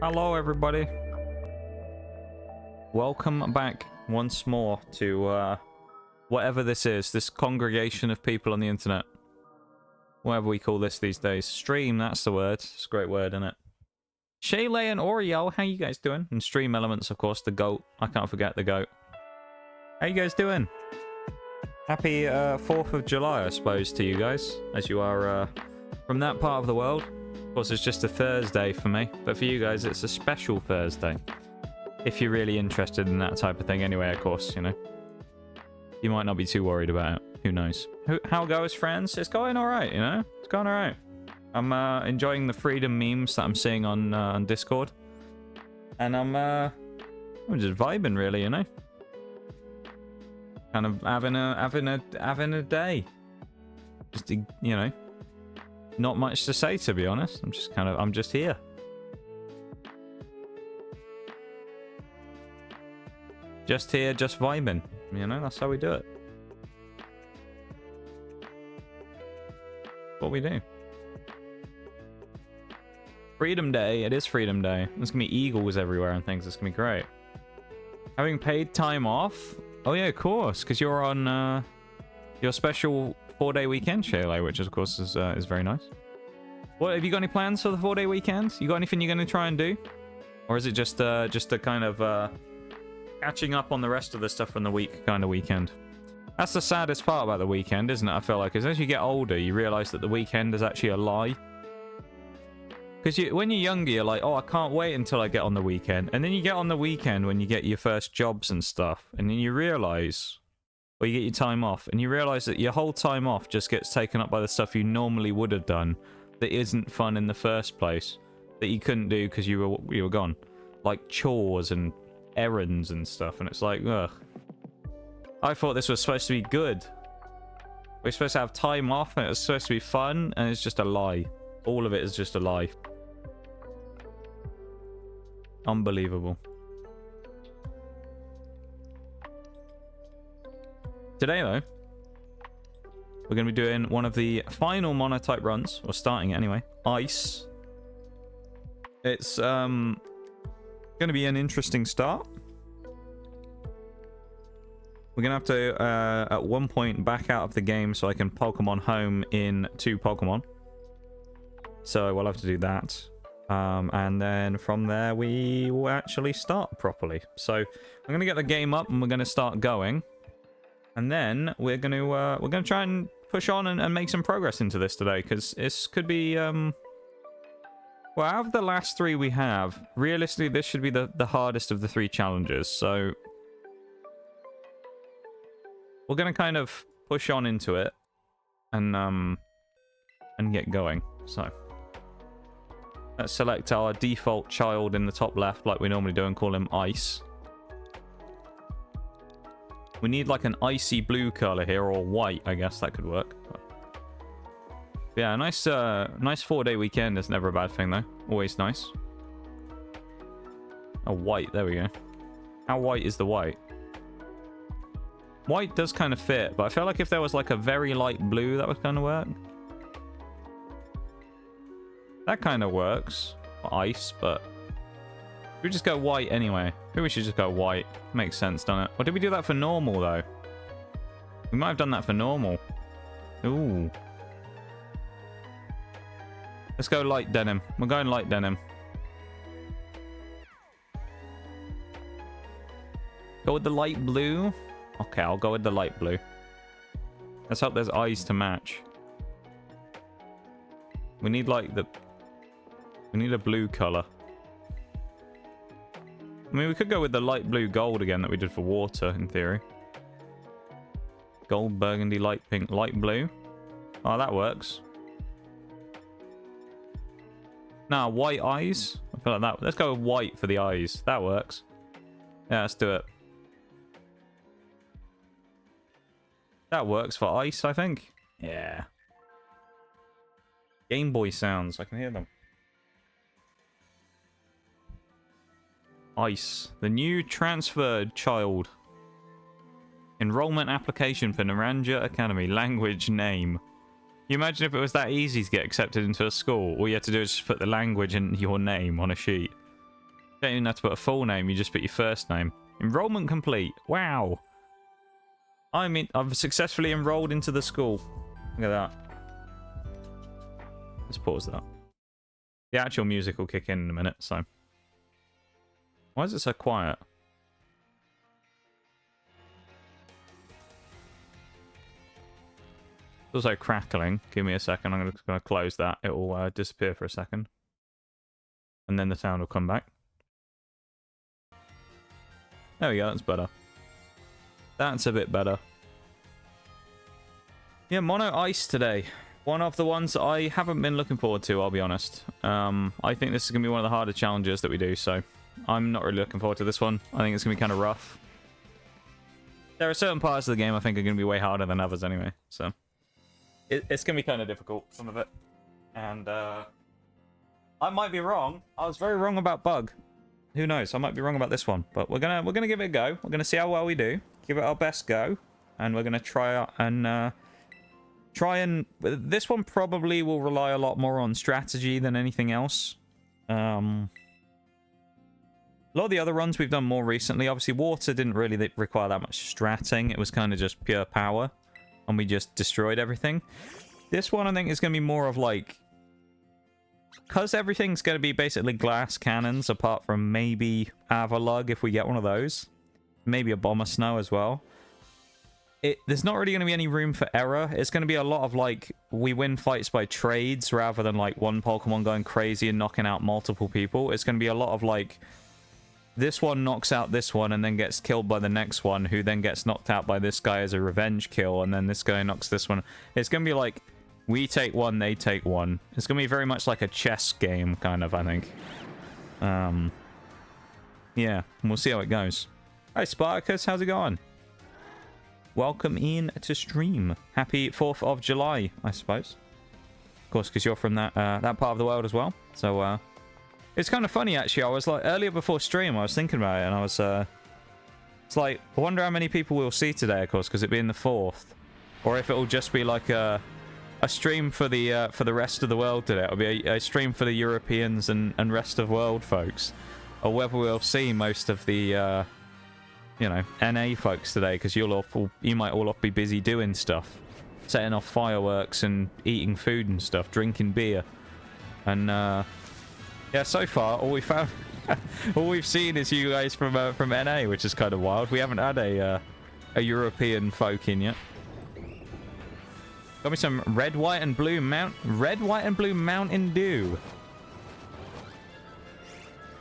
Hello everybody, welcome back once more to whatever this is, this congregation of people on the internet, whatever we call this these days. Stream, that's the word. It's a great word, isn't it? Shaylay and Oriel, how you guys doing? And Stream Elements, of course, the goat. I can't forget the goat. How you guys doing? Happy 4th of July, I suppose, to you guys, as you are from that part of the world. Of course, it's just a Thursday for me, but for you guys, it's a special Thursday. If you're really interested in that type of thing anyway, of course, you know. You might not be too worried about it. Who knows? How goes, friends? It's going alright, you know? It's going alright. I'm enjoying the freedom memes that I'm seeing on Discord. And I'm just vibing, really, you know? Kind of having a day. Just, you know, not much to say, to be honest. I'm just here. Just here, just vibing. You know, that's how we do it. What we do. Freedom Day. It is Freedom Day. There's gonna be eagles everywhere and things. It's gonna be great. Having paid time off. Oh yeah, of course, because you're on your special 4-day weekend, Shaylay, which of course is very nice. What, have you got any plans for the 4-day weekend? You got anything you're gonna try and do, or is it just a kind of catching up on the rest of the stuff from the week kind of weekend? That's the saddest part about the weekend, isn't it? I feel like, is as you get older, you realize that the weekend is actually a lie. Because when you're younger, you're like, oh, I can't wait until I get on the weekend. And then you get on the weekend when you get your first jobs and stuff. And then you realize, or you get your time off, and you realize that your whole time off just gets taken up by the stuff you normally would have done that isn't fun in the first place, that you couldn't do because you were gone. Like chores and errands and stuff. And it's like, ugh. I thought this was supposed to be good. We're supposed to have time off and it was supposed to be fun, and it's just a lie. All of it is just a lie. Unbelievable. Today, though, we're going to be doing one of the final monotype runs, or starting it anyway. Ice. It's going to be an interesting start. We're going to have to, at one point, back out of the game so I can Pokemon home in 2 Pokemon. So we'll have to do that. And then from there, we will actually start properly. So I'm going to get the game up and we're going to start going. And then we're going to try and push on and make some progress into this today. Because this could be... well, out of the last 3 we have, realistically, this should be the hardest of the 3 challenges. So we're going to kind of push on into it and get going. So let's select our default child in the top left like we normally do and call him Ice. We need like an icy blue color here, or white, I guess that could work. But yeah, a nice 4-day weekend is never a bad thing though. Always nice. Oh, white, there we go. How white is the white? White does kind of fit, but I feel like if there was like a very light blue, that would kind of work. That kind of works for ice, but we just go white anyway. Maybe we should just go white. Makes sense, doesn't it? Or did we do that for normal, though? We might have done that for normal. Ooh. Let's go light denim. We're going light denim. Go with the light blue? Okay, I'll go with the light blue. Let's hope there's eyes to match. We need like the... We need a blue color. I mean, we could go with the light blue gold again that we did for water, in theory. Gold, burgundy, light pink, light blue. Oh, that works. Now, white eyes. I feel like that. Let's go with white for the eyes. That works. Yeah, let's do it. That works for ice, I think. Yeah. Game Boy sounds. I can hear them. Ice. The new transferred child. Enrollment application for Naranja Academy. Language name. You imagine if it was that easy to get accepted into a school. All you had to do is just put the language and your name on a sheet. You don't even have to put a full name. You just put your first name. Enrollment complete. Wow. I mean, I've successfully enrolled into the school. Look at that. Let's pause that. The actual music will kick in a minute, so. Why is it so quiet? It's also crackling. Give me a second. I'm just going to close that. It will disappear for a second. And then the sound will come back. There we go. That's better. That's a bit better. Yeah, Mono Ice today. One of the ones I haven't been looking forward to, I'll be honest. I think this is going to be one of the harder challenges that we do, so I'm not really looking forward to this one. I think it's going to be kind of rough. There are certain parts of the game I think are going to be way harder than others anyway, so it's going to be kind of difficult, some of it. And I might be wrong. I was very wrong about Bug. Who knows? I might be wrong about this one, but we're gonna give it a go. We're gonna see how well we do. Give it our best go, and we're gonna try and this one probably will rely a lot more on strategy than anything else. A lot of the other runs we've done more recently, obviously Water didn't really require that much stratting. It was kind of just pure power, and we just destroyed everything. This one I think is gonna be more of like, because everything's going to be basically glass cannons, apart from maybe Avalug if we get one of those. Maybe a Bomber Snow as well. There's not really going to be any room for error. It's going to be a lot of, like, we win fights by trades rather than, like, one Pokemon going crazy and knocking out multiple people. It's going to be a lot of, like, this one knocks out this one and then gets killed by the next one, who then gets knocked out by this guy as a revenge kill, and then this guy knocks this one. It's going to be, like, we take one, they take one. It's going to be very much like a chess game, kind of, I think. Yeah, we'll see how it goes. Hi, Spartacus, how's it going? Welcome in to stream. Happy 4th of July, I suppose. Of course, because you're from that part of the world as well. So, it's kind of funny, actually. I was like, earlier before stream, I was thinking about it, and I was, it's like, I wonder how many people we'll see today, of course, because it'd be in the 4th. Or if it'll just be like a stream for the rest of the world today. It'll be a stream for the Europeans and rest of world folks. Or whether we'll see most of the, you know, NA folks today, because you might all be busy doing stuff. Setting off fireworks and eating food and stuff, drinking beer. And, yeah, so far, all we found... all we've seen is you guys from NA, which is kind of wild. We haven't had a European folk in yet. Got me some red, white, and blue Mountain Dew.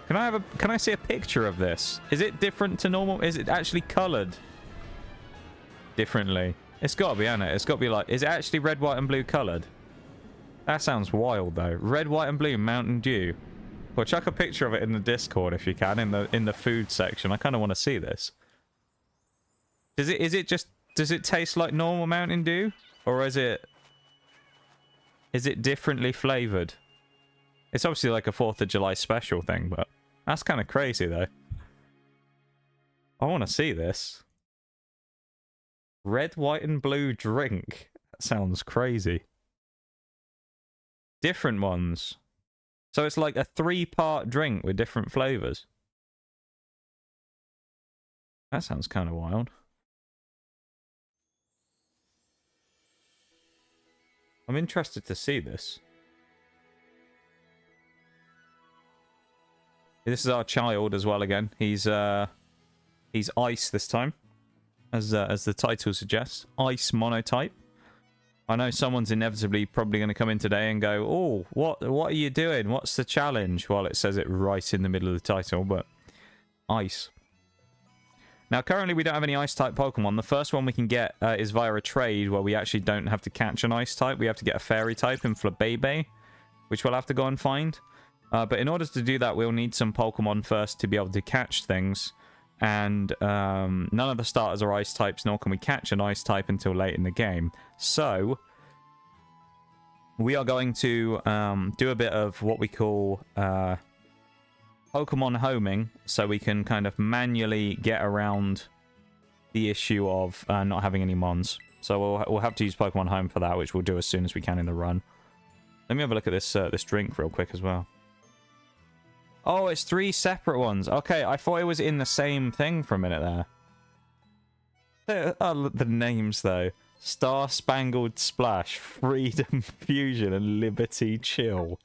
Can I see a picture of this? Is it different to normal? Is it actually colored differently? It's got to be, hasn't it? It's got to be like, is it actually red, white, and blue colored? That sounds wild though. Red, white, and blue Mountain Dew. Well, chuck a picture of it in the Discord if you can, in the food section. I kind of want to see this. Does it taste like normal Mountain Dew? Or is it differently flavored? It's obviously like a 4th of July special thing, but that's kind of crazy though. I want to see this. Red, white, and blue drink. That sounds crazy. Different ones. So it's like a 3-part drink with different flavors. That sounds kind of wild. I'm interested to see this. This is our child as well again. He's ice this time. As the title suggests. Ice monotype. I know someone's inevitably probably going to come in today and go, oh, what are you doing? What's the challenge? Well, it says it right in the middle of the title, but ice. Now, currently we don't have any ice-type Pokemon. The first one we can get is via a trade where we actually don't have to catch an ice-type. We have to get a fairy-type in Flabébé, which we'll have to go and find. But in order to do that, we'll need some Pokemon first to be able to catch things. And none of the starters are ice types, nor can we catch an ice type until late in the game. So we are going to do a bit of what we call Pokemon homing, so we can kind of manually get around the issue of not having any mons. So we'll have to use Pokemon Home for that, which we'll do as soon as we can in the run. Let me have a look at this this drink real quick as well. Oh, it's 3 separate ones. Okay, I thought it was in the same thing for a minute there. Oh, the names, though. Star Spangled Splash, Freedom Fusion, and Liberty Chill.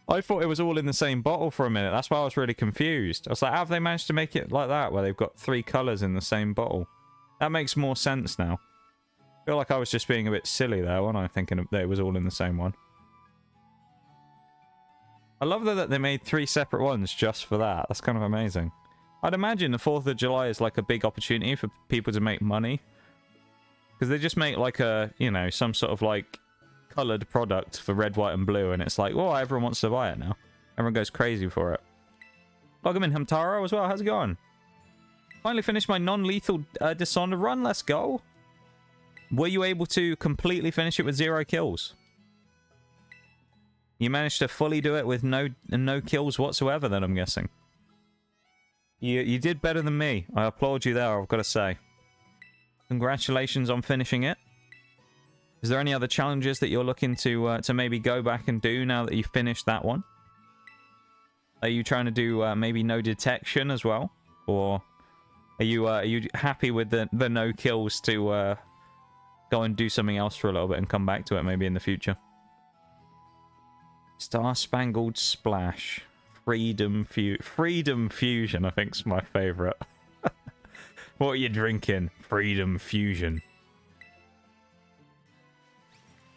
I thought it was all in the same bottle for a minute. That's why I was really confused. I was like, how have they managed to make it like that, where they've got 3 colours in the same bottle? That makes more sense now. I feel like I was just being a bit silly there, wasn't I, thinking that it was all in the same one. I love that they made 3 separate ones just for that. That's kind of amazing. I'd imagine the 4th of July is like a big opportunity for people to make money. Because they just make like a, you know, some sort of like coloured product for red, white, and blue. And it's like, well, everyone wants to buy it now. Everyone goes crazy for it. Welcome in, Hamtaro, as well. How's it going? Finally finished my non-lethal Dishonored run. Let's go. Were you able to completely finish it with 0 kills? You managed to fully do it with no kills whatsoever, then, I'm guessing. You did better than me. I applaud you there, I've got to say. Congratulations on finishing it. Is there any other challenges that you're looking to maybe go back and do now that you've finished that one? Are you trying to do maybe no detection as well? Or are you happy with the no kills to go and do something else for a little bit and come back to it maybe in the future? Star Spangled Splash. Freedom Fusion, I think, is my favourite. What are you drinking? Freedom Fusion.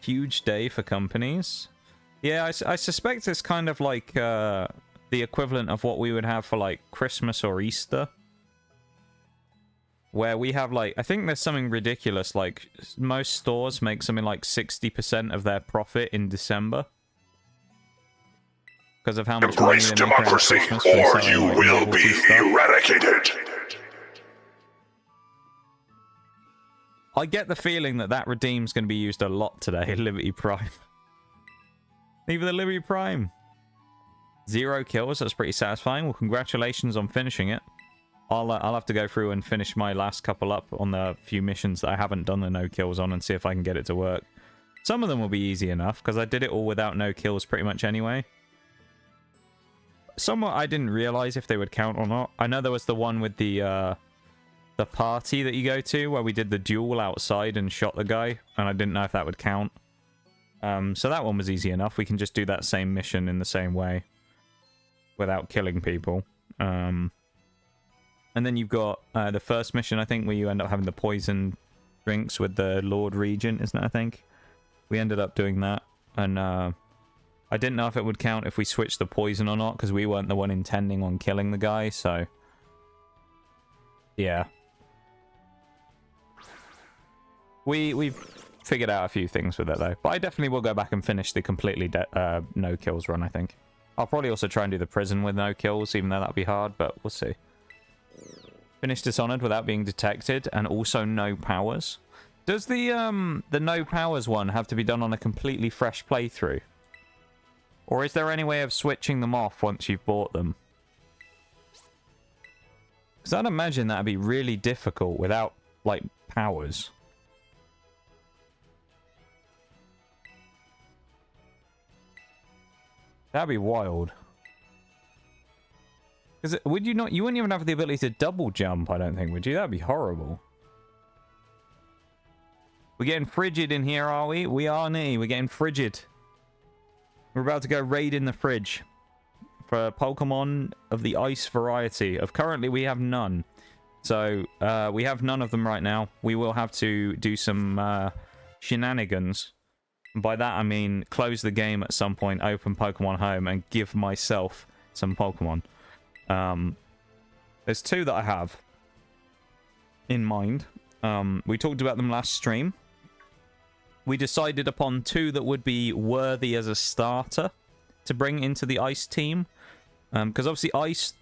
Huge day for companies. Yeah, I suspect it's kind of like the equivalent of what we would have for like Christmas or Easter. Where we have like, I think there's something ridiculous, like most stores make something like 60% of their profit in December. Because of how much money they make around Christmas from selling, you like, will be eradicated. I get the feeling that that redeem's going to be used a lot today. Liberty Prime. Even the Liberty Prime. 0 kills. That's pretty satisfying. Well, congratulations on finishing it. I'll have to go through and finish my last couple up on the few missions that I haven't done the no kills on and see if I can get it to work. Some of them will be easy enough because I did it all without no kills pretty much anyway. Somewhat I didn't realize if they would count or not. I know there was the one with the party that you go to where we did the duel outside and shot the guy, and I didn't know if that would count. So that one was easy enough. We can just do that same mission in the same way without killing people. And then you've got the first mission, I think, where you end up having the poison drinks with the Lord Regent, isn't it, I think? We ended up doing that, and I didn't know if it would count if we switched the poison or not, because we weren't the one intending on killing the guy, so... yeah. We've figured out a few things with it, though. But I definitely will go back and finish the completely no kills run, I think. I'll probably also try and do the prison with no kills, even though that'll be hard, but we'll see. Finish Dishonored without being detected, and also no powers. Does the no powers one have to be done on a completely fresh playthrough? Or is there any way of switching them off once you've bought them? Because I'd imagine that'd be really difficult without like, powers. That'd be wild. Because would you not? You wouldn't even have the ability to double jump, I don't think, would you? That'd be horrible. We're getting frigid in here, are we? We are, we're getting frigid. We're about to go raid in the fridge for Pokemon of the ice variety. Currently, we have none. So, we have none of them right now. We will have to do some shenanigans. And by that, I mean close the game at some point, open Pokemon Home, and give myself some Pokemon. There's two that I have in mind. We talked about them last stream. We decided upon two that would be worthy as a starter to bring into the Ice team. Because obviously Ice...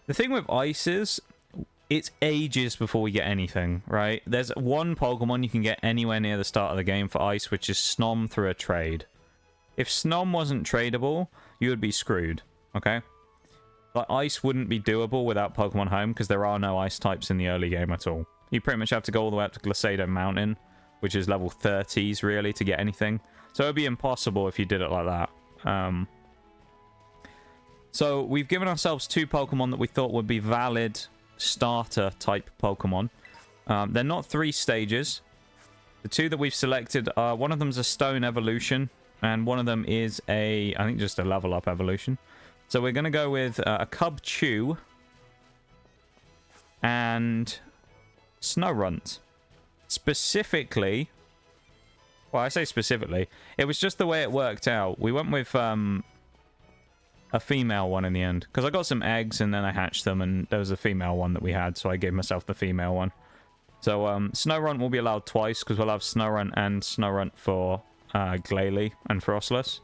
The thing with Ice is, it's ages before we get anything, right? There's one Pokemon you can get anywhere near the start of the game for Ice, which is Snom through a trade. If Snom wasn't tradable, you would be screwed, okay? Like, Ice wouldn't be doable without Pokemon Home, because there are no Ice types in the early game at all. You pretty much have to go all the way up to Glisado Mountain, which is level 30s, really, to get anything. So it would be impossible if you did it like that. So we've given ourselves two Pokemon that we thought would be valid starter-type Pokemon. They're not 3 stages. The two that we've selected are... One of them's a Stone evolution, and one of them is a... I think just a level-up evolution. So we're going to go with a Cubchoo and Snorunt. Specifically... Well, I say specifically. It was just the way it worked out. We went with a female one in the end. Because I got some eggs and then I hatched them, and there was a female one that we had, so I gave myself the female one. So Snorunt will be allowed twice, because we'll have Snorunt and Snorunt for Glalie and Froslass.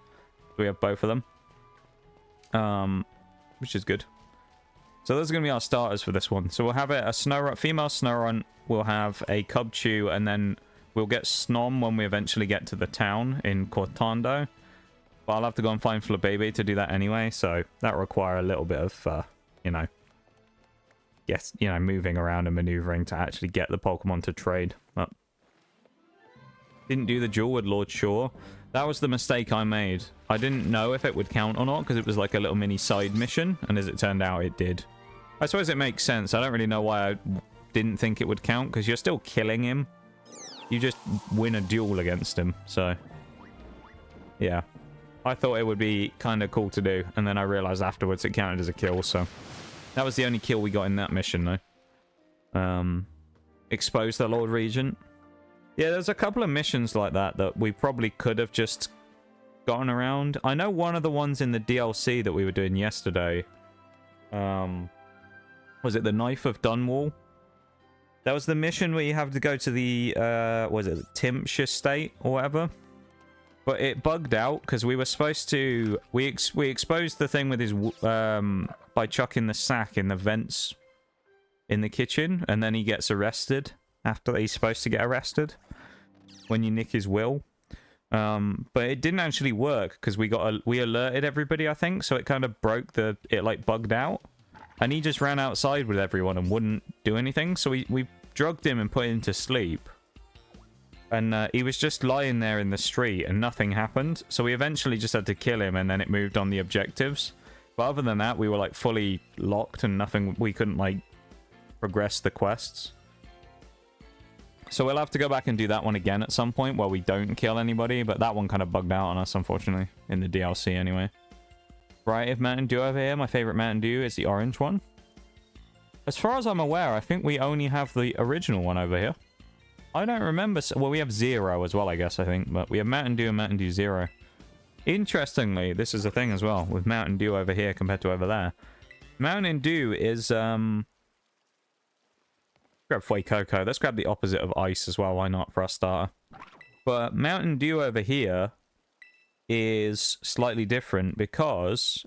We have both of them. Which is good. So those are going to be our starters for this one. So we'll have a Snorunt, female Snorunt, we'll have a Cubchoo, and then we'll get Snom when we eventually get to the town in Cortando. But I'll have to go and find Flabébé to do that anyway, so that'll require a little bit of, you know, yes, you know, moving around and maneuvering to actually get the Pokemon to trade. But didn't do the duel with Lord Shaw. That was the mistake I made. I didn't know if it would count or not, because it was like a little mini side mission, and as it turned out, it did. I suppose it makes sense. I don't really know why I didn't think it would count, because you're still killing him. You just win a duel against him, so... Yeah. I thought it would be kind of cool to do, and then I realized afterwards it counted as a kill, so... That was the only kill we got in that mission, though. Expose the Lord Regent. Yeah, there's a couple of missions like that that we probably could have just gotten around. I know one of the ones in the DLC that we were doing yesterday. Was it the Knife of Dunwall? That was the mission where you have to go to the, was it Timpshire State or whatever? But it bugged out because we were supposed to... We exposed the thing with his... by chucking the sack in the vents in the kitchen, and then he gets arrested after he's supposed to get arrested when you nick his will. But it didn't actually work because we alerted everybody, I think, so it kind of broke the... It, like, bugged out. And he just ran outside with everyone and wouldn't do anything, so we drugged him and put him to sleep. And he was just lying there in the street and nothing happened. So we eventually just had to kill him, and then it moved on the objectives. But other than that, we were like fully locked and nothing. We couldn't like progress the quests. So we'll have to go back and do that one again at some point where we don't kill anybody. But that one kind of bugged out on us, unfortunately, in the DLC anyway. Variety of Mountain Dew over here. My favorite Mountain Dew is the orange one. As far as I'm aware, I think we only have the original one over here. I don't remember. Well, we have Zero as well, I guess, I think. But we have Mountain Dew and Mountain Dew Zero. Interestingly, this is a thing as well, with Mountain Dew over here compared to over there. Mountain Dew is, grab Fuecoco. Let's grab the opposite of Ice as well, why not, for our starter. But Mountain Dew over here is slightly different because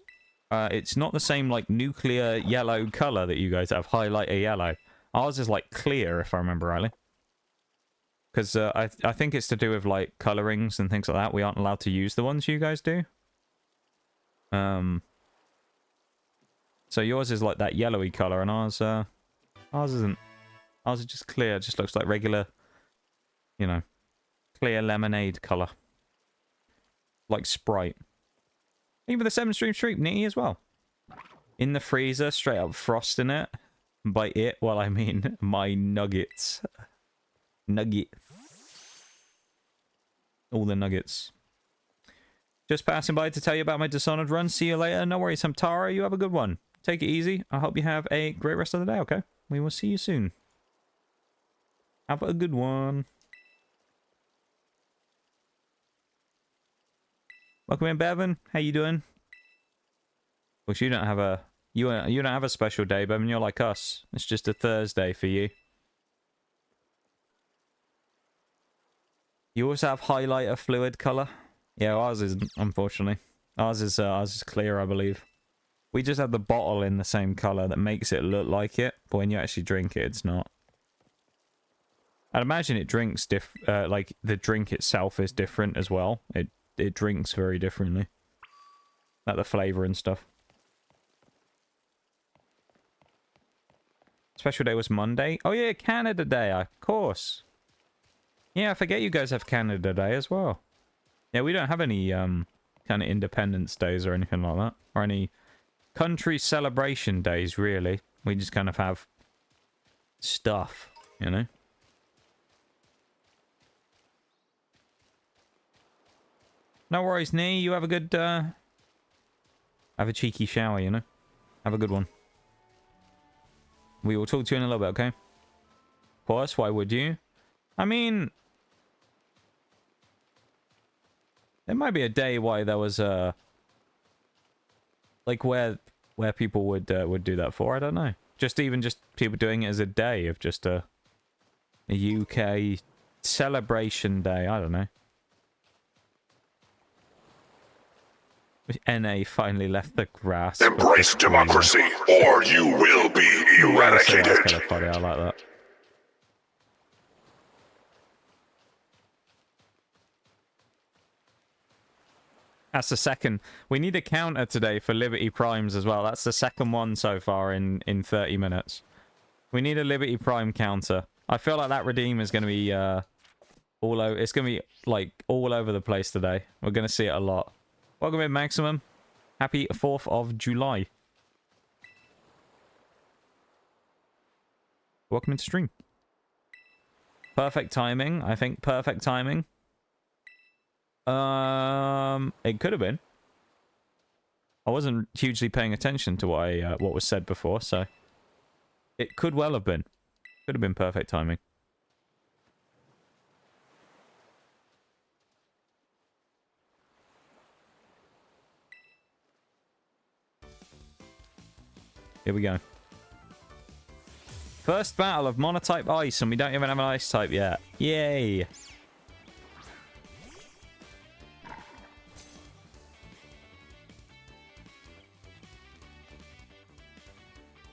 it's not the same, like, nuclear yellow color that you guys have, highlighter yellow. Ours is, like, clear, if I remember rightly. Because I think it's to do with, like, colorings and things like that. We aren't allowed to use the ones you guys do. So yours is, like, that yellowy color, and ours isn't. Ours is just clear. It just looks like regular, you know, clear lemonade color. Like Sprite. Even the 7-stream streak, neaty as well. In the freezer, straight up frosting it. By it, well, I mean my nuggets. Nugget. All the nuggets. Just passing by to tell you about my Dishonored run. See you later. No worries, Hamtara. You have a good one. Take it easy. I hope you have a great rest of the day, okay? We will see you soon. Have a good one. Welcome in, Bevan. How you doing? Which you don't have a you don't have a special day, Bevan. You're like us. It's just a Thursday for you. You also have highlighter fluid color. Yeah, ours isn't, unfortunately. Ours is clear, I believe. We just have the bottle in the same color that makes it look like it, but when you actually drink it, it's not. I'd imagine it drinks like the drink itself is different as well. It drinks very differently. Like the flavor and stuff. Special day was Monday. Oh yeah, Canada Day, of course. Yeah, I forget you guys have Canada Day as well. Yeah, we don't have any kind of Independence Days or anything like that. Or any country celebration days, really. We just kind of have stuff, you know? No worries, Nee. You have a good, have a cheeky shower, you know? Have a good one. We will talk to you in a little bit, okay? Of course, why would you? I mean... There might be a day why there was a... Like, where people would do that for, I don't know. Just people doing it as a day of just a UK celebration day, I don't know. NA finally left the grass. Embrace democracy, or you will be eradicated. That's kind of funny, I like that. That's the second. We need a counter today for Liberty Primes as well. That's the second one so far in 30 minutes. We need a Liberty Prime counter. I feel like that redeem is going to be all over. It's going to be like all over the place today. We're going to see it a lot. Welcome in, Maximum. Happy 4th of July. Welcome into stream. Perfect timing. I think perfect timing. It could have been. I wasn't hugely paying attention to what was said before, so it could well have been. Could have been perfect timing. Here we go. First battle of Monotype Ice, and we don't even have an Ice type yet. Yay!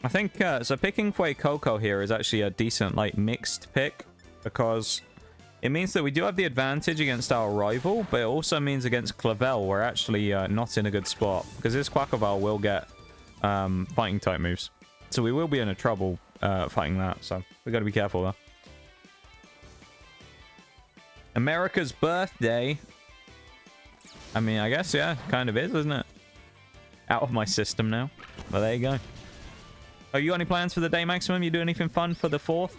I think, so picking Fuecoco here is actually a decent, like, mixed pick, because it means that we do have the advantage against our rival, but it also means against Clavel we're actually not in a good spot, because this Quackleval will get fighting type moves. So we will be in a trouble fighting that, so we got to be careful there. America's birthday. I mean, I guess, yeah, kind of is, isn't it? Out of my system now. But there you go. Oh, you got any plans for the day, Maximum? You do anything fun for the 4th?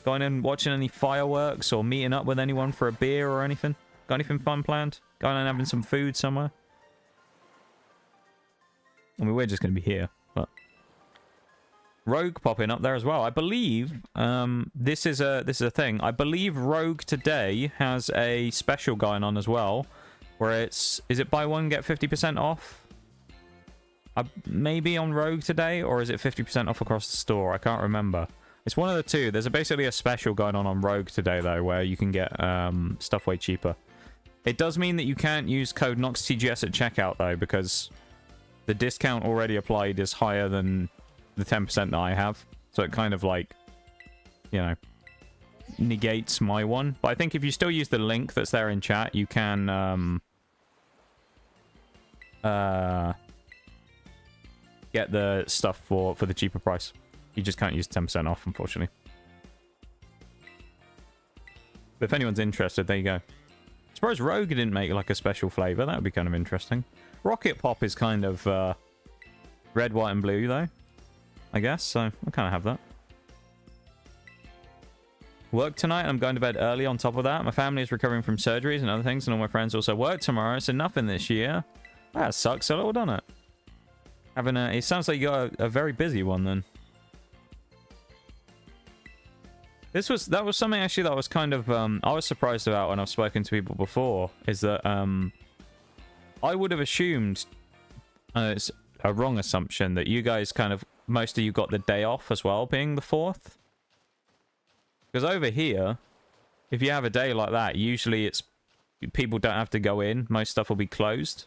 Going and watching any fireworks or meeting up with anyone for a beer or anything? Got anything fun planned? Going and having some food somewhere? I mean, we're just going to be here, but... Rogue popping up there as well. I believe this is a thing. I believe Rogue today has a special going on as well, where is it buy one get 50% off? Maybe on Rogue today, or is it 50% off across the store? I can't remember. It's one of the two. There's basically a special going on Rogue today, though, where you can get stuff way cheaper. It does mean that you can't use code NOXTGS at checkout, though, because the discount already applied is higher than the 10% that I have. So it kind of, like, you know, negates my one. But I think if you still use the link that's there in chat, you can get the stuff for the cheaper price. You just can't use 10% off, unfortunately. But if anyone's interested, there you go. Surprised Rogue didn't make like a special flavor. That would be kind of interesting. Rocket Pop is kind of red, white, and blue though, I guess. So I kind of have that. Work tonight. I'm going to bed early on top of that. My family is recovering from surgeries and other things, and all my friends also work tomorrow, so nothing this year. That sucks a little, doesn't it? It sounds like you got a very busy one then. That was something actually that was kind of I was surprised about when I've spoken to people before, is that I would have assumed, it's a wrong assumption, that you guys kind of, most of you got the day off as well, being the 4th. Because over here, if you have a day like that, usually it's people don't have to go in. Most stuff will be closed.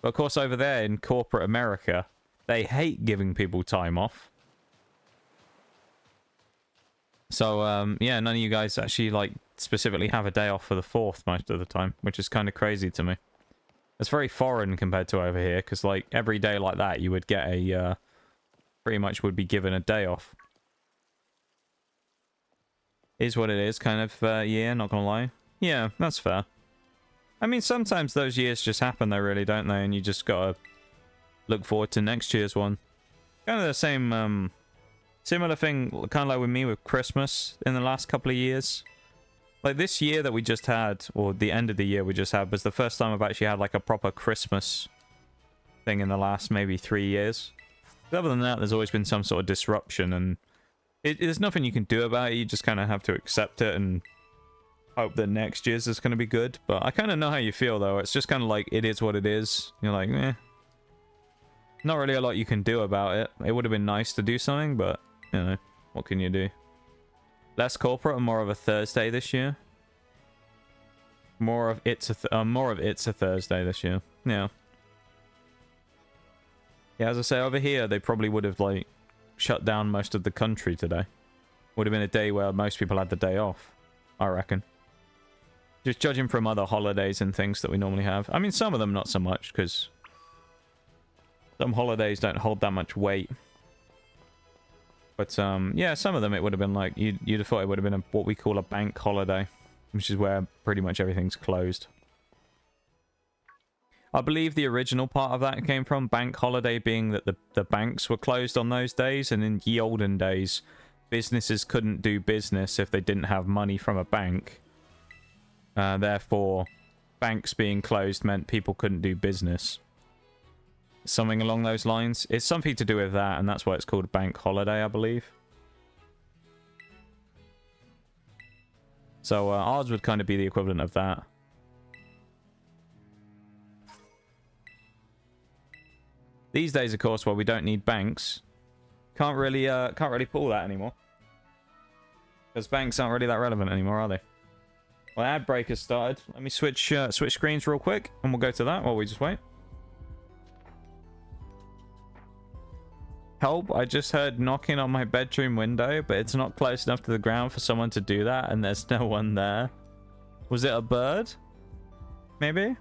But of course, over there in corporate America, they hate giving people time off. So, yeah, none of you guys actually, like, specifically have a day off for the 4th most of the time, which is kind of crazy to me. It's very foreign compared to over here, because, like, every day like that, you would get a, pretty much would be given a day off. Is what it is, kind of year, not gonna lie. Yeah, that's fair. I mean, sometimes those years just happen though, really, don't they? And you just gotta look forward to next year's one. Kind of the same, similar thing, kind of like with me with Christmas in the last couple of years. Like this year that we just had, or the end of the year we just had, was the first time I've actually had like a proper Christmas thing in the last maybe 3 years. But other than that, there's always been some sort of disruption, and there's nothing you can do about it. You just kind of have to accept it and hope that next year's is going to be good. But I kind of know how you feel, though. It's just kind of like, it is what it is. You're like, eh. Not really a lot you can do about it. It would have been nice to do something, but, you know, what can you do? Less corporate and more of a Thursday this year. More of it's a Thursday this year. Yeah. Yeah, as I say, over here, they probably would have, like, shut down most of the country today. Would have been a day where most people had the day off, I reckon. Just judging from other holidays and things that we normally have. I mean, some of them not so much, because some holidays don't hold that much weight. But, yeah, some of them it would have been like, you'd have thought it would have been what we call a bank holiday, which is where pretty much everything's closed. I believe the original part of that came from bank holiday being that the banks were closed on those days, and in the olden days, businesses couldn't do business if they didn't have money from a bank. Therefore, banks being closed meant people couldn't do business. Something along those lines. It's something to do with that, and that's why it's called bank holiday, I believe. So ours would kind of be the equivalent of that. These days, of course, where we don't need banks, can't really pull that anymore. Because banks aren't really that relevant anymore, are they? Well, ad break has started. Let me switch screens real quick, and we'll go to that while we just wait. Help, I just heard knocking on my bedroom window, but it's not close enough to the ground for someone to do that, and there's no one there. Was it a bird? Maybe?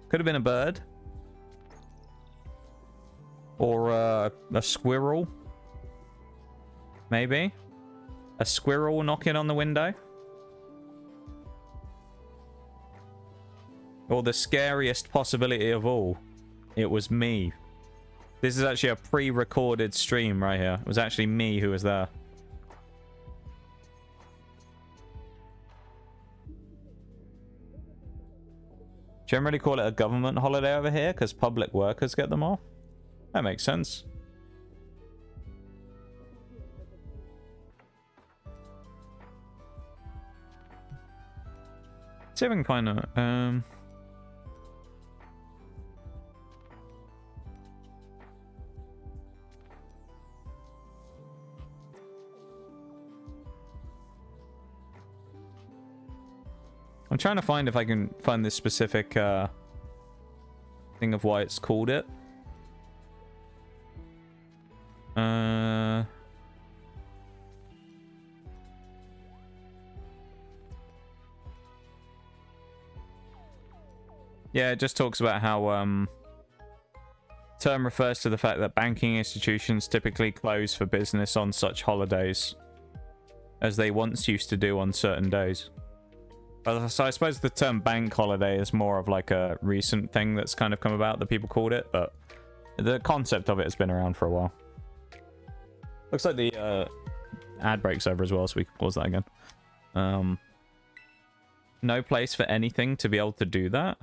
Could have been a bird. Or a squirrel. Maybe. A squirrel knocking on the window. Or the scariest possibility of all. It was me. This is actually a pre-recorded stream right here. It was actually me who was there. Generally call it a government holiday over here because public workers get them off. That makes sense. See if I can find a... I'm trying to find if I can find this specific thing of why it's called it. Yeah, it just talks about how term refers to the fact that banking institutions typically close for business on such holidays, as they once used to do on certain days. So I suppose the term bank holiday is more of like a recent thing that's kind of come about that people called it, but the concept of it has been around for a while. Looks like the ad break's over as well, so we can pause that again. No place for anything to be able to do that?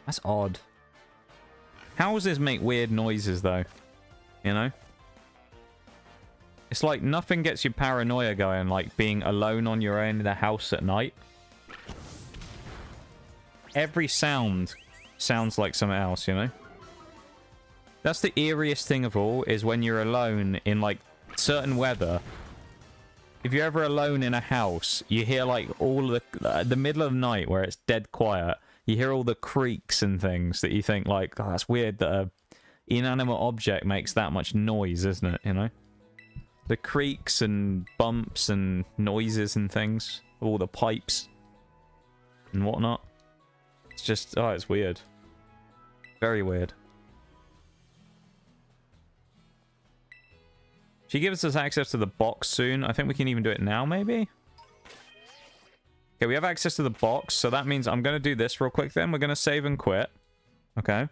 That's odd. Houses make weird noises, though. You know? It's like nothing gets your paranoia going, like being alone on your own in a house at night. Every sound sounds like something else, you know? That's the eeriest thing of all, is when you're alone in, like, certain weather. If you're ever alone in a house, you hear, like, all the middle of the night where it's dead quiet, you hear all the creaks and things that you think, like, oh, that's weird that a inanimate object makes that much noise, isn't it, you know? The creaks and bumps and noises and things, all the pipes and whatnot. It's just, oh, it's weird. Very weird. She gives us access to the box soon. I think we can even do it now, maybe? Okay, we have access to the box, so that means I'm going to do this real quick then. We're going to save and quit. Okay.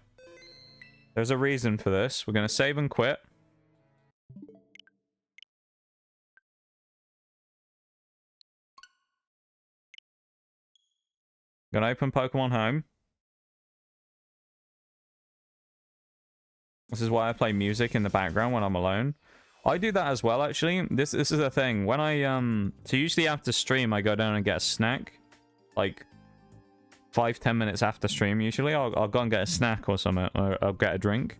There's a reason for this. We're going to save and quit. Gonna open Pokemon Home. This is why I play music in the background when I'm alone. I do that as well, actually. This is a thing. When I, so usually after stream, I go down and get a snack. Like, 5-10 minutes after stream, usually. I'll go and get a snack or something, or I'll get a drink.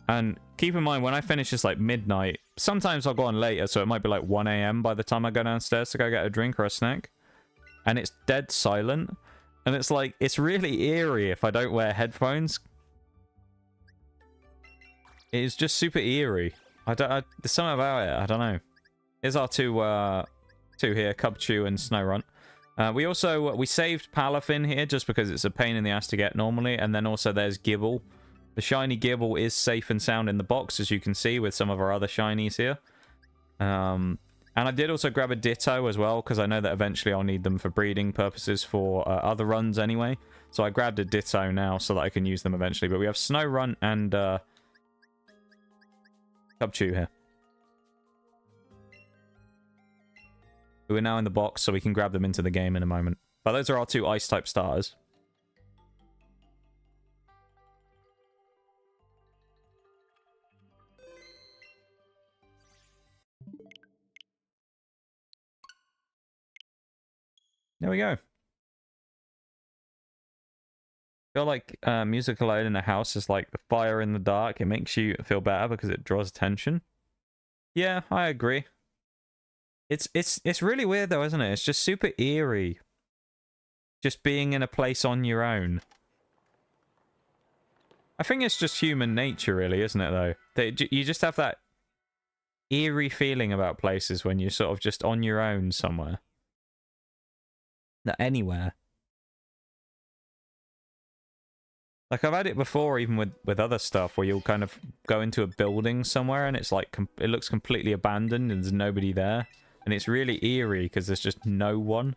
And keep in mind, when I finish this, like, midnight, sometimes I'll go on later, so it might be like 1 AM by the time I go downstairs to go get a drink or a snack. And it's dead silent. And it's like, it's really eerie if I don't wear headphones. It's just super eerie. There's something about it. I don't know. Here's our two here, Cubchoo and Snorunt. We saved Palafin here just because it's a pain in the ass to get normally. And then also there's Gibble. The shiny Gibble is safe and sound in the box, as you can see with some of our other shinies here. And I did also grab a Ditto as well, because I know that eventually I'll need them for breeding purposes for other runs anyway. So I grabbed a Ditto now so that I can use them eventually. But we have Snorunt and Cubchoo here. Who are now in the box, so we can grab them into the game in a moment. But those are our two Ice-type starters. There we go. I feel like music alone in a house is like the fire in the dark. It makes you feel better because it draws attention. Yeah, I agree. It's really weird though, isn't it? It's just super eerie. Just being in a place on your own. I think it's just human nature, really, isn't it, though? That you just have that eerie feeling about places when you're sort of just on your own somewhere. Not anywhere. Like, I've had it before, even with other stuff, where you'll kind of go into a building somewhere and it's like, it looks completely abandoned and there's nobody there. And it's really eerie because there's just no one.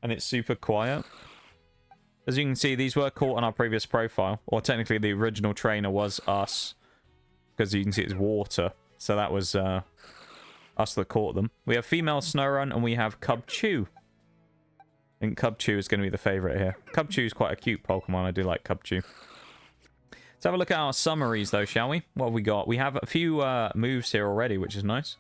And it's super quiet. As you can see, these were caught on our previous profile. Or technically, the original trainer was us. Because you can see it's water. So that was us that caught them. We have female Snorunt and we have Cubchoo. I think Cubchoo is going to be the favourite here. Cubchoo is quite a cute Pokemon. I do like Cubchoo. Let's have a look at our summaries, though, shall we? What have we got? We have a few moves here already, which is nice.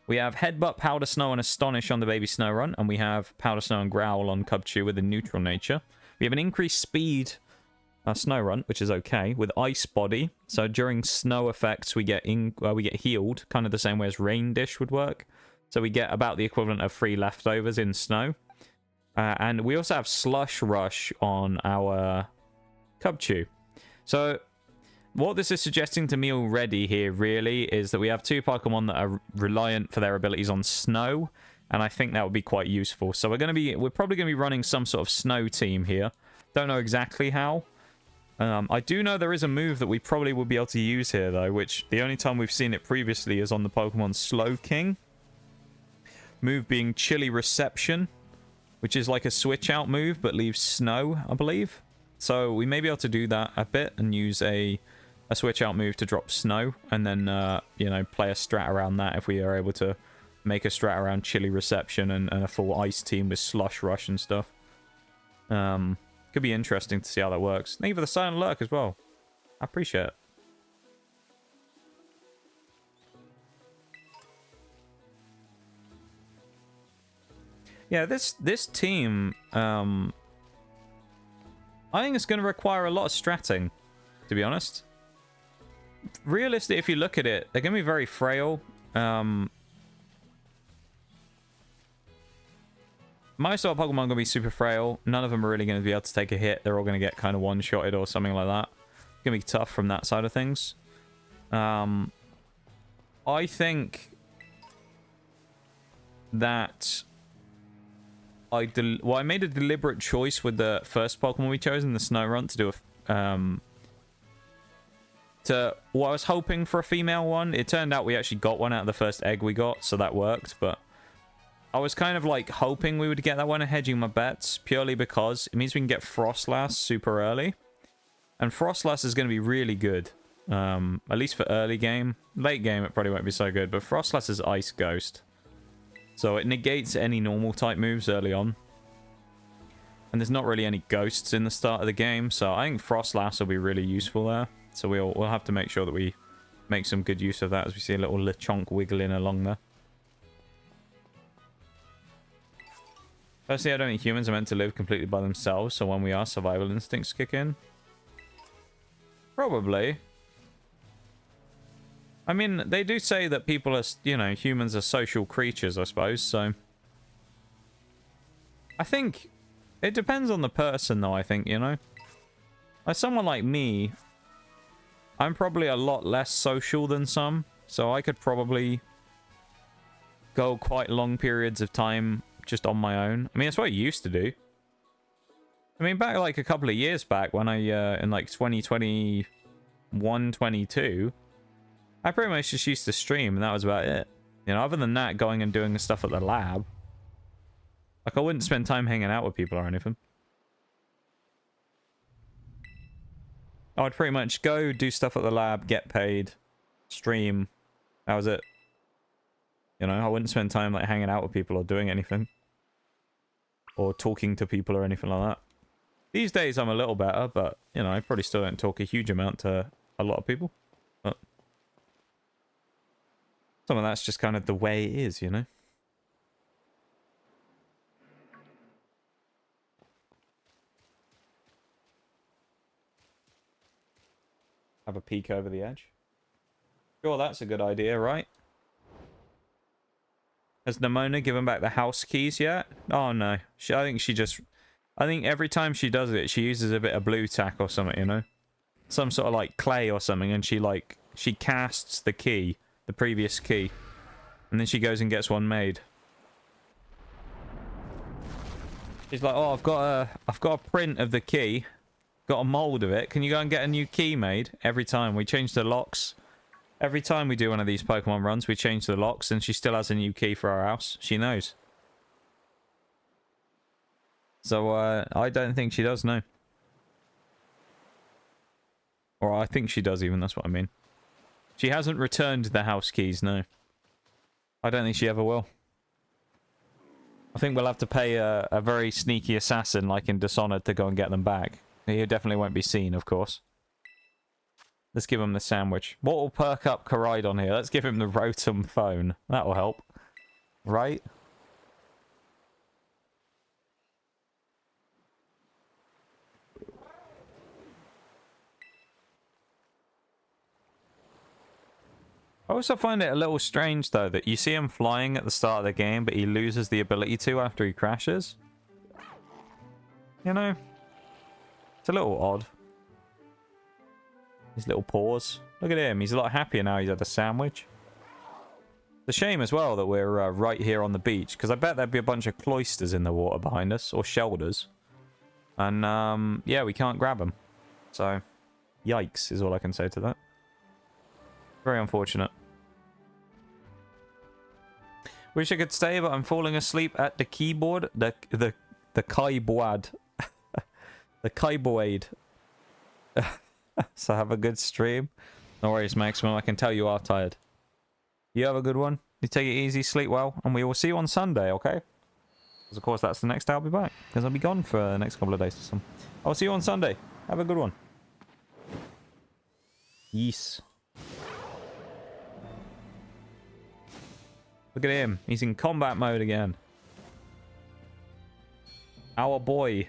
We have Headbutt, Powder Snow, and Astonish on the baby Snorunt. And we have Powder Snow and Growl on Cubchoo with a neutral nature. We have an increased speed Snorunt, which is okay, with Ice Body. So during snow effects, we get healed, kind of the same way as Rain Dish would work. So we get about the equivalent of 3 leftovers in snow. And we also have Slush Rush on our Cubchoo. So what this is suggesting to me already here, really, is that we have 2 Pokemon that are reliant for their abilities on snow. And I think that would be quite useful. So we're probably going to be running some sort of snow team here. Don't know exactly how. I do know there is a move that we probably will be able to use here, though, which the only time we've seen it previously is on the Pokemon Slowking. move being Chilly Reception, which is like a switch out move, but leaves snow, I believe. So we may be able to do that a bit and use a switch out move to drop snow, and then, you know, play a strat around that if we are able to make a strat around Chilly Reception and a full ice team with Slush Rush and stuff. Could be interesting to see how that works. Thank you for the silent lurk as well. I appreciate it. Yeah, this team, I think it's going to require a lot of stratting, to be honest. Realistically, if you look at it, they're going to be very frail. Most of our Pokemon are going to be super frail. None of them are really going to be able to take a hit. They're all going to get kind of one-shotted or something like that. It's going to be tough from that side of things. I think that I made a deliberate choice with the first Pokemon we chose in the Snorunt to do what I was hoping for a female one. It turned out we actually got one out of the first egg we got, so that worked, but I was kind of like hoping we would get that one and hedging my bets, purely because it means we can get Froslass super early. And Froslass is going to be really good, at least for early game. Late game, it probably won't be so good, but Froslass is Ice Ghost. So it negates any normal type moves early on. And there's not really any ghosts in the start of the game, so I think Froslass will be really useful there. So we'll have to make sure that we make some good use of that as we see a little Lechonk wiggling along there. Personally, I don't think humans are meant to live completely by themselves, so when we are, survival instincts kick in. Probably. I mean, they do say that people are, you know, humans are social creatures, I suppose, so... I think it depends on the person, though, I think, you know? Like, someone like me, I'm probably a lot less social than some, so I could probably go quite long periods of time just on my own. I mean, that's what I used to do. I mean, back like a couple of years back when I, in like 2021, 22, I pretty much just used to stream and that was about it. You know, other than that, going and doing the stuff at the lab. Like, I wouldn't spend time hanging out with people or anything. I would pretty much go do stuff at the lab, get paid, stream. That was it. You know, I wouldn't spend time like hanging out with people or doing anything. Or talking to people or anything like that. These days I'm a little better, but, you know, I probably still don't talk a huge amount to a lot of people. But some of that's just kind of the way it is, you know? Have a peek over the edge. Sure, that's a good idea, right? Has Nimona given back the house keys yet? Oh, no. I think every time she does it, she uses a bit of blue tack or something, you know? Some sort of, like, clay or something, and she casts the key, the previous key. And then she goes and gets one made. She's like, oh, I've got a print of the key. Got a mold of it. Can you go and get a new key made? Every time. We change the locks. Every time we do one of these Pokemon runs, we change the locks, and she still has a new key for our house. She knows. So, I don't think she does, no. Or I think she does even, that's what I mean. She hasn't returned the house keys, no. I don't think she ever will. I think we'll have to pay a very sneaky assassin, like in Dishonored, to go and get them back. He definitely won't be seen, of course. Let's give him the sandwich. What will perk up Koraidon here? Let's give him the Rotom phone. That'll help. Right? I also find it a little strange, though, that you see him flying at the start of the game, but he loses the ability to after he crashes. You know? It's a little odd. His little paws. Look at him. He's a lot happier now he's had a sandwich. It's a shame as well that we're right here on the beach, because I bet there'd be a bunch of Cloysters in the water behind us, or Shelders. And, yeah, we can't grab them. So, yikes is all I can say to that. Very unfortunate. Wish I could stay, but I'm falling asleep at the keyboard. The keyboard. The keyboard. So have a good stream. No worries, Maximum. I can tell you are tired. You have a good one. You take it easy, sleep well, and we will see you on Sunday, okay? Because of course that's the next day I'll be back. Because I'll be gone for the next couple of days or something. I'll see you on Sunday. Have a good one. Yes. Look at him. He's in combat mode again. Our boy.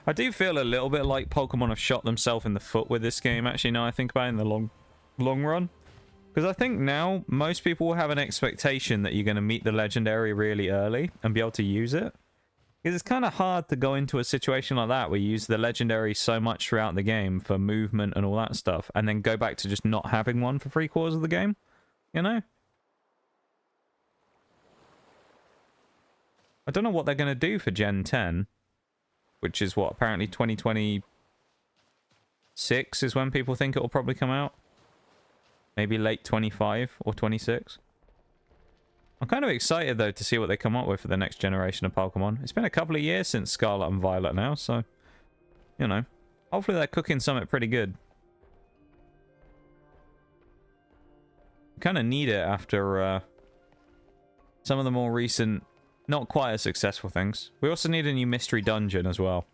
I do feel a little bit like Pokemon have shot themselves in the foot with this game, actually, now I think about it in the long run. Because I think now most people will have an expectation that you're going to meet the legendary really early and be able to use it. Because it's kind of hard to go into a situation like that where you use the legendary so much throughout the game for movement and all that stuff, and then go back to just not having one for 3/4 of the game, you know? I don't know what they're going to do for Gen 10, which is what, apparently 2026 is when people think it will probably come out. Maybe late 25 or 26. I'm kind of excited, though, to see what they come up with for the next generation of Pokemon. It's been a couple of years since Scarlet and Violet now, so, you know, hopefully they're cooking something pretty good. Kind of need it after some of the more recent, not quite as successful things. We also need a new mystery dungeon as well.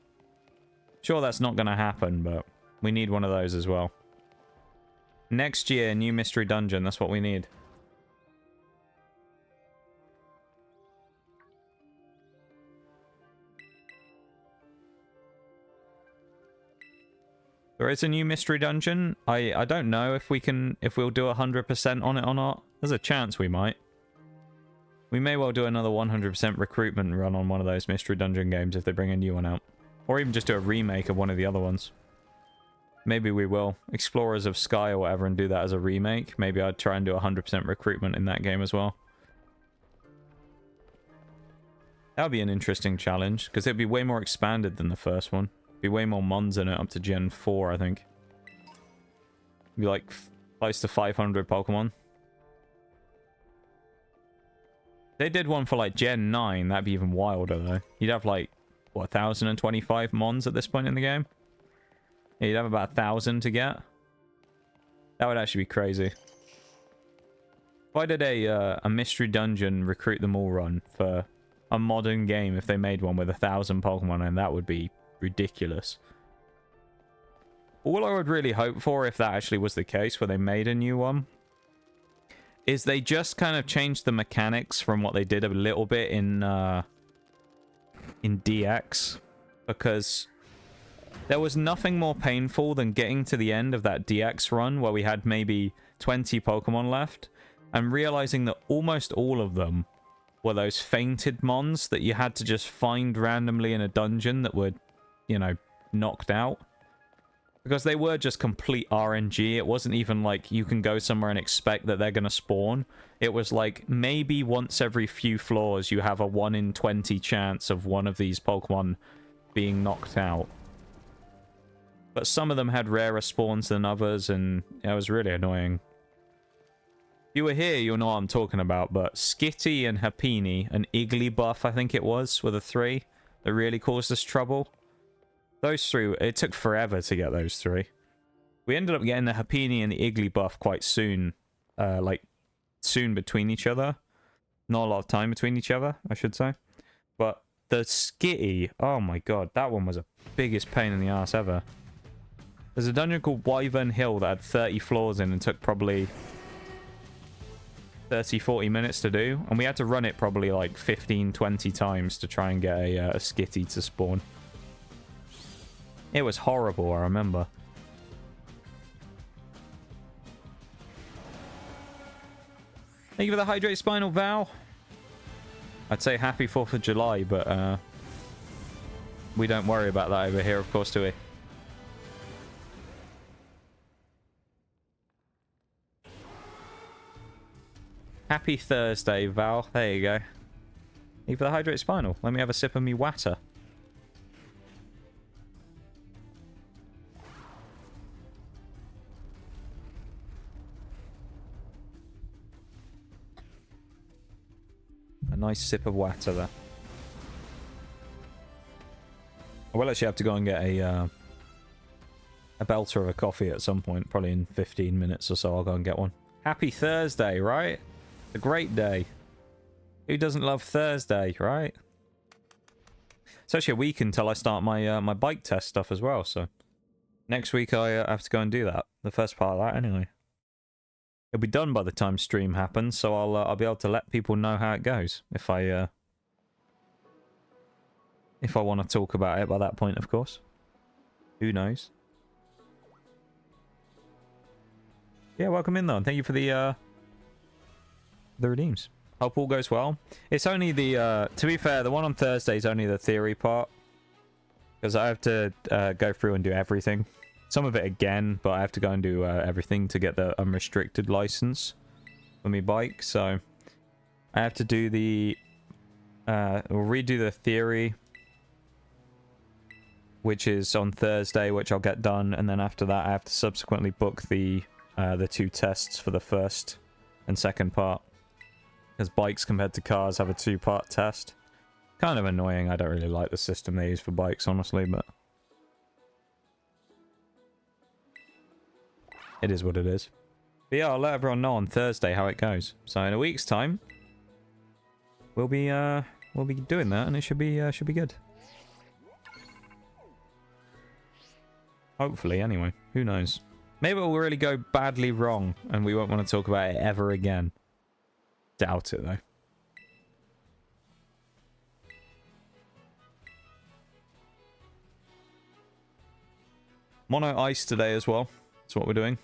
Sure, that's not going to happen, but we need one of those as well. Next year, new mystery dungeon, that's what we need. There is a new mystery dungeon. I don't know if we'll do 100% on it or not. There's a chance we might. We may well do another 100% recruitment run on one of those mystery dungeon games if they bring a new one out. Or even just do a remake of one of the other ones. Maybe we will. Explorers of Sky or whatever, and do that as a remake. Maybe I'd try and do 100% recruitment in that game as well. That would be an interesting challenge, because it'd be way more expanded than the first one. Be way more mons in it, up to Gen 4, I think. Be like close to 500 Pokemon. They did one for like Gen 9, that'd be even wilder though. You'd have like, what, 1,025 mons at this point in the game? Yeah, you'd have about 1,000 to get. That would actually be crazy. If I did a mystery dungeon recruit them all run for a modern game, if they made one with 1,000 Pokemon, and that would be ridiculous. All I would really hope for, if that actually was the case, where they made a new one, is they just kind of changed the mechanics from what they did a little bit in DX, because there was nothing more painful than getting to the end of that DX run where we had maybe 20 Pokemon left and realizing that almost all of them were those fainted mons that you had to just find randomly in a dungeon that were, you know, knocked out. Because they were just complete RNG. It wasn't even like you can go somewhere and expect that they're going to spawn. It was like maybe once every few floors you have a 1 in 20 chance of one of these Pokemon being knocked out. But some of them had rarer spawns than others, and it was really annoying. If you were here, you'll know what I'm talking about, but Skitty and Happiny and Igglybuff, I think it was, were the 3 that really caused us trouble. Those 3, it took forever to get those 3. We ended up getting the Happiny and the Igglybuff quite soon. Like, soon between each other. Not a lot of time between each other, I should say. But the Skitty, oh my god, that one was the biggest pain in the ass ever. There's a dungeon called Wyvern Hill that had 30 floors in and took probably 30-40 minutes to do. And we had to run it probably like 15-20 times to try and get a Skitty to spawn. It was horrible, I remember. Thank you for the Hydrate Spinal, Val. I'd say happy 4th of July, but we don't worry about that over here, of course, do we? Happy Thursday, Val. There you go. Thank you for the Hydrate Spinal. Let me have a sip of me water. nice sip of water there. I will actually have to go and get a belter of a coffee at some point, probably in 15 minutes or so. I'll go and get one. Happy Thursday, right? A great day. Who doesn't love Thursday, right? It's actually a week until I start my my bike test stuff as well, so next week I have to go and do that. The first part of that, anyway. It'll be done by the time stream happens, so I'll be able to let people know how it goes if I want to talk about it by that point, of course. Who knows? Yeah, welcome in though, and thank you for the redeems. Hope all goes well. It's only the to be fair, the one on Thursday is only the theory part, because I have to go through and do everything. Some of it again, but I have to go and do everything to get the unrestricted license for my bike. So I have to do the redo the theory, which is on Thursday, which I'll get done, and then after that I have to subsequently book the 2 tests for the first and second part, because bikes compared to cars have a 2-part test. Kind of annoying. I don't really like the system they use for bikes, honestly, but it is what it is. But yeah, I'll let everyone know on Thursday how it goes. So in a week's time, we'll be doing that, and it should be good. Hopefully, anyway. Who knows? Maybe it will really go badly wrong, and we won't want to talk about it ever again. Doubt it, though. Mono Ice today as well. That's what we're doing.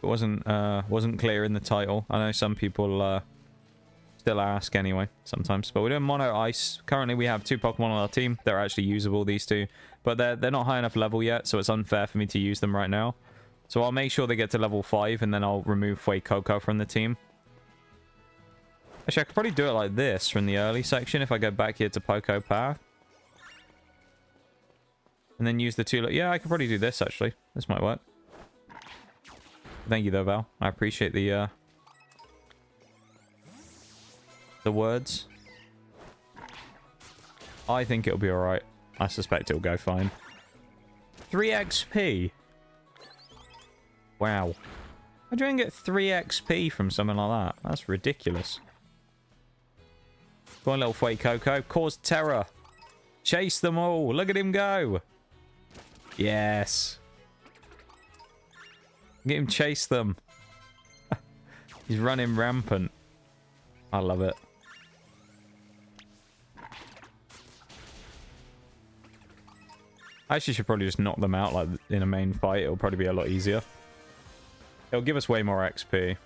It wasn't clear in the title. I know some people still ask anyway sometimes, but we're doing Mono Ice. Currently, we have 2 Pokemon on our team. They're actually usable, these 2, but they're not high enough level yet, so it's unfair for me to use them right now. So I'll make sure they get to level 5, and then I'll remove Fuecoco from the team. Actually, I could probably do it like this from the early section if I go back here to Poco Path. And then use the 2... Yeah, I could probably do this, actually. This might work. Thank you, though, Val. I appreciate the words. I think it'll be alright. I suspect it'll go fine. 3 XP? Wow. How do you even get 3 XP from something like that? That's ridiculous. Go on, little Fuecoco. Cause terror. Chase them all. Look at him go. Yes. Get him chase them. He's running rampant. I love it. I actually should probably just knock them out like in a main fight. It'll probably be a lot easier. It'll give us way more XP.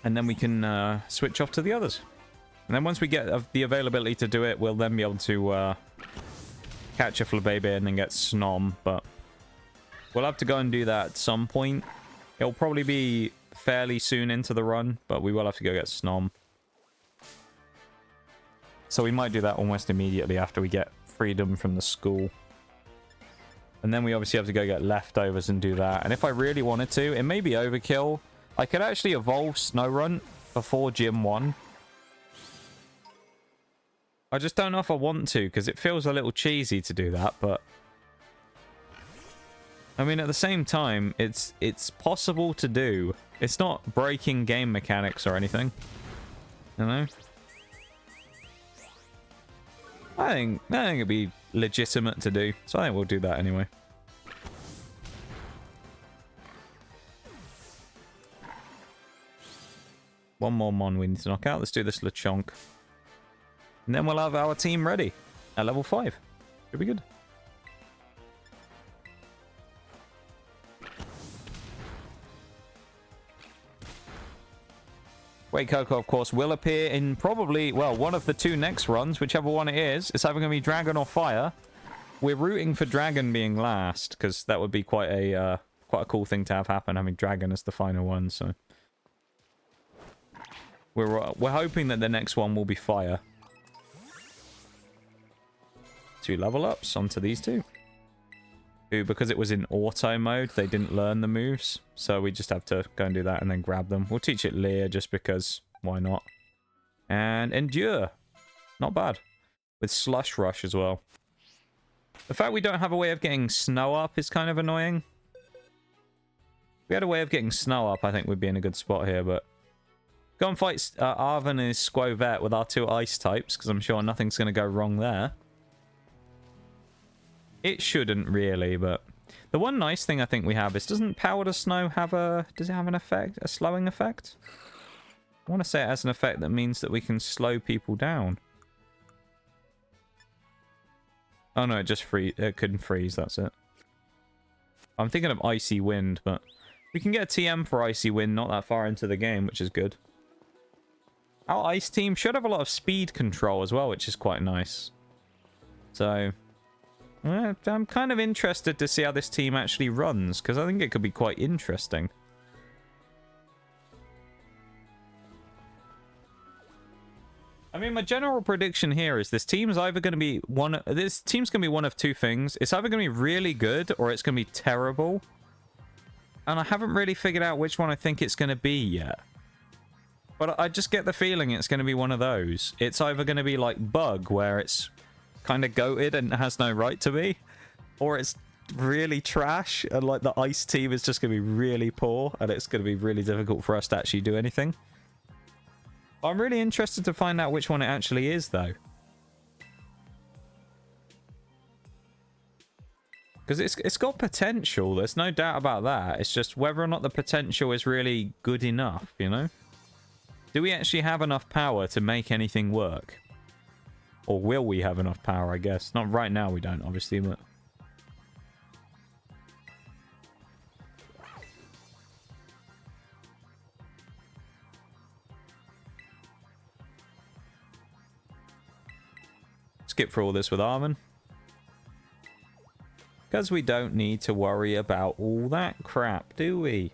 And then we can switch off to the others. And then once we get the availability to do it, we'll then be able to catch a Flabébé and then get Snom. But we'll have to go and do that at some point. It'll probably be fairly soon into the run, but we will have to go get Snom. So we might do that almost immediately after we get freedom from the school. And then we obviously have to go get leftovers and do that. And if I really wanted to, it may be overkill. I could actually evolve Snorunt before Gym 1. I just don't know if I want to, because it feels a little cheesy to do that, but... I mean, at the same time, it's possible to do. It's not breaking game mechanics or anything. You know? I think it'd be legitimate to do, so I think we'll do that anyway. One more Mon we need to knock out. Let's do this Lechonk. And then we'll have our team ready at level 5. Should be good. Fuecoco, of course, will appear in probably, well, one of the 2 next runs, whichever one it is. It's either going to be Dragon or Fire. We're rooting for Dragon being last, because that would be quite a cool thing to have happen, having Dragon as the final one, so... We're hoping that the next one will be Fire. 2 level ups onto these 2. who, because it was in auto mode, they didn't learn the moves. So we just have to go and do that and then grab them. We'll teach it Leer just because, why not? And Endure. Not bad. With Slush Rush as well. The fact we don't have a way of getting Snow up is kind of annoying. If we had a way of getting Snow up, I think we'd be in a good spot here, but... Go and fight Arven and his Squovette with our 2 ice types, because I'm sure nothing's going to go wrong there. It shouldn't really, but... The one nice thing I think we have is, doesn't Powder Snow have a... Does it have an effect? A slowing effect? I want to say it has an effect that means that we can slow people down. Oh no, it couldn't freeze, that's it. I'm thinking of Icy Wind, but... We can get a TM for Icy Wind not that far into the game, which is good. Our Ice team should have a lot of speed control as well, which is quite nice. So... I'm kind of interested to see how this team actually runs, because I think it could be quite interesting. I mean, my general prediction here is this team's either going to be one of 2 things. It's either going to be really good or it's going to be terrible. And I haven't really figured out which one I think it's going to be yet. But I just get the feeling it's going to be one of those. It's either going to be like Bug, where it's kind of goated and has no right to be, or it's really trash and like the Ice team is just going to be really poor and it's going to be really difficult for us to actually do anything. I'm really interested to find out which one it actually is, though. Because it's got potential. There's no doubt about that. It's just whether or not the potential is really good enough, you know? Do we actually have enough power to make anything work? Or will we have enough power, I guess? Not right now, we don't, obviously, but... Skip for all this with Arven. Because we don't need to worry about all that crap, do we?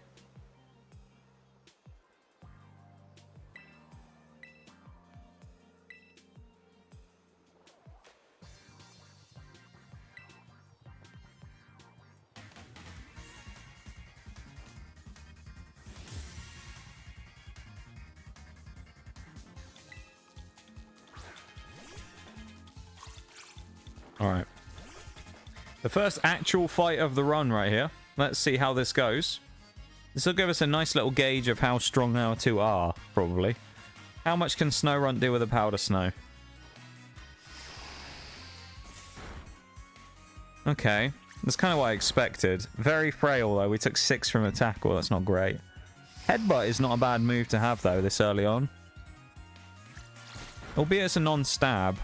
Alright. The first actual fight of the run right here. Let's see how this goes. This will give us a nice little gauge of how strong our 2 are, probably. How much can Snorunt do with a Powder Snow? Okay. That's kind of what I expected. Very frail, though. We took 6 from attack. Well, that's not great. Headbutt is not a bad move to have, though, this early on. Albeit it's a non-stab.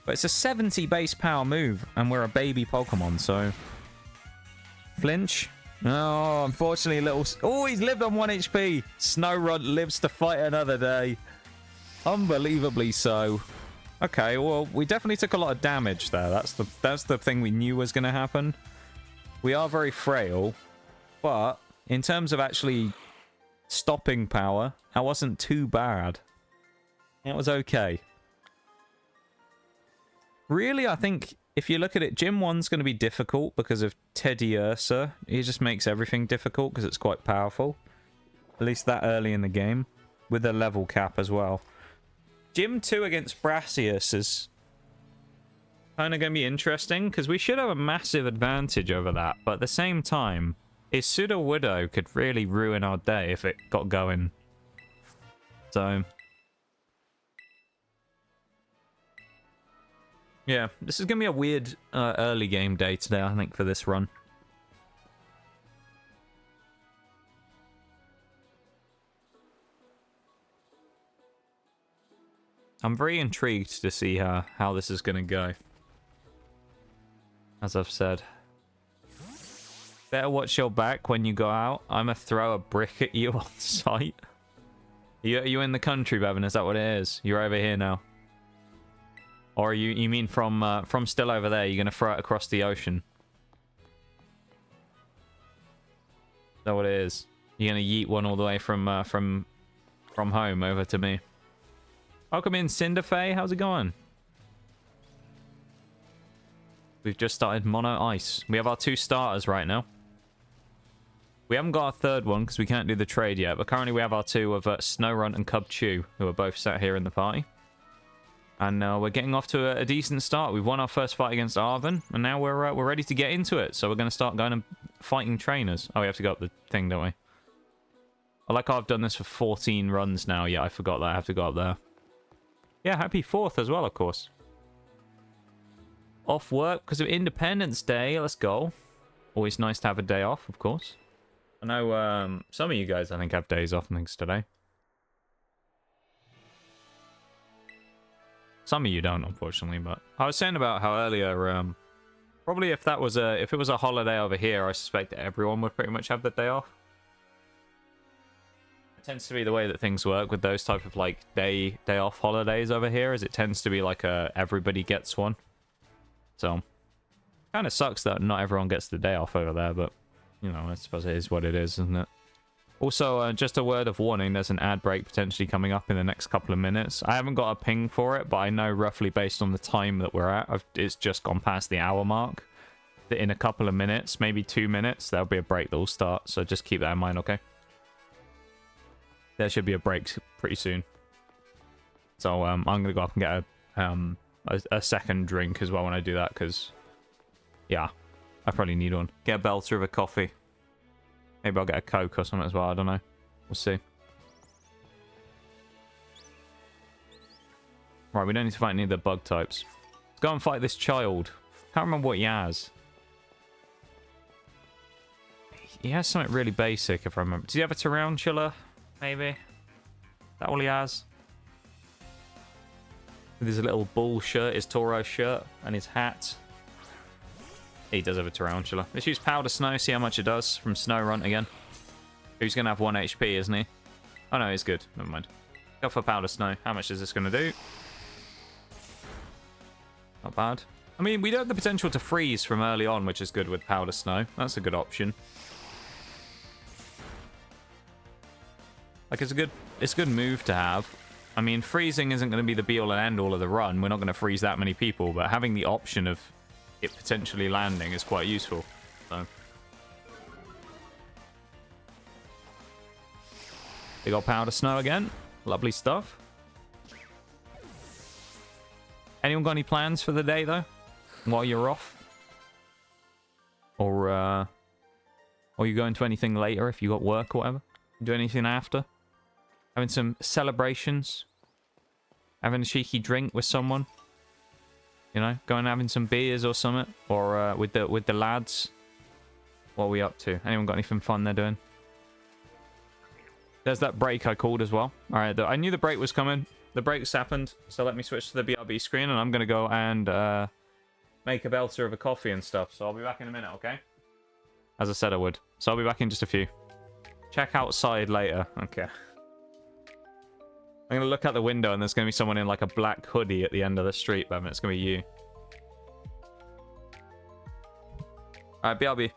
But it's a 70 base power move, and we're a baby Pokemon, so... Flinch? Oh, unfortunately, little... Oh, he's lived on 1 HP! Snorunt lives to fight another day. Unbelievably so. Okay, well, we definitely took a lot of damage there. That's the thing we knew was going to happen. We are very frail, but in terms of actually stopping power, that wasn't too bad. It was okay. Really, I think if you look at it, Gym 1's going to be difficult because of Teddy Ursa. He just makes everything difficult because it's quite powerful. At least that early in the game. With a level cap as well. Gym 2 against Brassius is kind of going to be interesting because we should have a massive advantage over that. But at the same time, his Pseudo Widow could really ruin our day if it got going. So... yeah, this is going to be a weird early game day today, I think, for this run. I'm very intrigued to see how this is going to go. As I've said. Better watch your back when you go out. I'm going to throw a brick at you on sight. Are you in the country, Bevan? Is that what it is? You're over here now. Or you mean from still over there, you're going to throw it across the ocean? Is that what it is? You're going to yeet one all the way from home over to me. Welcome in, Cinderfay. How's it going? We've just started Mono Ice. We have our 2 starters right now. We haven't got our 3rd one because we can't do the trade yet, but currently we have our 2 of Snorunt and Cubchoo, who are both sat here in the party. And we're getting off to a decent start. We've won our first fight against Arven, and now we're ready to get into it. So we're going to start going and fighting trainers. Oh, we have to go up the thing, don't we? I like how I've done this for 14 runs now. Yeah, I forgot that I have to go up there. Yeah, happy 4th as well, of course. Off work because of Independence Day. Let's go. Always nice to have a day off, of course. I know some of you guys, I think, have days off and things today. Some of you don't, unfortunately, but I was saying about how earlier, probably if it was a holiday over here, I suspect everyone would pretty much have the day off. It tends to be the way that things work with those type of like day off holidays over here, is it tends to be like everybody gets one. So, kind of sucks that not everyone gets the day off over there, but you know, I suppose it is what it is, isn't it? Also, just a word of warning, there's an ad break potentially coming up in the next couple of minutes. I haven't got a ping for it, but I know roughly based on the time that we're at, it's just gone past the hour mark, that in a couple of minutes, maybe 2 minutes, there'll be a break that will start, so just keep that in mind, okay? There should be a break pretty soon. So, I'm going to go up and get a second drink as well when I do that, because, yeah, I probably need one. Get a belter of a coffee. Maybe I'll get a Coke or something as well. I don't know. We'll see. Right, we don't need to fight any of the bug types. Let's go and fight this child. Can't remember what he has. He has something really basic, if I remember. Does he have a tarantula? Maybe? Is that all he has? With his little bull shirt, his Toro shirt, and his hat. He does have a tarantula. Let's use Powder Snow, see how much it does from Snorunt again. Who's going to have 1 HP, isn't he? Oh no, he's good. Never mind. Go for Powder Snow. How much is this going to do? Not bad. I mean, we do have the potential to freeze from early on, which is good with Powder Snow. That's a good option. Like, it's a good move to have. I mean, freezing isn't going to be the be-all and end-all of the run. We're not going to freeze that many people, but having the option of it potentially landing is quite useful. So, they got Powder Snow again. Lovely stuff. Anyone got any plans for the day, though? While you're off? Or you going to anything later if you got work or whatever? Do anything after? Having some celebrations? Having a cheeky drink with someone? You know, going and having some beers or something, or with the lads. What are we up to? Anyone got anything fun they're doing? There's that break I called as well. All right, I knew the break was coming. The break's happened, so let me switch to the BRB screen, and I'm gonna go and make a belter of a coffee and stuff. So I'll be back in a minute, okay? As I said I would. So I'll be back in just a few. Check outside later. Okay. I'm going to look out the window and there's going to be someone in like a black hoodie at the end of the street, but it's going to be you. Alright, BRB.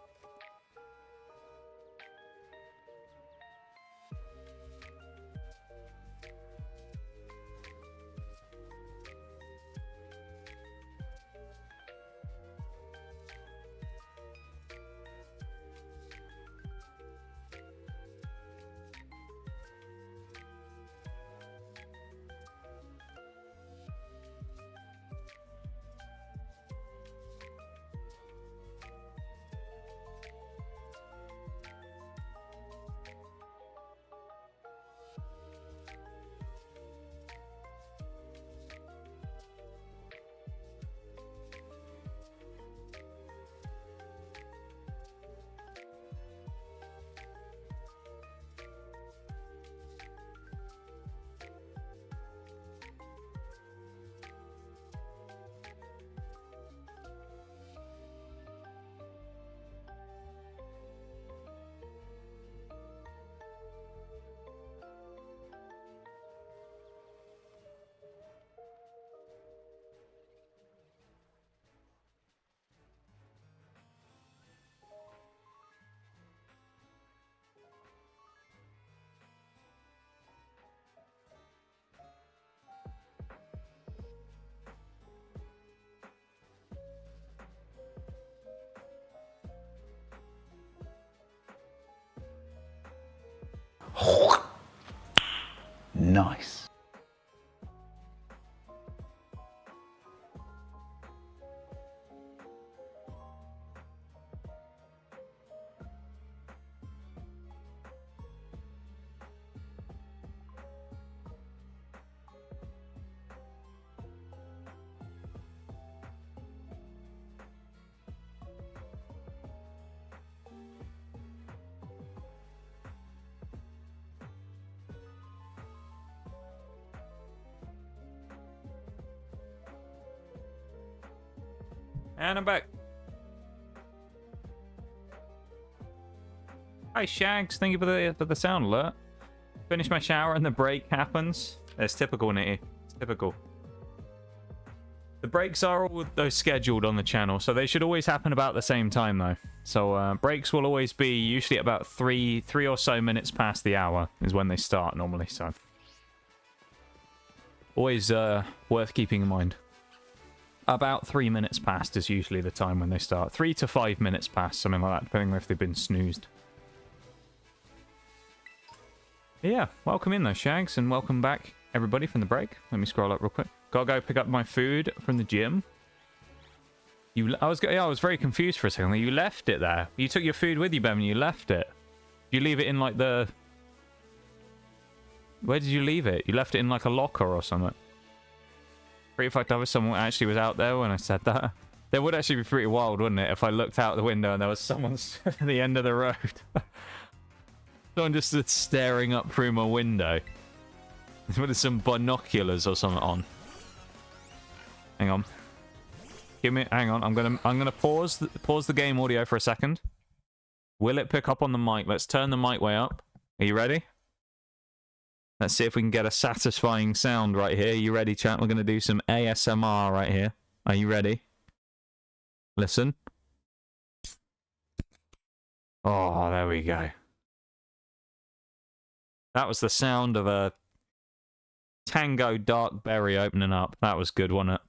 Nice. And I'm back. Hi Shags, thank you for the sound alert. Finish my shower and the break happens. It's typical, Nitty. It's typical. The breaks are all though scheduled on the channel, so they should always happen about the same time though. So breaks will always be usually about three or so minutes past the hour is when they start normally. So always worth keeping in mind. About 3 minutes past is usually the time when they start. 3 to 5 minutes past, something like that, depending on if they've been snoozed. But yeah, welcome in though, Shags, and welcome back, everybody, from the break. Let me scroll up real quick. Gotta go pick up my food from the gym. I was very confused for a second. You left it there. You took your food with you, Ben, and you left it. Did you leave it in like the... Where did you leave it? You left it in like a locker or something. Pretty fucked up if someone actually was out there when I said that. That would actually be pretty wild, wouldn't it? If I looked out the window and there was someone at the end of the road. Someone just stood staring up through my window. With some binoculars or something on. Hang on. Hang on. I'm gonna pause the game audio for a second. Will it pick up on the mic? Let's turn the mic way up. Are you ready? Let's see if we can get a satisfying sound right here. You ready, chat? We're going to do some ASMR right here. Are you ready? Listen. Oh, there we go. That was the sound of a Tango Dark Berry opening up. That was good, wasn't it?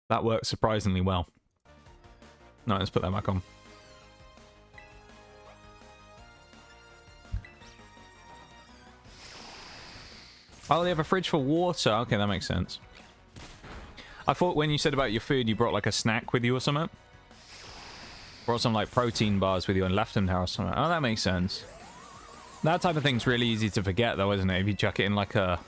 That worked surprisingly well. No, let's put that back on. Oh, they have a fridge for water. Okay, that makes sense. I thought when you said about your food, you brought like a snack with you or something. Brought some like protein bars with you and left them there or something. Oh, that makes sense. That type of thing's really easy to forget though, isn't it? If you chuck it in like a...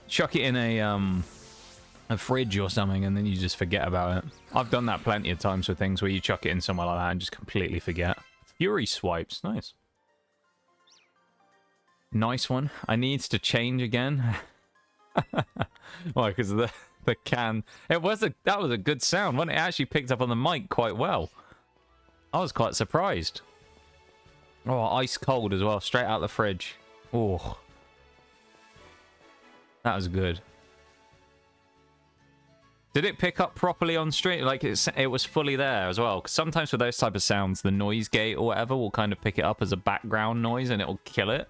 Chuck it in a fridge or something and then you just forget about it. I've done that plenty of times with things where you chuck it in somewhere like that and just completely forget. Fury swipes. Nice. Nice one. I need to change again. Why? Because the can. That was a good sound. When it actually picked up on the mic quite well. I was quite surprised. Oh, ice cold as well, straight out the fridge. Oh, that was good. Did it pick up properly on stream? Like it was fully there as well? Because sometimes with those type of sounds, the noise gate or whatever will kind of pick it up as a background noise and it will kill it.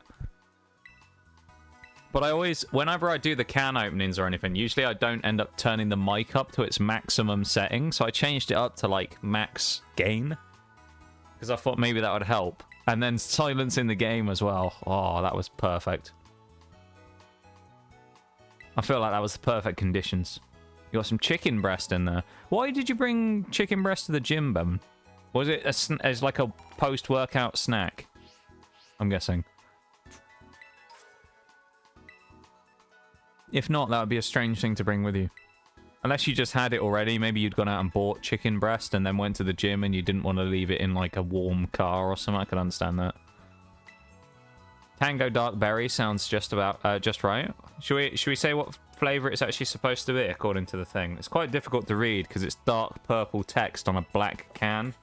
But I always, whenever I do the can openings or anything, usually I don't end up turning the mic up to its maximum setting. So I changed it up to like max gain. Because I thought maybe that would help. And then silence in the game as well. Oh, that was perfect. I feel like that was the perfect conditions. You got some chicken breast in there. Why did you bring chicken breast to the gym, Ben? Was it as like a post-workout snack? I'm guessing. If not, that would be a strange thing to bring with you. Unless you just had it already. Maybe you'd gone out and bought chicken breast and then went to the gym and you didn't want to leave it in like a warm car or something. I could understand that. Tango Dark Berry sounds just about just right. Should we say what flavor it's actually supposed to be according to the thing? It's quite difficult to read because it's dark purple text on a black can.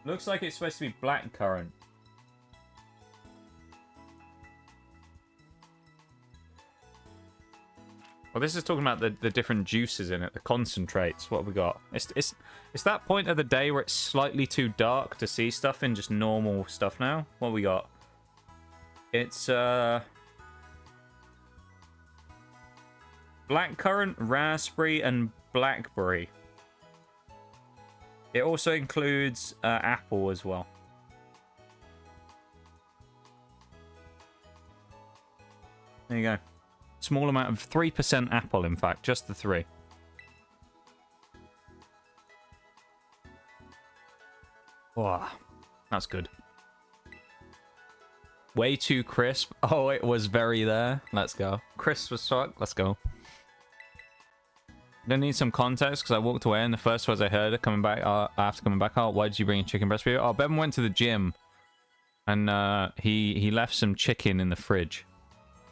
Looks like it's supposed to be blackcurrant. Well, this is talking about the different juices in it, the concentrates. What have we got? It's that point of the day where it's slightly too dark to see stuff in just normal stuff now. What have we got? It's Blackcurrant, raspberry, and blackberry. It also includes apple as well. There you go. Small amount of 3% apple, in fact. Just the 3. Wow. That's good. Way too crisp. Oh, it was very there. Let's go. Crisp was struck. Let's go. I need some context because I walked away and the first words I heard coming back after coming back, oh, why did you bring a chicken breast for you? Oh, Bevan went to the gym and he left some chicken in the fridge.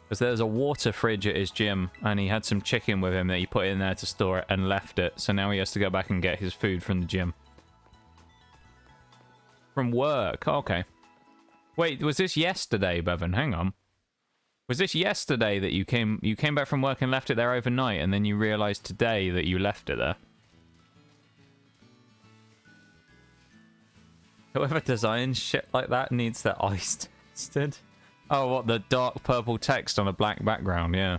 Because there's a water fridge at his gym and he had some chicken with him that he put in there to store it and left it. So now he has to go back and get his food from the gym. From work. Oh, okay. Wait, was this yesterday, Bevan? Hang on. Was this yesterday that you came back from work and left it there overnight and then you realized today that you left it there? Whoever designs shit like that needs their eyes tested. Oh, what, the dark purple text on a black background, yeah.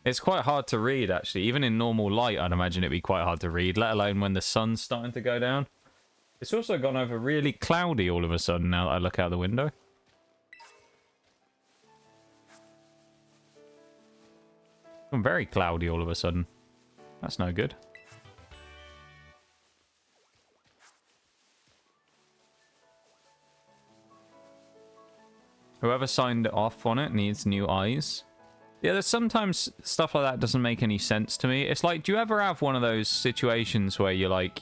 It's quite hard to read, actually. Even in normal light, I'd imagine it'd be quite hard to read, let alone when the sun's starting to go down. It's also gone over really cloudy all of a sudden now that I look out the window. I'm very cloudy all of a sudden. That's no good. Whoever signed off on it needs new eyes. Yeah, there's sometimes stuff like that doesn't make any sense to me. It's like, do you ever have one of those situations where you're like,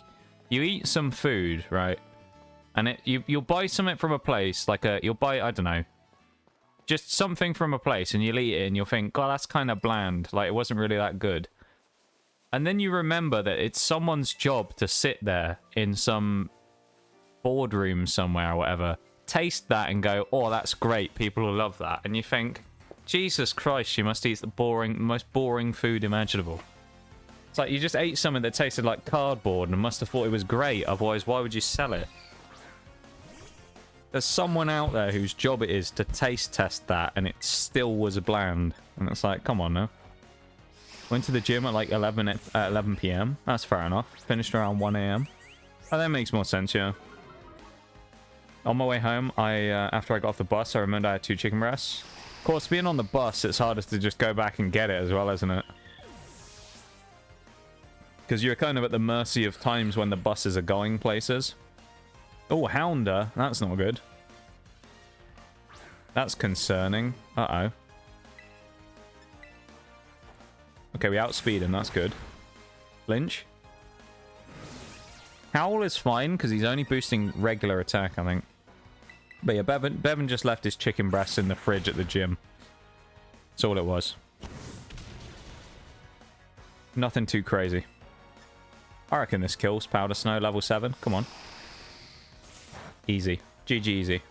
you eat some food, right? And you'll buy something from a place, like you'll buy, I don't know, just something from a place and you'll eat it and you'll think, God, that's kind of bland. Like, it wasn't really that good. And then you remember that it's someone's job to sit there in some boardroom somewhere or whatever, taste that and go, oh, that's great. People will love that. And you think, Jesus Christ, you must eat the most boring food imaginable. It's like you just ate something that tasted like cardboard and must have thought it was great. Otherwise, why would you sell it? There's someone out there whose job it is to taste test that and it still was bland. And it's like, come on now. Went to the gym at like 11 p.m. That's fair enough. Finished around 1 a.m. Oh, that makes more sense, yeah. On my way home, after I got off the bus, I remembered I had 2 chicken breasts. Of course, being on the bus, it's hardest to just go back and get it as well, isn't it? Because you're kind of at the mercy of times when the buses are going places. Oh, Hounder. That's not good. That's concerning. Uh-oh. Okay, we outspeed him. That's good. Lynch. Howl is fine, because he's only boosting regular attack, I think. But yeah, Bevan just left his chicken breasts in the fridge at the gym. That's all it was. Nothing too crazy. I reckon this kills. Powder Snow, level 7. Come on. Easy. GG easy.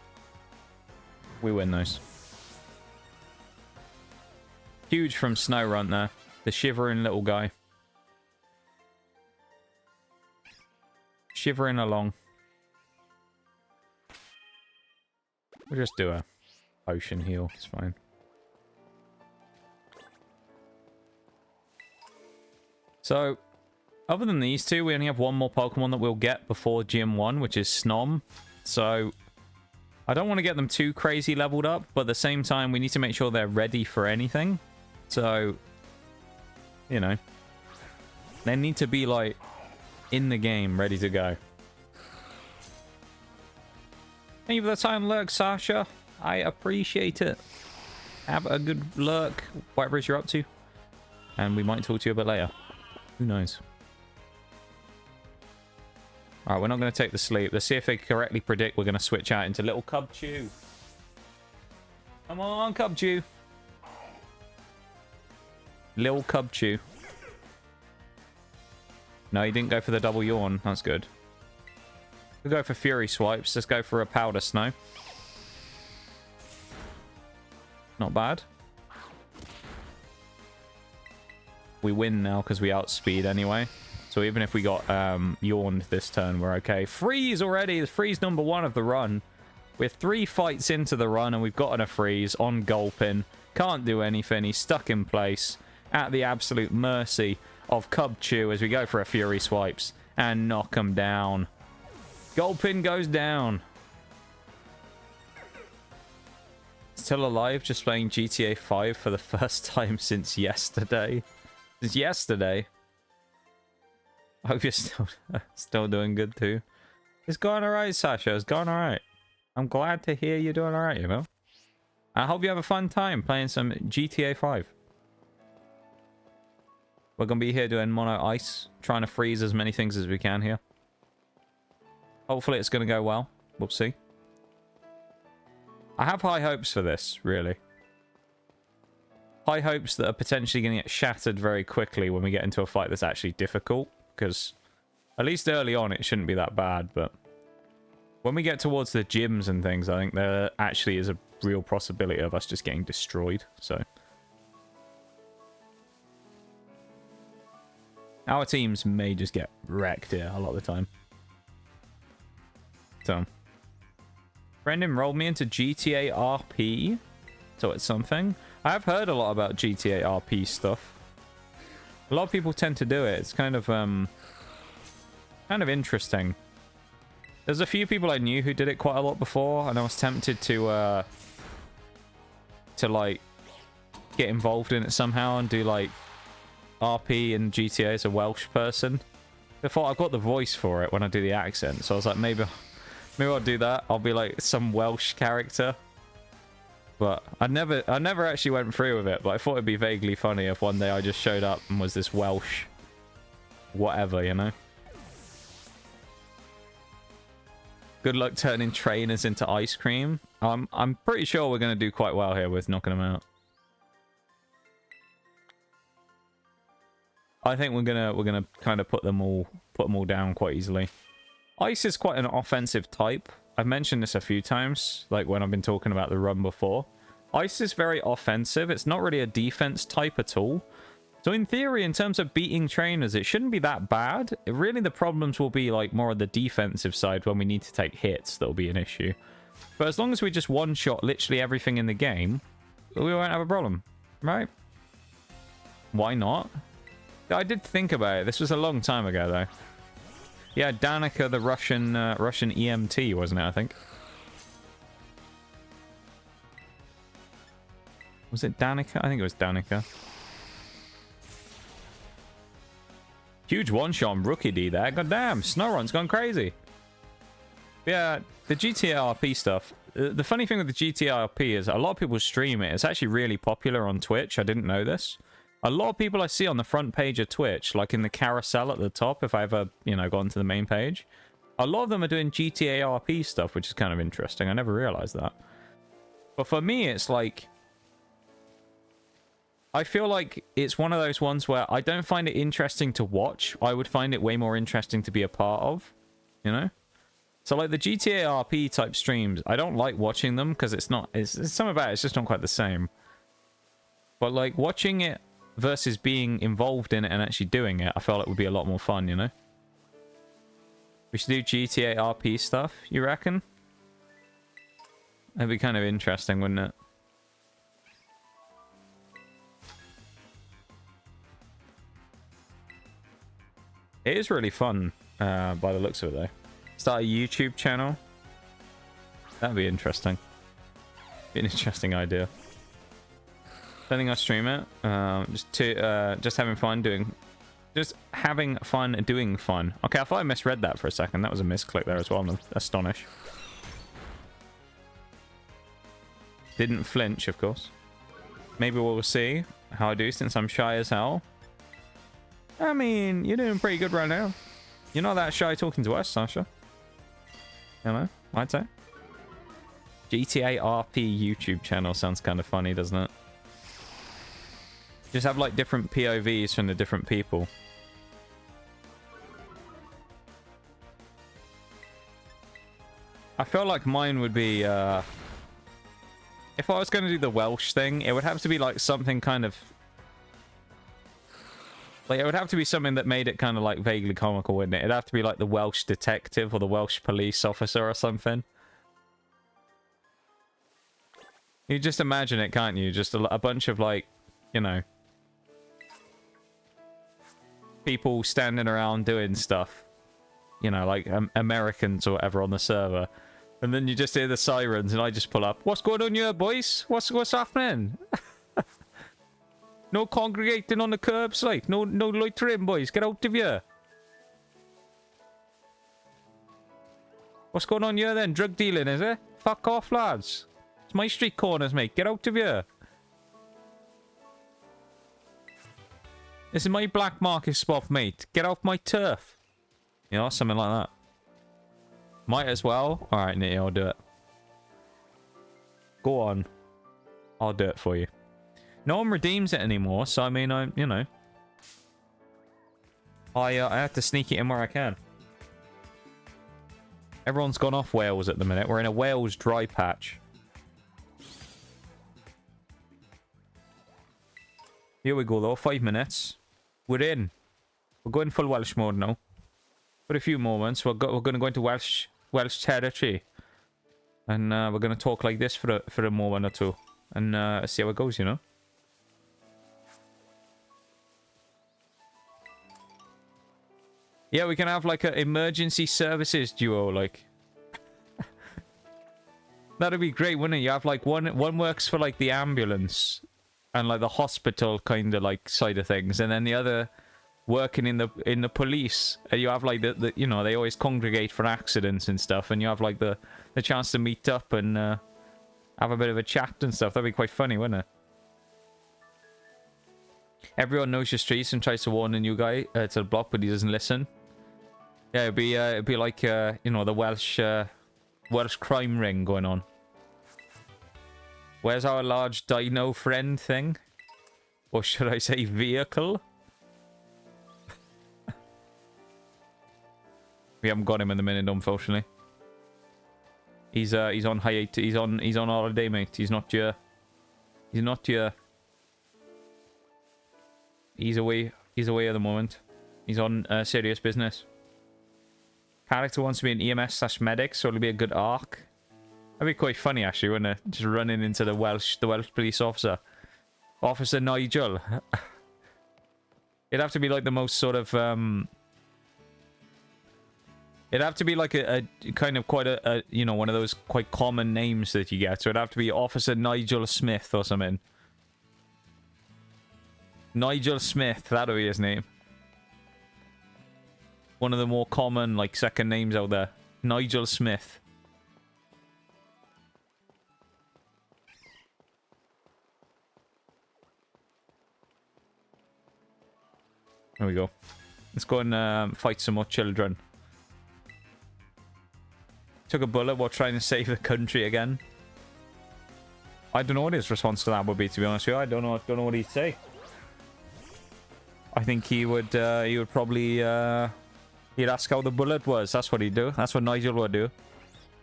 We win those. Huge from Snorunt there. The shivering little guy. Shivering along. We'll just do a potion heal. It's fine. So, other than these two, we only have one more Pokemon that we'll get before Gym 1, which is Snom. So, I don't want to get them too crazy leveled up, but at the same time, we need to make sure they're ready for anything. So, you know, they need to be, like, in the game, ready to go. Thank you for the time, Lurk, Sasha. I appreciate it. Have a good lurk, whatever it is you're up to. And we might talk to you a bit later. Who knows? Alright, we're not going to take the sleep. Let's see if they correctly predict we're going to switch out into little Cubchoo. Come on, Cubchoo. Little Cubchoo. No, he didn't go for the double yawn. That's good. We'll go for Fury Swipes. Let's go for a Powder Snow. Not bad. We win now because we outspeed anyway. So even if we got yawned this turn, we're okay. Freeze already! It's freeze number 1 of the run. We're 3 fights into the run and we've gotten a freeze on Gulpin. Can't do anything. He's stuck in place. at the absolute mercy of Cubchoo as we go for a Fury Swipes and knock him down. Gulpin goes down. Still alive, just playing GTA 5 for the first time since yesterday. Since yesterday. I hope you're still doing good too. It's going alright, Sasha. It's going alright. I'm glad to hear you're doing alright, you know? I hope you have a fun time playing some GTA 5. We're going to be here doing Mono Ice, trying to freeze as many things as we can here. Hopefully it's going to go well. We'll see. I have high hopes for this, really. High hopes that are potentially going to get shattered very quickly when we get into a fight that's actually difficult. Because at least early on it shouldn't be that bad, but when we get towards the gyms and things, I think there actually is a real possibility of us just getting destroyed, so. Our teams may just get wrecked here a lot of the time. So. Friend enrolled me into GTA RP, so it's something. I have heard a lot about GTA RP stuff. A lot of people tend to do it. It's kind of interesting. There's a few people I knew who did it quite a lot before, and I was tempted to like get involved in it somehow and do like RP and GTA as a Welsh person. I thought I've got the voice for it when I do the accent, so I was like, maybe I'll do that. I'll be like some Welsh character. But I never actually went through with it, but I thought it'd be vaguely funny if one day I just showed up and was this Welsh whatever, you know? Good luck turning trainers into ice cream. I'm pretty sure we're going to do quite well here with knocking them out. I think we're gonna kind of put them all down quite easily. Ice is quite an offensive type. I've mentioned this a few times, like when I've been talking about the run before. Ice is very offensive. It's not really a defense type at all. So in theory, in terms of beating trainers, it shouldn't be that bad. Really, the problems will be like more on the defensive side when we need to take hits. That'll be an issue. But as long as we just one-shot literally everything in the game, we won't have a problem, right? Why not? I did think about it. This was a long time ago, though. Yeah, Danica, the Russian EMT, wasn't it, I think? Was it Danica? I think it was Danica. Huge one-shot on Rookie D there. God damn, Snorunt's gone crazy. Yeah, the GTA RP stuff. The funny thing with the GTA RP is a lot of people stream it. It's actually really popular on Twitch. I didn't know this. A lot of people I see on the front page of Twitch, like in the carousel at the top, if I ever, you know, gone to the main page, a lot of them are doing GTA RP stuff, which is kind of interesting. I never realized that. But for me, it's like, I feel like it's one of those ones where I don't find it interesting to watch. I would find it way more interesting to be a part of, you know? So like the GTA RP type streams, I don't like watching them because it's something about it, it's just not quite the same. But like watching it versus being involved in it and actually doing it, I felt it would be a lot more fun, you know? We should do GTA RP stuff, you reckon? That'd be kind of interesting, wouldn't it? It is really fun, by the looks of it, though. Start a YouTube channel. That'd be interesting. Be an interesting idea. Don't think I'll stream it. Just having fun doing... Just having fun doing fun. Okay, I thought I misread that for a second. That was a misclick there as well. I'm astonished. Didn't flinch, of course. Maybe we'll see how I do since I'm shy as hell. I mean, you're doing pretty good right now. You're not that shy talking to us, Sasha. You know, I'd say. GTA RP YouTube channel sounds kind of funny, doesn't it? Just have like different POVs from the different people. I feel like mine would be, if I was going to do the Welsh thing, it would have to be like something kind of... Like, it would have to be something that made it kind of like vaguely comical, wouldn't it? It'd have to be like the Welsh detective or the Welsh police officer or something. You just imagine it, can't you? Just a bunch of like, you know, people standing around doing stuff. You know, like Americans or whatever on the server. And then you just hear the sirens and I just pull up. What's going on here, boys? What's happening? No congregating on the curbs, like. No loitering, boys. Get out of here. What's going on here then? Drug dealing, is it? Fuck off, lads. It's my street corners, mate. Get out of here. This is my black market spot, mate. Get off my turf. You know, something like that. Might as well. Alright, Nitty, I'll do it. Go on. I'll do it for you. No one redeems it anymore, so I mean, you know. I have to sneak it in where I can. Everyone's gone off Wales at the minute. We're in a Wales dry patch. Here we go, though. 5 minutes. We're in. We're going full Welsh mode now. For a few moments, we're going to go into Welsh territory. And we're going to talk like this for a moment or two. And see how it goes, you know? Yeah, we can have like an emergency services duo, like. That'd be great, wouldn't it? You have like one works for like the ambulance and like the hospital kind of like side of things, and then the other working in the police. And you have like the you know, they always congregate for accidents and stuff, and you have like the chance to meet up and have a bit of a chat and stuff. That'd be quite funny, wouldn't it? Everyone knows your streets and tries to warn the new guy to the block, but he doesn't listen. Yeah, it'd be like you know, the Welsh crime ring going on. Where's our large dino friend thing? Or should I say vehicle? We haven't got him in the minute, unfortunately. He's on hiatus. He's on holiday, mate. He's not here. He's not here. He's away. He's away at the moment. He's on serious business. Character wants to be an EMS/medic, so it'll be a good arc. That'd be quite funny, actually, wouldn't it? Just running into the Welsh police officer. Officer Nigel. It'd have to be like the most sort of it'd have to be like a kind of quite a you know, one of those quite common names that you get. So it'd have to be Officer Nigel Smith or something. Nigel Smith, that'll be his name. One of the more common, like, second names out there. Nigel Smith. There we go. Let's go and fight some more children. Took a bullet while trying to save the country again. I don't know what his response to that would be, to be honest with you. I don't know what he'd say. I think he would probably he'd ask how the bullet was. That's what he'd do. That's what Nigel would do.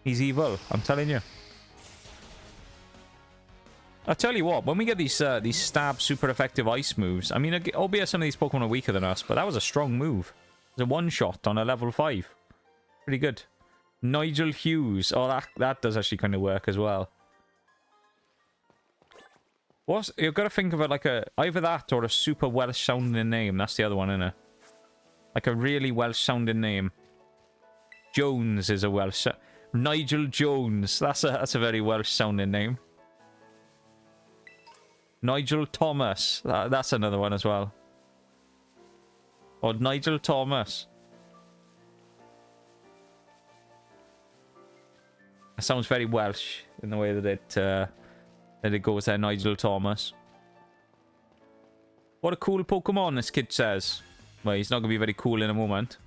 He's evil, I'm telling you. I'll tell you what, when we get these stab super effective ice moves, I mean, albeit some of these Pokemon are weaker than us, but that was a strong move. It was a one-shot on a level 5. Pretty good. Nigel Hughes. Oh, that does actually kind of work as well. You've got to think of it like either that or a super Welsh-sounding name. That's the other one, isn't it? Like a really Welsh-sounding name. Jones is a Welsh... Nigel Jones. That's a very Welsh-sounding name. Nigel Thomas. That's another one as well. Or Nigel Thomas. That sounds very Welsh in the way that it goes there, Nigel Thomas. What a cool Pokemon, this kid says. Well, he's not going to be very cool in a moment.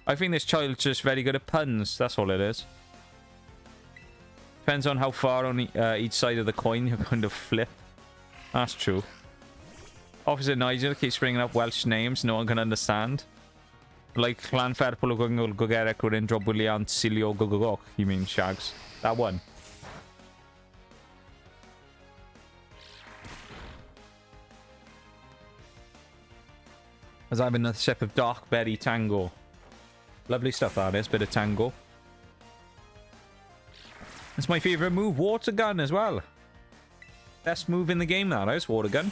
I think this child's just very good at puns. That's all it is. Depends on how far on each side of the coin you kind of flip. That's true. Officer Nigel keeps bringing up Welsh names no one can understand. Like Llanfair Pwllgwyngyl Gogerek Gwyn Drop Williant Silio Gogogok. You mean Shags? That one. As I'm in a sip of Dark Berry Tango. Lovely stuff, that is. Bit of Tango. That's my favourite move. Water Gun as well. Best move in the game, that is. Water Gun.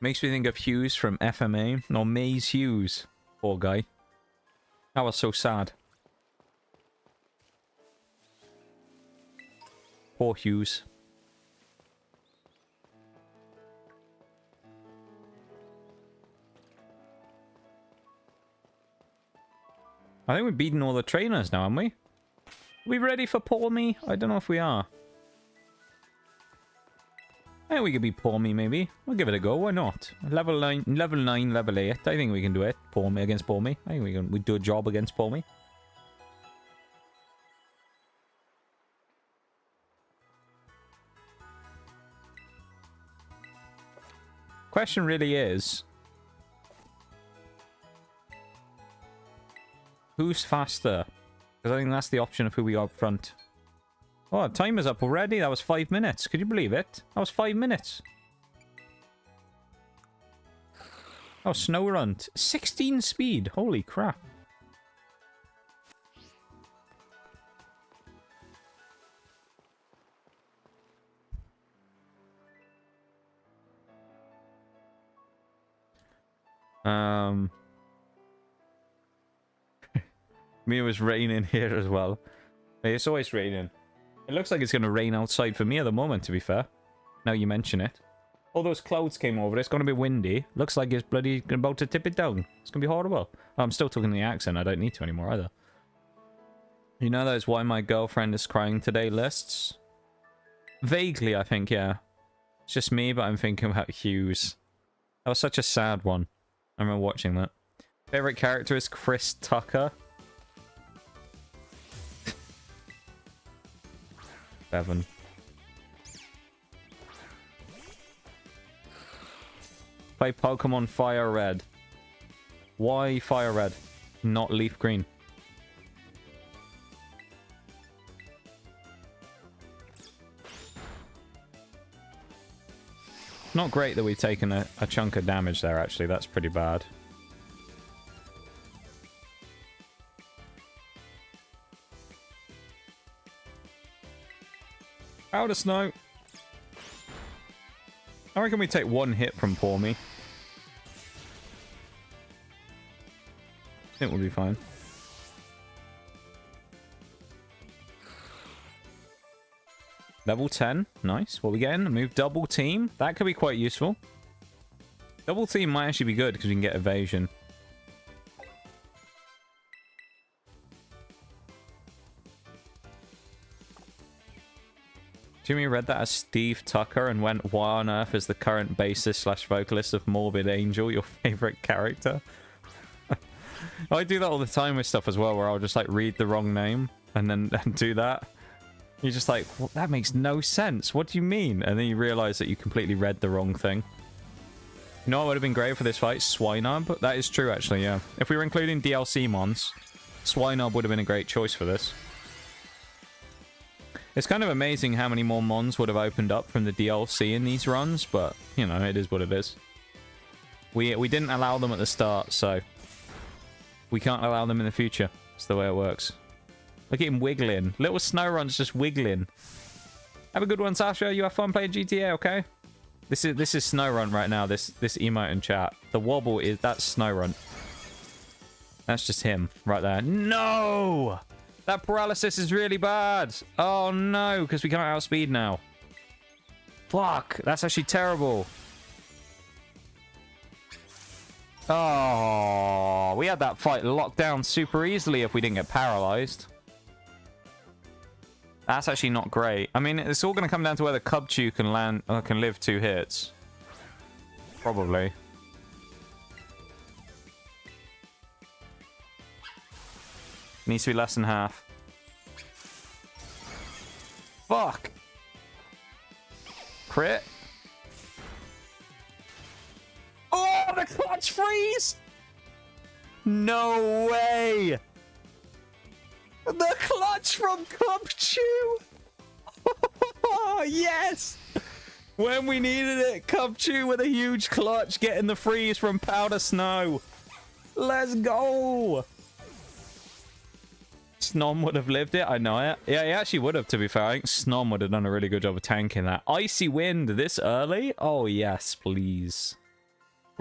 Makes me think of Hughes from FMA. No, Maze Hughes. Poor guy. That was so sad. Poor Hughes. I think we've beaten all the trainers now, haven't we? Are we ready for Poor Me? I don't know if we are. I think we could be Poor Me, maybe. We'll give it a go. Why not? Level 9, level 8. I think we can do it. Poor Me against Poor Me. I think we do a job against Poor Me. Question really is, who's faster? Because I think that's the option of who we got up front. Oh, timer's up already. That was 5 minutes. Could you believe it? That was 5 minutes. Oh, Snorunt. 16 speed. Holy crap. Me, it was raining here as well. Hey, it's always raining. It looks like it's going to rain outside for me at the moment, to be fair. Now you mention it. All those clouds came over. It's going to be windy. Looks like it's bloody about to tip it down. It's going to be horrible. Oh, I'm still talking the accent. I don't need to anymore either. You know that is why my girlfriend is crying today lists? Vaguely, I think, yeah. It's just me, but I'm thinking about Hughes. That was such a sad one. I remember watching that. Favorite character is Chris Tucker. 7. Play Pokemon Fire Red. Why Fire Red? Not Leaf Green. Not great that we've taken a chunk of damage there, actually. That's pretty bad. Out of snow. I reckon we take one hit from Poor Me. I think we'll be fine. Level 10. Nice. What are we getting? Move double team. That could be quite useful. Double team might actually be good because we can get evasion. Jimmy read that as Steve Tucker and went, why on earth is the current bassist / vocalist of Morbid Angel your favorite character? I do that all the time with stuff as well, where I'll just like read the wrong name and then do that. You're just like, well, that makes no sense. What do you mean? And then you realize that you completely read the wrong thing. You know what would have been great for this fight? Swinub. That is true, actually, yeah. If we were including DLC mons, Swinub would have been a great choice for this. It's kind of amazing how many more mons would have opened up from the DLC in these runs, but, you know, it is what it is. We didn't allow them at the start, so we can't allow them in the future. It's the way it works. Look at him wiggling. Little Snorunt's just wiggling. Have a good one, Sasha. You have fun playing GTA, okay? This is Snorunt right now, this emote in chat. The wobble is... That's Snorunt. That's just him right there. No! That paralysis is really bad. Oh, no, because we can't outspeed now. Fuck, that's actually terrible. Oh, we had that fight locked down super easily if we didn't get paralyzed. That's actually not great. I mean, it's all going to come down to whether Cubchoo can live 2 hits. Probably. Needs to be less than half. Fuck. Crit. Oh, the clutch freeze! No way! The clutch from Cubchoo! Oh, yes! When we needed it, Cubchoo with a huge clutch getting the freeze from Powder Snow. Let's go! Snom would have lived it. I know it. Yeah, he actually would have, to be fair. I think Snom would have done a really good job of tanking that. Icy Wind this early? Oh, yes, please.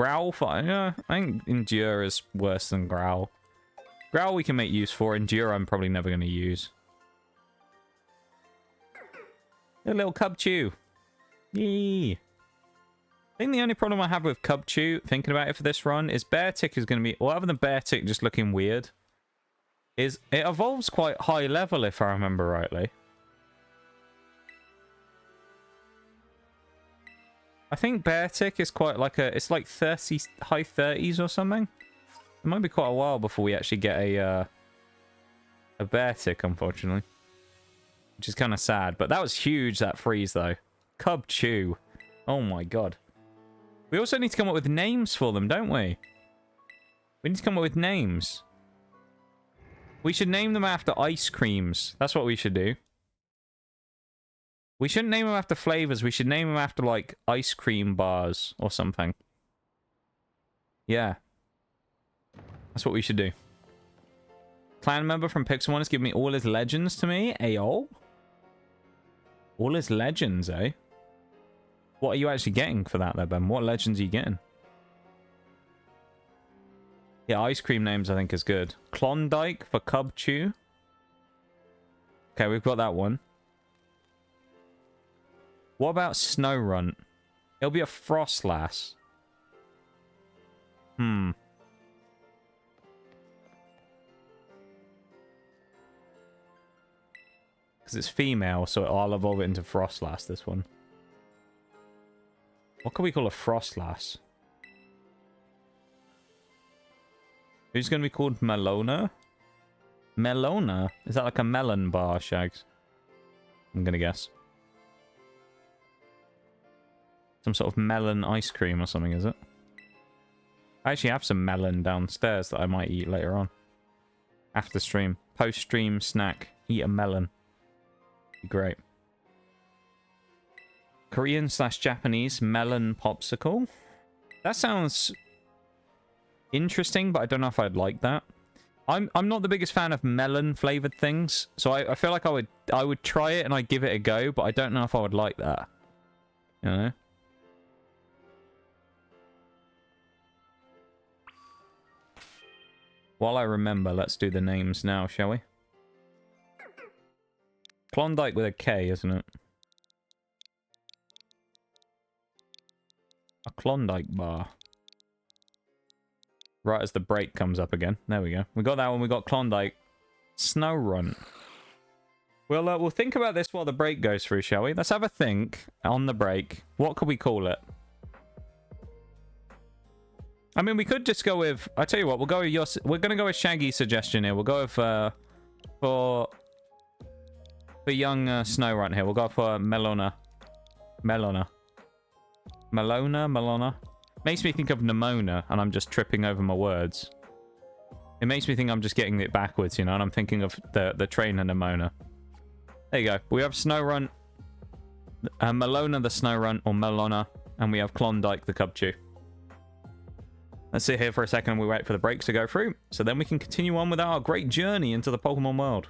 Growl, fine. Yeah, I think Endure is worse than Growl. Growl we can make use for. Endure I'm probably never going to use. A little Cubchoo. Yee. I think the only problem I have with Cubchoo, thinking about it for this run, is Beartic is going to be... Well, other than Beartic just looking weird, is it evolves quite high level, if I remember rightly. I think Beartic is quite like a... It's like 30... High 30s or something. It might be quite a while before we actually get a Beartic, unfortunately. Which is kind of sad. But that was huge, that freeze, though. Cubchoo. Oh my god. We also need to come up with names for them, don't we? We need to come up with names. We should name them after ice creams. That's what we should do. We shouldn't name them after flavors. We should name them after, like, ice cream bars or something. Yeah. That's what we should do. Clan member from Pixel 1 has given me all his legends to me. Ayo. All his legends, eh? What are you actually getting for that, though, Ben? What legends are you getting? Yeah, ice cream names, I think, is good. Klondike for Cubchoo. Okay, we've got that one. What about Snorunt? It'll be a Froslass. Because it's female, so I'll evolve it into Froslass, this one. What can we call a Froslass? Who's going to be called Melona? Melona? Is that like a melon bar, Shags? I'm going to guess. Some sort of melon ice cream or something, is it? I actually have some melon downstairs that I might eat later on. After stream. Post-stream snack. Eat a melon. Great. Korean/Japanese melon popsicle. That sounds interesting, but I don't know if I'd like that. I'm not the biggest fan of melon flavored things, so I feel like I would try it and I'd give it a go, but I don't know if I would like that. You know? While I remember, let's do the names now, shall we? Klondike with a K, isn't it? A Klondike bar. Right as the break comes up again. There we go. We got that one. We got Klondike. Snorunt. We'll think about this while the break goes through, shall we? Let's have a think on the break. What could we call it? I mean, we could just go with... I tell you what, we'll go with your... We're going to go with Shaggy's suggestion here. We'll go with... For young Snorunt here. We'll go for Melona. Melona. Melona? Makes me think of Nimona, and I'm just tripping over my words. It makes me think I'm just getting it backwards, you know, and I'm thinking of the trainer Nimona. There you go. We have Snorunt, Melona the Snorunt, or Melona, and we have Klondike the Cubchoo. Let's sit here for a second and we wait for the breaks to go through, so then we can continue on with our great journey into the Pokemon world.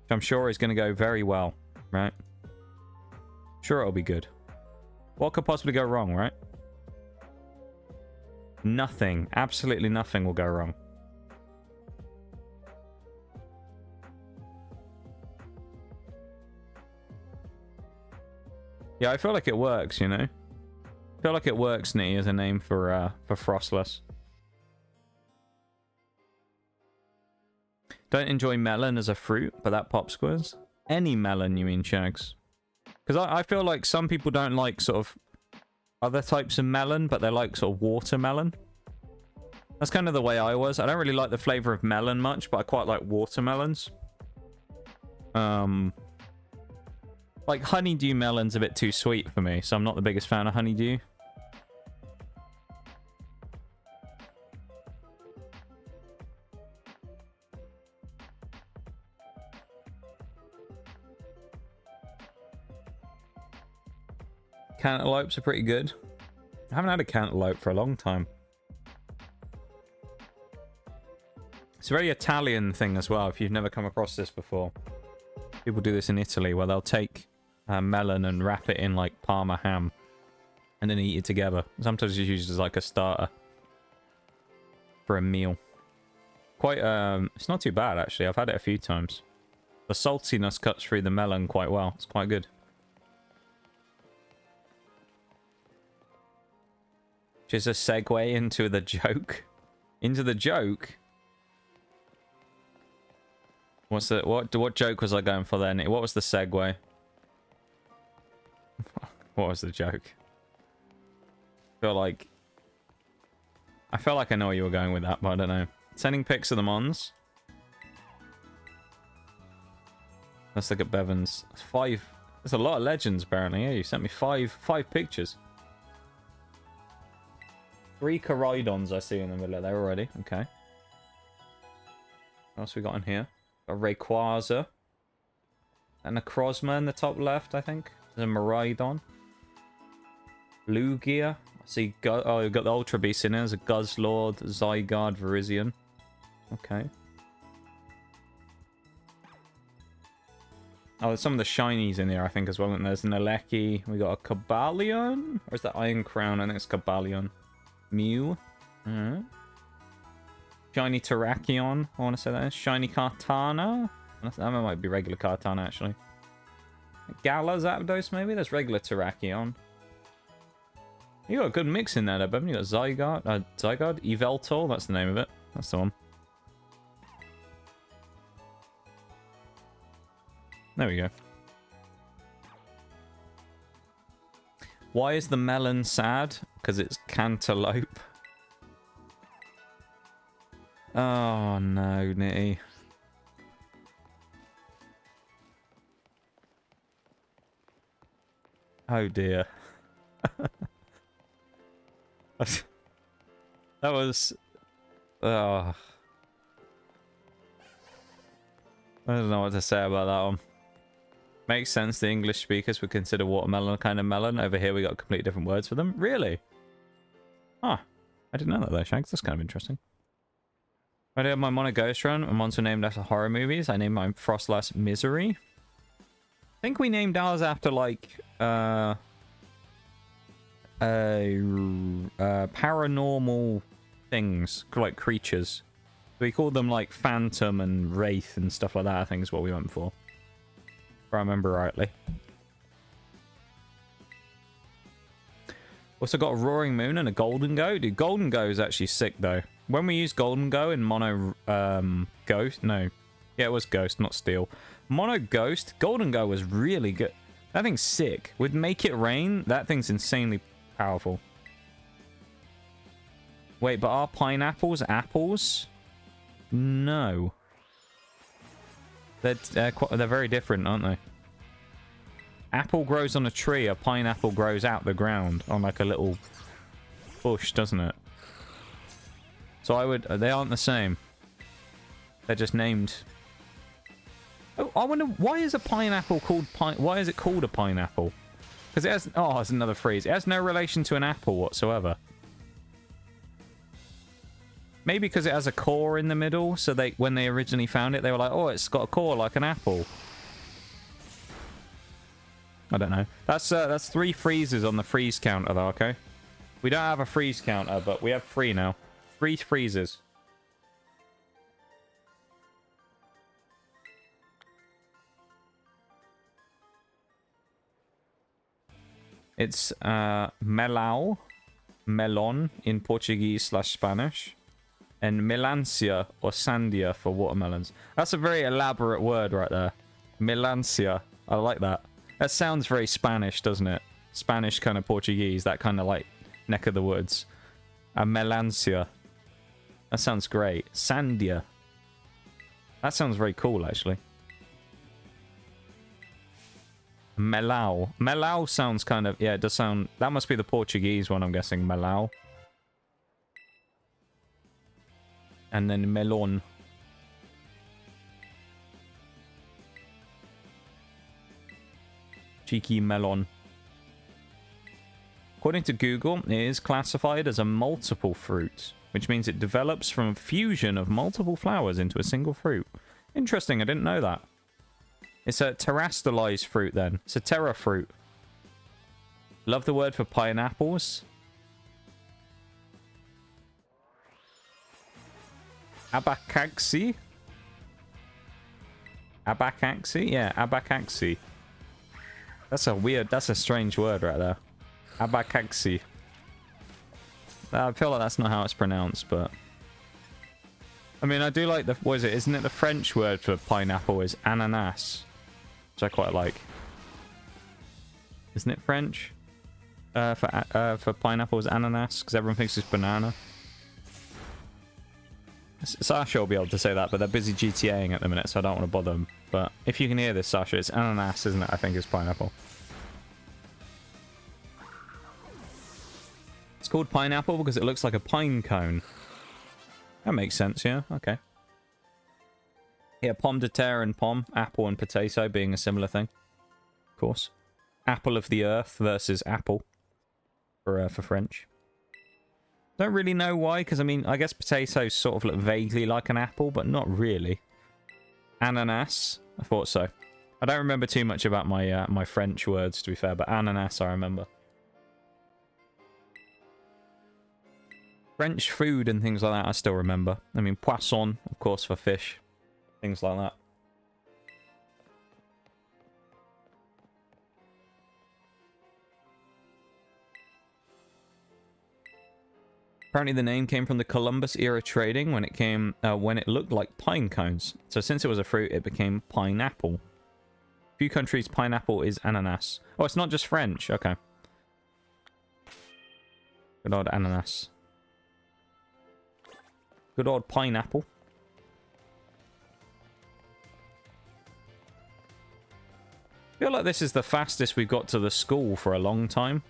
Which I'm sure is going to go very well, right? Sure it'll be good. What could possibly go wrong, right? Nothing. Absolutely nothing will go wrong. Yeah, I feel like it works, you know? I feel like it works, Nitty, as a name for Froslass. Don't enjoy melon as a fruit, but that pops quiz. Any melon, you mean, Shags? Because I feel like some people don't like sort of other types of melon, but they like sort of watermelon. That's kind of the way I was. I don't really like the flavor of melon much, but I quite like watermelons. Like honeydew melon's a bit too sweet for me, so I'm not the biggest fan of honeydew. Cantaloupes are pretty good. I haven't had a cantaloupe for a long time. It's a very Italian thing as well, if you've never come across this before. People do this in Italy, where they'll take a melon and wrap it in, like, Parma ham. and then eat it together. Sometimes it's used as like a starter for a meal. Quite, it's not too bad actually. I've had it a few times. The saltiness cuts through the melon quite well. It's quite good. Which is a segue into the joke. Into the joke. What's the what joke was I going for then? What was the segue? What was the joke? I feel like I know where you were going with that, but I don't know. Sending pics of the Mons. Let's look at Bevan's. That's 5. There's a lot of legends apparently. Yeah, you sent me five pictures. 3 Coridons I see in the middle there already. Okay. What else we got in here? A Rayquaza. And a Crozma in the top left, I think. There's a Miraidon. Lugia. I see. Oh, we've got the Ultra Beast in there. There's a Guzzlord, Zygarde, Virizion. Okay. Oh, there's some of the shinies in here, I think, as well. And there's an Alecki. We got a Cobalion. Or is that Iron Crown? I think it's Cobalion. Mew. Shiny Terrakion. I want to say that is. Shiny Kartana. That might be regular Kartana, actually. Gala Zapdos, maybe? There's regular Terrakion. You got a good mix in there, though, Bevan. You got Zygarde. Yveltal. That's the name of it. That's the one. There we go. Why is the melon sad? Because it's cantaloupe. Oh no, Nitty. Oh dear. That was... Oh. I don't know what to say about that one. Makes sense the English speakers would consider watermelon a kind of melon. Over here we got completely different words for them. Really? Huh. I didn't know that though, Shanks. That's kind of interesting. I did have my Mono Ghost run. My mons were named after horror movies. I named mine Froslass Misery. I think we named ours after like paranormal things, like creatures. We called them like Phantom and Wraith and stuff like that, I think is what we went for. If I remember rightly. Also got a Roaring Moon and a Golden Go. Dude, Golden Go is actually sick though. When we used Golden Go in Mono Ghost, no. Yeah, it was Ghost, not Steel. Mono Ghost, Golden Go was really good. That thing's sick. With Make It Rain, that thing's insanely powerful. Wait, but are pineapples apples? No. They're very different, aren't they? Apple grows on a tree, a pineapple grows out the ground on like a little bush, doesn't it? So they aren't the same. They're just named. Oh, I wonder, why is a pineapple called why is it called a pineapple? Because it has, oh, it's another phrase. It has no relation to an apple whatsoever. Maybe because it has a core in the middle, so when they originally found it, they were like, oh, it's got a core like an apple. I don't know. That's 3 freezes on the freeze counter, though, okay? We don't have a freeze counter, but we have 3 now. 3 freezes. It's melão, melon in Portuguese/Spanish. And melancia or sandia for watermelons. That's a very elaborate word right there. Melancia. I like that. That sounds very Spanish, doesn't it? Spanish kind of Portuguese. That kind of like neck of the woods. A melancia. That sounds great. Sandia. That sounds very cool, actually. Melão. Melão sounds kind of... Yeah, it does sound... That must be the Portuguese one, I'm guessing. Melão. And then melon. Cheeky melon. According to Google, it is classified as a multiple fruit, which means it develops from a fusion of multiple flowers into a single fruit. Interesting, I didn't know that. It's a terrestrialized fruit then. It's a terra fruit. Love the word for pineapples. Abacaxi? Abacaxi? Yeah, abacaxi. That's a strange word right there. Abacaxi. I feel like that's not how it's pronounced, but... I mean, I do like the... What is it? Isn't it the French word for pineapple is ananas? Which I quite like. Isn't it French? For pineapple is ananas, because everyone thinks it's banana. Sasha will be able to say that, but they're busy GTAing at the minute, so I don't want to bother them. But if you can hear this, Sasha, it's ananas, isn't it? I think it's pineapple. It's called pineapple because it looks like a pine cone. That makes sense, yeah? Okay. Yeah, pomme de terre and pomme. Apple and potato being a similar thing. Of course. Apple of the earth versus apple. For French. Don't really know why, because I mean, I guess potatoes sort of look vaguely like an apple, but not really. Ananas, I thought so. I don't remember too much about my my French words, to be fair, but ananas I remember. French food and things like that I still remember. I mean, poisson, of course, for fish. Things like that. Apparently the name came from the Columbus era trading when it looked like pine cones. So since it was a fruit, it became pineapple. Few countries, pineapple is ananas. Oh, it's not just French. Okay. Good old ananas. Good old pineapple. I feel like this is the fastest we've got to the school for a long time.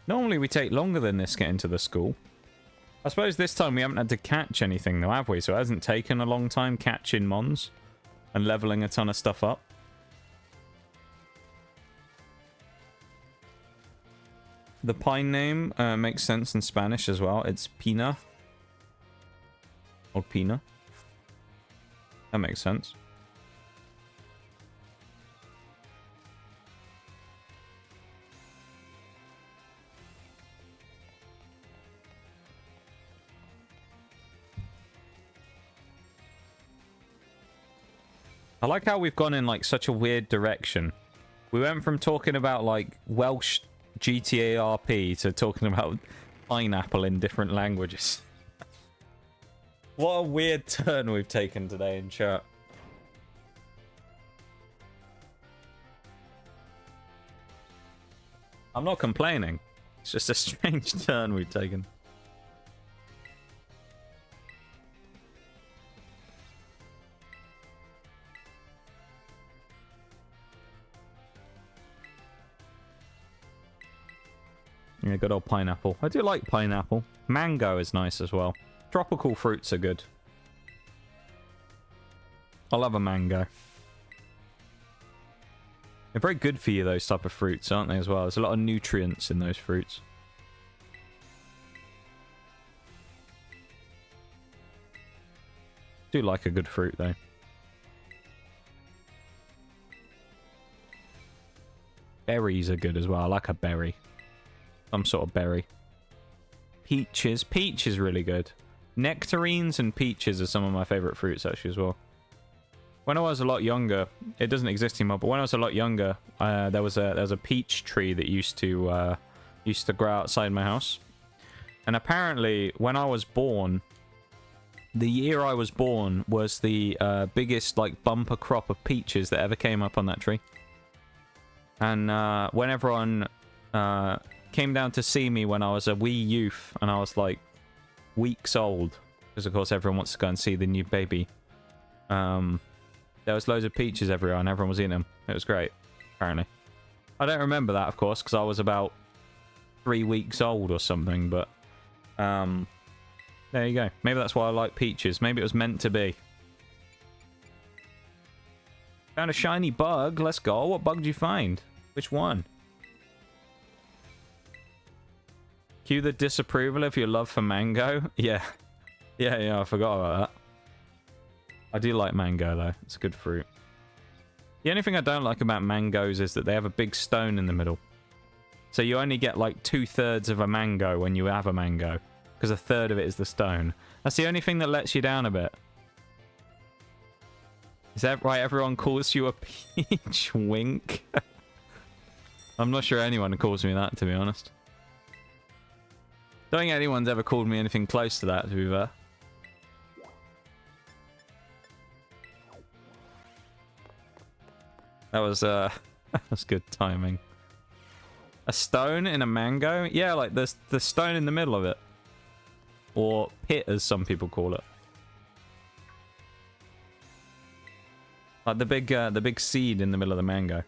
Normally we take longer than this getting to the school. I suppose this time we haven't had to catch anything though, have we? So it hasn't taken a long time catching mons and leveling a ton of stuff up. The pine name makes sense in Spanish as well. It's Pina. Or Pina. That makes sense. I like how we've gone in like such a weird direction. We went from talking about like Welsh GTA RP to talking about pineapple in different languages. What a weird turn we've taken today in chat. I'm not complaining. It's just a strange turn we've taken. Yeah, good old pineapple. I do like pineapple. Mango is nice as well. Tropical fruits are good. I love a mango. They're very good for you, those type of fruits, aren't they, as well? There's a lot of nutrients in those fruits. Do like a good fruit, though. Berries are good as well. I like a berry. Some sort of berry. Peaches. Peach is really good. Nectarines and peaches are some of my favourite fruits, actually, as well. When I was a lot younger, it doesn't exist anymore, but when I was a lot younger, there was a peach tree that used to grow outside my house. And apparently, when I was born, the year I was born was the biggest like bumper crop of peaches that ever came up on that tree. And when everyone came down to see me when I was a wee youth, and I was like weeks old, because of course everyone wants to go and see the new baby. There was loads of peaches everywhere, and everyone was eating them. It was great, apparently. I don't remember that, of course, because I was about 3 weeks old or something, but there you go. Maybe that's why I like peaches. Maybe it was meant to be. Found a shiny bug. Let's go. What bug did you find? Which one? Cue the disapproval of your love for mango. Yeah. Yeah, I forgot about that. I do like mango, though. It's a good fruit. The only thing I don't like about mangoes is that they have a big stone in the middle. So you only get like 2/3 of a mango when you have a mango. Because 1/3 of it is the stone. That's the only thing that lets you down a bit. Is that right? Everyone calls you a peach. Wink. I'm not sure anyone calls me that, to be honest. Don't think anyone's ever called me anything close to that, to be fair. That was that was good timing. A stone in a mango? Yeah, like the stone in the middle of it. Or pit, as some people call it. Like the big seed in the middle of the mango.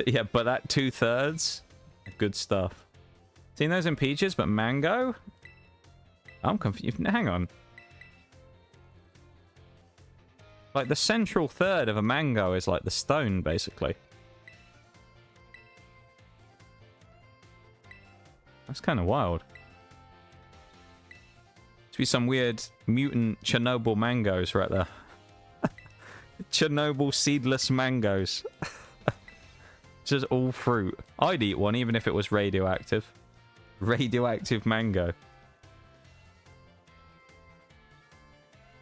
Yeah, but that 2/3, good stuff. Seen those in peaches, but mango? I'm confused. Hang on. Like the central third of a mango is like the stone, basically. That's kind of wild. Must be some weird mutant Chernobyl mangoes right there. Chernobyl seedless mangoes. Just all fruit. I'd eat one even if it was radioactive. Radioactive mango.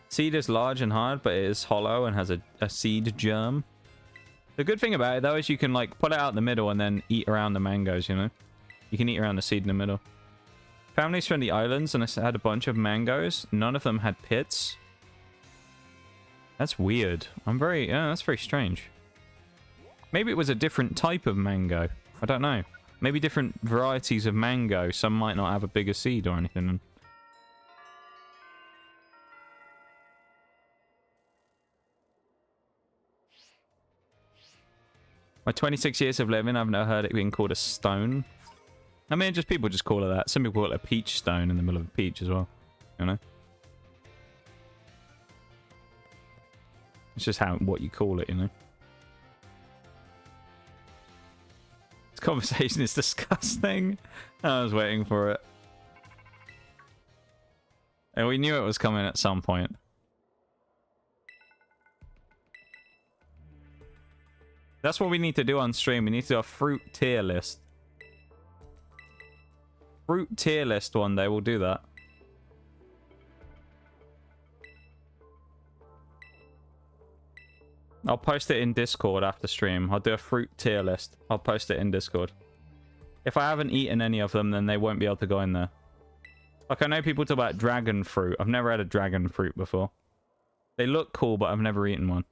Seed is large and hard, but it is hollow and has a seed germ. The good thing about it, though, is you can, like, pull it out in the middle and then eat around the mangoes, you know? You can eat around the seed in the middle. Families from the islands, and I had a bunch of mangoes. None of them had pits. That's weird. Yeah, that's very strange. Maybe it was a different type of mango. I don't know. Maybe different varieties of mango. Some might not have a bigger seed or anything. My 26 years of living, I've never heard it being called a stone. I mean, people just call it that. Some people call it a peach stone in the middle of a peach as well. You know? It's just what you call it, you know? This conversation is disgusting. I was waiting for it. And we knew it was coming at some point. That's what we need to do on stream. We need to do a fruit tier list. Fruit tier list one day. We'll do that. I'll post it in Discord after stream. I'll do a fruit tier list. I'll post it in Discord. If I haven't eaten any of them, then they won't be able to go in there. Like, I know people talk about dragon fruit. I've never had a dragon fruit before. They look cool, but I've never eaten one.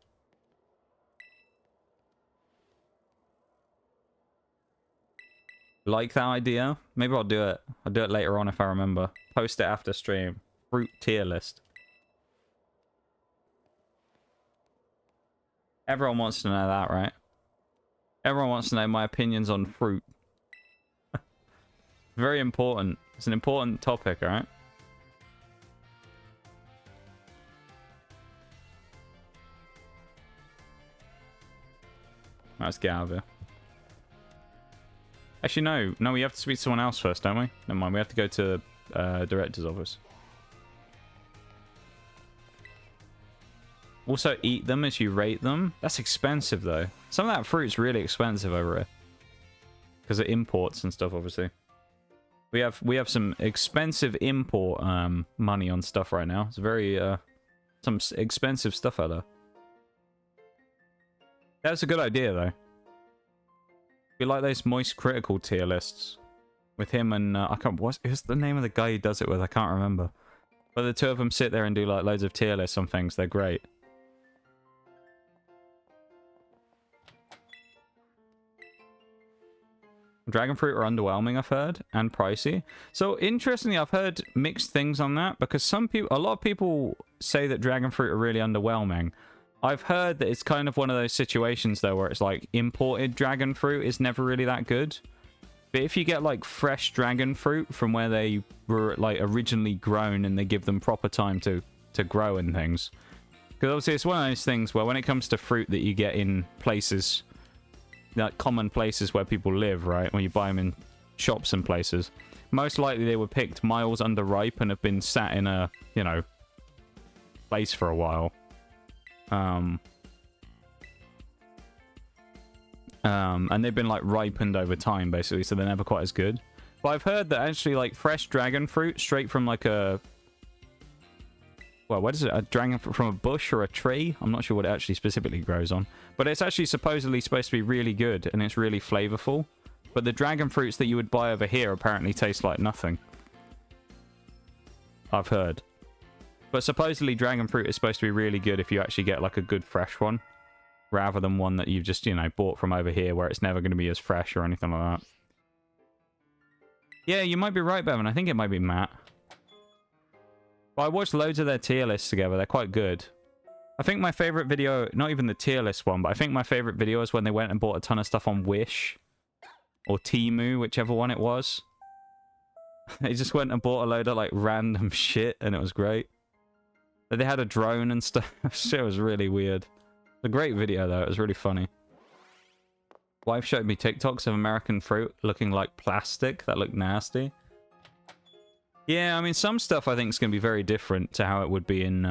Like that idea? Maybe I'll do it. I'll do it later on if I remember. Post it after stream. Fruit tier list. Everyone wants to know that, right? Everyone wants to know my opinions on fruit. Very important. It's an important topic, alright? Let's get out of here. Actually, no, we have to speak to someone else first, don't we? Never mind, we have to go to director's office. Also, eat them as you rate them. That's expensive, though. Some of that fruit's really expensive over here. Because of imports and stuff, obviously. We have some expensive import money on stuff right now. It's very, some expensive stuff out there. That's a good idea, though. We like those Moist Critical tier lists. With him and, I can't, what's the name of the guy he does it with? I can't remember. But the two of them sit there and do, like, loads of tier lists on things. They're great. Dragon fruit are underwhelming, I've heard, and pricey. So, interestingly, I've heard mixed things on that, because a lot of people say that dragon fruit are really underwhelming. I've heard that it's kind of one of those situations, though, where it's like imported dragon fruit is never really that good. But if you get, like, fresh dragon fruit from where they were, like, originally grown and they give them proper time to grow and things. Because obviously it's one of those things where when it comes to fruit that you get in places, like common places where people live, right? When you buy them in shops and places, most likely they were picked miles underripe and have been sat in a, you know, place for a while. And they've been like ripened over time, basically, so they're never quite as good. But I've heard that actually, like, fresh dragon fruit straight from like a... Well, what is it? A dragon fruit from a bush or a tree? I'm not sure what it actually specifically grows on. But it's actually supposedly supposed to be really good, and it's really flavorful. But the dragon fruits that you would buy over here apparently taste like nothing. I've heard. But supposedly dragon fruit is supposed to be really good if you actually get like a good fresh one. Rather than one that you've just, you know, bought from over here where it's never going to be as fresh or anything like that. Yeah, you might be right, Bevan. I think it might be Matt. But I watched loads of their tier lists together. They're quite good. I think my favorite video, not even the tier list one, but I think my favorite video is when they went and bought a ton of stuff on Wish. Or Temu, whichever one it was. They just went and bought a load of like random shit and it was great. But they had a drone and stuff. Shit was really weird. It's a great video though, it was really funny. Wife showed me TikToks of American fruit looking like plastic. That looked nasty. Yeah, I mean, some stuff I think is going to be very different to how it would be in,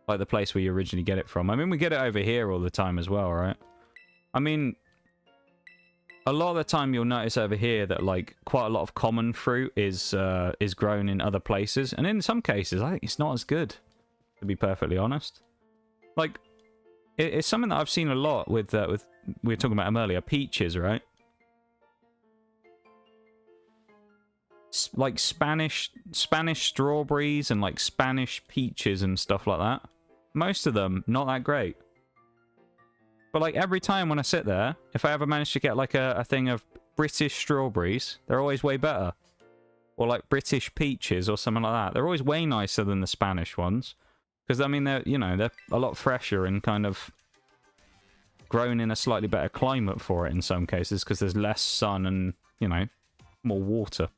like, the place where you originally get it from. I mean, we get it over here all the time as well, right? I mean, a lot of the time you'll notice over here that, like, quite a lot of common fruit is grown in other places. And in some cases, I think it's not as good, to be perfectly honest. Like, it's something that I've seen a lot with we were talking about them earlier, peaches, right? Like Spanish strawberries and like Spanish peaches and stuff like that. Most of them not that great. But like every time when I sit there, if I ever manage to get like a thing of British strawberries, they're always way better. Or like British peaches or something like that. They're always way nicer than the Spanish ones. Because I mean they're, you know, they're a lot fresher and kind of grown in a slightly better climate for it in some cases because there's less sun and, you know, more water.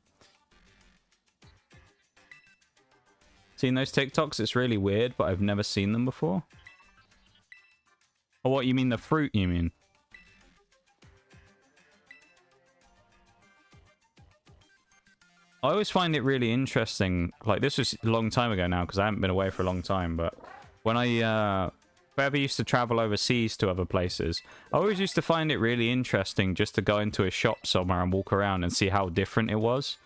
Seen those TikToks? It's really weird, but I've never seen them before. Or what, you mean the fruit, you mean? I always find it really interesting. Like, this was a long time ago now, because I haven't been away for a long time, but when I, if I ever used to travel overseas to other places, I always used to find it really interesting just to go into a shop somewhere and walk around and see how different it was.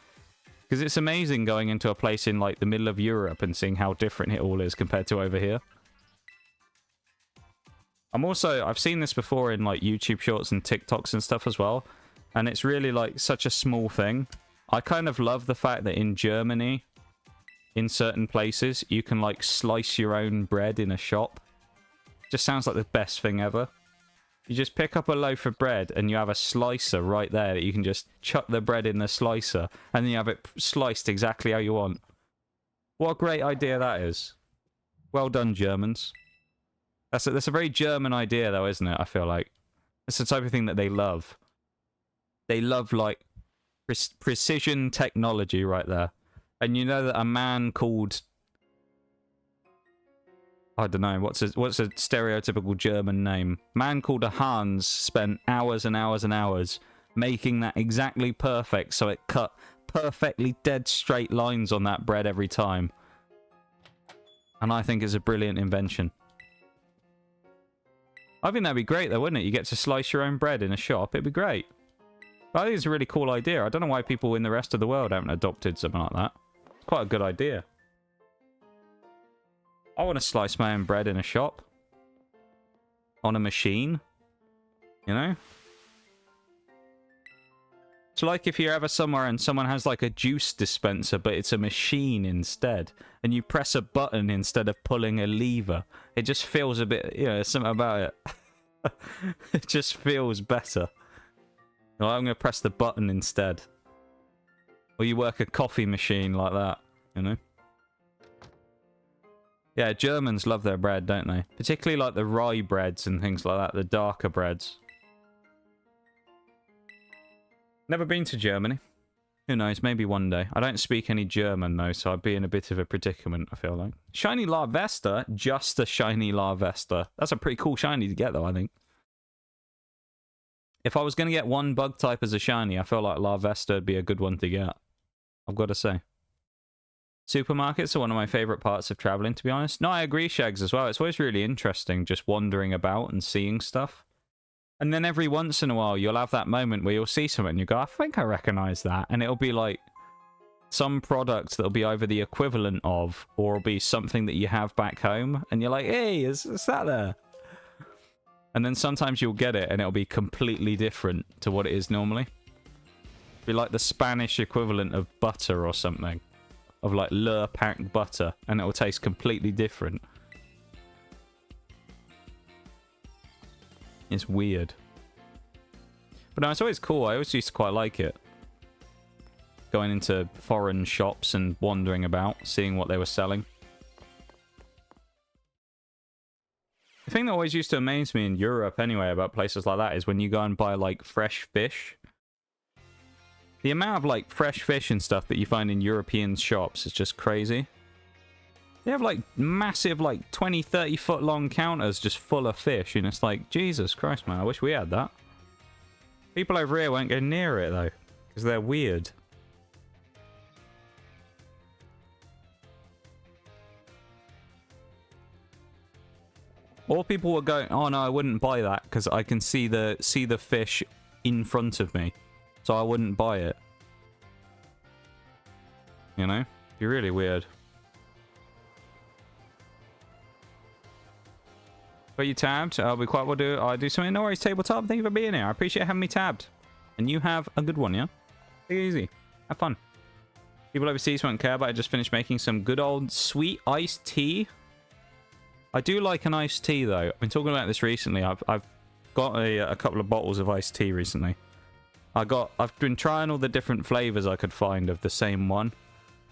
Because it's amazing going into a place in, like, the middle of Europe and seeing how different it all is compared to over here. I've seen this before in, like, YouTube shorts and TikToks and stuff as well. And it's really, like, such a small thing. I kind of love the fact that in Germany, in certain places, you can, like, slice your own bread in a shop. Just sounds like the best thing ever. You just pick up a loaf of bread and you have a slicer right there that you can just chuck the bread in the slicer and then you have it sliced exactly how you want. What a great idea that is. Well done, Germans. That's a very German idea though, isn't it? I feel like. It's the type of thing that they love. They love, like, precision technology right there. And you know that a man called... I don't know, what's a stereotypical German name? Man called a Hans spent hours and hours and hours making that exactly perfect so it cut perfectly dead straight lines on that bread every time. And I think it's a brilliant invention. I think that'd be great though, wouldn't it? You get to slice your own bread in a shop. It'd be great. I think it's a really cool idea. I don't know why people in the rest of the world haven't adopted something like that. It's quite a good idea. I want to slice my own bread in a shop. On a machine. You know? It's like if you're ever somewhere and someone has like a juice dispenser, but it's a machine instead. And you press a button instead of pulling a lever. It just feels a bit, you know, there's something about it. It just feels better. Well, I'm going to press the button instead. Or you work a coffee machine like that, you know? Yeah, Germans love their bread, don't they? Particularly like the rye breads and things like that, the darker breads. Never been to Germany. Who knows, maybe one day. I don't speak any German though, so I'd be in a bit of a predicament, I feel like. Shiny Larvesta? Just a shiny Larvesta. That's a pretty cool shiny to get though, I think. If I was going to get one bug type as a shiny, I feel like Larvesta would be a good one to get. I've got to say. Supermarkets are one of my favorite parts of traveling, to be honest. No, I agree, Shags, as well. It's always really interesting just wandering about and seeing stuff. And then every once in a while, you'll have that moment where you'll see something and you go, I think I recognize that. And it'll be like some product that'll be either the equivalent of, or it'll be something that you have back home. And you're like, hey, is that there? And then sometimes you'll get it and it'll be completely different to what it is normally. Be like the Spanish equivalent of butter or something. Of like Le Pack butter. And it'll taste completely different. It's weird. But no, it's always cool. I always used to quite like it. Going into foreign shops and wandering about, seeing what they were selling. The thing that always used to amaze me in Europe anyway about places like that is when you go and buy like fresh fish. The amount of like fresh fish and stuff that you find in European shops is just crazy. They have like massive like 20, 30 foot long counters just full of fish and it's like, Jesus Christ, man, I wish we had that. People over here won't go near it though, because they're weird. Or people will go, oh no, I wouldn't buy that because I can see the fish in front of me. So I wouldn't buy it. You know? It'd be really weird. But you tabbed. We quite will do. I do something. No worries, tabletop. Thank you for being here. I appreciate having me tabbed. And you have a good one, yeah? Take it easy. Have fun. People overseas won't care, but I just finished making some good old sweet iced tea. I do like an iced tea, though. I've been talking about this recently. I've got a couple of bottles of iced tea recently. I've been trying all the different flavors I could find of the same one.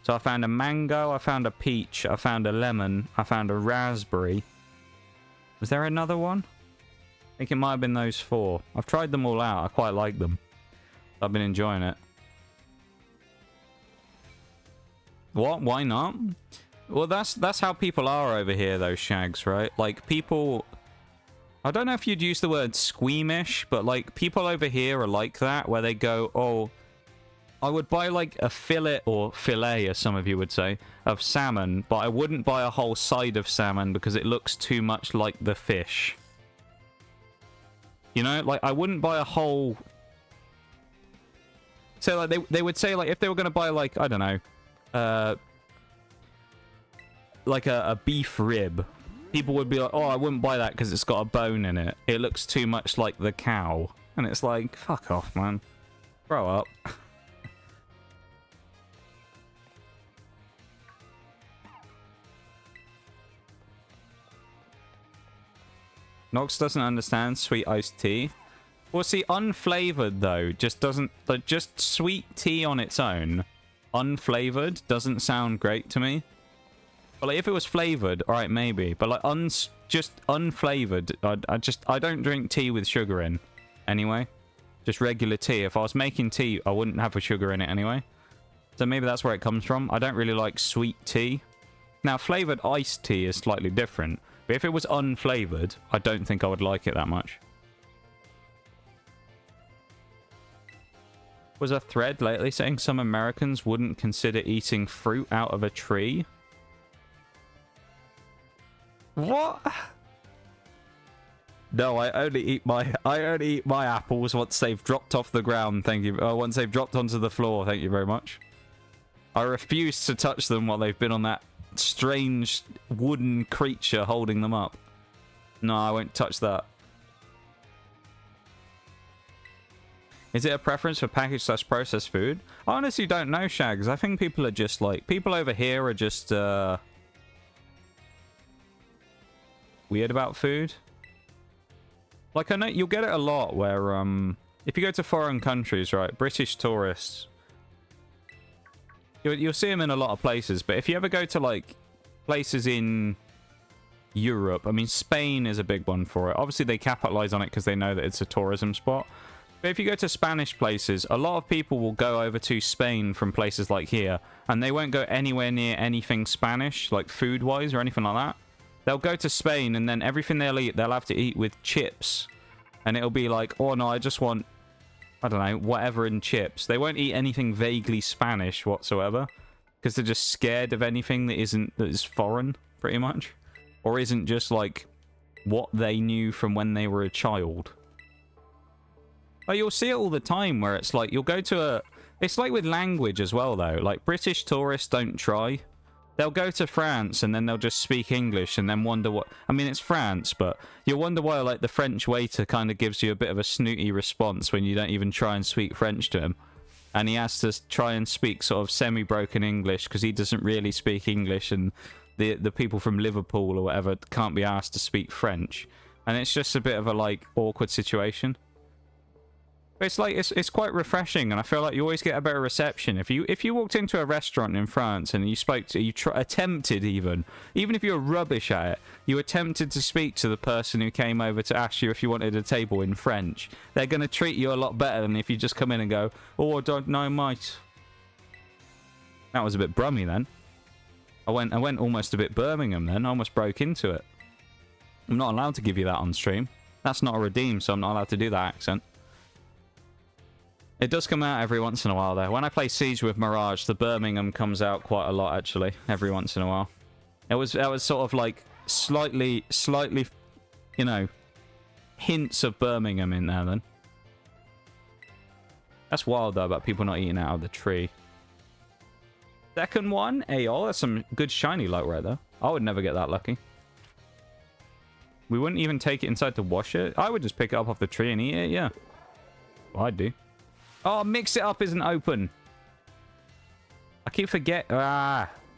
So I found a mango, I found a peach, I found a lemon, I found a raspberry. Was there another one? I think it might have been those four. I've tried them all out. I quite like them. I've been enjoying it. What? Why not? Well, that's how people are over here, though, Shags, right? Like, people... I don't know if you'd use the word squeamish, but, like, people over here are like that, where they go, oh... I would buy, like, a fillet, or fillet, as some of you would say, of salmon, but I wouldn't buy a whole side of salmon because it looks too much like the fish. You know? Like, I wouldn't buy a whole... So, like, they would say, like, if they were going to buy, like, I don't know, like a beef rib, people would be like, oh, I wouldn't buy that because it's got a bone in it. It looks too much like the cow. And it's like, fuck off, man. Grow up. Nox doesn't understand sweet iced tea. Well, see, unflavored, though, just doesn't... Like, just sweet tea on its own, unflavored, doesn't sound great to me. But, like, if it was flavored, alright, maybe. But, like, just unflavored, I don't drink tea with sugar in, anyway. Just regular tea. If I was making tea, I wouldn't have a sugar in it anyway. So maybe that's where it comes from. I don't really like sweet tea. Now, flavored iced tea is slightly different. But if it was unflavored, I don't think I would like it that much. Was a thread lately saying some Americans wouldn't consider eating fruit out of a tree? What? No, I only eat my apples once they've dropped off the ground. Thank you. Once they've dropped onto the floor. Thank you very much. I refuse to touch them while they've been on that strange wooden creature holding them up. No, I won't touch that. Is it a preference for packaged/processed food? I honestly don't know, Shags. I think people are just like... People over here are just weird about food. Like, I know you'll get it a lot where if you go to foreign countries, right, British tourists, you'll see them in a lot of places. But if you ever go to like places in Europe, I mean, Spain is a big one for it. Obviously they capitalize on it because they know that it's a tourism spot. But if you go to Spanish places, a lot of people will go over to Spain from places like here, and they won't go anywhere near anything Spanish, like food-wise or anything like that. They'll go to Spain, and then everything they'll eat, they'll have to eat with chips. And it'll be like, oh no, I just want, I don't know, whatever in chips. They won't eat anything vaguely Spanish whatsoever. because they're just scared of anything that is foreign, pretty much, or isn't just like what they knew from when they were a child. Like, you'll see it all the time where it's like you'll go to a... It's like with language as well, though. Like, British tourists don't try. They'll go to France and then they'll just speak English and then wonder what... I mean, it's France, but you'll wonder why, like, the French waiter kind of gives you a bit of a snooty response when you don't even try and speak French to him. And he has to try and speak sort of semi-broken English because he doesn't really speak English, and the people from Liverpool or whatever can't be asked to speak French. And it's just a bit of a, like, awkward situation. But it's like, it's quite refreshing, and I feel like you always get a better reception. If you walked into a restaurant in France and you spoke to, attempted even if you were rubbish at it, you attempted to speak to the person who came over to ask you if you wanted a table in French, they're going to treat you a lot better than if you just come in and go, oh, I don't know, mate. That was a bit Brummy then. I went almost a bit Birmingham then. I almost broke into it. I'm not allowed to give you that on stream. That's not a redeem, so I'm not allowed to do that accent. It does come out every once in a while, though. When I play Siege with Mirage, the Birmingham comes out quite a lot, actually. Every once in a while. That was sort of like slightly, you know, hints of Birmingham in there, then. That's wild, though, about people not eating out of the tree. Second one, AO. That's some good shiny luck right there. I would never get that lucky. We wouldn't even take it inside to wash it. I would just pick it up off the tree and eat it, yeah. Well, I'd do. Oh, mix it up isn't open. I keep forgetting.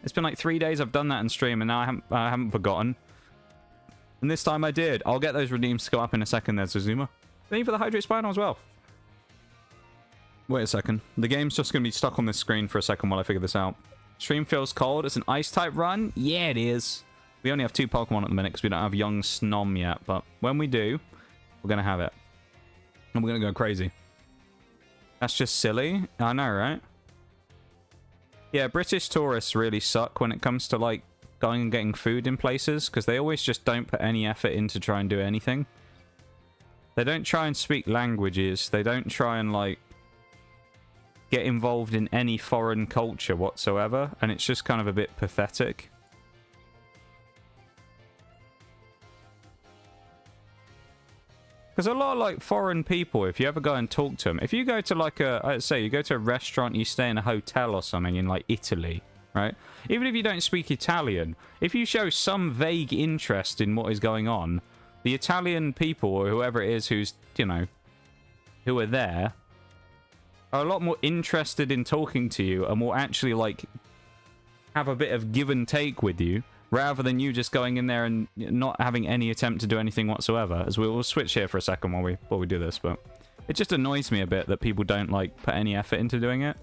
It's been like 3 days I've done that in stream, and now I haven't forgotten. And this time I did. I'll get those redeems to go up in a second there, Suzuma. Thank you for the Hydrate Spinal as well. Wait a second. The game's just going to be stuck on this screen for a second while I figure this out. Stream feels cold. It's an Ice-type run. Yeah, it is. We only have 2 Pokemon at the minute because we don't have young Snom yet. But when we do, we're going to have it. And we're going to go crazy. That's just silly. I know, right? Yeah, British tourists really suck when it comes to, like, going and getting food in places, because they always just don't put any effort in to try and do anything. They don't try and speak languages. They don't try and, like, get involved in any foreign culture whatsoever, and it's just kind of a bit pathetic. Because a lot of, like, foreign people, if you ever go and talk to them, if you go to, like, let's say you go to a restaurant, you stay in a hotel or something in, like, Italy, right? Even if you don't speak Italian, if you show some vague interest in what is going on, the Italian people, or whoever it is who's, you know, who are there, are a lot more interested in talking to you and will actually, like, have a bit of give and take with you, rather than you just going in there and not having any attempt to do anything whatsoever. As we'll switch here for a second while we do this, but it just annoys me a bit that people don't, like, put any effort into doing it.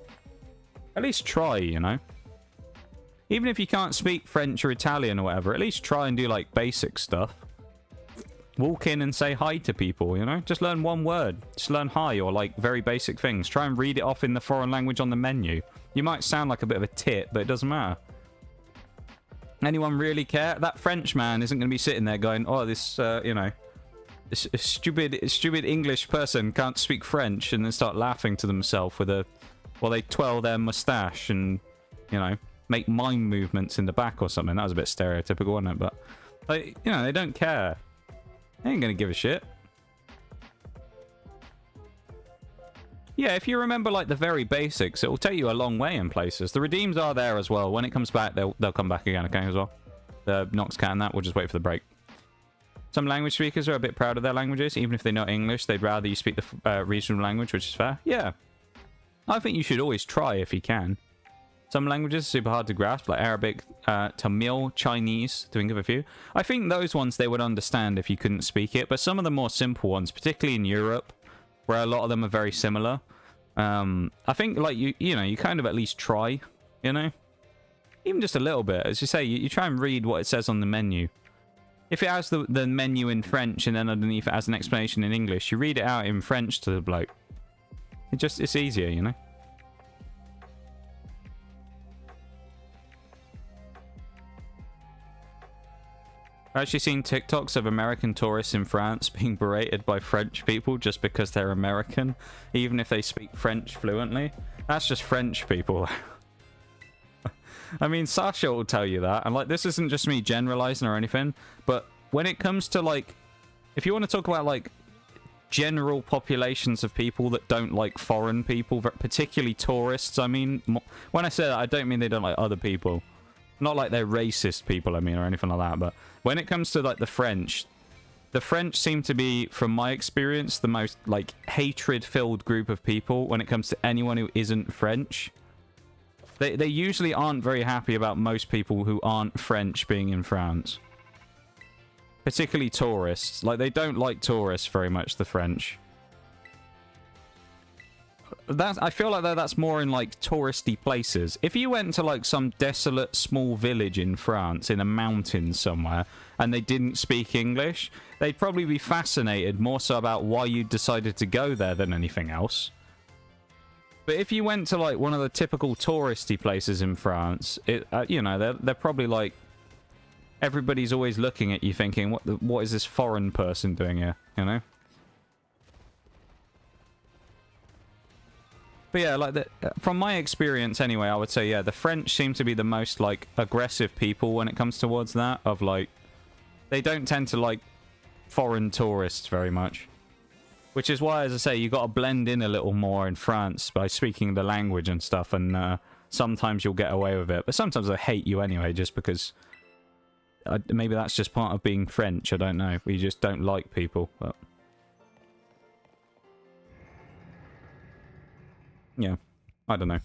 At least try, you know? Even if you can't speak French or Italian or whatever, at least try and do, like, basic stuff. Walk in and say hi to people, you know? Just learn one word. Just learn hi, or, like, very basic things. Try and read it off in the foreign language on the menu. You might sound like a bit of a tit, but it doesn't matter. Anyone really care? That French man isn't going to be sitting there going, oh, this, you know, this stupid English person can't speak French, and then start laughing to themselves with a, while they twirl their mustache and, you know, make mime movements in the back or something. That was a bit stereotypical, wasn't it? But, like, you know, they don't care. They ain't going to give a shit. Yeah, if you remember, like, the very basics, it will take you a long way in places. The redeems are there as well. When it comes back, they'll come back again, okay, as well. The Nox Cat and that, we'll just wait for the break. Some language speakers are a bit proud of their languages. Even if they know English, they'd rather you speak the regional language, which is fair. Yeah. I think you should always try if you can. Some languages are super hard to grasp, like Arabic, Tamil, Chinese, to think of a few. I think those ones they would understand if you couldn't speak it, but some of the more simple ones, particularly in Europe, where a lot of them are very similar, I think, like, you know, you kind of at least try, you know? Even just a little bit. As you say, you try and read what it says on the menu. If it has the menu in French and then underneath it has an explanation in English, you read it out in French to the bloke. It's easier, you know? I've actually seen TikToks of American tourists in France being berated by French people just because they're American, even if they speak French fluently. That's just French people. I mean, Sasha will tell you that. And, like, this isn't just me generalizing or anything. But when it comes to, like... If you want to talk about, like, general populations of people that don't like foreign people, particularly tourists, I mean... When I say that, I don't mean they don't like other people. Not like they're racist people, I mean, or anything like that. But when it comes to, like, the French seem to be, from my experience, the most, like, hatred-filled group of people when it comes to anyone who isn't French. They usually aren't very happy about most people who aren't French being in France. Particularly tourists. Like, they don't like tourists very much, the French. I feel like that's more in, like, touristy places. If you went to, like, some desolate small village in France, in a mountain somewhere, and they didn't speak English, they'd probably be fascinated more so about why you decided to go there than anything else. But if you went to, like, one of the typical touristy places in France, you know, they're probably, like... Everybody's always looking at you thinking, what is this foreign person doing here, you know? But yeah, like, from my experience anyway, I would say, yeah, the French seem to be the most, like, aggressive people when it comes towards that. Of, like, they don't tend to like foreign tourists very much. Which is why, as I say, you got to blend in a little more in France by speaking the language and stuff, and sometimes you'll get away with it. But sometimes they hate you anyway, just because... maybe that's just part of being French, I don't know. We just don't like people, but... Yeah, I don't know.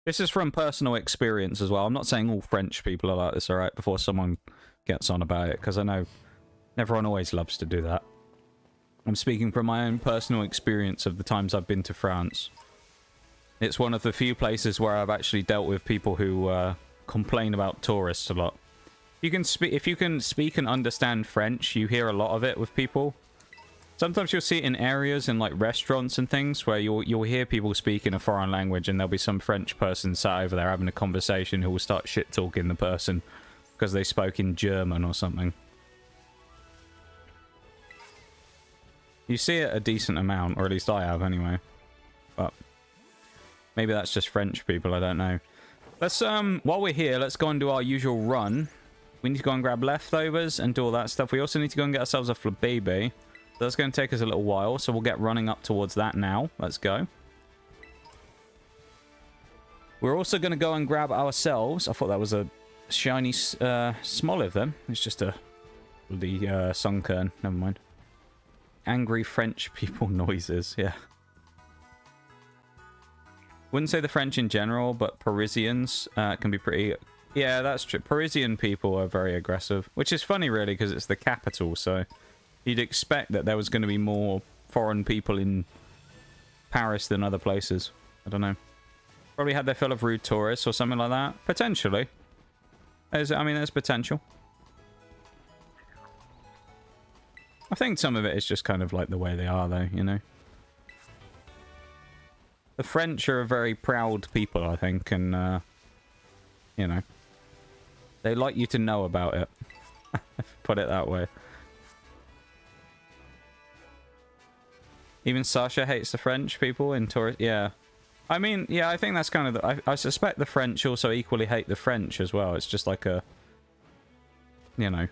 This is from personal experience as well. I'm not saying all French people are like this, alright, before someone gets on about it, because I know everyone always loves to do that. I'm speaking from my own personal experience of the times I've been to France. It's one of the few places where I've actually dealt with people who complain about tourists a lot. If you can speak and understand French, you hear a lot of it with people. Sometimes you'll see it in areas in like restaurants and things where you'll hear people speak in a foreign language, and there'll be some French person sat over there having a conversation who will start shit talking the person because they spoke in German or something. You see it a decent amount, or at least I have anyway. But maybe that's just French people, I don't know. Let's while we're here, let's go and do our usual run. We need to go and grab leftovers and do all that stuff. We also need to go and get ourselves a Flabébé. That's going to take us a little while, so we'll get running up towards that now. Let's go. We're also going to go and grab ourselves... I thought that was a shiny Smoliv then. It's just a bloody Sunkern. Never mind. Angry French people noises, yeah. Wouldn't say the French in general, but Parisians can be pretty... Yeah, that's true. Parisian people are very aggressive, which is funny, really, because it's the capital, so... You'd expect that there was going to be more foreign people in Paris than other places. I don't know. Probably had their fill of rude tourists or something like that. Potentially. I mean, there's potential. I think some of it is just kind of like the way they are, though, you know. The French are a very proud people, I think, and, you know. They like you to know about it. Put it that way. Even Sasha hates the French people in tourist. Yeah. I mean, yeah, I think that's kind of the... I suspect the French also equally hate the French as well. It's just like a... You know.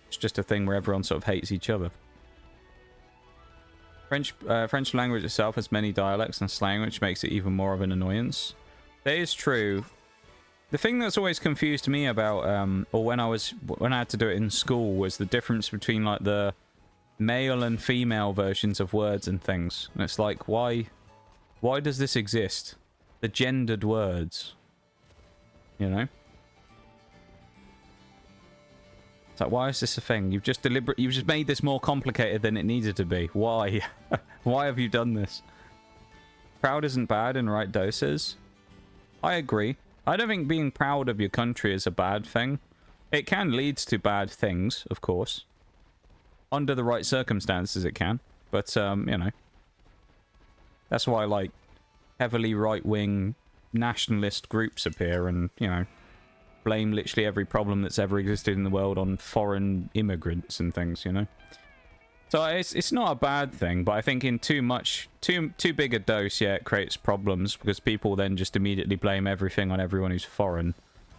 It's just a thing where everyone sort of hates each other. French language itself has many dialects and slang, which makes it even more of an annoyance. That is true. The thing that's always confused me about, or when I had to do it in school, was the difference between like the male and female versions of words and things. And it's like, why does this exist? The gendered words, you know? It's like, why is this a thing? You've just made this more complicated than it needed to be. Why? Why have you done this? Proud isn't bad in right doses. I agree. I don't think being proud of your country is a bad thing. It can lead to bad things, of course. Under the right circumstances, it can. But, you know. That's why, like, heavily right-wing nationalist groups appear and, you know, blame literally every problem that's ever existed in the world on foreign immigrants and things, you know? So it's not a bad thing, but I think in too big a dose, yeah, it creates problems because people then just immediately blame everything on everyone who's foreign.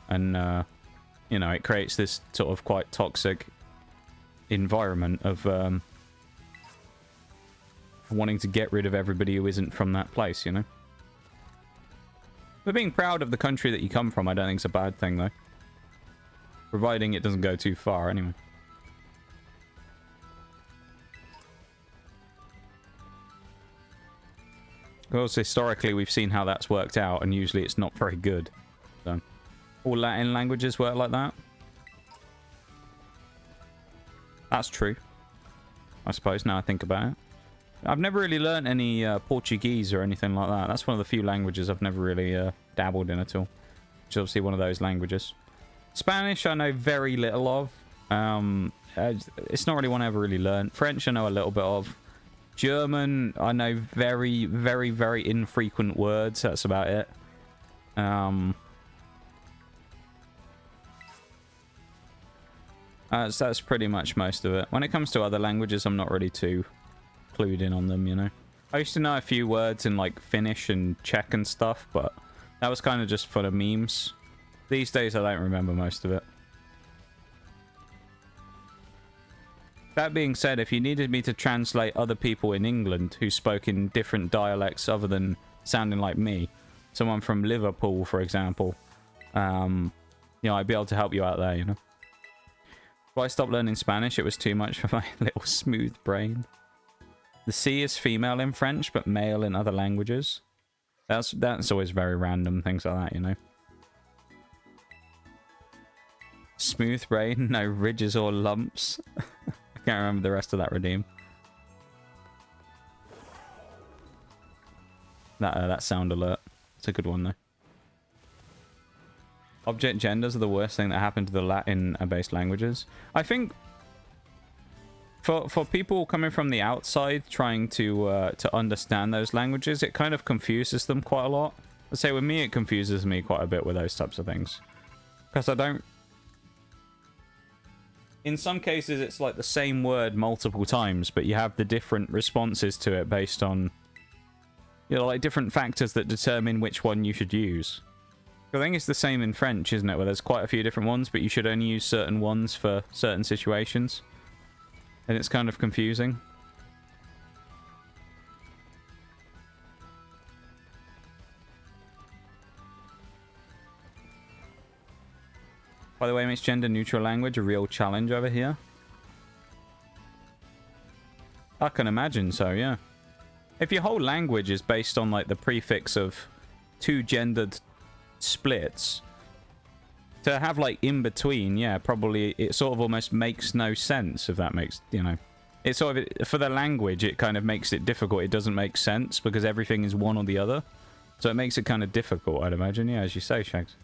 And, you know, it creates this sort of quite toxic environment of wanting to get rid of everybody who isn't from that place, you know? But being proud of the country that you come from, I don't think it's a bad thing, though. Providing it doesn't go too far, anyway. Of course, historically, we've seen how that's worked out, and usually it's not very good. So, all Latin languages work like that. That's true. I suppose, now I think about it. I've never really learnt any Portuguese or anything like that. That's one of the few languages I've never really dabbled in at all. Which is obviously one of those languages. Spanish I know very little of. It's not really one I ever really learnt. French I know a little bit of. German I know very, very, very infrequent words. That's about it. That's pretty much most of it. When it comes to other languages, I'm not really too clued in on them, you know. I used to know a few words in like Finnish and Czech and stuff, but that was kind of just for the memes. These days I don't remember most of it. That being said, if you needed me to translate other people in England who spoke in different dialects other than sounding like me, someone from Liverpool for example, you know, I'd be able to help you out there, you know. When I stopped learning Spanish, it was too much for my little smooth brain. The C is female in French, but male in other languages. That's always very random, things like that, you know. Smooth brain, no ridges or lumps. I can't remember the rest of that redeem. That sound alert. It's a good one, though. Object genders are the worst thing that happened to the Latin-based languages. I think for people coming from the outside trying to understand those languages, it kind of confuses them quite a lot. I'd say with me, it confuses me quite a bit with those types of things. Because I don't... In some cases, it's like the same word multiple times, but you have the different responses to it based on, you know, like different factors that determine which one you should use. I think it's the same in French, isn't it? Where there's quite a few different ones, but you should only use certain ones for certain situations. And it's kind of confusing. By the way, makes gender-neutral language a real challenge over here? I can imagine so, yeah. If your whole language is based on, like, the prefix of two gendered splits, to have, like, in between, yeah, probably it sort of almost makes no sense, if that makes, you know. It sort of, for the language, it kind of makes it difficult. It doesn't make sense because everything is one or the other. So it makes it kind of difficult, I'd imagine. Yeah, as you say, Shags.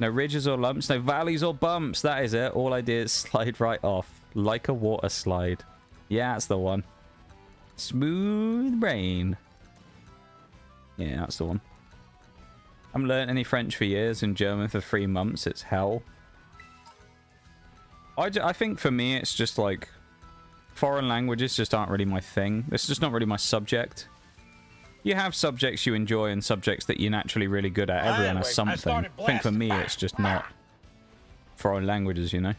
No ridges or lumps, no valleys or bumps. That is it. All I did is slide right off. Like a water slide. Yeah, that's the one. Smooth brain. Yeah, that's the one. I haven't learned any French for years and German for 3 months. It's hell. I think for me, it's just like... foreign languages just aren't really my thing. It's just not really my subject. You have subjects you enjoy and subjects that you're naturally really good at. Everyone has something. I think for me, it's just not foreign languages, you know?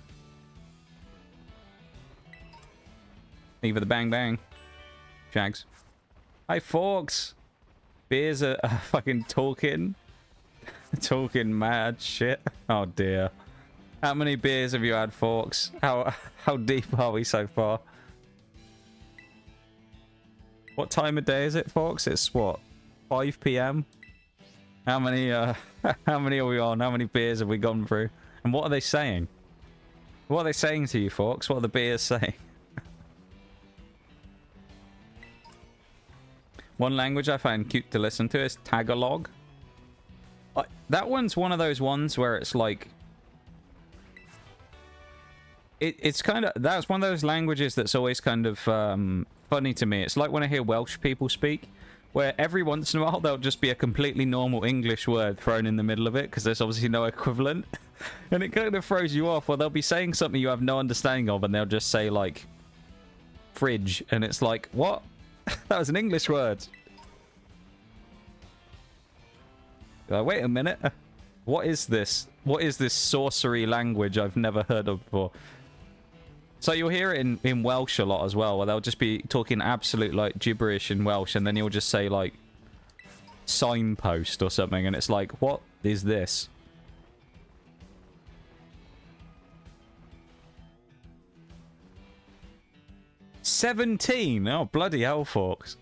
Either the bang bang. Shags. Hi, Forks. Beers are fucking talking. Talking mad shit. Oh, dear. How many beers have you had, Forks? How deep are we so far? What time of day is it, Forks? It's what? 5 PM? How many how many are we on? How many beers have we gone through? And what are they saying? What are they saying to you, Forks? What are the beers saying? One language I find cute to listen to is Tagalog. That one's one of those ones where it's like... It's kind of... That's one of those languages that's always kind of funny to me. It's like when I hear Welsh people speak. where every once in a while there'll just be a completely normal English word thrown in the middle of it because there's obviously no equivalent. And it kind of throws you off. Or they'll be saying something you have no understanding of and they'll just say like fridge. And it's like, what? That was an English word. Wait a minute. What is this? What is this sorcery language I've never heard of before? So you'll hear it in Welsh a lot as well, where they'll just be talking absolute like gibberish in Welsh, and then you'll just say like signpost or something, and it's like, what is this? $17. Oh bloody hell, Forks!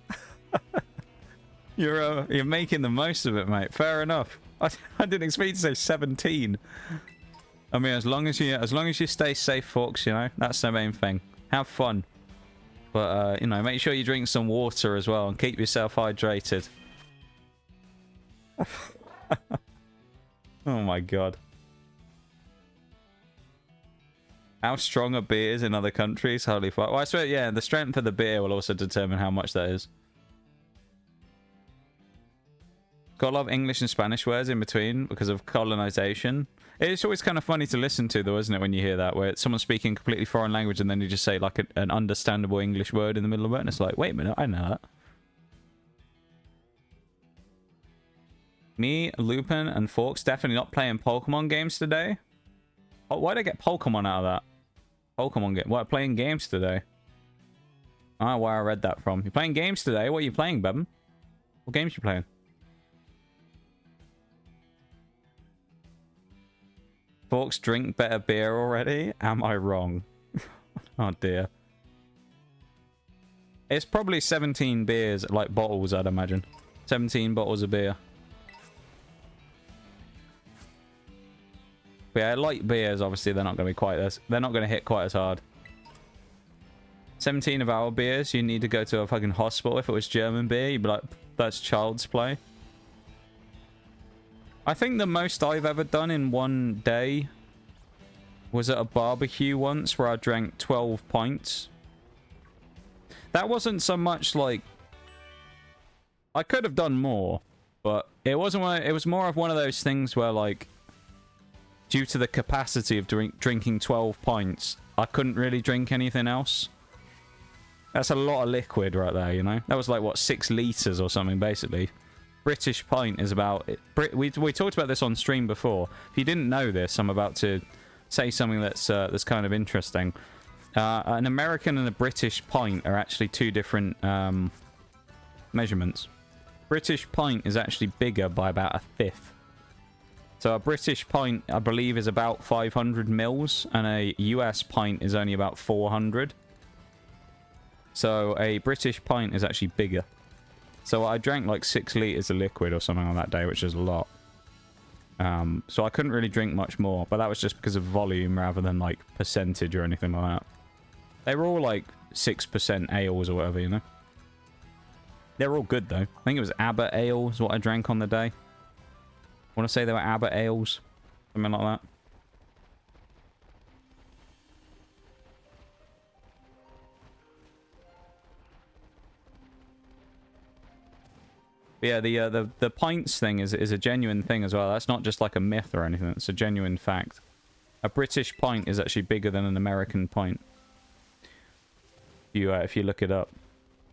You're making the most of it, mate. Fair enough. I didn't expect you to say 17. I mean, as long as you stay safe, Forks, you know, that's the main thing. Have fun, but you know, make sure you drink some water as well and keep yourself hydrated. Oh my god. How strong are beers in other countries? Holy fuck. Well, I swear, yeah, the strength of the beer will also determine how much that is. Got a lot of English and Spanish words in between because of colonization. It's always kind of funny to listen to, though, isn't it, when you hear that, where someone's speaking a completely foreign language and then you just say, like, an understandable English word in the middle of it, and it's like, wait a minute, I know that. Me, Lupin, and Forks definitely not playing Pokemon games today. Oh, why did I get Pokemon out of that? Pokemon game. What, playing games today? I don't know where I read that from. You're playing games today? What are you playing, Bevin? What games are you playing? Forks drink better beer already? Am I wrong? Oh dear. It's probably 17 beers, like bottles, I'd imagine. 17 bottles of beer. But yeah, light beers, obviously, they're not going to be quite as... They're not going to hit quite as hard. 17 of our beers, you need to go to a fucking hospital. If it was German beer, you'd be like, that's child's play. I think the most I've ever done in one day was at a barbecue once where I drank 12 pints. That wasn't so much like... I could have done more, but it wasn't one, it was more of one of those things where, like, due to the capacity of drinking 12 pints, I couldn't really drink anything else. That's a lot of liquid right there, you know? That was like, what, 6 litres or something, basically. British pint is about... We talked about this on stream before. If you didn't know this, I'm about to say something that's kind of interesting. An American and a British pint are actually two different measurements. British pint is actually bigger by about 1/5. So a British pint, I believe, is about 500 mils, and a US pint is only about 400. So a British pint is actually bigger. So I drank like 6 litres of liquid or something on that day, which is a lot. So I couldn't really drink much more, but that was just because of volume rather than like percentage or anything like that. They were all like 6% ales or whatever, you know. They're all good though. I think it was Abbott Ale is what I drank on the day. I want to say they were Abbott Ales, something like that. But yeah, the pints thing is a genuine thing as well. That's not just like a myth or anything. It's a genuine fact. A British pint is actually bigger than an American pint. If you look it up.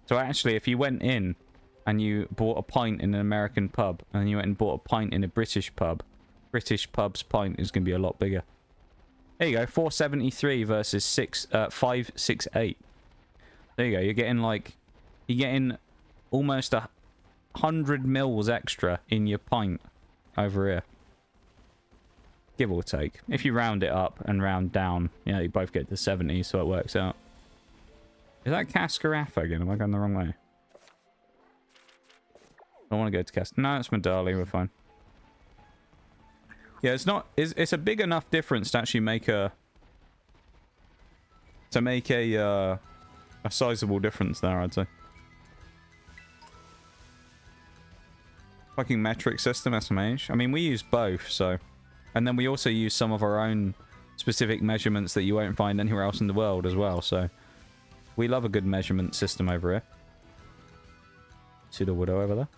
So actually, if you went in and you bought a pint in an American pub and you went and bought a pint in a British pub, British pub's pint is going to be a lot bigger. There you go, 473 versus 568. There you go. You're getting almost 100 mils extra in your pint over here, give or take. If you round it up and round down, you know, you both get to 70, so it works out. Is that Cascarafa again? Am I going the wrong way? I want to go to Cas. No, it's Medali. We're fine. Yeah, it's not. It's a big enough difference to actually make a sizable difference there, I'd say. Fucking metric system, SMH. I mean, we use both, so... And then we also use some of our own specific measurements that you won't find anywhere else in the world as well, so... We love a good measurement system over here. Pseudo Widow over there.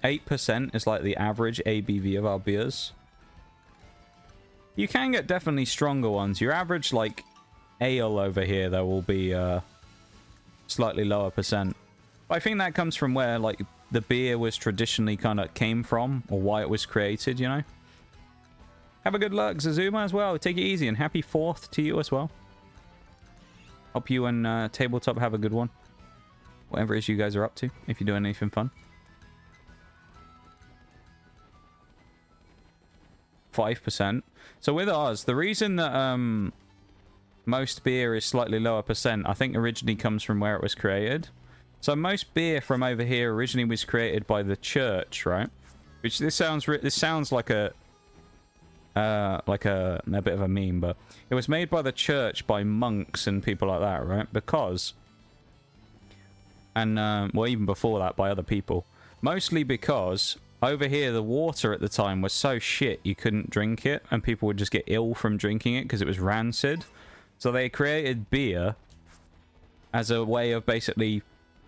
%8 is like the average ABV of our beers. You can get definitely stronger ones. Your average, like, ale over here, though, will be slightly lower %. But I think that comes from where, like, the beer was traditionally kind of came from, or why it was created, you know? Have a good luck, Zazuma, as well. Take it easy, and happy 4th to you as well. Hope you and Tabletop have a good one. Whatever it is you guys are up to, if you're doing anything fun. 5%. So with ours, the reason that most beer is slightly lower %, I think originally comes from where it was created. So most beer from over here originally was created by the church, right? Which this sounds like a bit of a meme, but it was made by the church, by monks and people like that, right? Because, and well, even before that, by other people. Mostly because over here, the water at the time was so shit you couldn't drink it, and people would just get ill from drinking it because it was rancid. So they created beer as a way of basically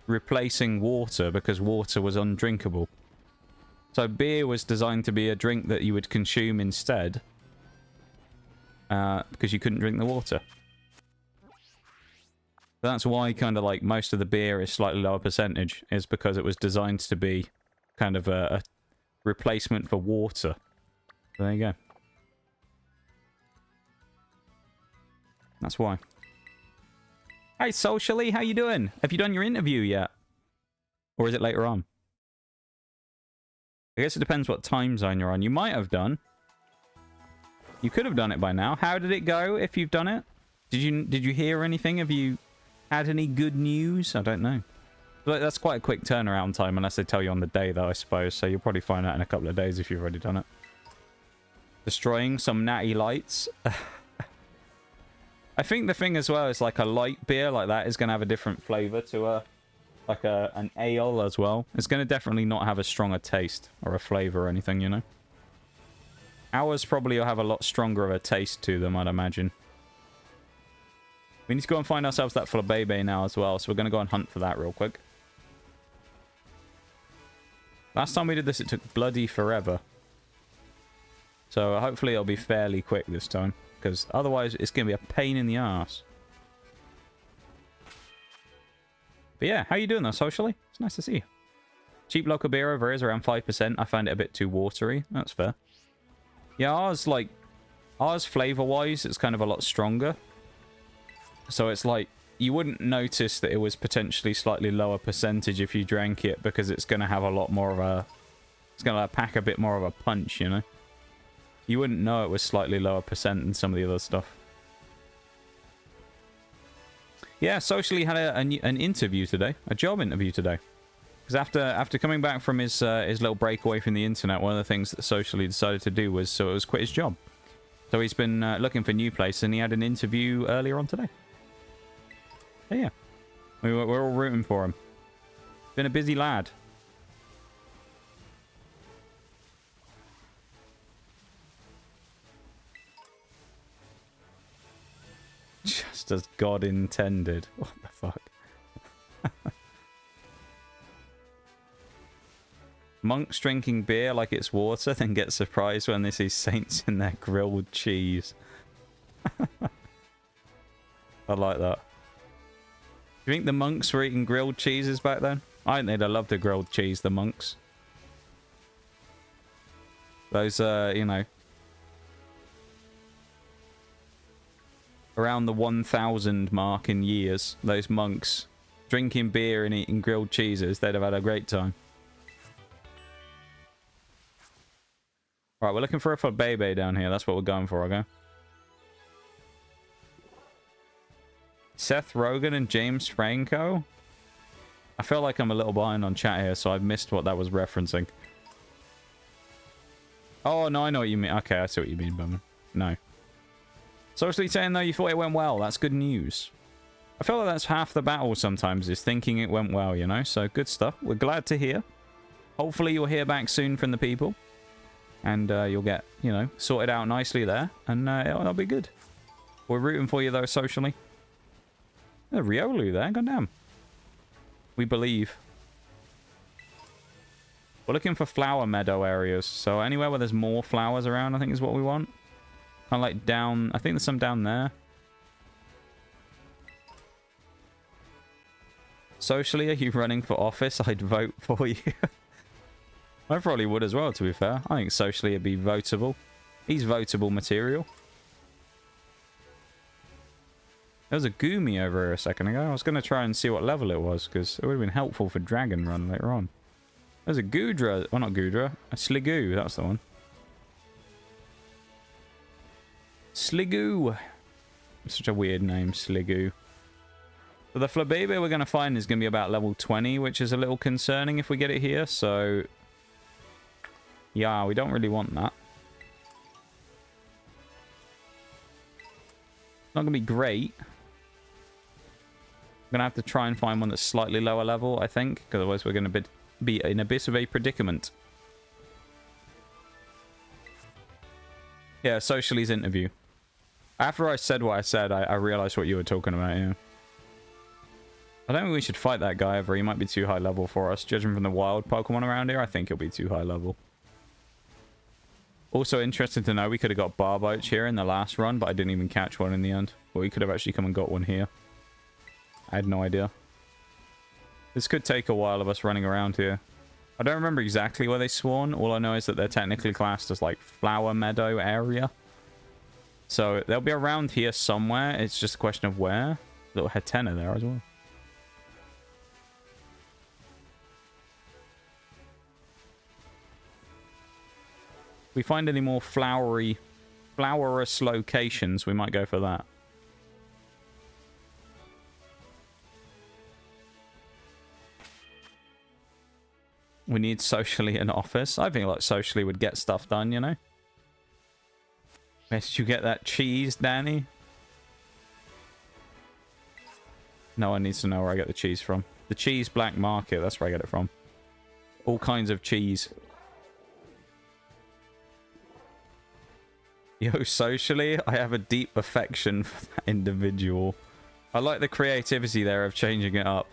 replacing water because water was undrinkable. So beer was designed to be a drink that you would consume instead because you couldn't drink the water. That's why kind of like most of the beer is slightly lower %, is because it was designed to be kind of a replacement for water. There you go. That's why. Hey, Socially, how you doing? Have you done your interview yet? Or is it later on? I guess it depends what time zone you're on. You might have done. You could have done it by now. How did it go if you've done it? Did you hear anything? Have you had any good news? I don't know. But that's quite a quick turnaround time unless they tell you on the day, though, I suppose. So you'll probably find out in a couple of days if you've already done it. Destroying some natty lights. I think the thing as well is like a light beer like that is going to have a different flavor to an ale as well. It's going to definitely not have a stronger taste or a flavor or anything, you know. Ours probably will have a lot stronger of a taste to them, I'd imagine. We need to go and find ourselves that Flabebe now as well, so we're going to go and hunt for that real quick. Last time we did this, it took bloody forever. So hopefully it'll be fairly quick this time, because otherwise it's going to be a pain in the ass. But yeah, how you doing though, Socially? It's nice to see you. Cheap local beer over here is around 5%. I find it a bit too watery. That's fair. Yeah, ours flavor-wise, it's kind of a lot stronger. So it's like, you wouldn't notice that it was potentially slightly lower percentage if you drank it, because it's going to have a lot more of a... It's going to pack a bit more of a punch, you know? You wouldn't know it was slightly lower % than some of the other stuff. Yeah, Socially had an interview today. A job interview today. Because after coming back from his little break away from the internet, one of the things that Socially decided to do was quit his job. So he's been looking for a new place, and he had an interview earlier on today. So yeah, we're all rooting for him. Been a busy lad. Just as God intended. What the fuck? Monks drinking beer like it's water, then get surprised when they see saints in their grilled cheese. I like that. Do you think the monks were eating grilled cheeses back then? I think they'd have loved a grilled cheese, the monks. Those, you know... around the 1,000 mark in years, those monks drinking beer and eating grilled cheeses, they'd have had a great time. Alright, we're looking for a Flabebe down here. That's what we're going for, okay? Seth Rogen and James Franco? I feel like I'm a little behind on chat here, so I've missed what that was referencing. Oh, no, I know what you mean. Okay, I see what you mean, Bummer. No. Socially saying, though, you thought it went well. That's good news. I feel like that's half the battle sometimes, is thinking it went well, you know? So, good stuff. We're glad to hear. Hopefully, you'll hear back soon from the people. And you'll get, you know, sorted out nicely there. And it'll be good. We're rooting for you, though, Socially. A Riolu there, goddamn. We believe. We're looking for flower meadow areas. So anywhere where there's more flowers around, I think is what we want. Kind of like down... I think there's some down there. Socially, are you running for office? I'd vote for you. I probably would as well, to be fair. I think socially it'd be votable. He's votable material. There was a Goomy over here a second ago. I was going to try and see what level it was, because it would have been helpful for Dragon Run later on. There's a Goodra. Well, not Goodra. A Sligoo. That's the one. Sligoo. Such a weird name, Sligoo. So the Flabébé we're going to find is going to be about level 20, which is a little concerning if we get it here. So, yeah, we don't really want that. Not going to be great. I'm going to have to try and find one that's slightly lower level, I think. Because otherwise we're going to be in a bit of a predicament. Yeah, Socially's interview. After I said what I said, I realized what you were talking about, yeah. I don't think we should fight that guy ever. He might be too high level for us. Judging from the wild Pokemon around here, I think he'll be too high level. Also interesting to know, we could have got Barboach here in the last run, but I didn't even catch one in the end. But we could have actually come and got one here. I had no idea. This could take a while of us running around here. I don't remember exactly where they spawn. All I know is that they're technically classed as like Flower Meadow area. So they'll be around here somewhere. It's just a question of where. Little Hatena there as well. If we find any more flowerous locations, we might go for that. We need Socially in office. I think like Socially would get stuff done, you know? Where did you get that cheese, Danny? No one needs to know where I get the cheese from. The cheese black market, that's where I get it from. All kinds of cheese. Yo, Socially, I have a deep affection for that individual. I like the creativity there of changing it up.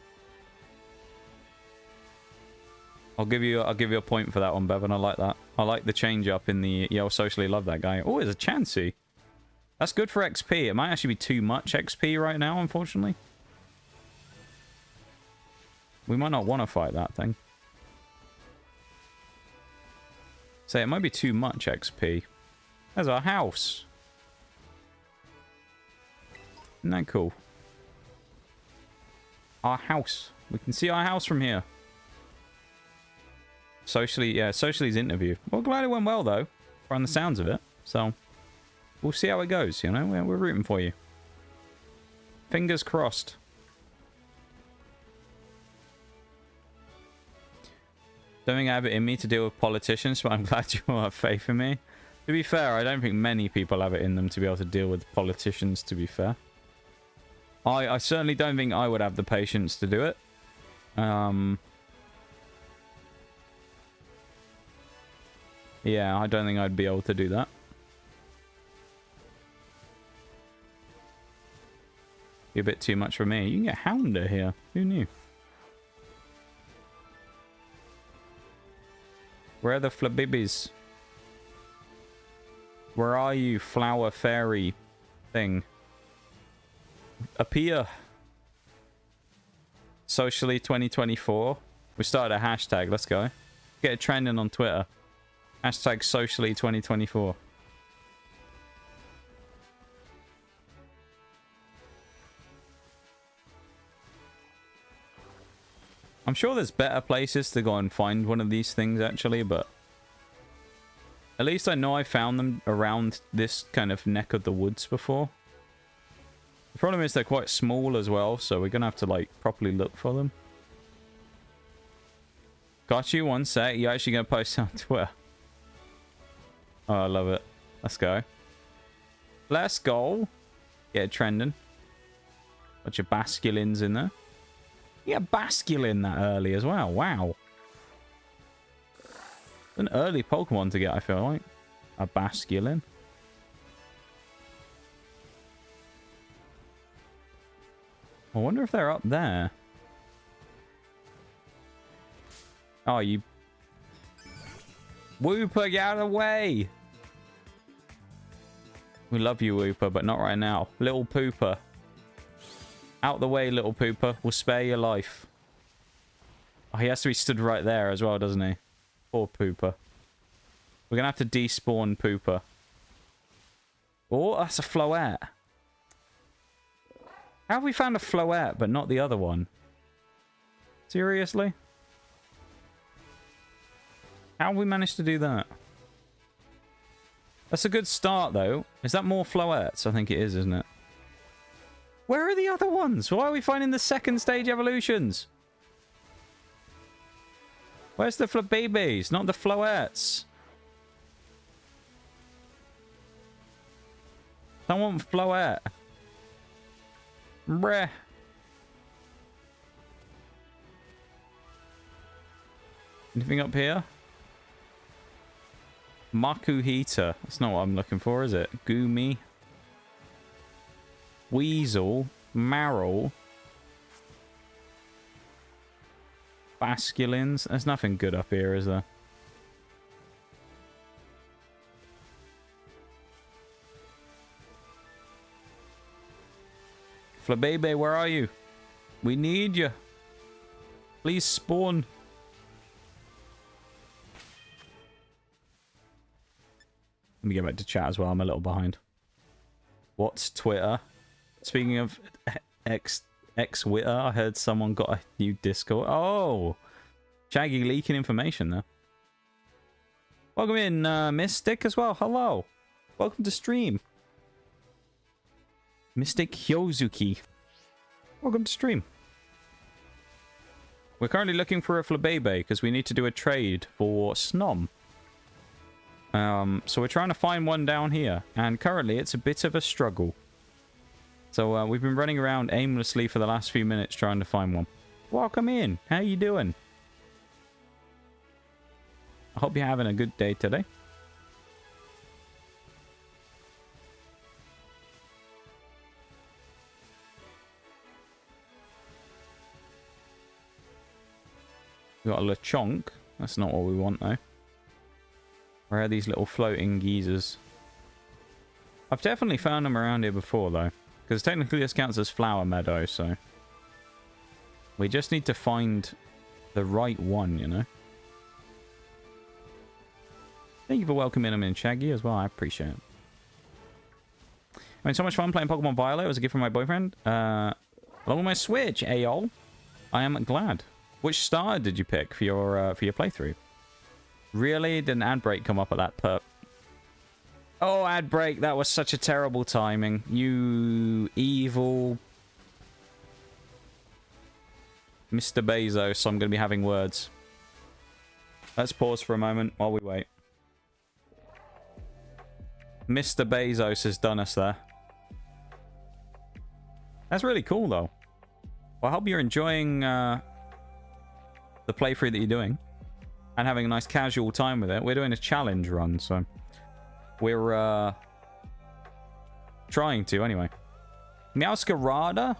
I'll give you a point for that one, Bevan. I like that. I like the change up in the... Yo, Socially love that guy. Oh, there's a Chansey. That's good for XP. It might actually be too much XP right now, unfortunately. We might not want to fight that thing. Say, it might be too much XP. There's our house. Isn't that cool? Our house. We can see our house from here. Socially, yeah, Socially's interview. Well, glad it went well, though, from the sounds of it. So, we'll see how it goes, you know? We're rooting for you. Fingers crossed. Don't think I have it in me to deal with politicians, but I'm glad you all have faith in me. To be fair, I don't think many people have it in them to be able to deal with politicians, to be fair. I certainly don't think I would have the patience to do it. Yeah, I don't think I'd be able to do that. Be a bit too much for me. You can get Houndour here. Who knew? Where are the Flabibbies? Where are you, flower fairy thing? Appear. Socially 2024. We started a hashtag. Let's go. Get it trending on Twitter. Hashtag Socially 2024. I'm sure there's better places to go and find one of these things, actually, but... At least I know I found them around this kind of neck of the woods before. The problem is they're quite small as well, so we're going to have to, like, properly look for them. Got you, one sec. You're actually going to post on Twitter. Oh, I love it. Let's go. Let's go. Get it trending. Bunch of Basculins in there. Yeah, Basculin that early as well. Wow. An early Pokemon to get, I feel like. A Basculin. I wonder if they're up there. Oh, you... Wooper, get out of the way! We love you, Wooper, but not right now. Little Pooper. Out the way, little Pooper. We'll spare your life. Oh, he has to be stood right there as well, doesn't he? Poor Pooper. We're going to have to despawn Pooper. Oh, that's a Floette. How have we found a Floette, but not the other one? Seriously? How have we managed to do that? That's a good start, though. Is that more Floettes? I think it is, isn't it? Where are the other ones? Why are we finding the second stage evolutions? Where's the Flabébés, not the Floettes? I want Floette. Breh. Anything up here? Makuhita. That's not what I'm looking for, is it? Goomy. Weasel. Marrow. Basculins. There's nothing good up here, is there? Flabébé, where are you? We need you. Please spawn. Let me get back to chat as well. I'm a little behind. What's Twitter? Speaking of X-Twitter, I heard someone got a new Discord. Oh! Shaggy leaking information there. Welcome in, Mystic as well. Hello. Welcome to stream. Mystic Hyozuki. Welcome to stream. We're currently looking for a Flabébé because we need to do a trade for Snom. So we're trying to find one down here, and currently it's a bit of a struggle. So we've been running around aimlessly for the last few minutes trying to find one. Welcome in. How you doing? I hope you're having a good day today. We got a Lechonk. That's not what we want though. Where are these little floating geezers? I've definitely found them around here before, though. Because technically this counts as Flower Meadow, so... We just need to find the right one, you know? Thank you for welcoming them in, Shaggy, as well. I appreciate it. I had so much fun playing Pokemon Violet. It was a gift from my boyfriend. Along with my Switch, Ayol. I am glad. Which starter did you pick for your playthrough? Really? Did an ad break come up at that perp? Oh, ad break. That was such a terrible timing. You evil... Mr. Bezos, I'm going to be having words. Let's pause for a moment while we wait. Mr. Bezos has done us there. That's really cool, though. Well, I hope you're enjoying the playthrough that you're doing. And having a nice casual time with it. We're doing a challenge run, so... We're, trying to, anyway. Meowscarada?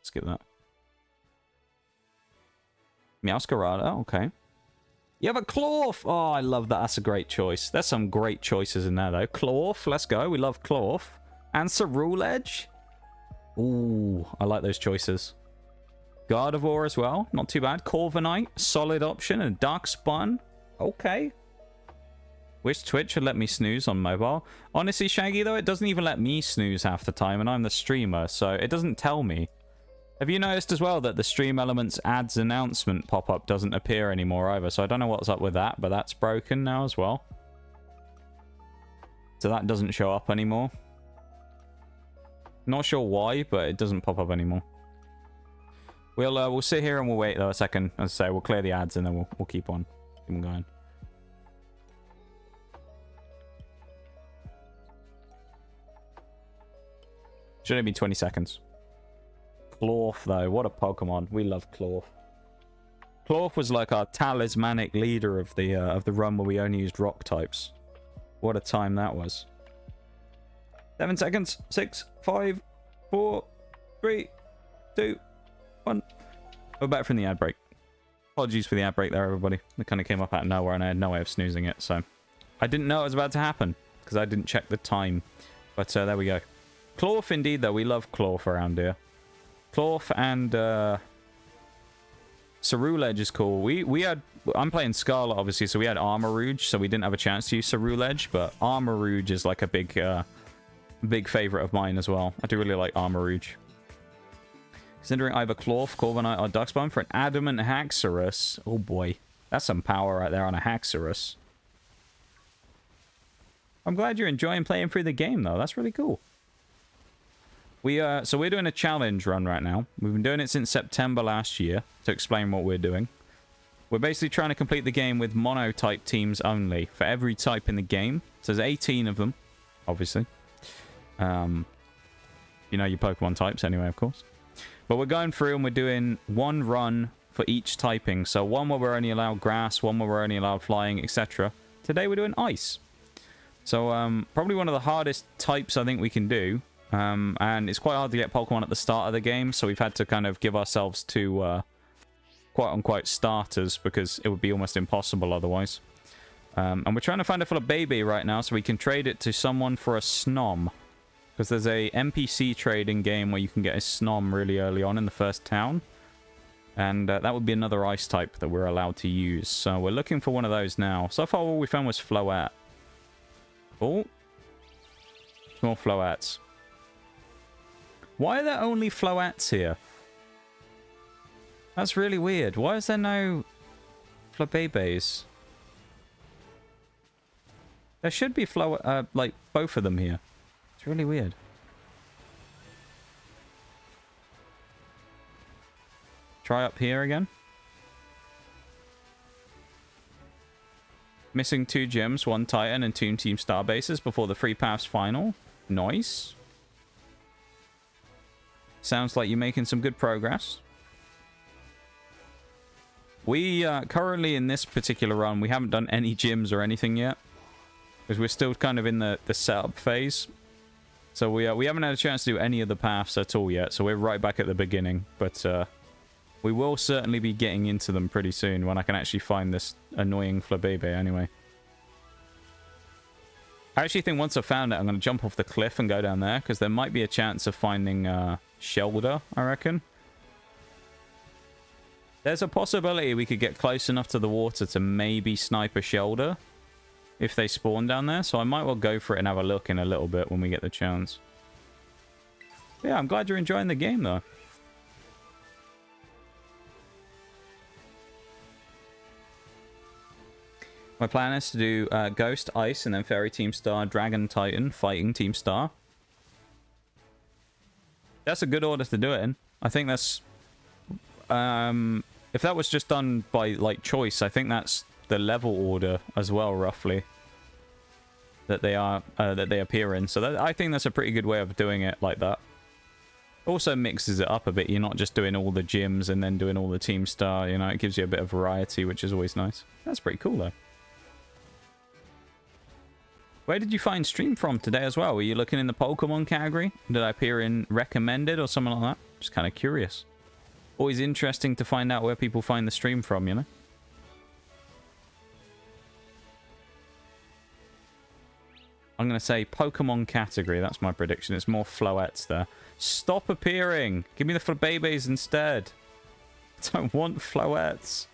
Skip that. Meowscarada, okay. You have a Clorf! Oh, I love that. That's a great choice. There's some great choices in there, though. Clorf, let's go. We love Clorf. And Ceruledge. Ooh, I like those choices. Gardevoir as well. Not too bad. Corviknight, solid option. And Darkspun. Okay. Wish Twitch would let me snooze on mobile. Honestly, Shaggy, though, it doesn't even let me snooze half the time, and I'm the streamer, so it doesn't tell me. Have you noticed as well that the Stream Elements ads announcement pop-up doesn't appear anymore either? So I don't know what's up with that, but that's broken now as well. So that doesn't show up anymore. Not sure why, but it doesn't pop up anymore. We'll sit here and we'll wait though a second. As I say, we'll clear the ads and then we'll keep on going. Should only be 20 seconds. Clorf, though. What a Pokemon. We love Clorf. Clorf was like our talismanic leader of the run where we only used rock types. What a time that was. 7 seconds. 6, 5, 4, 3, 2, 1. We're back from the ad break. Apologies for the ad break there, everybody. It kind of came up out of nowhere, and I had no way of snoozing it, so... I didn't know it was about to happen, because I didn't check the time. But there we go. Clorf, indeed, though. We love Clorf around here. Clorf and Cerulege is cool. We had... I'm playing Scarlet, obviously, so we had Armor Rouge, so we didn't have a chance to use Cerulege, but Armor Rouge is like a big favorite of mine as well. I do really like Armor Rouge. Considering either Clorf, Corviknight, or Duxbone for an Adamant Haxorus. Oh boy. That's some power right there on a Haxorus. I'm glad you're enjoying playing through the game, though. That's really cool. So we're doing a challenge run right now. We've been doing it since September last year, to explain what we're doing. We're basically trying to complete the game with monotype teams only, for every type in the game. So there's 18 of them, obviously. You know your Pokemon types anyway, of course. But we're going through and we're doing one run for each typing. So one where we're only allowed grass, one where we're only allowed flying, etc. Today we're doing ice. So probably one of the hardest types I think we can do. And it's quite hard to get Pokemon at the start of the game. So we've had to kind of give ourselves to quote-unquote starters because it would be almost impossible otherwise. And we're trying to find a Flabébé right now so we can trade it to someone for a Snom. Because there's a NPC trading game where you can get a Snom really early on in the first town. And that would be another ice type that we're allowed to use. So we're looking for one of those now. So far all we found was Floette. Oh. More Floettes. Why are there only Floettes here? That's really weird. Why is there no Flabébés? There should be like both of them here. It's really weird. Try up here again. Missing 2 gyms, 1 Titan, and 2 Team Star bases before the Free Paths final. Nice. Sounds like you're making some good progress. We currently in this particular run, we haven't done any gyms or anything yet. Because we're still kind of in the setup phase. So we haven't had a chance to do any of the paths at all yet. So we're right back at the beginning. But we will certainly be getting into them pretty soon when I can actually find this annoying Flabébé anyway. I actually think once I've found it, I'm going to jump off the cliff and go down there. Because there might be a chance of finding Shelder, I reckon. There's a possibility we could get close enough to the water to maybe snipe a Shelder. If they spawn down there. So I might well go for it and have a look in a little bit when we get the chance. But yeah, I'm glad you're enjoying the game though. My plan is to do Ghost, Ice, and then Fairy Team Star, Dragon, Titan, Fighting Team Star. That's a good order to do it in. I think that's... if that was just done by, like, choice, I think that's the level order as well, roughly. That they appear in. So I think that's a pretty good way of doing it like that. Also mixes it up a bit. You're not just doing all the gyms and then doing all the Team Star, you know. It gives you a bit of variety, which is always nice. That's pretty cool, though. Where did you find stream from today as well? Were you looking in the Pokemon category? Did I appear in recommended or something like that? Just kind of curious. Always interesting to find out where people find the stream from, you know? I'm going to say Pokemon category. That's my prediction. It's more Floettes there. Stop appearing. Give me the Flabébés instead. I don't want Floettes.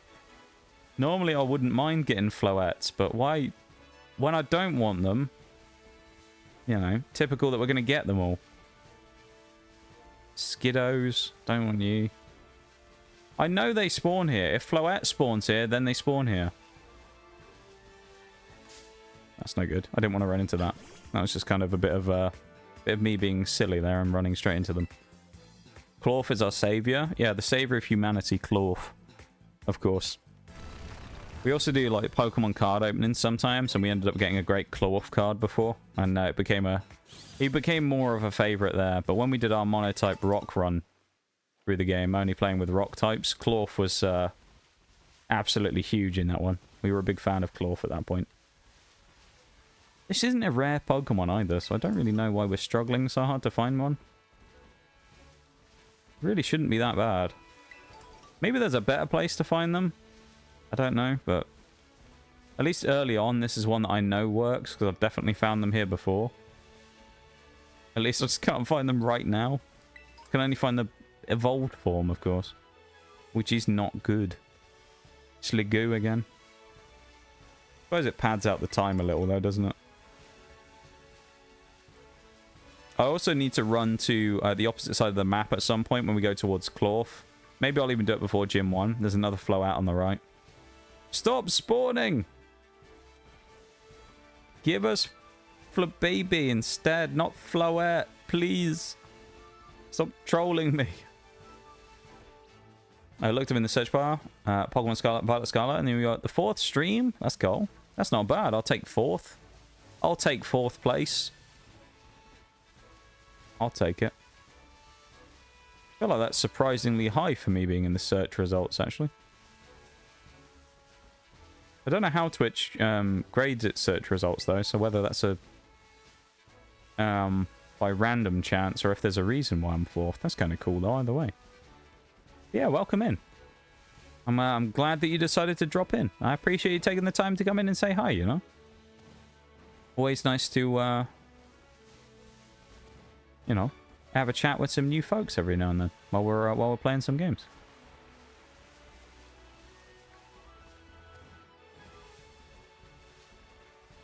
Normally I wouldn't mind getting Floettes, but why... When I don't want them, you know, typical that we're going to get them all. Skiddos, don't want you. I know they spawn here. If Floette spawns here, then they spawn here. That's no good. I didn't want to run into that. That was just kind of a bit of me being silly there and running straight into them. Clorf is our savior. Yeah, the savior of humanity, Clorf. Of course. We also do like Pokemon card openings sometimes, and we ended up getting a great Clorf card before, and he became more of a favorite there. But when we did our monotype rock run through the game, only playing with rock types, Clorf was absolutely huge in that one. We were a big fan of Clorf at that point. This isn't a rare Pokemon either, so I don't really know why we're struggling so hard to find one. Really shouldn't be that bad. Maybe there's a better place to find them. I don't know, but at least early on, this is one that I know works because I've definitely found them here before. At least I just can't find them right now. I can only find the evolved form, of course, which is not good. Sligoo again. I suppose it pads out the time a little though, doesn't it? I also need to run to the opposite side of the map at some point when we go towards Clorf. Maybe I'll even do it before Gym 1. There's another flow out on the right. Stop spawning! Give us Flabébé instead, not Floette, please. Stop trolling me. I looked up in the search bar. Pokemon Scarlet, Violet, Scarlet, and then we got the 4th stream. Let's go. That's not bad. I'll take 4th. I'll take 4th place. I'll take it. I feel like that's surprisingly high for me being in the search results, actually. I don't know how Twitch grades its search results, though, so whether that's a by random chance or if there's a reason why I'm 4th. That's kind of cool, though, either way. Yeah, welcome in. I'm glad that you decided to drop in. I appreciate you taking the time to come in and say hi, you know? Always nice to, you know, have a chat with some new folks every now and then while we're playing some games.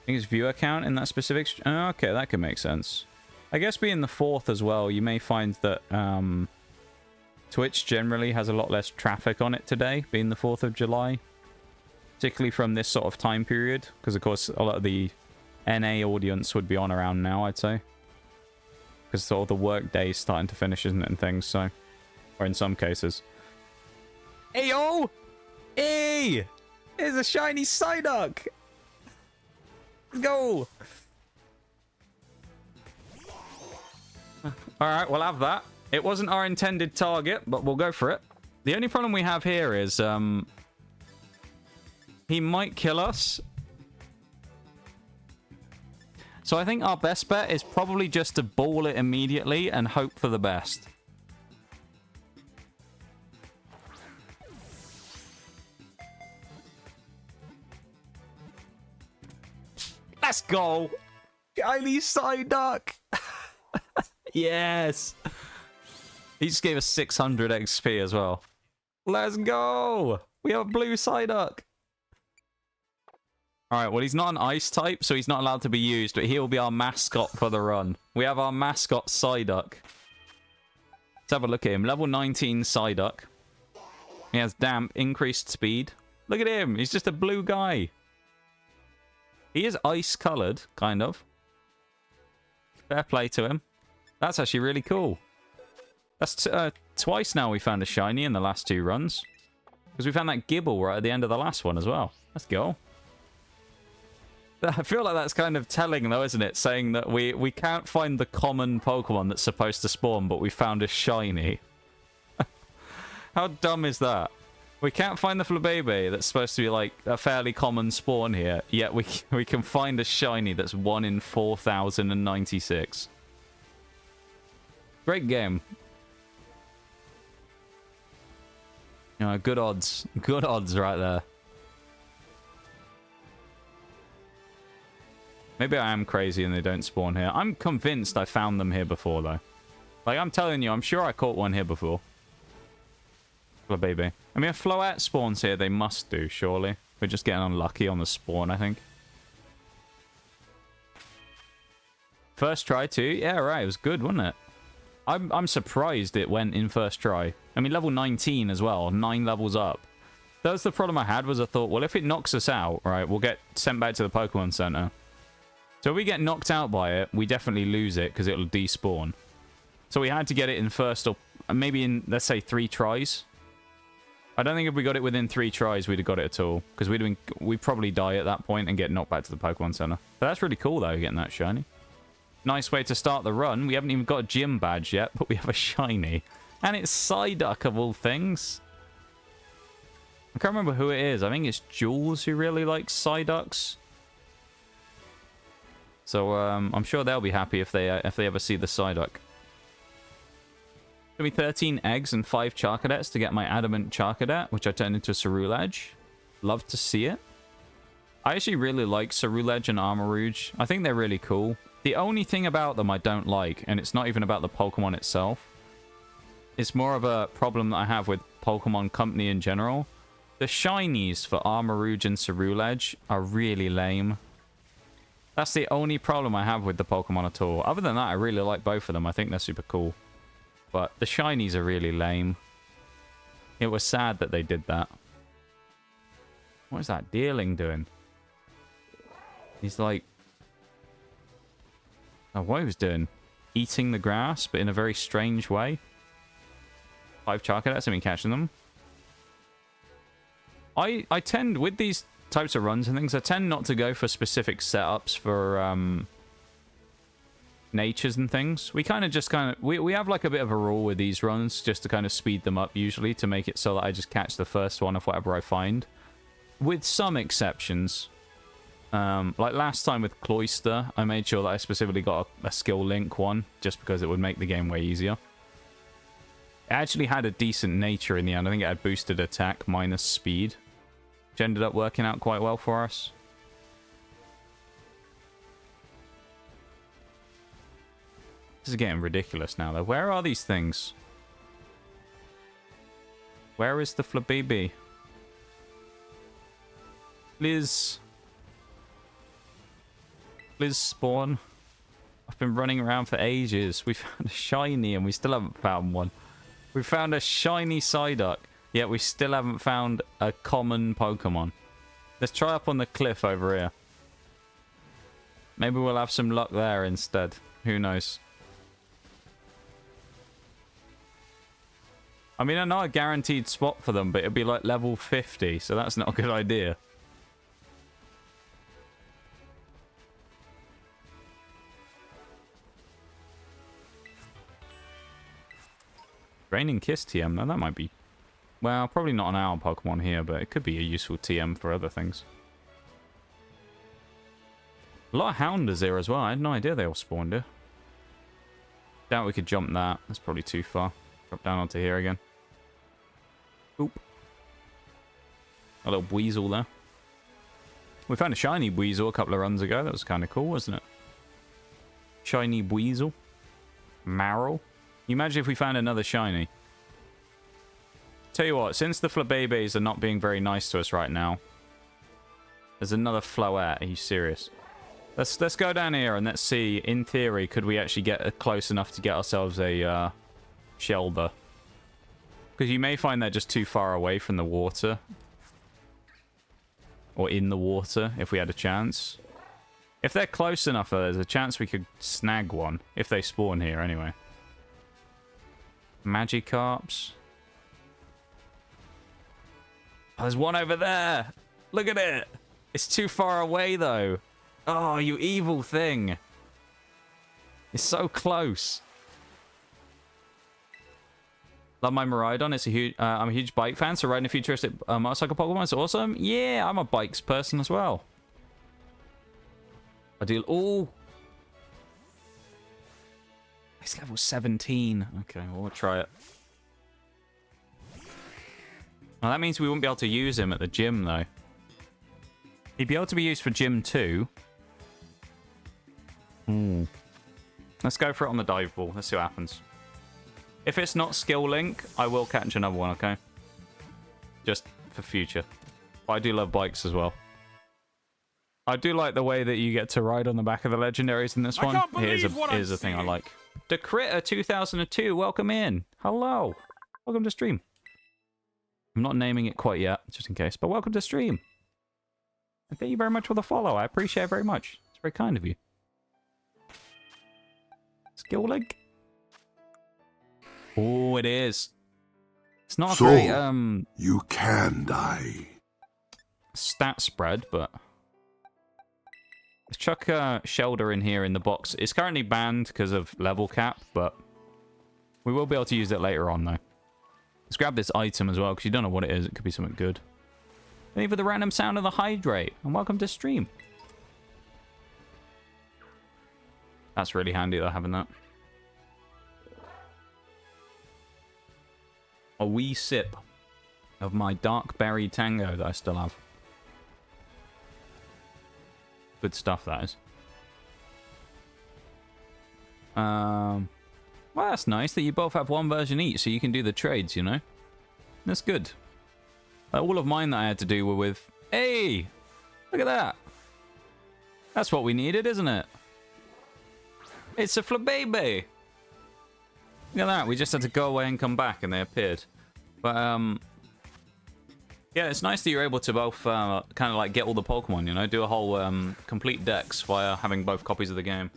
I think it's viewer count in that specific... okay, that could make sense. I guess being the 4th as well, you may find that Twitch generally has a lot less traffic on it today, being the 4th of July. Particularly from this sort of time period, because of course a lot of the NA audience would be on around now, I'd say. Because sort of the work day is starting to finish, isn't it, and things, so... Or in some cases. Hey, yo! Hey! There's a shiny Psyduck! Let's go! Alright, we'll have that. It wasn't our intended target, but we'll go for it. The only problem we have here is, he might kill us. So I think our best bet is probably just to ball it immediately and hope for the best. Let's go! Shiny Psyduck! Yes! He just gave us 600 XP as well. Let's go! We have a blue Psyduck! Alright, well, he's not an ice type, so he's not allowed to be used, but he will be our mascot for the run. We have our mascot Psyduck. Let's have a look at him. Level 19 Psyduck. He has damp, increased speed. Look at him! He's just a blue guy. He is ice-coloured, kind of. Fair play to him. That's actually really cool. That's twice now we found a shiny in the last 2 runs. Because we found that Gibble right at the end of the last one as well. Let's go. I feel like that's kind of telling, though, isn't it? Saying that we can't find the common Pokemon that's supposed to spawn, but we found a shiny. How dumb is that? We can't find the Flabébé that's supposed to be, like, a fairly common spawn here, yet we can find a shiny that's 1 in 4,096. Great game. You know, good odds. Good odds right there. Maybe I am crazy and they don't spawn here. I'm convinced I found them here before, though. Like, I'm telling you, I'm sure I caught one here before. Baby. I mean, if Floette spawns here, they must do, surely. We're just getting unlucky on the spawn, I think. First try, too? Yeah, right. It was good, wasn't it? I'm surprised it went in first try. I mean, level 19 as well. 9 levels up. That was the problem I had, was I thought, well, if it knocks us out, right, we'll get sent back to the Pokemon Center. So if we get knocked out by it, we definitely lose it because it'll despawn. So we had to get it in first, or maybe in, let's say, 3 tries. I don't think if we got it within 3 tries, we'd have got it at all. Because we'd probably die at that point and get knocked back to the Pokemon Center. But that's really cool, though, getting that shiny. Nice way to start the run. We haven't even got a gym badge yet, but we have a shiny. And it's Psyduck, of all things. I can't remember who it is. I think it's Jules who really likes Psyducks. So I'm sure they'll be happy if they ever see the Psyduck. Give me 13 eggs and 5 Charcadets to get my Adamant Charcadet, which I turned into a Cerulege. Love to see it. I actually really like Cerulege and Armarouge. I think they're really cool. The only thing about them I don't like, and it's not even about the Pokemon itself, it's more of a problem that I have with Pokemon Company in general. The shinies for Armarouge and Cerulege are really lame. That's the only problem I have with the Pokemon at all. Other than that, I really like both of them. I think they're super cool. But the shinies are really lame. It was sad that they did that. What is that Deerling doing? He's like... Oh, what he was doing? Eating the grass, but in a very strange way. 5 Charcadets, I've been catching them. I tend, with these types of runs and things, I tend not to go for specific setups for natures and things. We we have like a bit of a rule with these runs just to kind of speed them up usually, to make it so that I just catch the first one of whatever I find. With some exceptions. Like last time with Cloyster, I made sure that I specifically got a skill link one, just because it would make the game way easier. It actually had a decent nature in the end. I think it had boosted attack minus speed, which ended up working out quite well for us. This is getting ridiculous now, though. Where are these things? Where is the Flabébé? Please spawn. I've been running around for ages. We found a shiny and we still haven't found one. We found a shiny Psyduck, yet we still haven't found a common Pokemon. Let's try up on the cliff over here. Maybe we'll have some luck there instead. Who knows? I mean, I know a guaranteed spot for them, but it'll be like level 50, so that's not a good idea. Draining Kiss TM, now that might be... Well, probably not on our Pokemon here, but it could be a useful TM for other things. A lot of Hounders here as well. I had no idea they all spawned here. Doubt we could jump that. That's probably too far. Drop down onto here again. Oop. A little Weasel there. We found a shiny Weasel a couple of runs ago. That was kind of cool, wasn't it? Shiny Weasel. Marrow. You imagine if we found another shiny. Tell you what, since the Flabébés are not being very nice to us right now, there's another Floette. Are you serious? Let's go down here and let's see, in theory, could we actually get close enough to get ourselves a Shelder? Because you may find they're just too far away from the water. Or in the water, if we had a chance. If they're close enough, there's a chance we could snag one. If they spawn here, anyway. Magikarps. Oh, there's one over there. Look at it. It's too far away, though. Oh, you evil thing. It's so close. Love my Miraidon. It's a huge. I'm a huge bike fan, so riding a futuristic motorcycle Pokemon is awesome. Yeah, I'm a bikes person as well. I do. Oh, it's level 17. Okay, well, we'll try it. Well, that means we wouldn't be able to use him at the gym, though. He'd be able to be used for Gym 2. Let's go for it on the dive ball. Let's see what happens. If it's not skill link, I will catch another one, okay? Just for future. But I do love bikes as well. I do like the way that you get to ride on the back of the legendaries in this one. Here's a thing I like. The Critter 2002, welcome in. Hello. Welcome to stream. I'm not naming it quite yet, just in case, but welcome to stream. And thank you very much for the follow. I appreciate it very much. It's very kind of you. Skill link. Oh, it is. It's not so, very you can die. Stat spread, but let's chuck a Shelder in here in the box. It's currently banned because of level cap, but we will be able to use it later on, though. Let's grab this item as well, because you don't know what it is. It could be something good. Thank you for the random sound of the hydrate, and welcome to stream. That's really handy, though, having that. a wee sip of my dark berry tango that I still have. Good stuff, that is. Well, that's nice that you both have one version each, so you can do the trades, you know? That's good. All of mine that I had to do were with... Hey! Look at that! That's what we needed, isn't it? It's a Flabébé! Look at that, we just had to go away and come back and they appeared. But, yeah, it's nice that you're able to both kind of like get all the Pokemon, you know? Do a whole complete dex via having both copies of the game.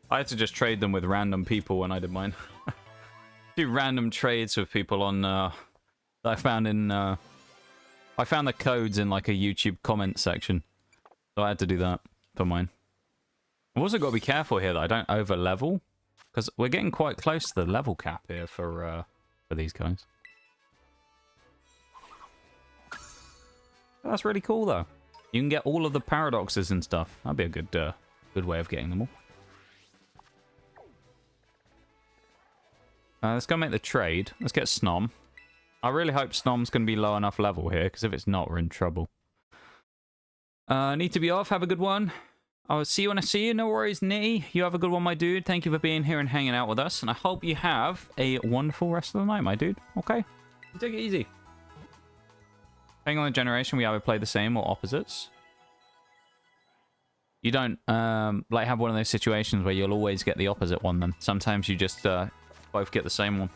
I had to just trade them with random people when I did mine. Do random trades with people on that I found in I found the codes in like a YouTube comment section. So I had to do that for mine. I've also got to be careful here that I don't over level, because we're getting quite close to the level cap here for these guys. That's really cool though. You can get all of the paradoxes and stuff. That'd be a good way of getting them all. Let's go make the trade. Let's get Snom. I really hope Snom's going to be low enough level here, because if it's not, we're in trouble. Need to be off. Have a good one. I'll see you when I see you. No worries, Nitty. You have a good one, my dude. Thank you for being here and hanging out with us. And I hope you have a wonderful rest of the night, my dude. Okay? Take it easy. Depending on the generation, we either play the same or opposites. You don't like have one of those situations where you'll always get the opposite one then. Sometimes you just both get the same one.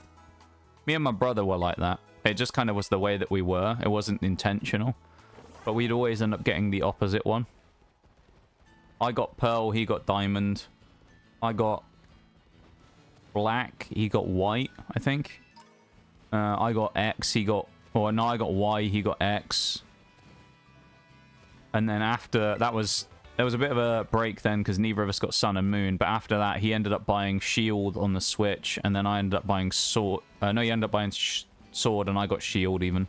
Me and my brother were like that. It just kind of was the way that we were. It wasn't intentional. But we'd always end up getting the opposite one. I got Pearl, he got Diamond. I got Black, he got White, I think. I got X, he got... Or no, I got Y, he got X. And then after... That was... There was a bit of a break then, because neither of us got Sun and Moon. But after that, he ended up buying Shield on the Switch. And then I ended up buying Sword. No, he ended up buying Sword, and I got Shield even.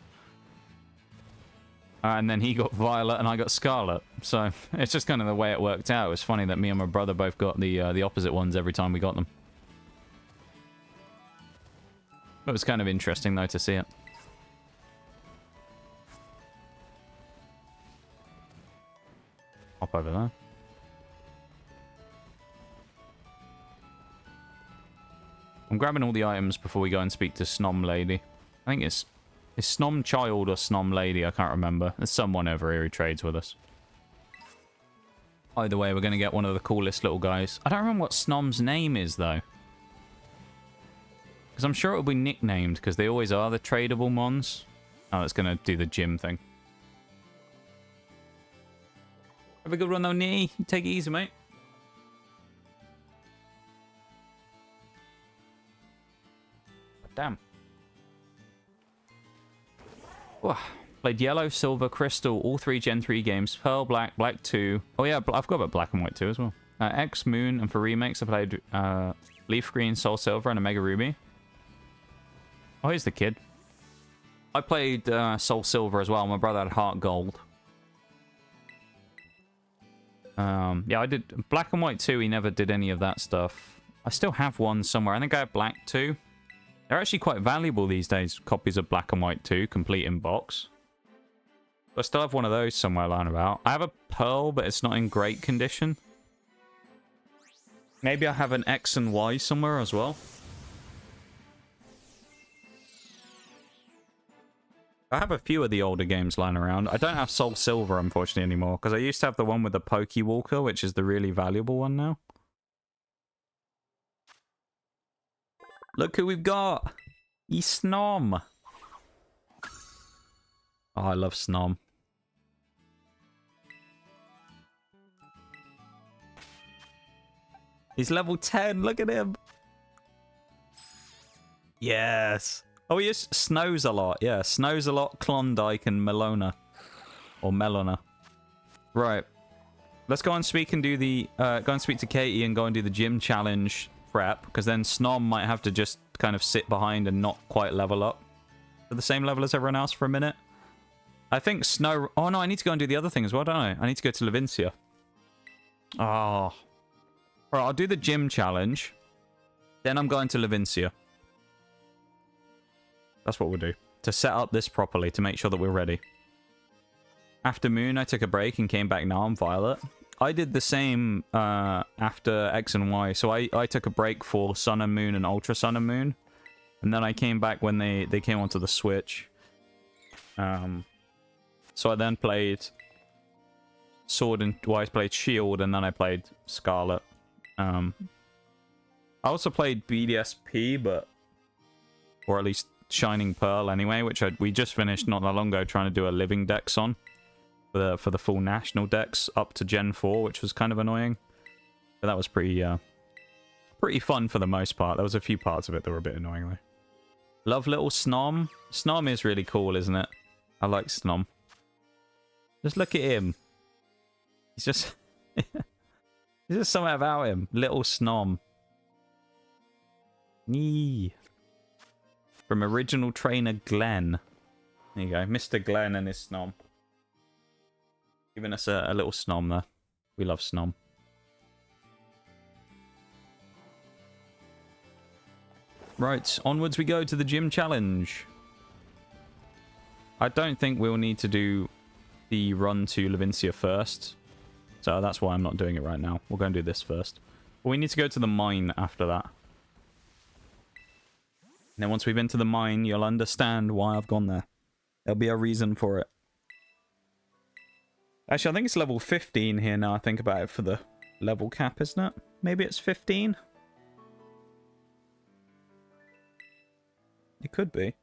And then he got Violet, and I got Scarlet. So, it's just kind of the way it worked out. It was funny that me and my brother both got the opposite ones every time we got them. It was kind of interesting, though, to see it. Hop over there. I'm grabbing all the items before we go and speak to Snom Lady. I think it's Snom Child or Snom Lady, I can't remember. There's someone over here who trades with us. Either way, we're going to get one of the coolest little guys. I don't remember what Snom's name is, though. Because I'm sure it'll be nicknamed, because they always are the tradable mons. Oh, it's going to do the gym thing. Have a good one, though, Nee. Take it easy, mate. Damn. Whoa. Played Yellow, Silver, Crystal, all 3 Gen 3 games. Pearl, Black, Black 2. Oh, yeah, I've got about Black and White 2 as well. X, Moon, and for remakes, I played Leaf Green, Soul Silver, and Omega Ruby. Oh, here's the kid. I played Soul Silver as well. My brother had Heart Gold. Yeah, I did Black and White 2. He never did any of that stuff. I still have one somewhere. I think I have Black 2. They're actually quite valuable these days, copies of Black and White 2, complete in box. But I still have one of those somewhere lying about. I have a Pearl, but it's not in great condition. Maybe I have an X and Y somewhere as well. I have a few of the older games lying around. I don't have Soul Silver, unfortunately, anymore, because I used to have the one with the Pokewalker, which is the really valuable one now. Look who we've got! Snom! Oh, I love Snom. He's level 10, look at him! Yes! Oh, he is snows a lot, yeah. Snows a lot, Klondike, and Melona. Or Melona. Right. Let's go and speak and do the... go and speak to Katie and go and do the gym challenge prep, because then Snom might have to just kind of sit behind and not quite level up to the same level as everyone else for a minute. I think Snow... Oh, no, I need to go and do the other thing as well, don't I? I need to go to Levincia. Oh. Alright, I'll do the gym challenge. Then I'm going to Levincia. That's what we'll do. to set up this properly to make sure that we're ready. After Moon, I took a break and came back. Now I'm Violet. I did the same after X and Y. So I took a break for Sun and Moon and Ultra Sun and Moon. And then I came back when they came onto the Switch. So I then played Sword and... Well, I played Shield and then I played Scarlet. I also played BDSP, but... Or at least Shining Pearl anyway, which we just finished not that long ago trying to do a living dex on. For the full national dex up to Gen 4, which was kind of annoying. But that was pretty fun for the most part. There was a few parts of it that were a bit annoying though. Love little Snom. Snom is really cool, isn't it? I like Snom. Just look at him. He's just... There's just something about him. Little Snom. Nee. From original trainer Glenn. There you go. Mr. Glenn and his Snom. Giving us a little Snom there. We love Snom. Right, onwards we go to the gym challenge. I don't think we'll need to do the run to Levincia first. So that's why I'm not doing it right now. We'll go and do this first. But we need to go to the mine after that. And then once we've been to the mine, you'll understand why I've gone there. There'll be a reason for it. Actually, I think it's level 15 here now I think about it for the level cap, isn't it? Maybe it's 15? It could be.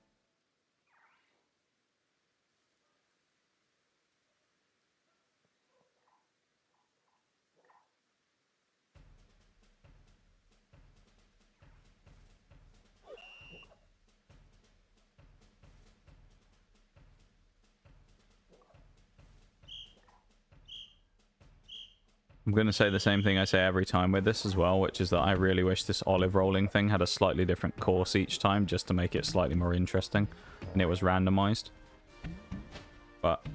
I'm going to say the same thing I say every time with this as well, which is that I really wish this olive rolling thing had a slightly different course each time, just to make it slightly more interesting, and it was randomized. But...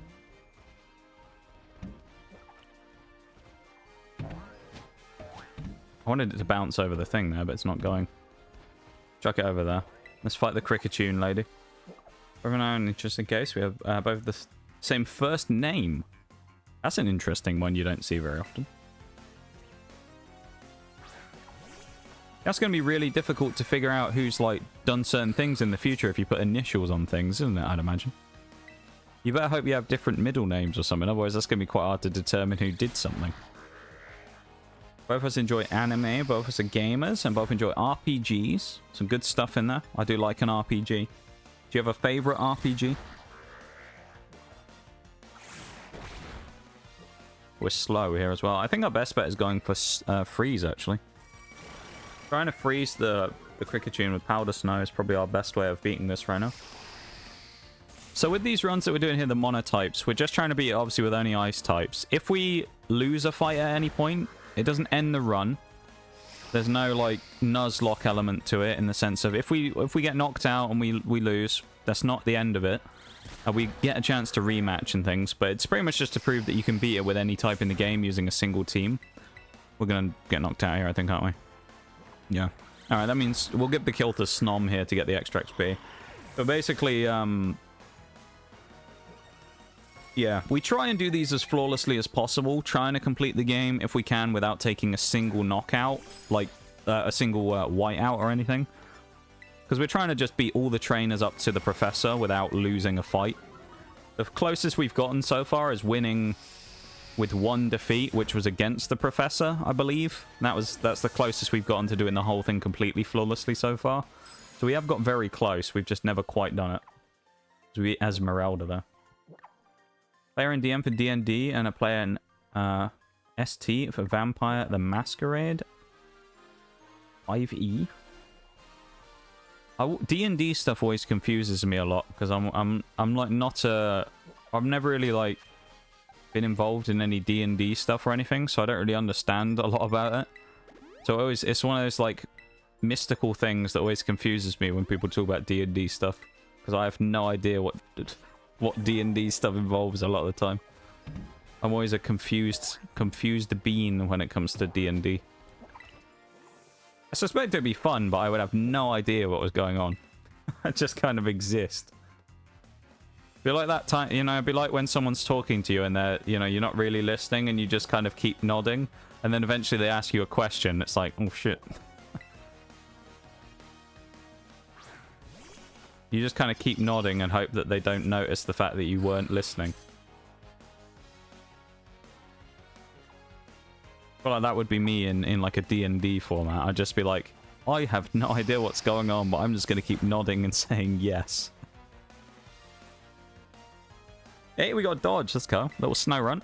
I wanted it to bounce over the thing there, but it's not going. Chuck it over there. Let's fight the Cricketune lady. For now, just in case, we have both the same first name. That's an interesting one you don't see very often. That's going to be really difficult to figure out who's, like, done certain things in the future if you put initials on things, isn't it, I'd imagine? You better hope you have different middle names or something, otherwise that's going to be quite hard to determine who did something. Both of us enjoy anime, both of us are gamers, and both enjoy RPGs. Some good stuff in there. I do like an RPG. Do you have a favourite RPG? We're slow here as well. I think our best bet is going for freeze, actually. Trying to freeze the Cricketune with Powder Snow is probably our best way of beating this right now. So with these runs that we're doing here, the monotypes, we're just trying to beat it obviously with only ice types. If we lose a fight at any point, it doesn't end the run. There's no, like, nuzlocke element to it in the sense of if we get knocked out and we lose, that's not the end of it. We get a chance to rematch and things, but it's pretty much just to prove that you can beat it with any type in the game using a single team. We're going to get knocked out here, I think, aren't we? Yeah. Alright, that means we'll get the kill to Snom here to get the extra XP. But basically, yeah, we try and do these as flawlessly as possible, trying to complete the game if we can without taking a single knockout, like a single whiteout or anything. Because we're trying to just beat all the trainers up to the Professor without losing a fight. The closest we've gotten so far is winning with one defeat, which was against the Professor, I believe. That's the closest we've gotten to doing the whole thing completely flawlessly so far. So we have got very close. We've just never quite done it. So we Esmeralda there. Player in DM for D&D and a player in ST for Vampire the Masquerade. 5E. D&D stuff always confuses me a lot because I'm like not a... I've never really like been involved in any D&D stuff or anything, so I don't really understand a lot about it. So it's one of those like mystical things that always confuses me when people talk about D&D stuff, because I have no idea what D&D stuff involves a lot of the time. I'm always a confused bean when it comes to D&D. I suspect it'd be fun, but I would have no idea what was going on. I just kind of exist. Be like that time, you know, it'd be like when someone's talking to you and they're, you know, you're not really listening and you just kind of keep nodding. And then eventually they ask you a question. It's like, oh, shit. You just kind of keep nodding and hope that they don't notice the fact that you weren't listening. I feel like that would be me in like a D&D format. I'd just be like, I have no idea what's going on, but I'm just going to keep nodding and saying yes. Hey, we got dodge. Let's go. Little Snorunt.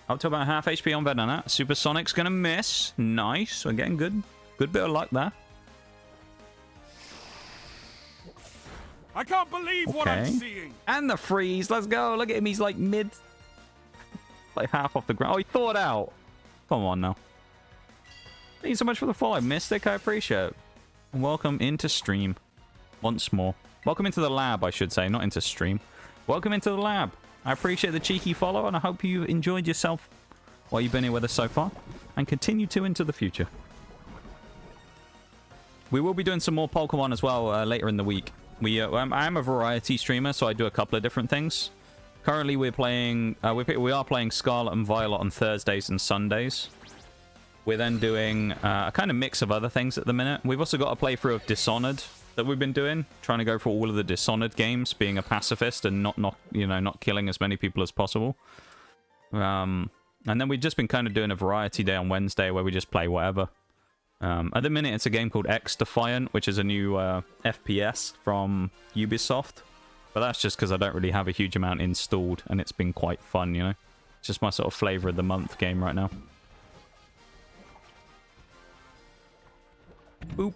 Up to about half HP on Banana. Supersonic's going to miss. Nice. We're getting good. Good bit of luck there. I can't believe what I'm seeing. And the freeze. Let's go. Look at him. He's like mid. Like half off the ground. Oh, he thawed out. Come on now. Thank you so much for the follow, Mystic. I appreciate it. And welcome into stream. Once more. Welcome into the lab, I should say. Not into stream. Welcome into the lab. I appreciate the cheeky follow, and I hope you enjoyed yourself while you've been here with us so far. And continue to into the future. We will be doing some more Pokemon as well later in the week. I am a variety streamer, so I do a couple of different things. Currently, we're playing. We are playing Scarlet and Violet on Thursdays and Sundays. We're then doing a kind of mix of other things at the minute. We've also got a playthrough of Dishonored that we've been doing, trying to go for all of the Dishonored games, being a pacifist and not killing as many people as possible. And then we've just been kind of doing a variety day on Wednesday where we just play whatever. At the minute, it's a game called X Defiant, which is a new FPS from Ubisoft. But that's just because I don't really have a huge amount installed, and it's been quite fun, you know? It's just my sort of flavor of the month game right now. Boop.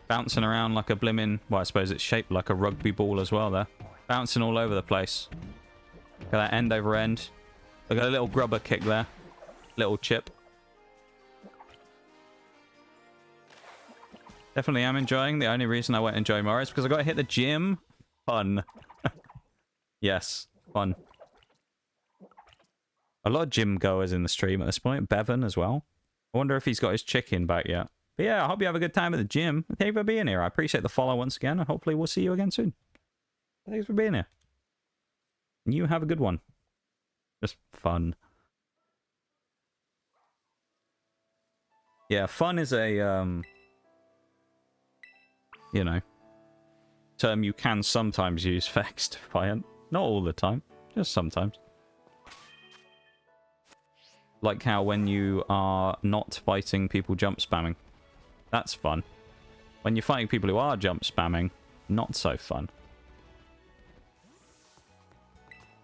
Bouncing around like a blimmin'... Well, I suppose it's shaped like a rugby ball as well there. Bouncing all over the place. Look at that end over end. Look at a little grubber kick there. Little chip. Definitely am enjoying. The only reason I won't enjoy more is because I got to hit the gym. Fun. Yes, fun. A lot of gym goers in the stream at this point. Bevan as well. I wonder if he's got his chicken back yet. But yeah, I hope you have a good time at the gym. Thank you for being here. I appreciate the follow once again, and hopefully we'll see you again soon. Thanks for being here. You have a good one. Just fun. Yeah, fun is a, you know, term you can sometimes use for X Defiant. Not all the time, just sometimes. Like how when you are not fighting people jump spamming. That's fun. When you're fighting people who are jump spamming, not so fun.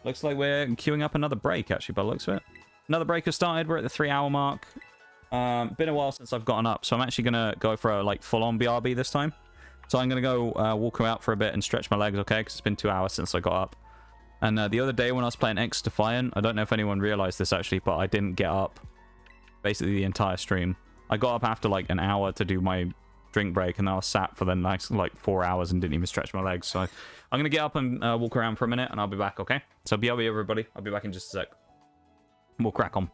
Looks like we're queuing up another break, actually, by the looks of it. Another break has started. We're at the 3-hour mark. Been a while since I've gotten up, so I'm actually going to go for a like full-on BRB this time. So I'm going to go walk out for a bit and stretch my legs, okay? Because it's been 2 hours since I got up. And the other day when I was playing X Defiant, I don't know if anyone realized this actually, but I didn't get up basically the entire stream. I got up after like an hour to do my drink break, and then I was sat for the next like 4 hours and didn't even stretch my legs. So I'm going to get up and walk around for a minute, and I'll be back, okay? So BRB, everybody. I'll be back in just a sec. We'll crack on.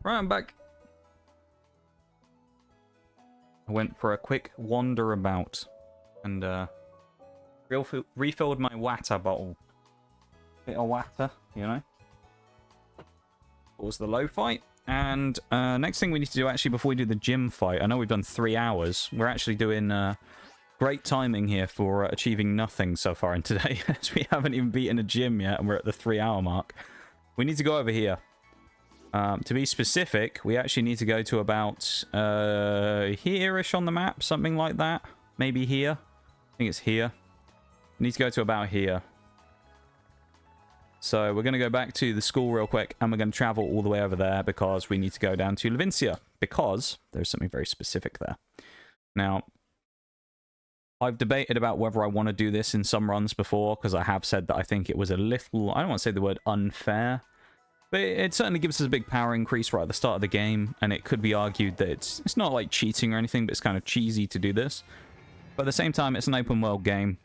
Right, I'm back. I went for a quick wander about and refilled my water bottle. Bit of water, you know. Pause the low fight. And next thing we need to do actually before we do the gym fight, I know we've done 3 hours. We're actually doing great timing here for achieving nothing so far in today, as we haven't even beaten a gym yet, and we're at the 3-hour mark. We need to go over here. To be specific, we actually need to go to about here-ish on the map, something like that. Maybe here. I think it's here. We need to go to about here. So we're going to go back to the school real quick, and we're going to travel all the way over there because we need to go down to Levincia, because there's something very specific there. Now, I've debated about whether I want to do this in some runs before, because I have said that I think it was a little, I don't want to say the word unfair, but it certainly gives us a big power increase right at the start of the game, and it could be argued that it's not like cheating or anything, but it's kind of cheesy to do this. But at the same time, it's an open world game.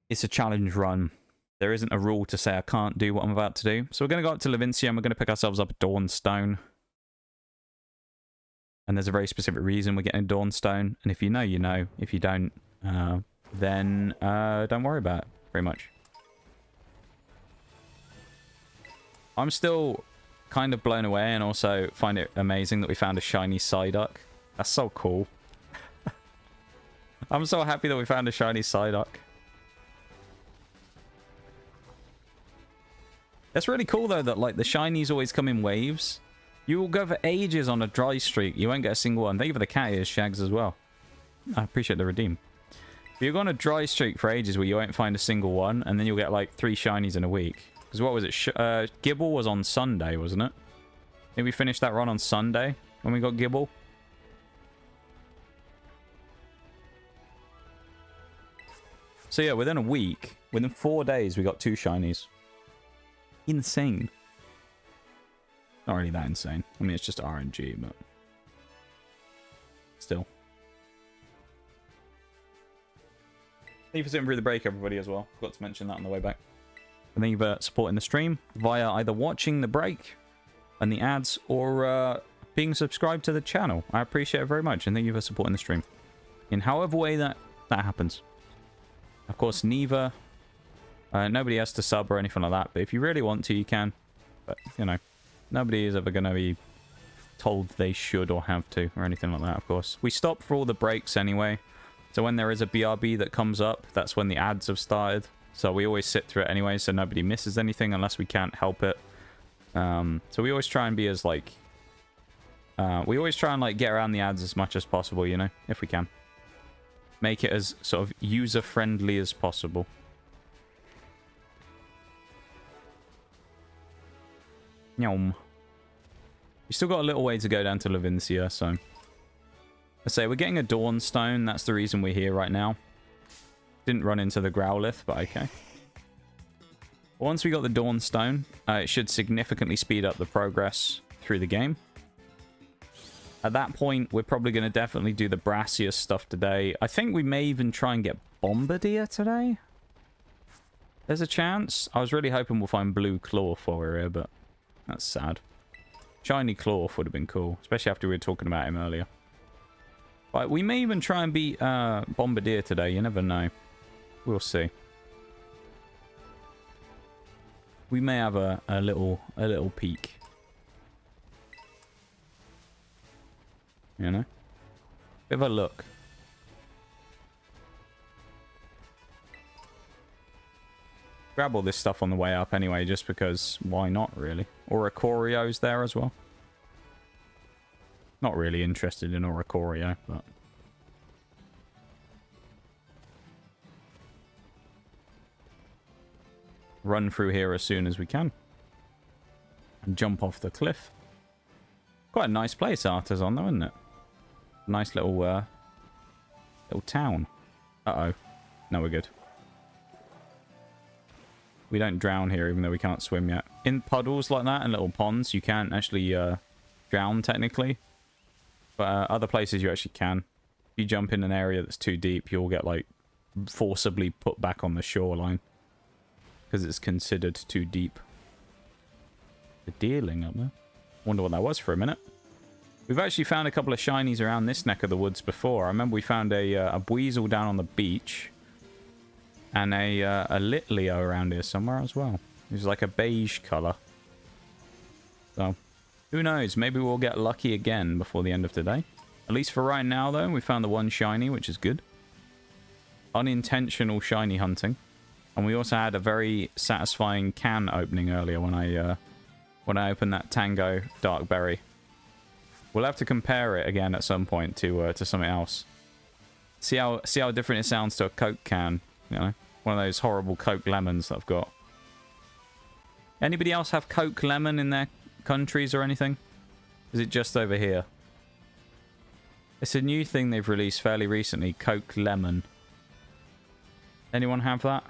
It's a challenge run. There isn't a rule to say I can't do what I'm about to do. So we're going to go up to Levincia, and we're going to pick ourselves up a Dawnstone. And there's a very specific reason we're getting a Dawnstone. And if you know, you know. If you don't, then don't worry about it, pretty much. I'm still kind of blown away, and also find it amazing that we found a shiny Psyduck. That's so cool. I'm so happy that we found a shiny Psyduck. That's really cool, though, that like the shinies always come in waves. You will go for ages on a dry streak. You won't get a single one. Thank you for the cat ears, Shags, as well. I appreciate the redeem. But you'll go on a dry streak for ages where you won't find a single one, and then you'll get like 3 shinies in a week. Because what was it? Gibble was on Sunday, wasn't it? I think we finished that run on Sunday when we got Gibble. So yeah, within a week, within 4 days, we got 2 shinies. Insane. Not really that insane. I mean, it's just RNG, but still. Thank you for sitting through the break, everybody, as well. Forgot to mention that on the way back. And thank you for supporting the stream via either watching the break and the ads or being subscribed to the channel. I appreciate it very much, and thank you for supporting the stream in however way that happens. Of course, neither nobody has to sub or anything like that, but if you really want to, you can. But you know, nobody is ever going to be told they should or have to or anything like that. Of course, we stop for all the breaks anyway, so when there is a BRB that comes up, that's when the ads have started. So we always sit through it anyway, so nobody misses anything unless we can't help it. So we always try and be as like we always try and like get around the ads as much as possible, you know, if we can. Make it as sort of user-friendly as possible. Yum. We still got a little way to go down to Levincia, so I say we're getting a Dawnstone. That's the reason we're here right now. Didn't run into the Growlithe, but okay. Once we got the Dawnstone, it should significantly speed up the progress through the game. At that point, we're probably going to definitely do the Brassius stuff today. I think we may even try and get Bombardier today. There's a chance. I was really hoping we'll find Blue Claw for we're here, but that's sad. Shiny Claw would have been cool, especially after we were talking about him earlier. But we may even try and beat Bombardier today. You never know. We'll see. We may have a little peek. You know? Bit of a look. Grab all this stuff on the way up anyway, just because why not, really? Oricorio's there as well. Not really interested in Oricorio, but run through here as soon as we can. And jump off the cliff. Quite a nice place Arta's on though, isn't it? Nice little little town. Uh-oh. No, we're good. We don't drown here, even though we can't swim yet. In puddles like that and little ponds, you can't actually drown, technically. But other places you actually can. If you jump in an area that's too deep, you'll get, like, forcibly put back on the shoreline. Because it's considered too deep. The deerling up there. Wonder what that was for a minute. We've actually found a couple of shinies around this neck of the woods before. I remember we found a Buizel down on the beach. And a Litleo around here somewhere as well. It was like a beige colour. So, who knows? Maybe we'll get lucky again before the end of today. At least for right now, though, we found the one shiny, which is good. Unintentional shiny hunting. And we also had a very satisfying can opening earlier when I opened that Tango Dark Berry. We'll have to compare it again at some point to something else. See how different it sounds to a Coke can. You know, one of those horrible Coke lemons that I've got. Anybody else have Coke lemon in their countries or anything? Is it just over here? It's a new thing they've released fairly recently, Coke lemon. Anyone have that?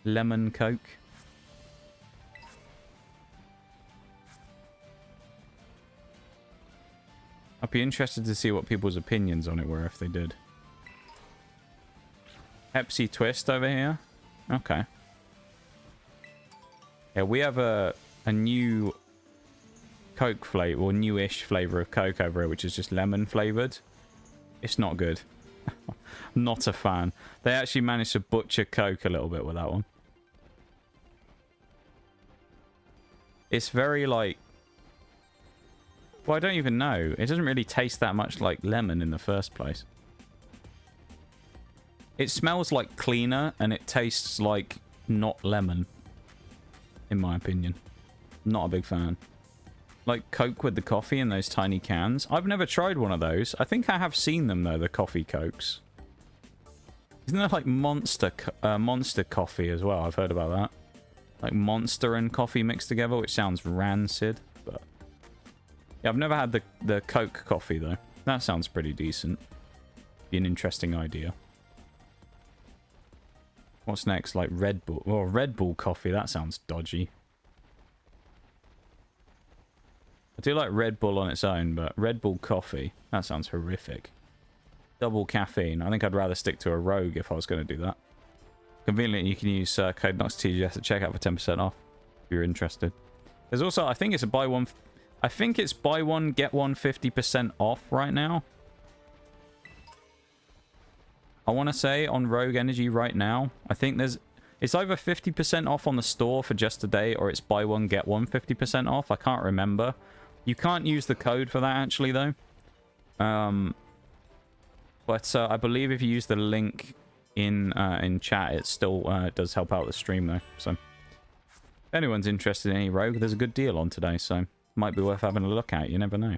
Lemon Coke? I'd be interested to see what people's opinions on it were if they did. Pepsi Twist over here. Okay. Yeah, we have a new Coke flavor, or newish flavor of Coke over here, which is just lemon flavored. It's not good. Not a fan. They actually managed to butcher Coke a little bit with that one. It's very like... Well, I don't even know. It doesn't really taste that much like lemon in the first place. It smells like cleaner, and it tastes like not lemon. In my opinion. Not a big fan. Like Coke with the coffee in those tiny cans. I've never tried one of those. I think I have seen them, though, the coffee Cokes. Isn't there like Monster coffee as well? I've heard about that. Like Monster and coffee mixed together, which sounds rancid. But yeah, I've never had the Coke coffee, though. That sounds pretty decent. Be an interesting idea. What's next? Like Red Bull. Oh, Red Bull coffee. That sounds dodgy. I do like Red Bull on its own, but Red Bull coffee, that sounds horrific. Double caffeine. I think I'd rather stick to a Rogue if I was going to do that. Conveniently, you can use code NOXTGS at checkout for 10% off if you're interested. There's also, I think it's a buy one... I think it's buy one, get one 50% off right now. I want to say on Rogue Energy right now. I think there's... It's either 50% off on the store for just today, or it's buy one, get one 50% off. I can't remember. You can't use the code for that, actually, though. But I believe if you use the link in chat, it still does help out the stream, though. So, if anyone's interested in any Rogue, there's a good deal on today, so might be worth having a look at. You never know.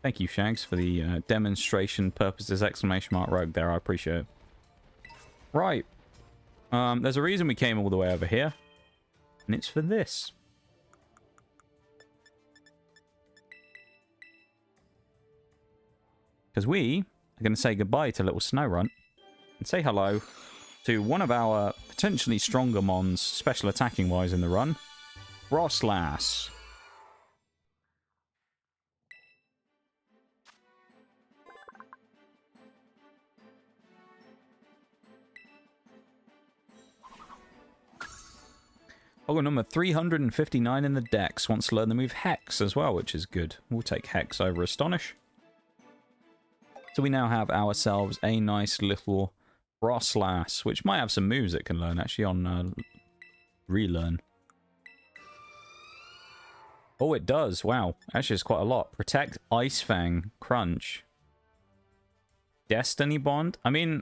Thank you, Shags, for the demonstration purposes exclamation mark Rogue there. I appreciate it. Right. There's a reason we came all the way over here. And it's for this. Because we are going to say goodbye to little Snorunt. And say hello to one of our potentially stronger mons, special attacking wise in the run. Froslass. Oh, number 359 in the dex. Wants to learn the move Hex as well, which is good. We'll take Hex over Astonish. So we now have ourselves a nice little Froslass, which might have some moves it can learn, actually, on relearn. Oh, it does. Wow. Actually, it's quite a lot. Protect, Ice Fang, Crunch. Destiny Bond. I mean,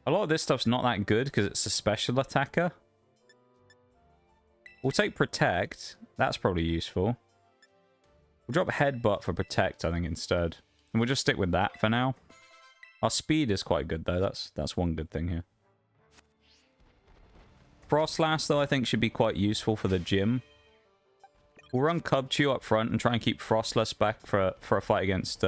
a lot of this stuff's not that good because it's a special attacker. We'll take Protect. That's probably useful. We'll drop Headbutt for Protect, I think, instead. And we'll just stick with that for now. Our speed is quite good, though. That's one good thing here. Froslass, though, I think should be quite useful for the gym. We'll run Cubchoo up front and try and keep Froslass back for a fight against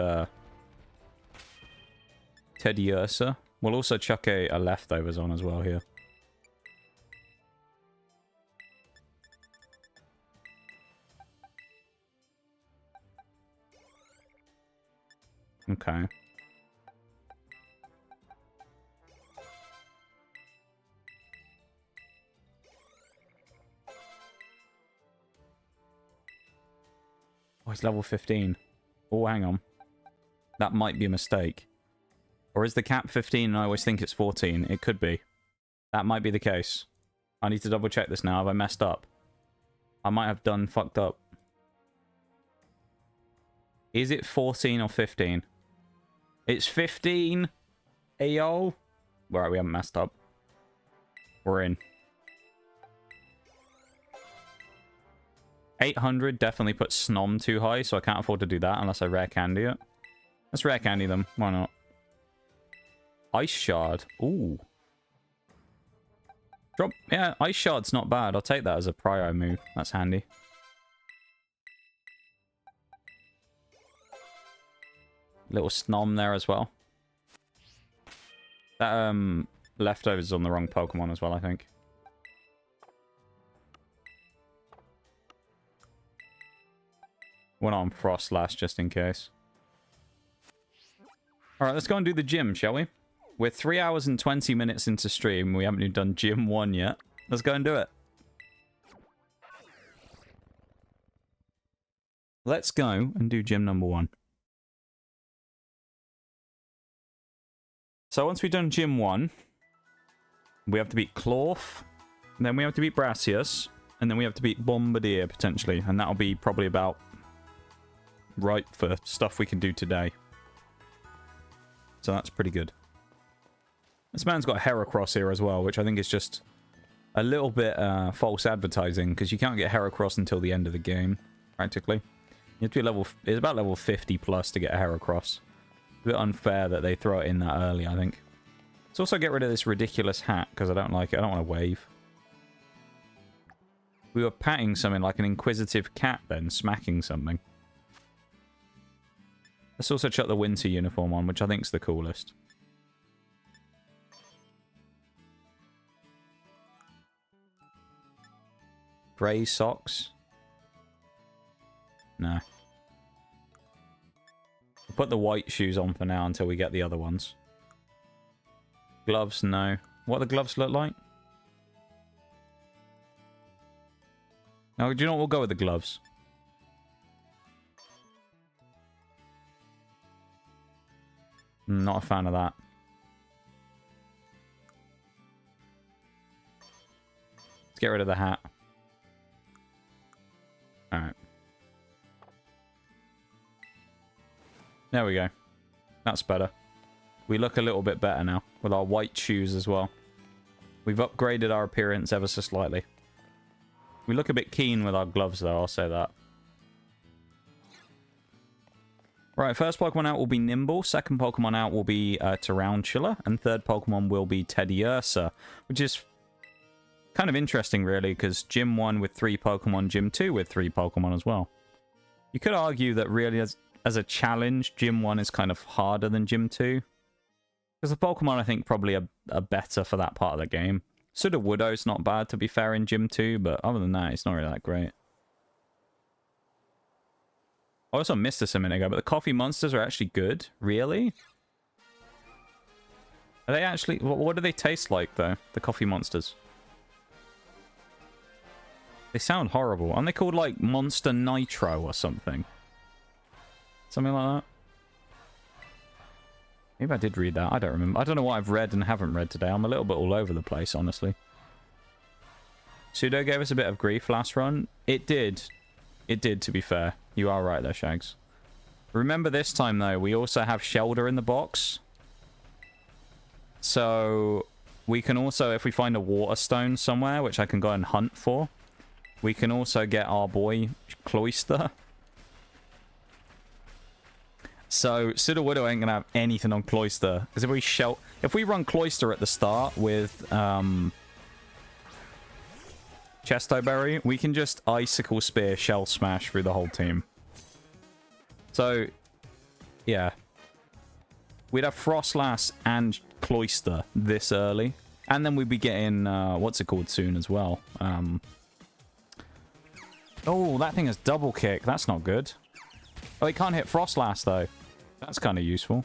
Teddy Ursa. We'll also chuck a Leftovers on as well here. Okay. he's level 15. Oh, hang on. That might be a mistake. Or is the cap 15 and I always think it's 14? It could be. That might be the case. I need to double check this now. Have I messed up? I might have done fucked up. Is it 14 or 15? It's 15. Ayo. Right, we haven't messed up. We're in. 800 definitely puts Snom too high, so I can't afford to do that unless I rare candy it. Let's rare candy them. Why not? Ice Shard. Ooh. Drop. Yeah, Ice Shard's not bad. I'll take that as a prio move. That's handy. Little Snom there as well. That leftovers on the wrong Pokemon as well, I think. Went on Froslass just in case. Alright, let's go and do the gym, shall we? We're 3 hours and 20 minutes into stream. We haven't even done gym 1 yet. Let's go and do it. Let's go and do gym number 1. So once we've done gym 1, we have to beat Clorf, and then we have to beat Brassius, and then we have to beat Bombardier, potentially. And that'll be probably about right for stuff we can do today. So that's pretty good. This man's got Heracross here as well, which I think is just a little bit false advertising, because you can't get Heracross until the end of the game, practically. You have to be level... It's about level 50 plus to get a Heracross. A bit unfair that they throw it in that early, I think. Let's also get rid of this ridiculous hat, because I don't like it. I don't want to wave. We were patting something like an inquisitive cat then, smacking something. Let's also chuck the winter uniform on, which I think is the coolest. Grey socks? No. We'll put the white shoes on for now until we get the other ones. Gloves, no. What do the gloves look like? No, do you know what? We'll go with the gloves. Not a fan of that. Let's get rid of the hat. Alright. There we go. That's better. We look a little bit better now, with our white shoes as well. We've upgraded our appearance ever so slightly. We look a bit keen with our gloves, though, I'll say that. Right, first Pokemon out will be Nimble, second Pokemon out will be Tarantula, and third Pokemon will be Teddiursa, which is kind of interesting, really, because Gym 1 with 3 Pokemon, Gym 2 with 3 Pokemon as well. You could argue that really, as a challenge, Gym 1 is kind of harder than Gym 2. Because the Pokemon, I think, probably are better for that part of the game. Sudowoodo's not bad, to be fair, in Gym 2, but other than that, it's not really that great. I also missed this a minute ago, but the coffee monsters are actually good. Really? Are they actually... What do they taste like, though? The coffee monsters. They sound horrible. Aren't they called, like, Monster Nitro or something? Something like that? Maybe I did read that. I don't remember. I don't know what I've read and haven't read today. I'm a little bit all over the place, honestly. Pseudo gave us a bit of grief last run. It did. It did, to be fair. You are right there, Shags. Remember this time, though, we also have Shelder in the box. So we can also, if we find a water stone somewhere, which I can go and hunt for, we can also get our boy Cloyster. So Sudowoodo ain't gonna have anything on Cloyster, because if we run Cloyster at the start with Chesto Berry, we can just Icicle Spear Shell Smash through the whole team. So, yeah. We'd have Froslass and Cloyster this early. And then we'd be getting, what's it called soon as well? Oh, that thing has double kick. That's not good. Oh, it can't hit Froslass, though. That's kind of useful.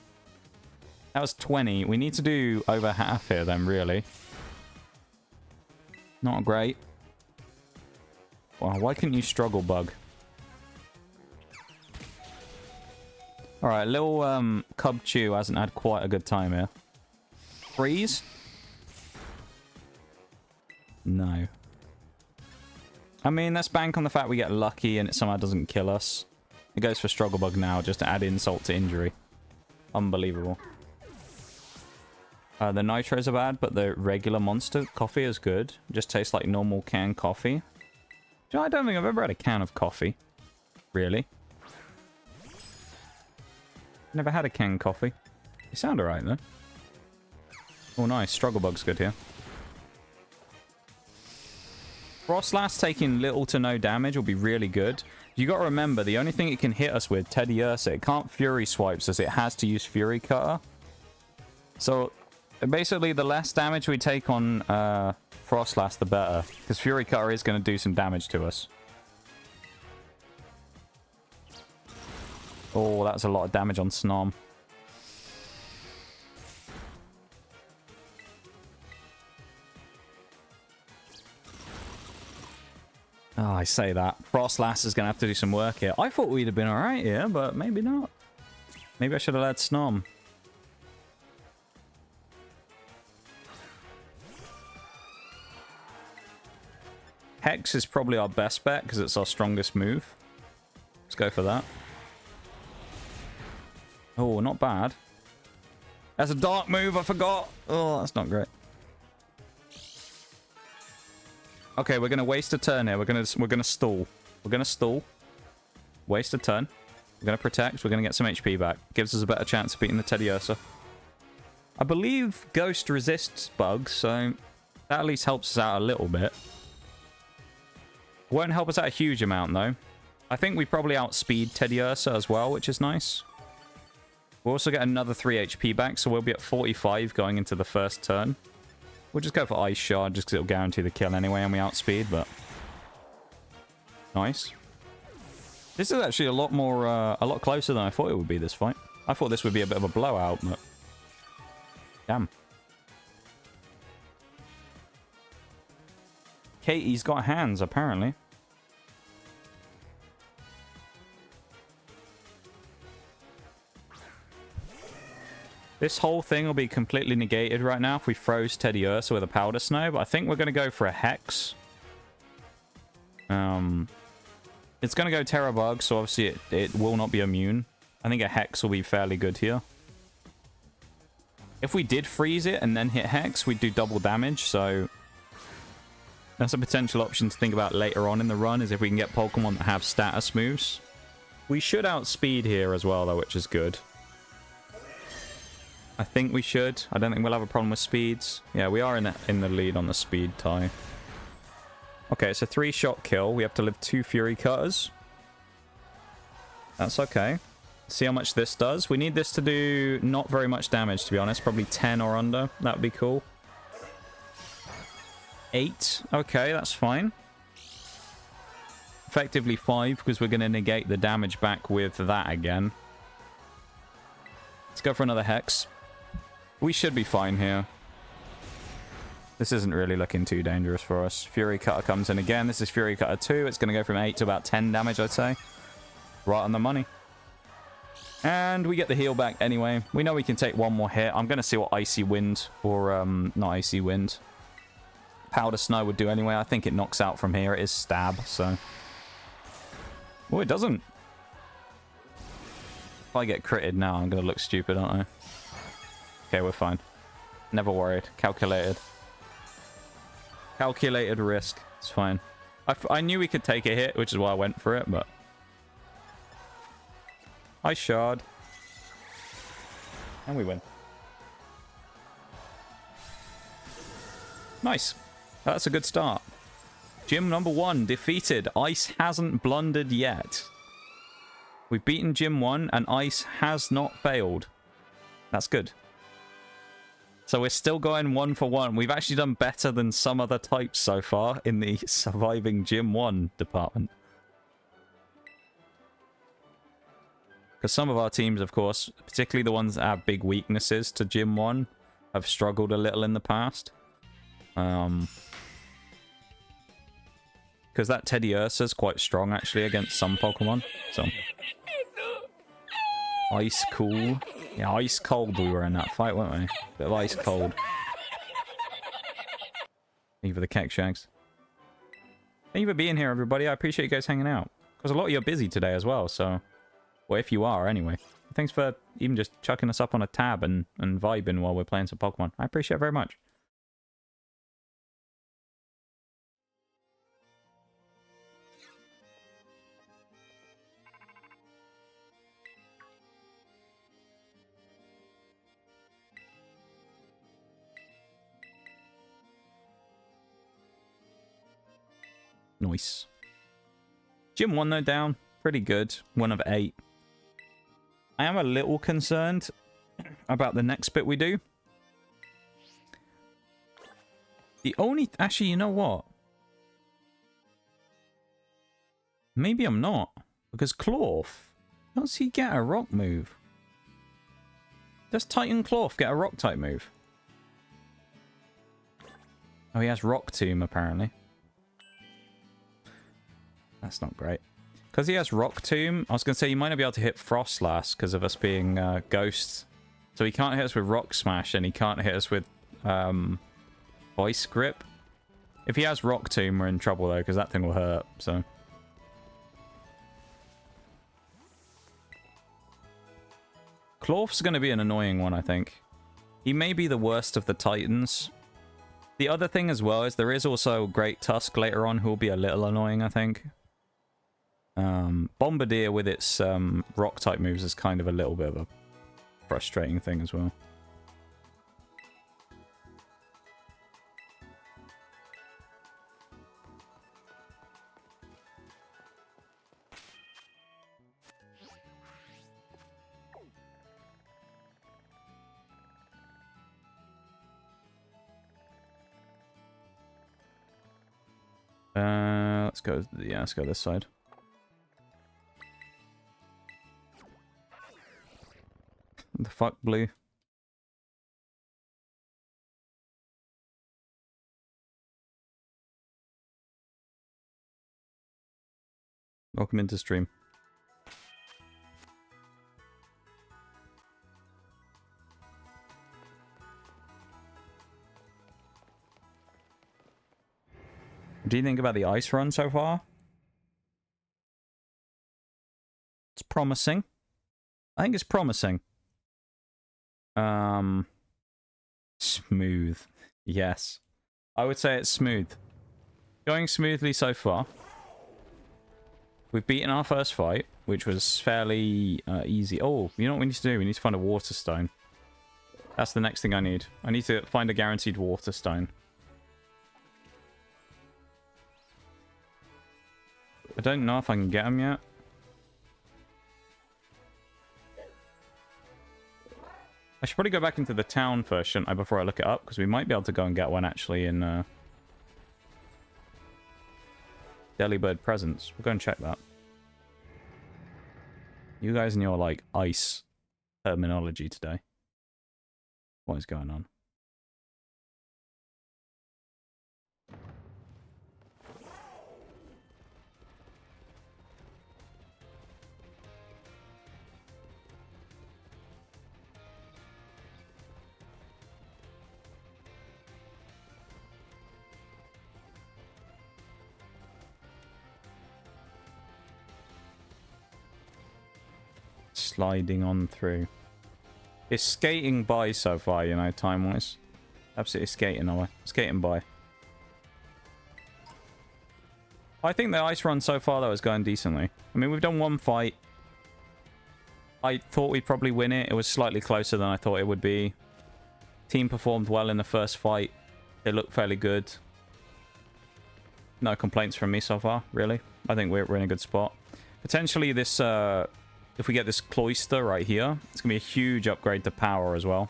That was 20. We need to do over half here, then, really. Not great. Wow, why couldn't you struggle, Bug? Alright, little Cubchoo hasn't had quite a good time here. Freeze? No. I mean, let's bank on the fact we get lucky and it somehow doesn't kill us. It goes for Struggle Bug now just to add insult to injury. Unbelievable. The nitros are bad, but the regular monster coffee is good. It just tastes like normal canned coffee. You know, I don't think I've ever had a can of coffee. Really. Never had a canned coffee. They sound alright, though. Oh, nice. Struggle Bug's good here. Froslass taking little to no damage will be really good. You got to remember, the only thing it can hit us with, Teddiursa, it can't Fury Swipes us. It has to use Fury Cutter. So, basically, the less damage we take on Froslass, the better. Because Fury Cutter is going to do some damage to us. Oh, that's a lot of damage on Snom. Oh, I say that. Froslass is going to have to do some work here. I thought we'd have been alright here, but maybe not. Maybe I should have led Snom. Hex is probably our best bet because it's our strongest move. Let's go for that. Oh, not bad. That's a dark move, I forgot. Oh, that's not great. Okay, we're gonna waste a turn here. We're gonna stall. We're gonna stall. Waste a turn. We're gonna protect. We're gonna get some HP back. Gives us a better chance of beating the Teddiursa. I believe Ghost resists bugs, so that at least helps us out a little bit. Won't help us out a huge amount, though. I think we probably outspeed Teddiursa as well, which is nice. We'll also get another 3 HP back, so we'll be at 45 going into the first turn. We'll just go for Ice Shard, just because it'll guarantee the kill anyway, and we outspeed, but... Nice. This is actually a lot more, a lot closer than I thought it would be, this fight. I thought this would be a bit of a blowout, but... Damn. Katie's got hands, apparently. This whole thing will be completely negated right now if we froze Teddiursa with a Powder Snow, but I think we're going to go for a Hex. It's going to go Terra Bug, so obviously it will not be immune. I think a Hex will be fairly good here. If we did freeze it and then hit Hex, we'd do double damage, so... That's a potential option to think about later on in the run, is if we can get Pokemon that have status moves. We should outspeed here as well, though, which is good. I think we should. I don't think we'll have a problem with speeds. Yeah, we are in the lead on the speed tie. Okay, it's a 3-shot kill. We have to live 2 Fury Cutters. That's okay. See how much this does. We need this to do not very much damage, to be honest. Probably 10 or under. That would be cool. 8. Okay, that's fine. Effectively 5, because we're going to negate the damage back with that again. Let's go for another Hex. We should be fine here. This isn't really looking too dangerous for us. Fury Cutter comes in again. This is Fury Cutter 2. It's going to go from 8 to about 10 damage, I'd say. Right on the money. And we get the heal back anyway. We know we can take one more hit. I'm going to see what Icy Wind, or not Icy Wind, Powder Snow would do anyway. I think it knocks out from here. It is Stab, so... Oh, it doesn't. If I get critted now, I'm going to look stupid, aren't I? Okay, we're fine. Never worried. Calculated. Calculated risk. It's fine. I knew we could take a hit, which is why I went for it, but... Ice Shard. And we win. Nice. That's a good start. Gym number 1 defeated. Ice hasn't blundered yet. We've beaten Gym 1 and Ice has not failed. That's good. So we're still going 1 for 1. We've actually done better than some other types so far in the surviving Gym 1 department. Because some of our teams, of course, particularly the ones that have big weaknesses to Gym 1, have struggled a little in the past. Because that Teddiursa is quite strong, actually, against some Pokemon. So Ice cool. Yeah, ice cold we were in that fight, weren't we? Bit of ice cold. Thank you for the keck shags. Thank you for being here, everybody. I appreciate you guys hanging out. Because a lot of you are busy today as well, so... Well, if you are, anyway. Thanks for even just chucking us up on a tab and vibing while we're playing some Pokemon. I appreciate it very much. Nice. Gym 1 though down. Pretty good. 1 of 8. I am a little concerned about the next bit we do. The only... Actually, you know what? Maybe I'm not. Because Clorf, does he get a rock move? Does Titan Clorf get a rock type move? Oh, he has Rock Tomb, apparently. That's not great. Because he has Rock Tomb, I was going to say you might not be able to hit Froslass because of us being ghosts. So he can't hit us with Rock Smash and he can't hit us with Voice Grip. If he has Rock Tomb, we're in trouble though because that thing will hurt. So Clorf's going to be an annoying one, I think. He may be the worst of the Titans. The other thing as well is there is also Great Tusk later on who will be a little annoying, I think. Bombardier with its rock type moves is kind of a little bit of a frustrating thing as well. Let's go. Yeah, let's go this side. The fuck, Blue? Welcome into stream. What do you think about the ice run so far? It's promising. I think it's promising. Smooth. Yes. I would say it's smooth. Going smoothly so far. We've beaten our first fight, which was fairly easy. Oh, you know what we need to do? We need to find a water stone. That's the next thing I need. I need to find a guaranteed water stone. I don't know if I can get them yet. I should probably go back into the town first, shouldn't I, before I look it up? Because we might be able to go and get one, actually, in Delibird Presents. We'll go and check that. You guys and your, like, ice terminology today. What is going on? Sliding on through. It's skating by so far, you know, time-wise. Absolutely skating away. Skating by. I think the ice run so far, though, is going decently. I mean, we've done one fight. I thought we'd probably win it. It was slightly closer than I thought it would be. Team performed well in the first fight. They looked fairly good. No complaints from me so far, really. I think we're in a good spot. Potentially this... if we get this Cloyster right here, it's going to be a huge upgrade to power as well.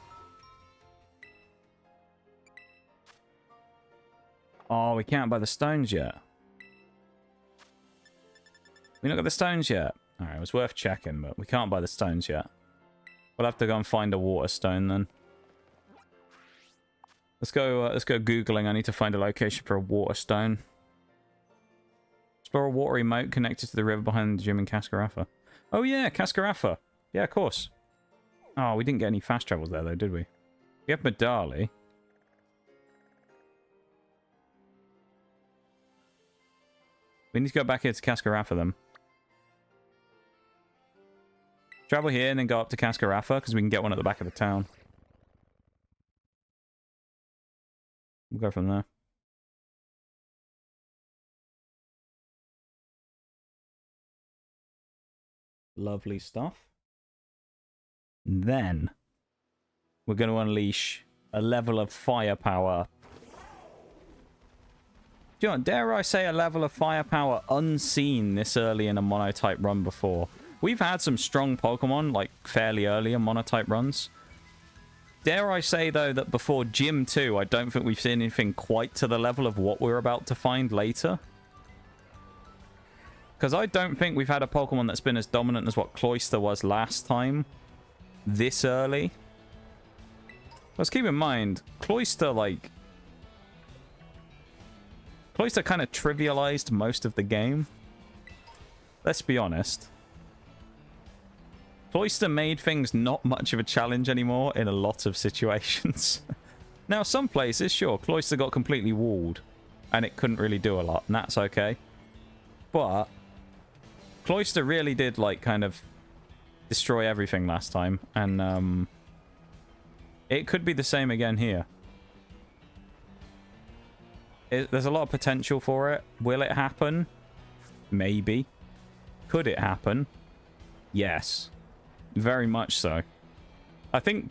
Oh, we can't buy the stones yet. We not got the stones yet. Alright, it was worth checking, but we can't buy the stones yet. We'll have to go and find a water stone then. Let's go Googling. I need to find a location for a water stone. Explore a watery moat connected to the river behind the gym in Cascarafa. Oh yeah, Cascarafa. Yeah, of course. Oh, we didn't get any fast travels there, though, did we? We have Medali. We need to go back here to Cascarafa, then. Travel here and then go up to Cascarafa, because we can get one at the back of the town. We'll go from there. Lovely stuff. Then, we're going to unleash a level of firepower. Do you know, dare I say a level of firepower unseen this early in a monotype run before. We've had some strong Pokemon, like, fairly early in monotype runs. Dare I say, though, that before Gym 2, I don't think we've seen anything quite to the level of what we're about to find later. Because I don't think we've had a Pokemon that's been as dominant as what Cloyster was last time. This early. Let's keep in mind, Cloyster, like... Cloyster kind of trivialized most of the game. Let's be honest. Cloyster made things not much of a challenge anymore in a lot of situations. Now, some places, sure, Cloyster got completely walled. And it couldn't really do a lot, and that's okay. But... Cloyster really did, like, kind of... destroy everything last time. And, it could be the same again here. There's a lot of potential for it. Will it happen? Maybe. Could it happen? Yes. Very much so. I think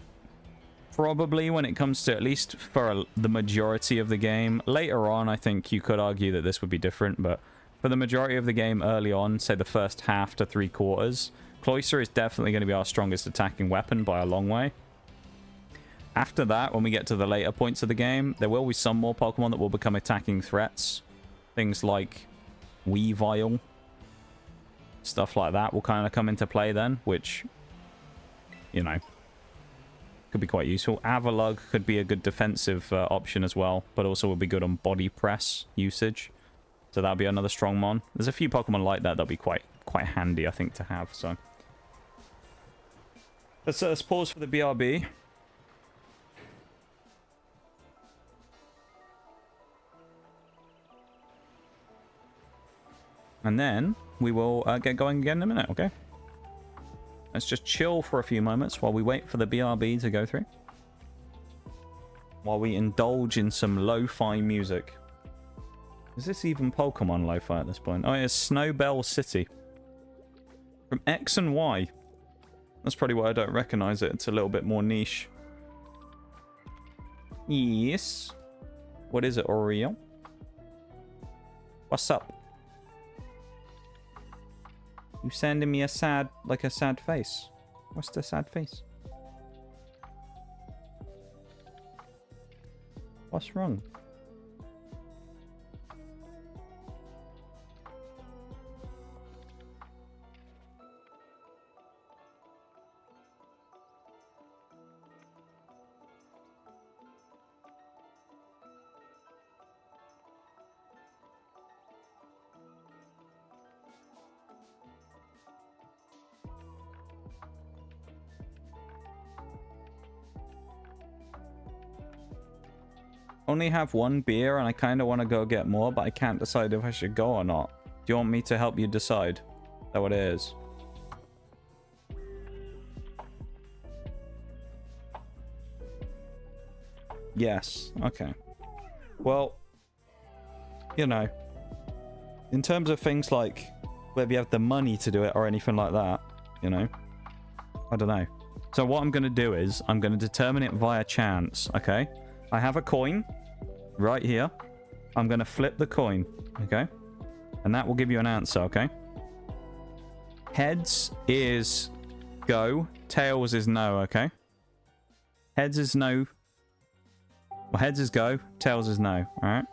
probably when it comes to, at least for the majority of the game, later on I think you could argue that this would be different, but for the majority of the game early on, say the first half to 3/4, Cloyster is definitely going to be our strongest attacking weapon by a long way. After that, when we get to the later points of the game, there will be some more Pokemon that will become attacking threats. Things like Weavile. Stuff like that will kind of come into play then, which, you know, could be quite useful. Avalugg could be a good defensive option as well, but also will be good on body press usage. So that'll be another strong mon. There's a few Pokemon like that that'll be quite handy, I think, to have. So let's pause for the BRB. And then we will get going again in a minute, okay? Let's just chill for a few moments while we wait for the BRB to go through. While we indulge in some lo-fi music. Is this even Pokemon lo-fi at this point? Oh, it's Snowbell City. From X and Y. That's probably why I don't recognize it. It's a little bit more niche. Yes. What is it, Oreo? What's up? You sending me a sad face. What's the sad face? What's wrong? Only have one beer and I kind of want to go get more, but I can't decide if I should go or not. Do you want me to help you decide? Is that what it is? Yes. Okay. Well, you know, in terms of things like whether you have the money to do it or anything like that, you know, I don't know. So what I'm going to do is I'm going to determine it via chance, okay? I have a coin right here. I'm going to flip the coin, okay? And that will give you an answer, okay? Heads is go. Tails is no, okay? Heads is no. Well, heads is go. Tails is no, alright?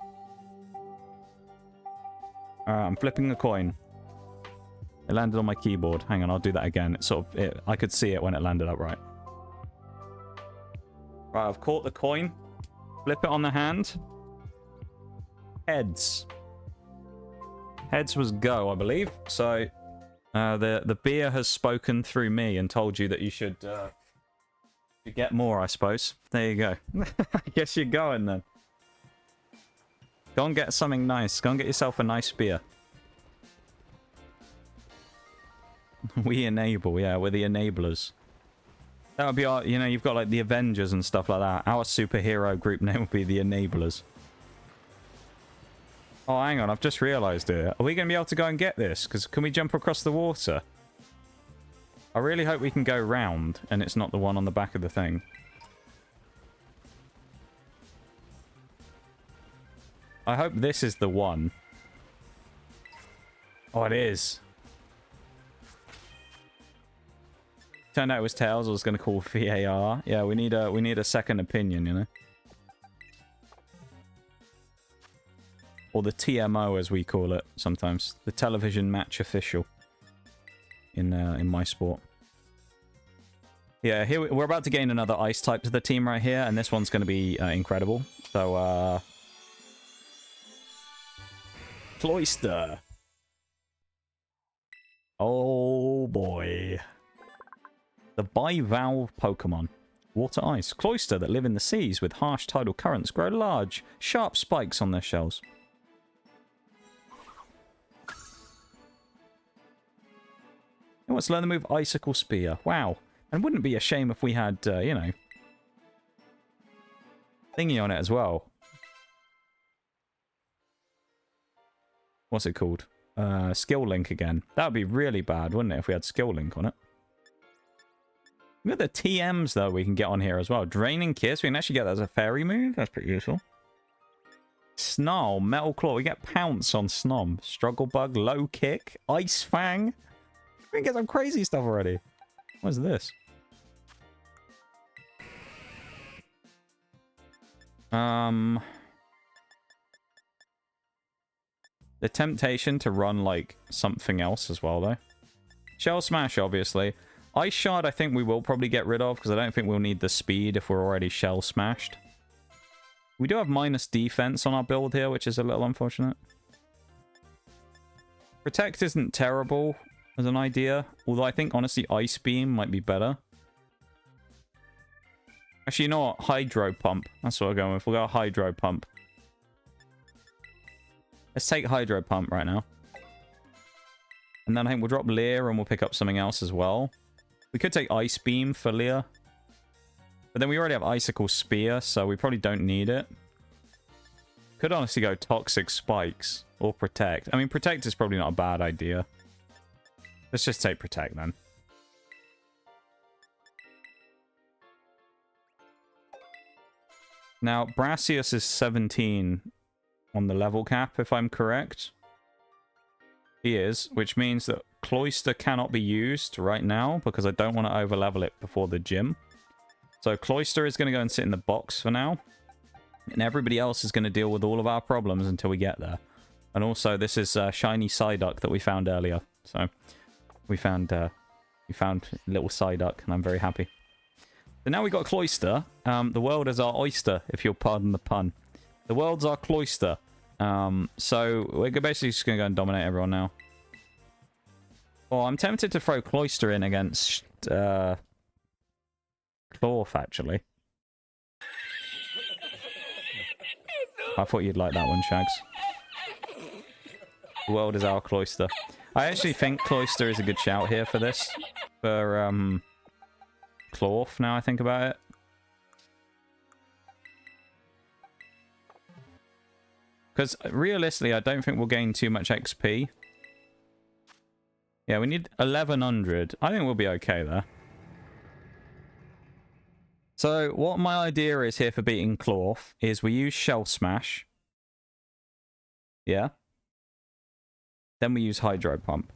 Alright, I'm flipping the coin. It landed on my keyboard. Hang on, I'll do that again. It sort of, I could see it when it landed upright. Right, I've caught the coin. Flip it on the hand. Heads. Heads was go, I believe. So, The beer has spoken through me and told you that you should get more, I suppose. There you go. I guess you're going then. Go and get something nice. Go and get yourself a nice beer. We enable, yeah, we're the enablers. That would be our, you know, you've got like the Avengers and stuff like that. Our superhero group name would be the Enablers. Oh, hang on, I've just realised it. Are we going to be able to go and get this? Because can we jump across the water? I really hope we can go round and it's not the one on the back of the thing. I hope this is the one. Oh, it is. Turned out it was Tails. I was going to call VAR. Yeah, we need a second opinion, you know. Or the TMO, as we call it sometimes, the television match official. In my sport. Yeah, here we're about to gain another ice type to the team right here, and this one's going to be incredible. So, Cloyster. Oh boy. The bivalve Pokemon. Water ice. Cloyster that live in the seas with harsh tidal currents grow large, sharp spikes on their shells. Let's learn the move Icicle Spear. Wow. And wouldn't it be a shame if we had, you know, thingy on it as well. What's it called? Skill Link again. That would be really bad, wouldn't it, if we had Skill Link on it? Look at the TMs, though, we can get on here as well. Draining Kiss. We can actually get that as a fairy move. That's pretty useful. Snarl. Metal Claw. We get Pounce on Snom. Struggle Bug. Low Kick. Ice Fang. We can get some crazy stuff already. What's this? The temptation to run, like, something else as well, though. Shell Smash, obviously. Ice Shard, I think we will probably get rid of, because I don't think we'll need the speed if we're already Shell Smashed. We do have minus defense on our build here, which is a little unfortunate. Protect isn't terrible as an idea, although I think, honestly, Ice Beam might be better. Actually, you know what? Hydro Pump. That's what we're going with. We'll go Hydro Pump. Let's take Hydro Pump right now. And then I think we'll drop Leer and we'll pick up something else as well. We could take Ice Beam for Leer. But then we already have Icicle Spear, so we probably don't need it. Could honestly go Toxic Spikes or Protect. I mean, Protect is probably not a bad idea. Let's just take Protect then. Now, Brassius is 17 on the level cap, if I'm correct. He is, which means that Cloyster cannot be used right now because I don't want to overlevel it before the gym. So Cloyster is going to go and sit in the box for now. And everybody else is going to deal with all of our problems until we get there. And also, this is shiny Psyduck that we found earlier. So we found a little Psyduck, and I'm very happy. So now we got Cloyster. The world is our oyster, if you'll pardon the pun. The world's our Cloyster. So we're basically just going to go and dominate everyone now. Oh, I'm tempted to throw Cloyster in against Clawf, actually. I thought you'd like that one, Shags. The world is our Cloyster. I actually think Cloyster is a good shout here for this. For, Clawf, now I think about it. Because realistically, I don't think we'll gain too much XP. Yeah, we need 1100. I think we'll be okay there. So, what my idea is here for beating Clawf is we use Shell Smash. Yeah. Then we use Hydro Pump.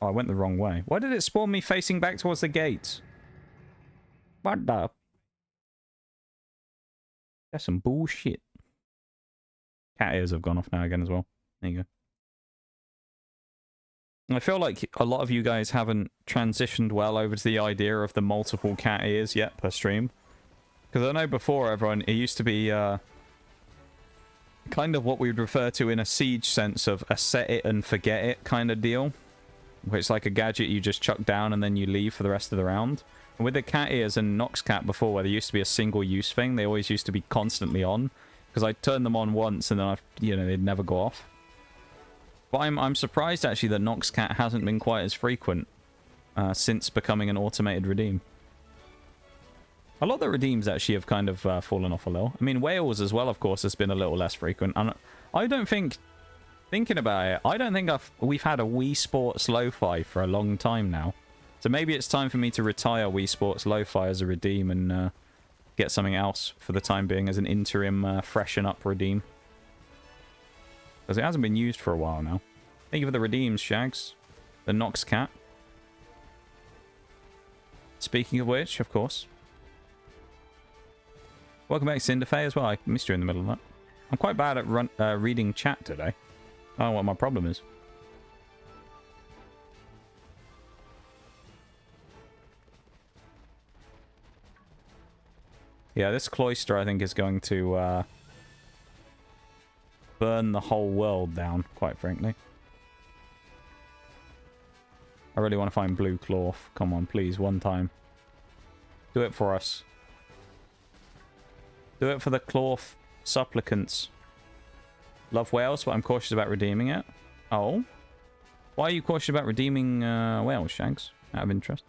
Oh, I went the wrong way. Why did it spawn me facing back towards the gates? What the? That's some bullshit. Cat ears have gone off now again as well. There you go. I feel like a lot of you guys haven't transitioned well over to the idea of the multiple cat ears yet per stream. Because I know before, everyone, it used to be kind of what we would refer to in a Siege sense of a set it and forget it kind of deal. where it's like a gadget you just chuck down and then you leave for the rest of the round. And with the cat ears and Nox Cat before, where they used to be a single use thing, they always used to be constantly on. Because I turned them on once and then they'd never go off. But I'm surprised actually that Nox Cat hasn't been quite as frequent since becoming an automated redeem. A lot of the redeems actually have kind of fallen off a little. I mean, Whales as well, of course, has been a little less frequent. And I don't think, thinking about it, I don't think we've had a Wii Sports Lo-Fi for a long time now. So maybe it's time for me to retire Wii Sports Lo-Fi as a redeem and get something else for the time being as an interim freshen up redeem. Because it hasn't been used for a while now. Thank you for the redeems, Shags. The Nox Cat. Speaking of which, of course. Welcome back, Cinderfay, as well. I missed you in the middle of that. I'm quite bad at reading chat today. I don't know what my problem is. Yeah, this Cloyster, I think, is going to burn the whole world down, quite frankly. I really want to find blue cloth. Come on, please, one time. Do it for us. Do it for the cloth supplicants. Love whales, but I'm cautious about redeeming it. Oh? Why are you cautious about redeeming whales, Shanks? Out of interest.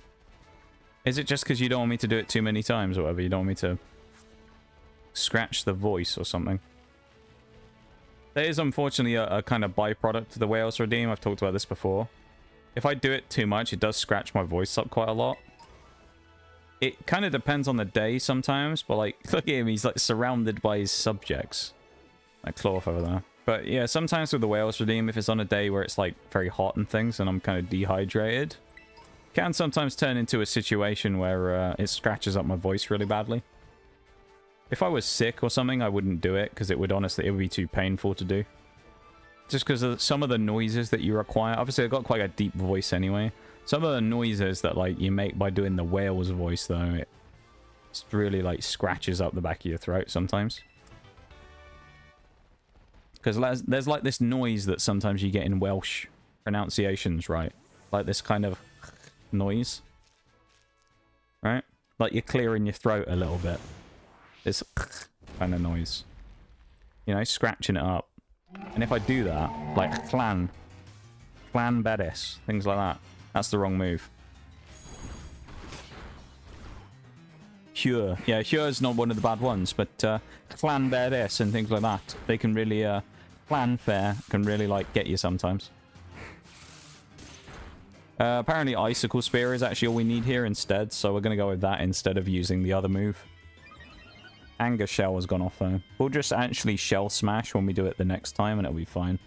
Is it just because you don't want me to do it too many times or whatever? You don't want me to scratch the voice or something? That is unfortunately a kind of byproduct to the whales redeem. I've talked about this before. If I do it too much, it does scratch my voice up quite a lot. It kind of depends on the day sometimes, but like, look at him, he's like surrounded by his subjects. Like cloth over there. But yeah, sometimes with the whales redeem, if it's on a day where it's like very hot and things and I'm kind of dehydrated, it can sometimes turn into a situation where it scratches up my voice really badly. If I was sick or something, I wouldn't do it because it would be too painful to do. Just because of some of the noises that you require. Obviously, I've got quite a deep voice anyway. Some of the noises that like you make by doing the whale's voice, though, it really like scratches up the back of your throat sometimes. Because there's like this noise that sometimes you get in Welsh pronunciations, right? Like this kind of noise. Right? Like you're clearing your throat a little bit. This kind of noise. You know, scratching it up. And if I do that, like clan bedis, things like that, that's the wrong move. Hure. Yeah, Hure's not one of the bad ones, but clan bedis and things like that, they can really, clan fair can really, like, get you sometimes. Apparently Icicle Spear is actually all we need here instead, so we're going to go with that instead of using the other move. Anger Shell has gone off though. We'll just actually Shell Smash when we do it the next time and it'll be fine.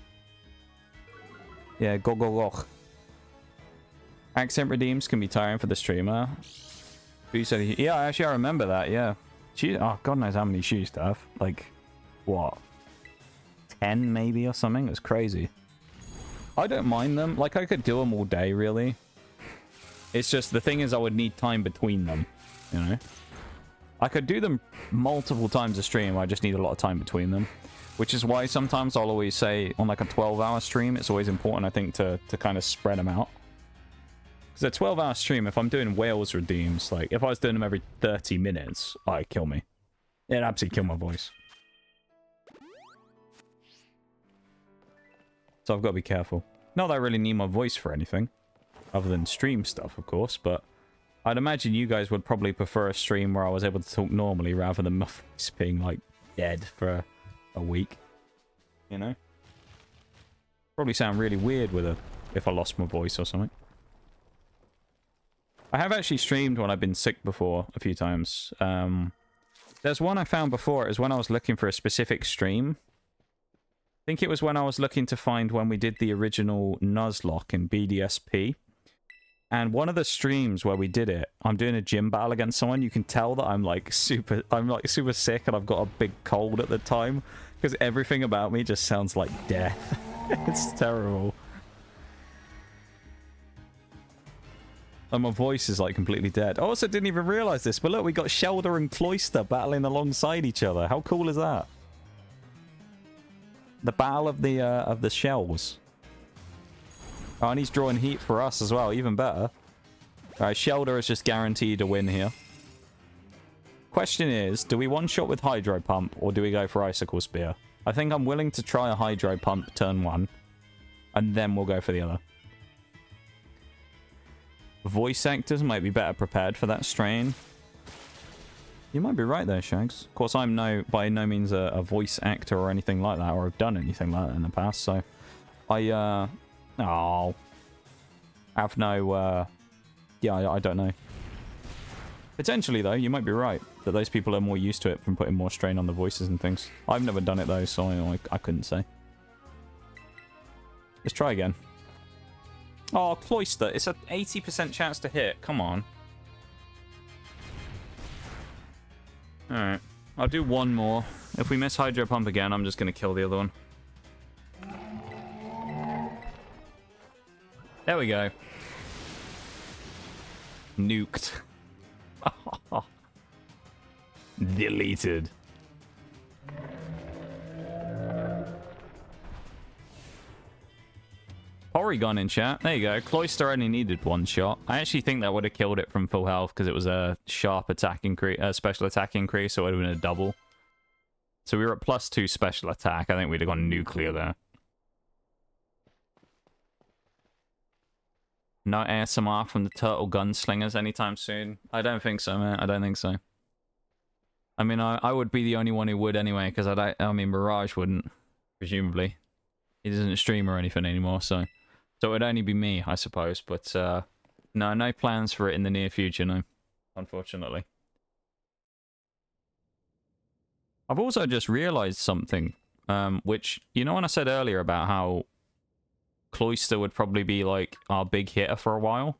Yeah, Gogoloch. Accent redeems can be tiring for the streamer. Who said he... Yeah, actually I remember that, yeah. Oh, God knows how many she used to have. Like, what? 10 maybe or something? It's crazy. I don't mind them. Like, I could do them all day, really. It's just, the thing is I would need time between them, you know? I could do them multiple times a stream, I just need a lot of time between them. Which is why sometimes I'll always say, on like a 12-hour stream, it's always important, I think, to kind of spread them out. Because a 12-hour stream, if I'm doing whales redeems, like, if I was doing them every 30 minutes, it'd kill me. It'd absolutely kill my voice. So I've got to be careful. Not that I really need my voice for anything, other than stream stuff, of course, but I'd imagine you guys would probably prefer a stream where I was able to talk normally rather than my voice being, like, dead for a week. You know? Probably sound really weird with if I lost my voice or something. I have actually streamed when I've been sick before a few times. There's one I found before. It was when I was looking for a specific stream. I think it was when I was looking to find when we did the original Nuzlocke in BDSP. And one of the streams where we did it, I'm doing a gym battle against someone. You can tell that I'm like super sick and I've got a big cold at the time because everything about me just sounds like death. It's terrible. And my voice is like completely dead. I also didn't even realize this, but look, we got Shelder and Cloyster battling alongside each other. How cool is that? The battle of the shells. Oh, and he's drawing heat for us as well. Even better. Alright, Shelter is just guaranteed a win here. Question is, do we one-shot with Hydro Pump, or do we go for Icicle Spear? I think I'm willing to try a Hydro Pump turn 1, and then we'll go for the other. Voice actors might be better prepared for that strain. You might be right there, Shags. Of course, I'm by no means a voice actor or anything like that, or have done anything like that in the past, so... I have no, yeah, I don't know. Potentially, though, you might be right, that those people are more used to it from putting more strain on the voices and things. I've never done it, though, so I couldn't say. Let's try again. Oh, Cloyster. It's an 80% chance to hit. Come on. Alright. I'll do one more. If we miss Hydro Pump again, I'm just going to kill the other one. There we go. Nuked. Deleted. Porygon in chat. There you go. Cloyster only needed one shot. I actually think that would have killed it from full health because it was a sharp attack increase, special attack increase, so it would have been a double. So we were at +2 special attack. I think we'd have gone nuclear there. No ASMR from the Turtle Gunslingers anytime soon. I don't think so, man. I don't think so. I mean, I would be the only one who would anyway, because I mean, Mirage wouldn't, presumably. He doesn't stream or anything anymore, so it would only be me, I suppose. But no plans for it in the near future, no. Unfortunately. I've also just realized something, which, you know when I said earlier about how Cloyster would probably be, like, our big hitter for a while?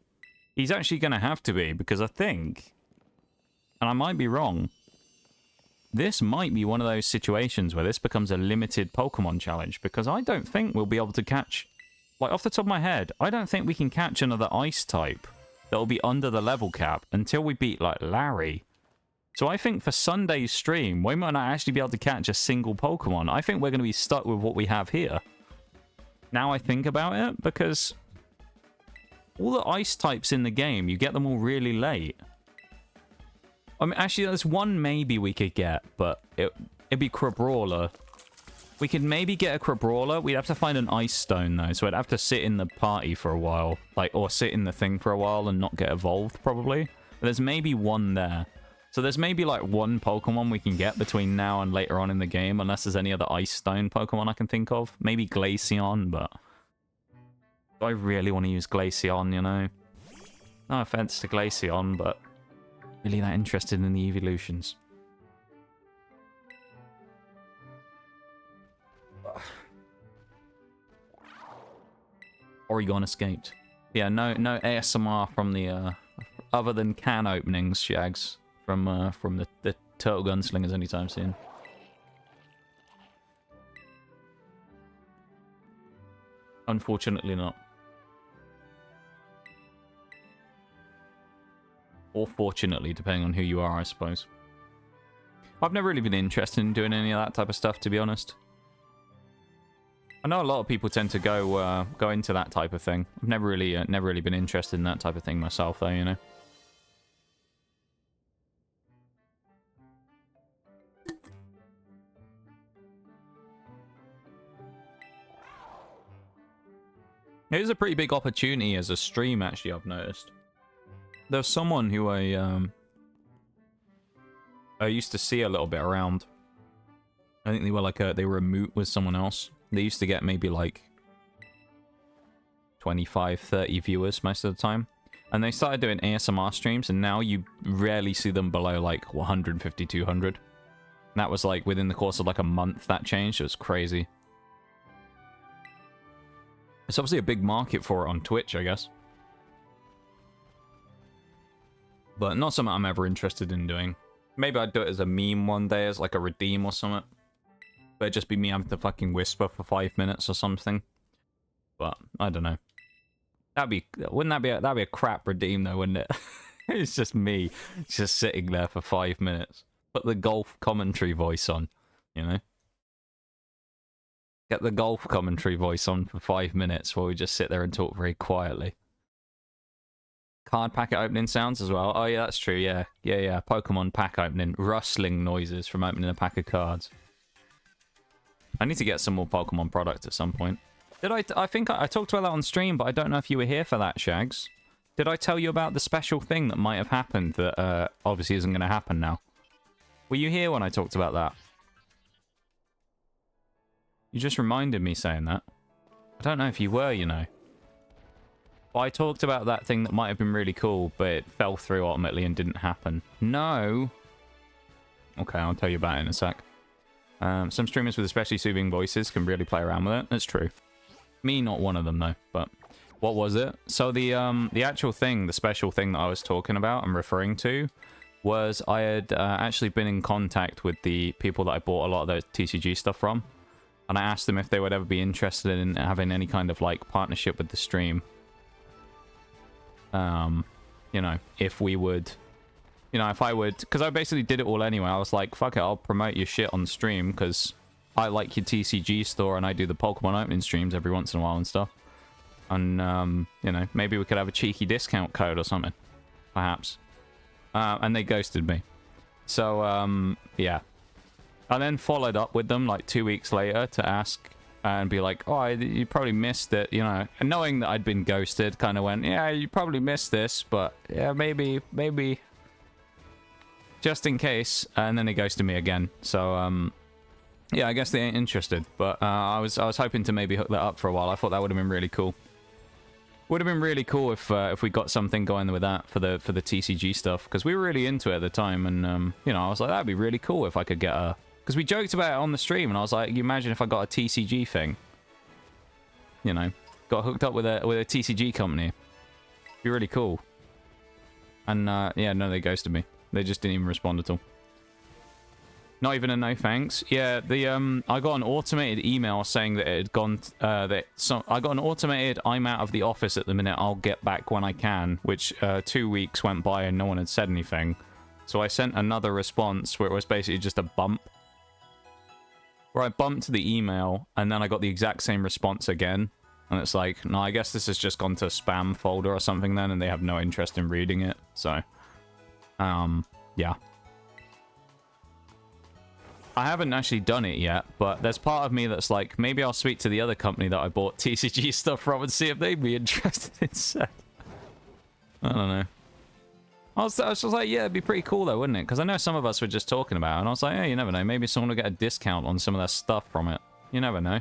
He's actually going to have to be, because I think, and I might be wrong, this might be one of those situations where this becomes a limited Pokemon challenge, because I don't think we'll be able to catch, like, off the top of my head, I don't think we can catch another Ice type that'll be under the level cap until we beat, like, Larry. So I think for Sunday's stream, we might not actually be able to catch a single Pokemon. I think we're going to be stuck with what we have here. Now I think about it, because all the Ice types in the game, you get them all really late. I mean, actually, there's one maybe we could get, but it'd be Crabrawler. We could maybe get a Crabrawler. We'd have to find an Ice Stone, though, so I'd have to sit in the party for a while. Like, or sit in the thing for a while and not get evolved, probably. But there's maybe one there. So there's maybe, like, one Pokemon we can get between now and later on in the game, unless there's any other Ice Stone Pokemon I can think of. Maybe Glaceon, but... do I really want to use Glaceon, you know? No offense to Glaceon, but... really that interested in the evolutions. Oregon escaped. Yeah, no ASMR from the, other than can openings, Shags. From the Turtle Gunslingers anytime soon. Unfortunately not. Or fortunately, depending on who you are, I suppose. I've never really been interested in doing any of that type of stuff, to be honest. I know a lot of people tend to go into that type of thing. I've never really been interested in that type of thing myself, though, you know. It is a pretty big opportunity as a stream, actually, I've noticed. There's someone who I used to see a little bit around. I think they were like they were a moot with someone else. They used to get maybe like 25, 30 viewers most of the time. And they started doing ASMR streams, and now you rarely see them below like 150, 200. And that was like within the course of like a month that changed. It was crazy. It's obviously a big market for it on Twitch, I guess. But not something I'm ever interested in doing. Maybe I'd do it as a meme one day, as like a redeem or something. But it'd just be me having to fucking whisper for 5 minutes or something. But, I don't know. That'd be a crap redeem though, wouldn't it? It's just me, just sitting there for 5 minutes. Put the golf commentary voice on, you know? Get the golf commentary voice on for 5 minutes while we just sit there and talk very quietly. Card packet opening sounds as well. Oh yeah, that's true. Yeah. Pokemon pack opening. Rustling noises from opening a pack of cards. I need to get some more Pokemon product at some point. Did I think I talked about that on stream, but I don't know if you were here for that, Shags. Did I tell you about the special thing that might have happened that obviously isn't going to happen now? Were you here when I talked about that? You just reminded me saying that. I don't know if you were, you know. But I talked about that thing that might have been really cool, but it fell through ultimately and didn't happen. No. Okay, I'll tell you about it in a sec. Some streamers with especially soothing voices can really play around with it. That's true. Me, not one of them, though. But what was it? So the actual thing, the special thing that I was talking about and referring to, was I had actually been in contact with the people that I bought a lot of the TCG stuff from. And I asked them if they would ever be interested in having any kind of, like, partnership with the stream. You know, if we would... You know, if I would... Because I basically did it all anyway. I was like, fuck it, I'll promote your shit on stream, because I like your TCG store, and I do the Pokemon opening streams every once in a while and stuff. And, you know, maybe we could have a cheeky discount code or something. Perhaps. And they ghosted me. So, yeah. I then followed up with them, like, 2 weeks later to ask... and be like, oh, you probably missed it, you know. And knowing that I'd been ghosted, kind of went, yeah, you probably missed this, but yeah, maybe, just in case. And then they ghosted me again. So, yeah, I guess they ain't interested. But I was hoping to maybe hook that up for a while. I thought that would have been really cool. Would have been really cool if we got something going with that for the TCG stuff, because we were really into it at the time. And you know, I was like, that'd be really cool if I could get a... Because we joked about it on the stream, and I was like, you imagine if I got a TCG thing. You know, got hooked up with a TCG company. Be really cool. And, yeah, no, they ghosted me. They just didn't even respond at all. Not even a no thanks. Yeah, I got an automated email saying that it had gone... I got an automated, I'm out of the office at the minute, I'll get back when I can, which 2 weeks went by and no one had said anything. So I sent another response where it was basically just a bump. Where I bumped the email, and then I got the exact same response again. And it's like, no, I guess this has just gone to a spam folder or something then, and they have no interest in reading it. So, yeah. I haven't actually done it yet, but there's part of me that's like, maybe I'll speak to the other company that I bought TCG stuff from and see if they'd be interested instead. I don't know. I was just like, yeah, it'd be pretty cool though, wouldn't it? Because I know some of us were just talking about it, and I was like, yeah, you never know. Maybe someone will get a discount on some of their stuff from it. You never know.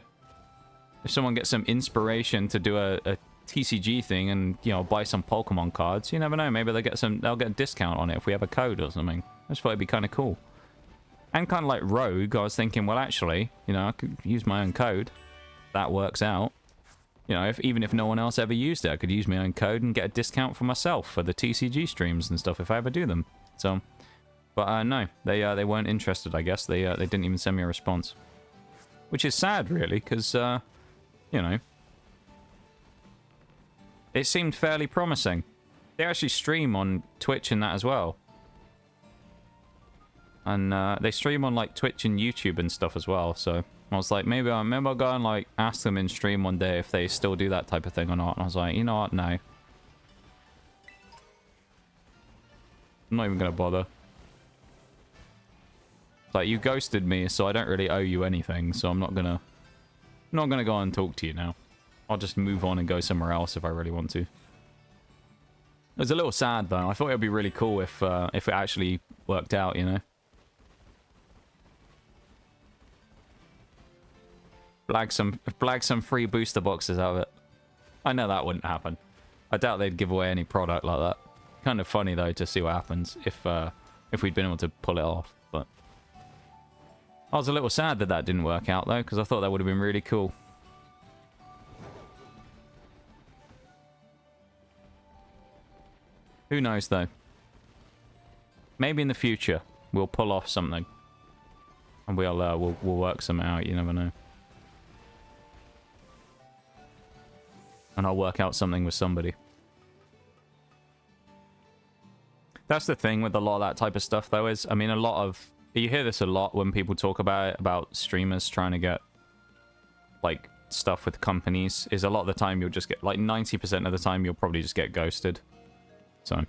If someone gets some inspiration to do a TCG thing and, you know, buy some Pokemon cards, you never know. Maybe they'll get a discount on it if we have a code or something. I just thought it'd be kind of cool. And kind of like Rogue, I was thinking, well, actually, you know, I could use my own code. That works out. You know, even if no one else ever used it, I could use my own code and get a discount for myself for the TCG streams and stuff if I ever do them. So, but no, they weren't interested. I guess they didn't even send me a response, which is sad, really, because you know, it seemed fairly promising. They actually stream on Twitch and that as well, and they stream on like Twitch and YouTube and stuff as well. So. I was like, maybe I'll go and like ask them in stream one day if they still do that type of thing or not. And I was like, you know what? No. I'm not even going to bother. It's like, you ghosted me, so I don't really owe you anything. So I'm not going to go and talk to you now. I'll just move on and go somewhere else if I really want to. It was a little sad, though. I thought it would be really cool if it actually worked out, you know? Blag some free booster boxes out of it. I know that wouldn't happen. I doubt they'd give away any product like that. Kind of funny though to see what happens if we'd been able to pull it off. But I was a little sad that didn't work out though, because I thought that would have been really cool. Who knows though? Maybe in the future we'll pull off something, and we'll work something out. You never know. And I'll work out something with somebody. That's the thing with a lot of that type of stuff, though, is, I mean, you hear this a lot when people talk about it, about streamers trying to get like stuff with companies is a lot of the time you'll just get like 90% of the time you'll probably just get ghosted. So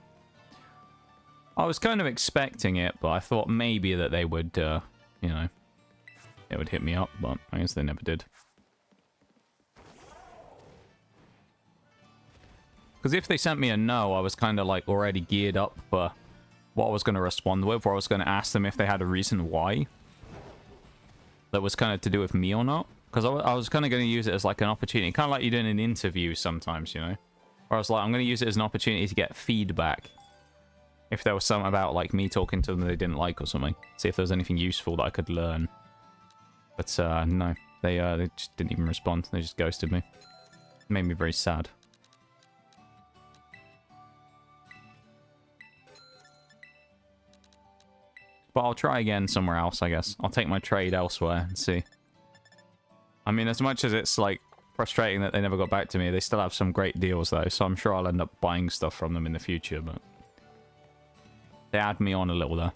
I was kind of expecting it, but I thought maybe that they would, you know, it would hit me up, but I guess they never did. Because if they sent me a no, I was kind of like already geared up for what I was going to respond with, or I was going to ask them if they had a reason why that was kind of to do with me or not. Because I was kind of going to use it as like an opportunity, kind of like you do in an interview sometimes, you know? Where I was like, I'm going to use it as an opportunity to get feedback. If there was something about like me talking to them they didn't like or something. See if there was anything useful that I could learn. But no, they just didn't even respond. They just ghosted me. It made me very sad. But I'll try again somewhere else, I guess. I'll take my trade elsewhere and see. I mean, as much as it's, like, frustrating that they never got back to me, they still have some great deals, though. So I'm sure I'll end up buying stuff from them in the future, but... they add me on a little there.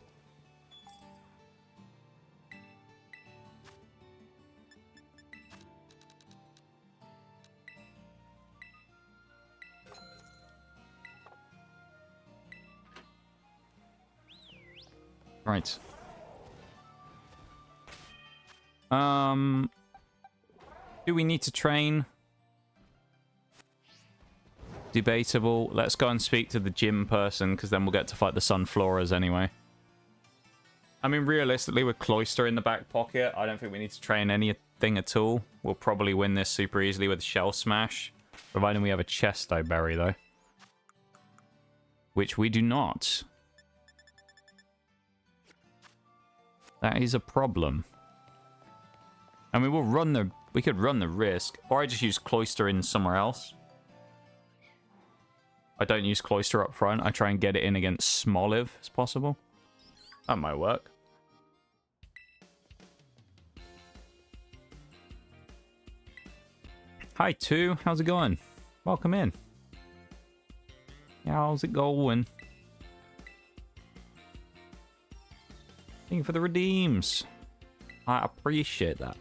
Right. Do we need to train? Debatable. Let's go and speak to the gym person, because then we'll get to fight the Sunfloras anyway. I mean, realistically, with Cloyster in the back pocket, I don't think we need to train anything at all. We'll probably win this super easily with Shell Smash, providing we have a Chesto Berry, though. Which we do not. That is a problem. I mean, we could run the risk, or I just use Cloyster in somewhere else. I don't use Cloyster up front. I try and get it in against Smoliv as possible. That might work. Hi, 2. How's it going? Welcome in. How's it going? Thank you for the redeems. I appreciate that.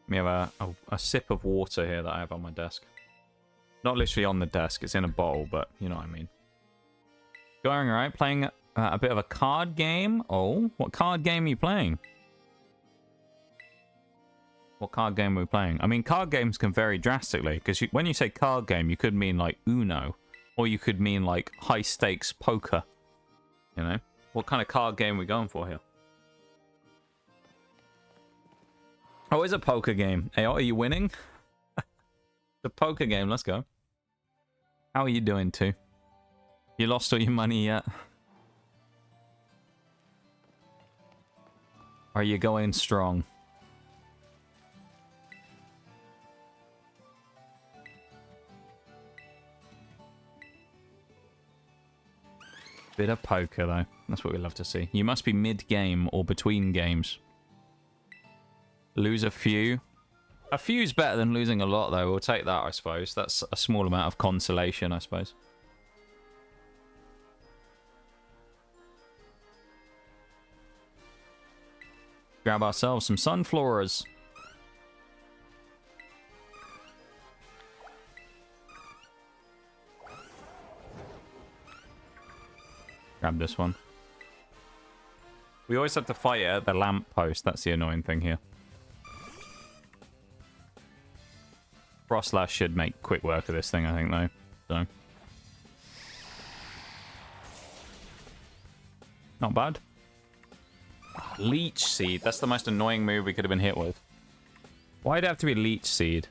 We have a sip of water here that I have on my desk. Not literally on the desk, it's in a bowl, but you know what I mean. Going alright, playing a bit of a card game. Oh, what card game are you playing? What card game are we playing? I mean, card games can vary drastically, because when you say card game, you could mean like Uno, or you could mean like high stakes poker. You know? What kind of card game are we going for here? Oh, it's a poker game. Hey, are you winning? The poker game, let's go. How are you doing, too? You lost all your money yet? Are you going strong? Bit of poker, though. That's what we love to see. You must be mid-game or between games. Lose a few. A few's better than losing a lot, though. We'll take that, I suppose. That's a small amount of consolation, I suppose. Grab ourselves some Sunfloras. Grab this one. We always have to fight it at the lamppost. That's the annoying thing here. Froslass should make quick work of this thing, I think, though. So. Not bad. Leech Seed. That's the most annoying move we could have been hit with. Why'd it have to be Leech Seed?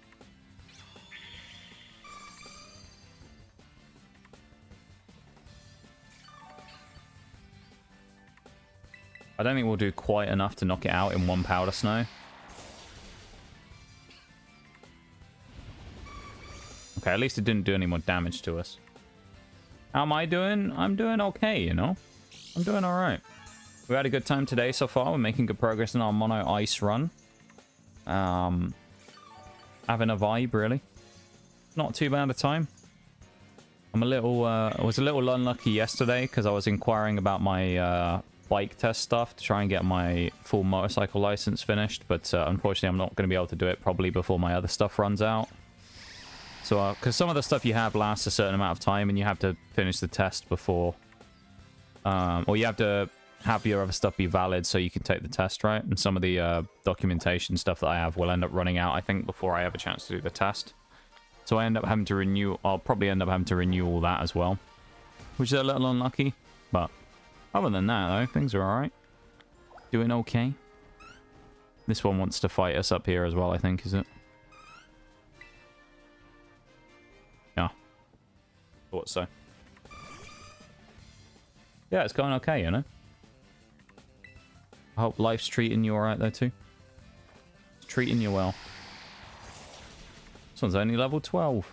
I don't think we'll do quite enough to knock it out in one Powder Snow. Okay, at least it didn't do any more damage to us. How am I doing? I'm doing okay, you know? I'm doing alright. We had a good time today so far. We're making good progress in our Mono Ice run. Having a vibe, really. Not too bad a time. I'm a little, I was a little unlucky yesterday because I was inquiring about my bike test stuff to try and get my full motorcycle license finished, but unfortunately I'm not going to be able to do it probably before my other stuff runs out. So, because some of the stuff you have lasts a certain amount of time and you have to finish the test before, or you have to have your other stuff be valid so you can take the test, right? And some of the documentation stuff that I have will end up running out, I think, before I have a chance to do the test. So I end up having to renew, I'll probably end up having to renew all that as well, which is a little unlucky, but other than that, though, things are alright. Doing okay. This one wants to fight us up here as well, I think, is it? Yeah. Thought so. Yeah, it's going okay, you know? I hope life's treating you alright, though, too. It's treating you well. This one's only level 12.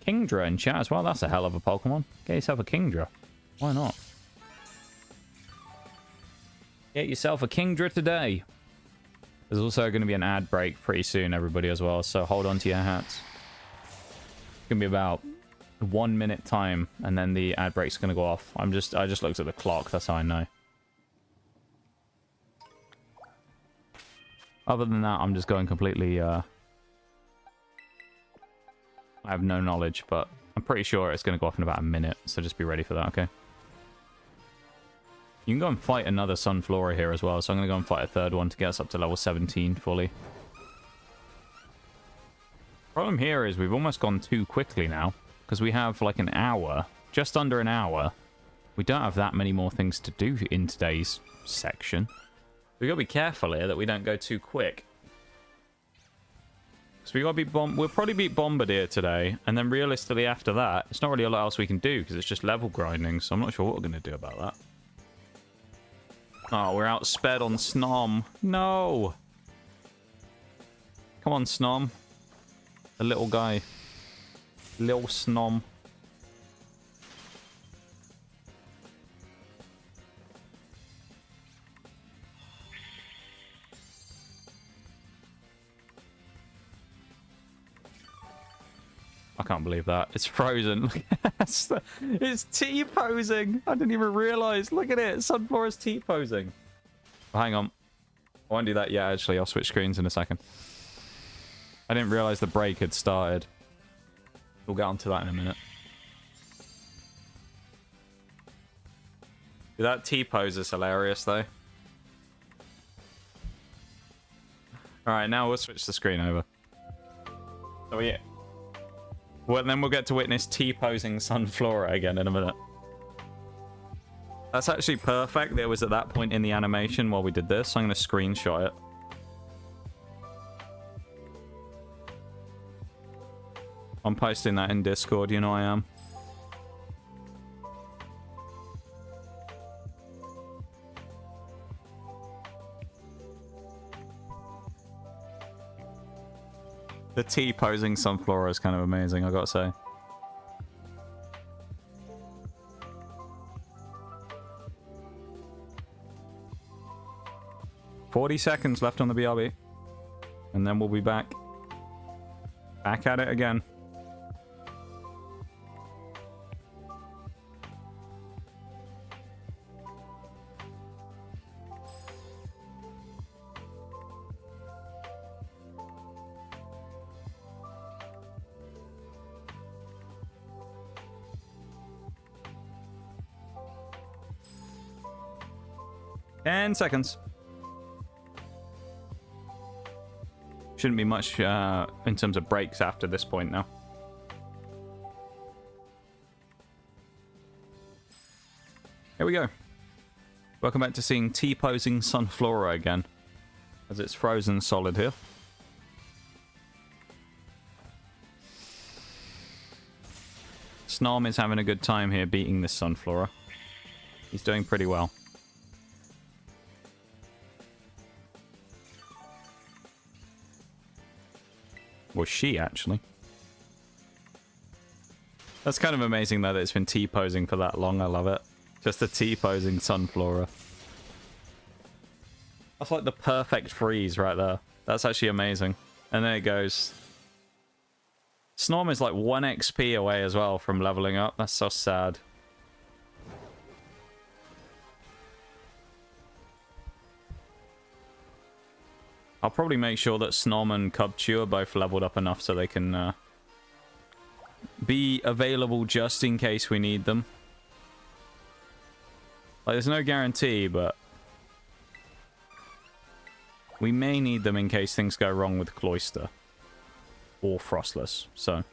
Kingdra in chat as well. That's a hell of a Pokemon. Get yourself a Kingdra. Why not? Get yourself a Kingdra today. There's also going to be an ad break pretty soon, everybody, as well. So hold on to your hats. It's going to be about 1 minute time, and then the ad break's going to go off. I just looked at the clock. That's how I know. Other than that, I'm just going completely, I have no knowledge, but I'm pretty sure it's going to go off in about a minute, so just be ready for that, okay? You can go and fight another Sunflora here as well, so I'm going to go and fight a third one to get us up to level 17 fully. Problem here is we've almost gone too quickly now, because we have like an hour, just under an hour. We don't have that many more things to do in today's section. We gotta be careful here that we don't go too quick. So we gotta beat we'll probably beat Bombardier today, and then realistically after that, it's not really a lot else we can do because it's just level grinding. So I'm not sure what we're gonna do about that. Oh, we're outsped on Snom. No. Come on, Snom. The little guy. Lil Snom. I can't believe that. It's frozen. It's T-posing. I didn't even realize. Look at it. Sunflora's T-posing. Oh, hang on. I won't do that yet, actually. I'll switch screens in a second. I didn't realize the break had started. We'll get onto that in a minute. That T-pose is hilarious, though. Alright, now we'll switch the screen over. Oh, yeah. Well, then we'll get to witness T-posing Sunflora again in a minute. That's actually perfect. It was at that point in the animation while we did this. So I'm going to screenshot it. I'm posting that in Discord, you know I am. The T-posing Sunflora is kind of amazing, I gotta say. "40 seconds left on the BRB. And then we'll be back. Back at it again. And seconds. Shouldn't be much in terms of breaks after this point now. Here we go. Welcome back to seeing T-posing Sunflora again, as it's frozen solid here. Snom is having a good time here beating this Sunflora. He's doing pretty well. Or she, actually. That's kind of amazing, though, that it's been T-posing for that long. I love it. Just a T-posing Sunflora. That's like the perfect freeze right there. That's actually amazing. And there it goes. Snom is like 1 XP away as well from leveling up. That's so sad. I'll probably make sure that Snom and Cubchoo are both leveled up enough so they can be available just in case we need them. Like, there's no guarantee, but we may need them in case things go wrong with Cloyster or Froslass. So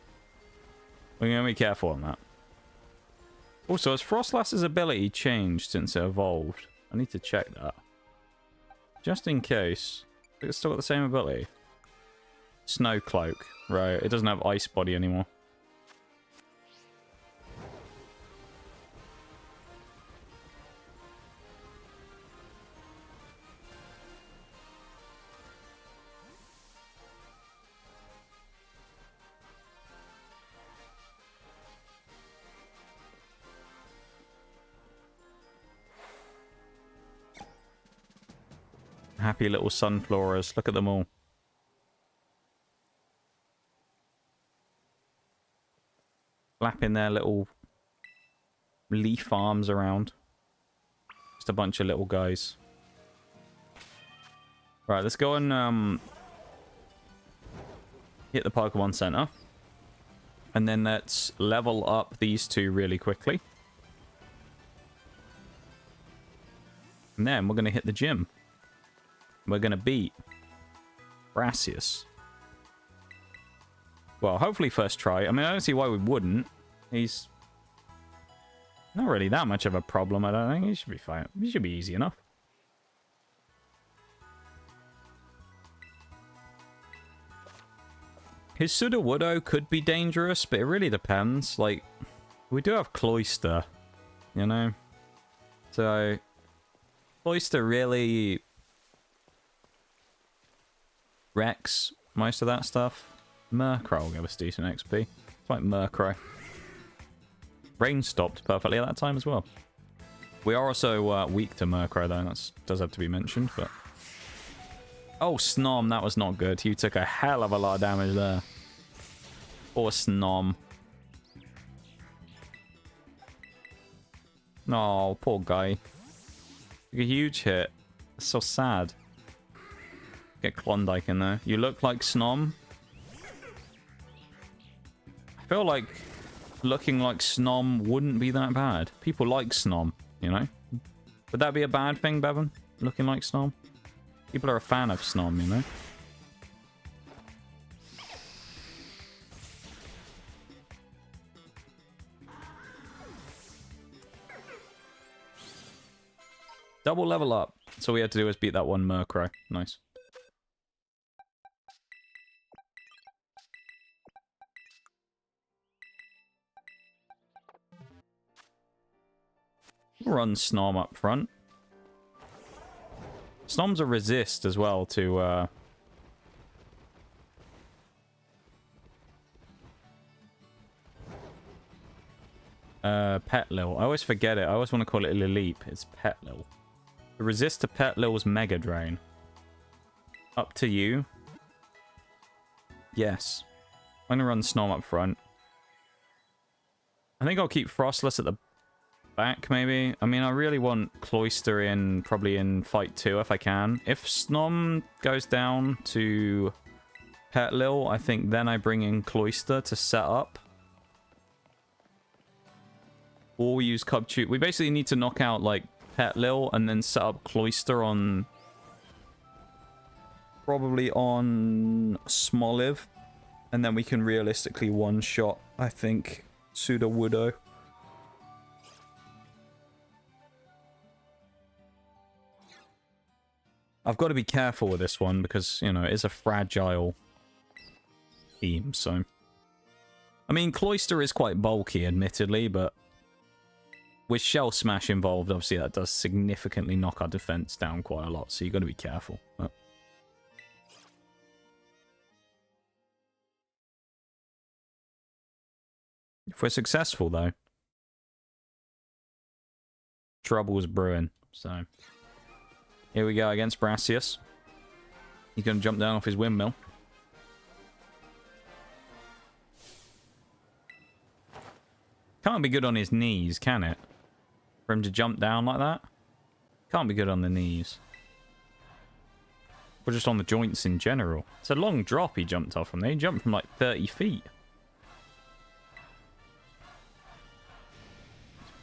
we're going to be careful on that. Also, has Froslass's ability changed since it evolved? I need to check that. Just in case. It's still got the same ability. Snow Cloak. Right, it doesn't have Ice Body anymore. Happy little Sunfloras. Look at them all. Flapping their little leaf arms around. Just a bunch of little guys. Right, let's go and hit the Pokemon Center. And then let's level up these two really quickly. And then we're going to hit the gym. We're going to beat Brassius. Well, hopefully first try. I mean, I don't see why we wouldn't. He's not really that much of a problem, I don't think. He should be fine. He should be easy enough. His Sudowoodo could be dangerous, but it really depends. Like, we do have Cloyster, you know? So, Cloyster really wrecks most of that stuff. Murkrow will give us decent XP. It's like Murkrow. Rain stopped perfectly at that time as well. We are also weak to Murkrow, though. That does have to be mentioned, but... Oh, Snom, that was not good. You took a hell of a lot of damage there. Poor Snom. Oh, poor guy. Took a huge hit. That's so sad. Get Klondike in there. You look like Snom. I feel like looking like Snom wouldn't be that bad. People like Snom, you know? Would that be a bad thing, Bevan? Looking like Snom? People are a fan of Snom, you know? Double level up. So all we had to do was beat that one Murkrow. Nice. Run Snom up front. Snom's a resist as well to Petlil. I always forget it. I always want to call it Lileep. It's Petlil. The resist to Petlil's Mega Drain. Up to you. Yes. I'm gonna run Snom up front. I think I'll keep Froslass at the back, maybe. I mean, I really want Cloyster in, probably in Fight 2 if I can. If Snom goes down to Petlil, I think then I bring in Cloyster to set up. Or we use Cubchoo. We basically need to knock out, like, Petlil and then set up Cloyster on... Probably on Smoliv. And then we can realistically one-shot, I think, Sudowoodo. I've got to be careful with this one because, you know, it is a fragile team, so... I mean, Cloyster is quite bulky, admittedly, but... With Shell Smash involved, obviously that does significantly knock our defense down quite a lot, so you've got to be careful. But... If we're successful, though. Trouble's brewing, so... Here we go against Brassius. He's going to jump down off his windmill. Can't be good on his knees, can it? For him to jump down like that? Can't be good on the knees. Or just on the joints in general. It's a long drop he jumped off from there. He jumped from like 30 feet.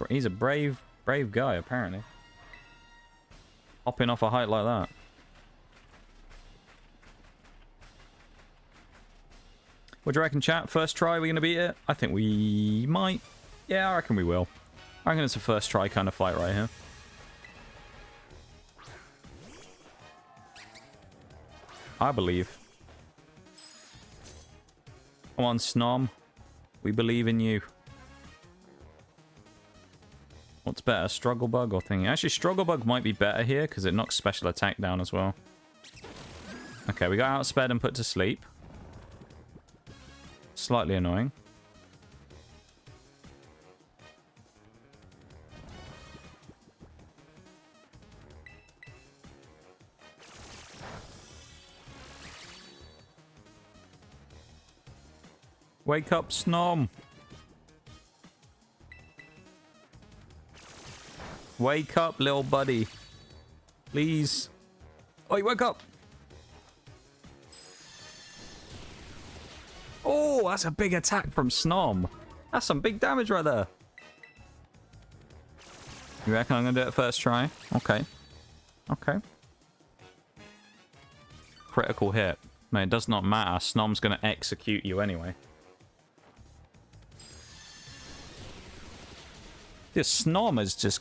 He's a brave guy, apparently. Hopping off a height like that. What do you reckon, chat? First try, we're going to beat it? I think we might. Yeah, I reckon we will. I reckon it's a first try kind of fight right here. I believe. Come on, Snom. We believe in you. What's better, Struggle Bug or Thingy? Actually, Struggle Bug might be better here because it knocks special attack down as well. Okay, we got outsped and put to sleep. Slightly annoying. Wake up, Snom! Wake up, little buddy. Please. Oi, wake up! Oh, that's a big attack from Snom. That's some big damage right there. You reckon I'm going to do it first try? Okay. Okay. Critical hit. Man, it does not matter. Snom's going to execute you anyway. This Snom is just...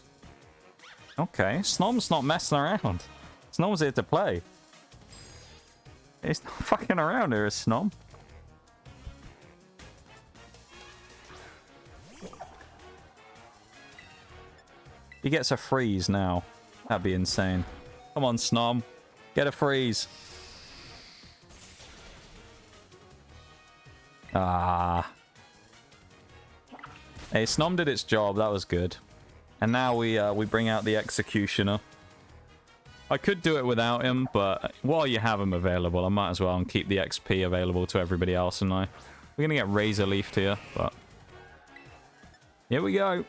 Okay, Snom's not messing around. Snom's here to play. He's not fucking around here, is Snom. He gets a freeze now. That'd be insane. Come on, Snom. Get a freeze. Ah. Hey, Snom did its job. That was good. And now we bring out the Executioner. I could do it without him, but while you have him available, I might as well and keep the XP available to everybody else. And we're gonna get Razor Leafed here, but here we go.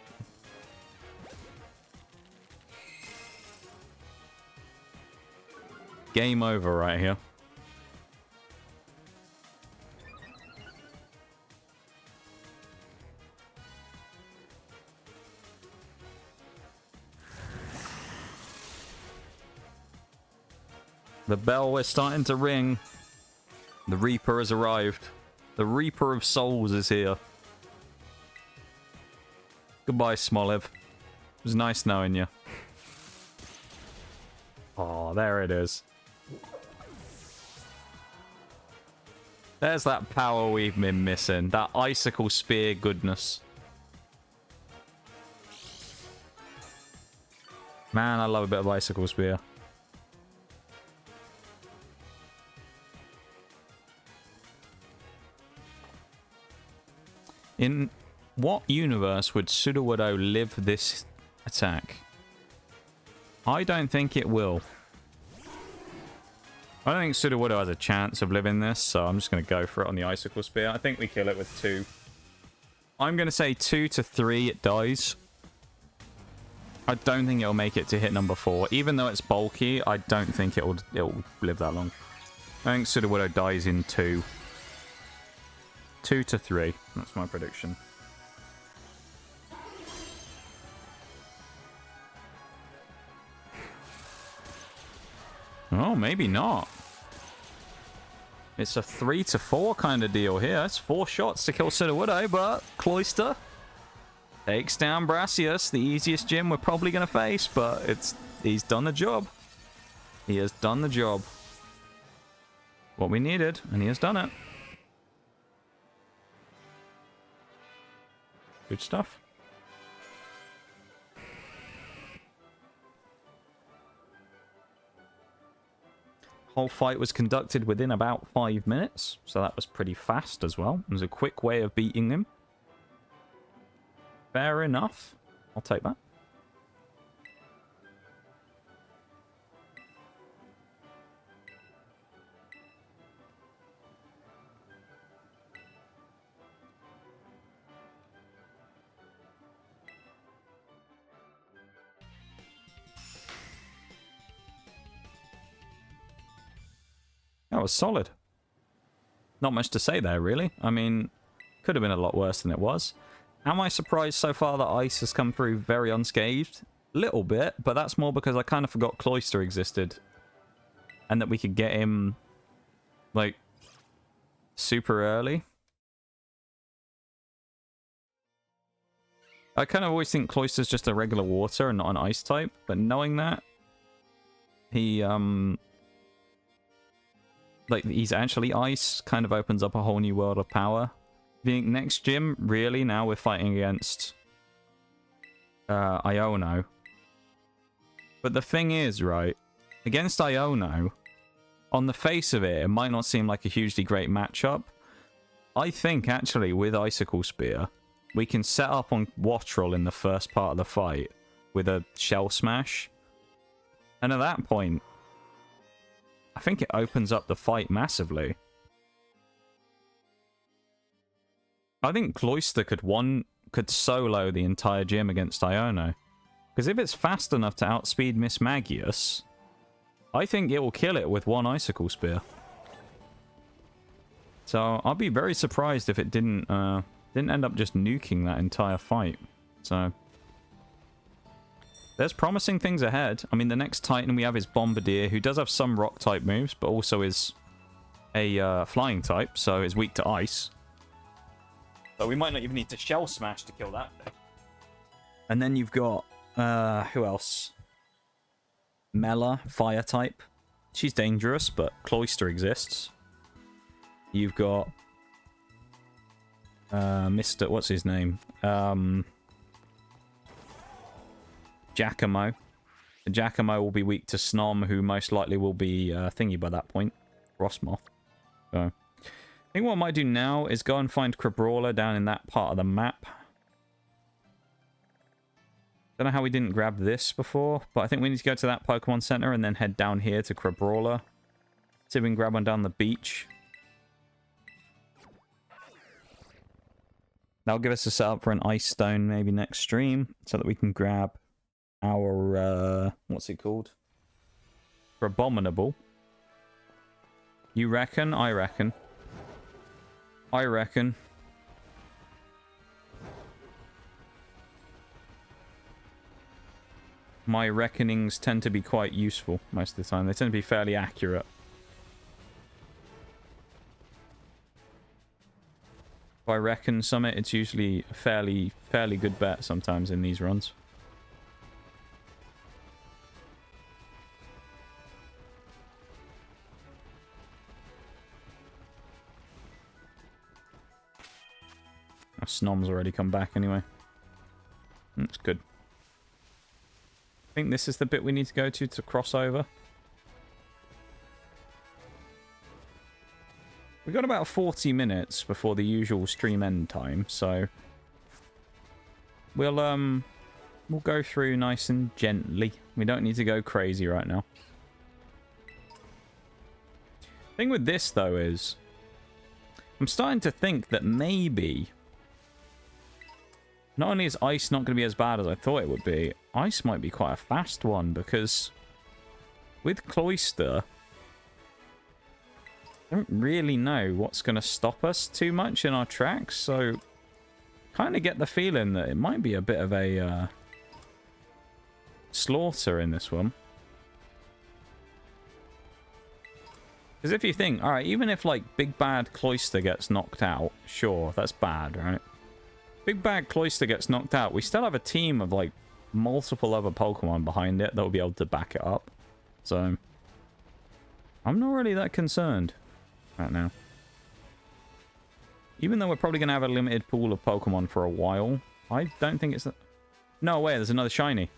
Game over right here. The bell is starting to ring. The Reaper has arrived. The Reaper of Souls is here. Goodbye, Smolev. It was nice knowing you. Oh, there it is. There's that power we've been missing. That Icicle Spear goodness. Man, I love a bit of Icicle Spear. In what universe would Sudowoodo live this attack? I don't think it will. I don't think Sudowoodo has a chance of living this, so I'm just going to go for it on the Icicle Spear. I think we kill it with 2. I'm going to say 2 to 3 it dies. I don't think it'll make it to hit number 4. Even though it's bulky, I don't think it'll live that long. I think Sudowoodo dies in 2. 2 to 3. That's my prediction. Oh, maybe not. It's a 3 to 4 kind of deal here. It's 4 shots to kill Sudowoodo, but Cloyster takes down Brassius, the easiest gym we're probably going to face, but he's done the job. He has done the job. What we needed, and he has done it. Good stuff. Whole fight was conducted within about 5 minutes, so that was pretty fast as well. It was a quick way of beating him. Fair enough. I'll take that. That was solid. Not much to say there, really. I mean, could have been a lot worse than it was. Am I surprised so far that Ice has come through very unscathed? Little bit, but that's more because I kind of forgot Cloyster existed. And that we could get him, like, super early. I kind of always think Cloyster's just a regular water and not an ice type, but knowing that, he, like, he's actually ice, kind of opens up a whole new world of power. I think next gym, really, now we're fighting against Iono. But the thing is, right, against Iono, on the face of it, it might not seem like a hugely great matchup. I think, actually, with Icicle Spear, we can set up on Wattrel in the first part of the fight with a Shell Smash. And at that point, I think it opens up the fight massively. I think Cloyster could solo the entire gym against Iono. Because if it's fast enough to outspeed Miss Magius, I think it will kill it with one Icicle Spear. So I'll be very surprised if it didn't end up just nuking that entire fight. So there's promising things ahead. I mean, the next Titan we have is Bombardier, who does have some rock-type moves, but also is a flying type, so is weak to ice. So we might not even need to Shell Smash to kill that thing. And then you've got, who else? Mela, fire type. She's dangerous, but Cloyster exists. You've got Mr. What's his name? Giacomo. Giacomo will be weak to Snom, who most likely will be thingy by that point. Frostmoth. So I think what I might do now is go and find Crabrawler down in that part of the map. Don't know how we didn't grab this before, but I think we need to go to that Pokemon Center and then head down here to Crabrawler. See if we can grab one down the beach. That'll give us a setup for an Ice Stone maybe next stream, so that we can grab our, what's it called? Abominable. You reckon? I reckon. I reckon. My reckonings tend to be quite useful most of the time. They tend to be fairly accurate. If I reckon something, it's usually a fairly good bet sometimes in these runs. Snom's already come back anyway. That's good. I think this is the bit we need to go to cross over. We've got about 40 minutes before the usual stream end time, so we'll go through nice and gently. We don't need to go crazy right now. Thing with this though is I'm starting to think that maybe not only is Ice not going to be as bad as I thought it would be, Ice might be quite a fast one, because with Cloyster, I don't really know what's going to stop us too much in our tracks, so kind of get the feeling that it might be a bit of a slaughter in this one. Because if you think, alright, even if like Big Bad Cloyster gets knocked out, sure, that's bad, right? Big Bad Cloyster gets knocked out, we still have a team of like multiple other Pokemon behind it that will be able to back it up. So I'm not really that concerned right now. Even though we're probably going to have a limited pool of Pokemon for a while, I don't think it's... No way, there's another shiny.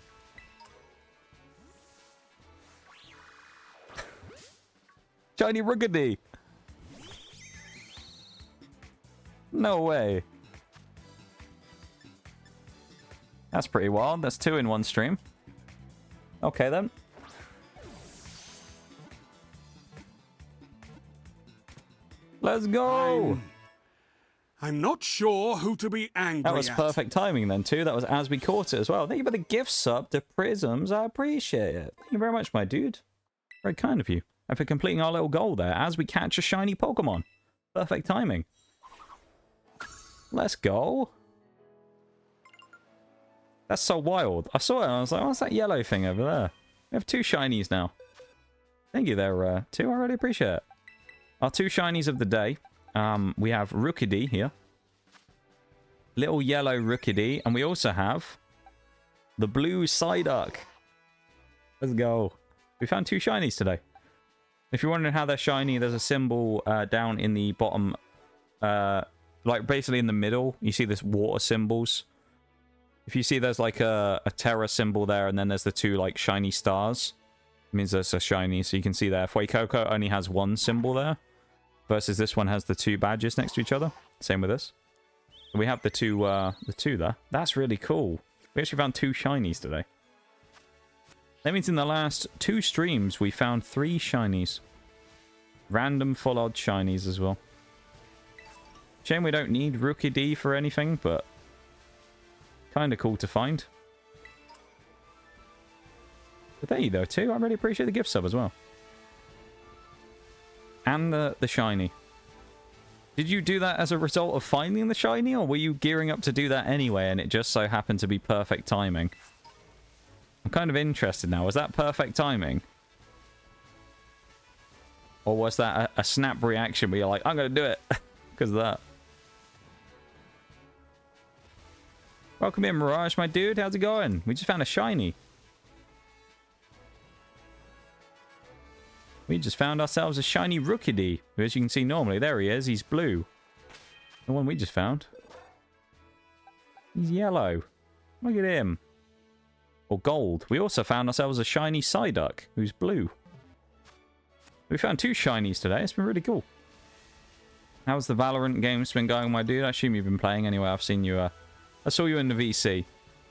Shiny Ruggedy! No way. That's pretty wild. That's 2 in one stream. Okay, then. Let's go! I'm not sure who to be angry That was at. perfect timing then, too. That was as we caught it as well. Thank you for the gift sub to Prisms. I appreciate it. Thank you very much, my dude. Very kind of you. And for completing our little goal there as we catch a shiny Pokemon. Perfect timing. Let's go. That's so wild. I saw it and I was like, what's that yellow thing over there? We have 2 shinies now. Thank you there, 2. I really appreciate it. Our 2 shinies of the day. We have Rookidee here. Little yellow Rookidee. And we also have the blue Psyduck. Let's go. We found 2 shinies today. If you're wondering how they're shiny, there's a symbol down in the bottom, like basically in the middle. You see this water symbols. If you see there's like a Terra symbol there, and then there's the 2 like shiny stars. It means there's a shiny, so you can see there. Fuecoco only has 1 symbol there, versus this one has the 2 badges next to each other. Same with this. We have the two there. That's really cool. We actually found 2 shinies today. That means in the last 2 streams, we found 3 shinies. Random full odd shinies as well. Shame we don't need Rookidee for anything, but kind of cool to find. But there you go, too. I really appreciate the gift sub as well. And the shiny. Did you do that as a result of finding the shiny, or were you gearing up to do that anyway, and it just so happened to be perfect timing? I'm kind of interested now. Was that perfect timing? Or was that a snap reaction where you're like, I'm going to do it because of that? Welcome in, Mirage, my dude. How's it going? We just found a shiny. We just found ourselves a shiny Rookidee, who, as you can see normally, there he is. He's blue. The one we just found. He's yellow. Look at him. Or gold. We also found ourselves a shiny Psyduck, who's blue. We found 2 shinies today. It's been really cool. How's the Valorant games been going, my dude? I assume you've been playing anyway. I've seen you. I saw you in the VC.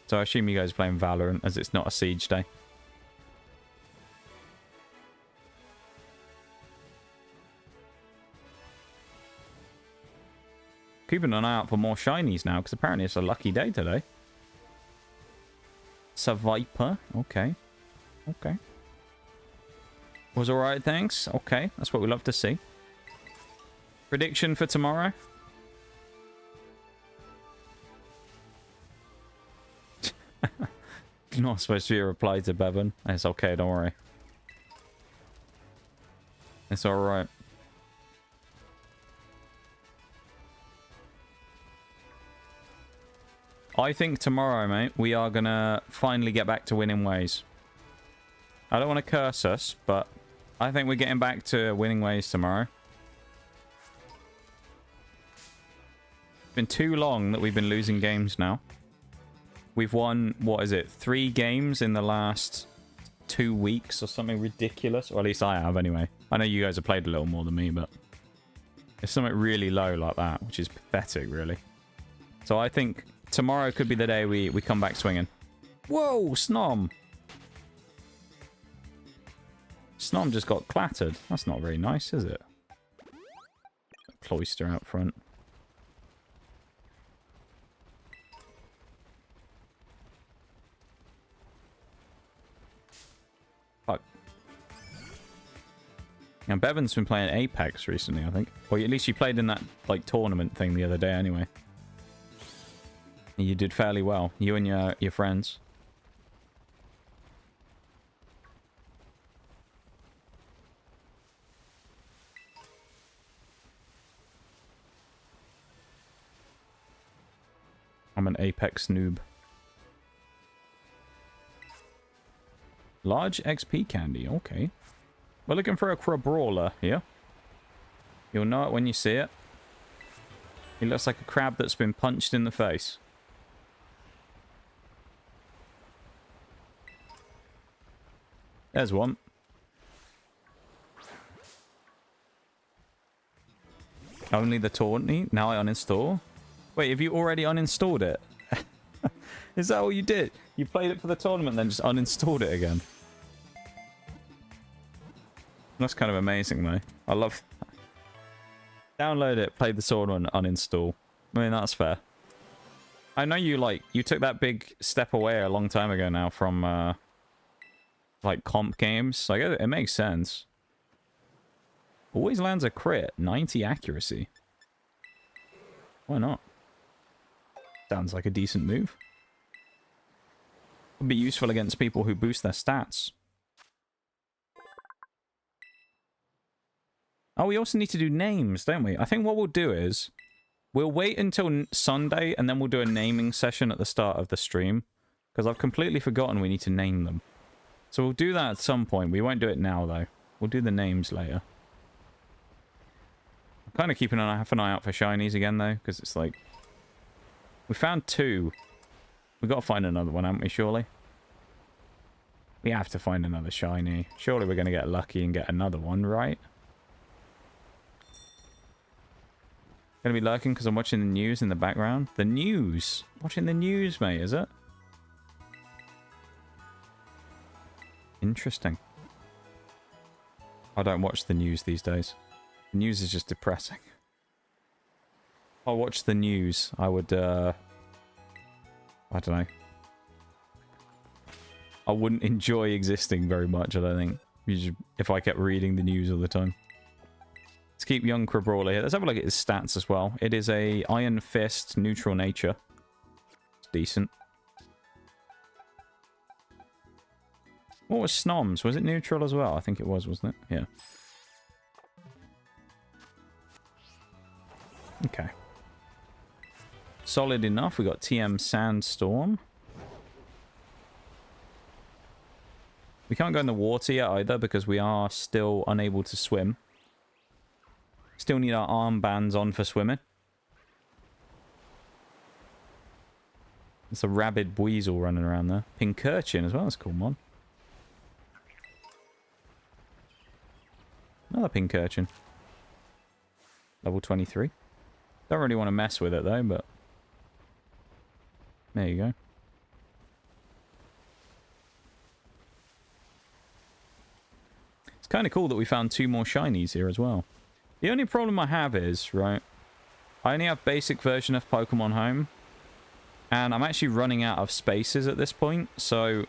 So I assume you guys are playing Valorant, as it's not a siege day. Keeping an eye out for more shinies now, because apparently it's a lucky day today. Viper. Okay. Okay. Was alright, thanks. Okay, that's what we love to see. Prediction for tomorrow? Not supposed to be a reply to Bevan. It's okay, don't worry. It's alright. I think tomorrow, mate, we are going to finally get back to winning ways. I don't want to curse us, but I think we're getting back to winning ways tomorrow. It's been too long that we've been losing games now. We've won, what is it, 3 games in the last 2 weeks or something ridiculous. Or at least I have, anyway. I know you guys have played a little more than me, but it's something really low like that, which is pathetic, really. So I think tomorrow could be the day we come back swinging. Whoa, Snom! Snom just got clattered. That's not very nice, is it? Cloyster out front. Fuck. Now, Bevan's been playing Apex recently, I think. Or at least you played in that, like, tournament thing the other day anyway. You did fairly well. You and your friends. I'm an Apex noob. Large XP candy. Okay. We're looking for a Crabrawler here. You'll know it when you see it. He looks like a crab that's been punched in the face. There's one. Only the Tawny. Now I uninstall. Wait, have you already uninstalled it? Is that all you did? You played it for the tournament, then just uninstalled it again? That's kind of amazing, though. I love... Download it, play the tournament, uninstall. I mean, that's fair. I know you, like, you took that big step away a long time ago now from, like, comp games. Like, it makes sense. Always lands a crit. 90 accuracy. Why not? Sounds like a decent move. Would be useful against people who boost their stats. Oh, we also need to do names, don't we? I think what we'll do is... We'll wait until Sunday, and then we'll do a naming session at the start of the stream. Because I've completely forgotten we need to name them. So we'll do that at some point. We won't do it now, though. We'll do the names later. I'm kind of keeping half an eye out for shinies again, though. Because it's like... We found 2. We've got to find another one, haven't we, surely? We have to find another shiny. Surely we're going to get lucky and get another one, right? Gonna be lurking because I'm watching the news in the background. The news? Watching the news, mate, is it? Interesting. I don't watch the news these days. The news is just depressing. If I watch the news, I would, I don't know. I wouldn't enjoy existing very much, I don't think. If I kept reading the news all the time. Let's keep young Crabrawler here. Let's have a look at his stats as well. It is a Iron Fist, neutral nature. It's decent. What was Snom's? Was it neutral as well? I think it was, wasn't it? Yeah. Okay. Solid enough. We got TM Sandstorm. We can't go in the water yet either because we are still unable to swim. Still need our armbands on for swimming. There's a rabid weasel running around there. Pincurchin as well. That's a cool one. Another Pincurchin. Level 23. Don't really want to mess with it though, but... There you go. It's kind of cool that we found 2 more shinies here as well. The only problem I have is, right, I only have basic version of Pokemon Home, and I'm actually running out of spaces at this point, so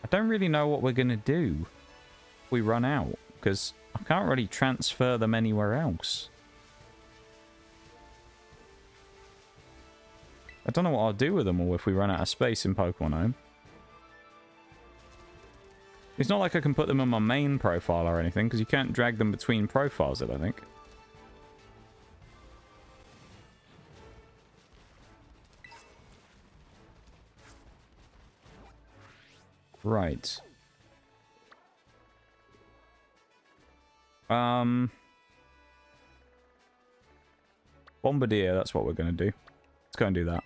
I don't really know what we're going to do if we run out, because I can't really transfer them anywhere else. I don't know what I'll do with them all if we run out of space in Pokemon Home. It's not like I can put them on my main profile or anything, because you can't drag them between profiles, I don't think. Right. Bombardier, that's what we're going to do. Let's go and do that.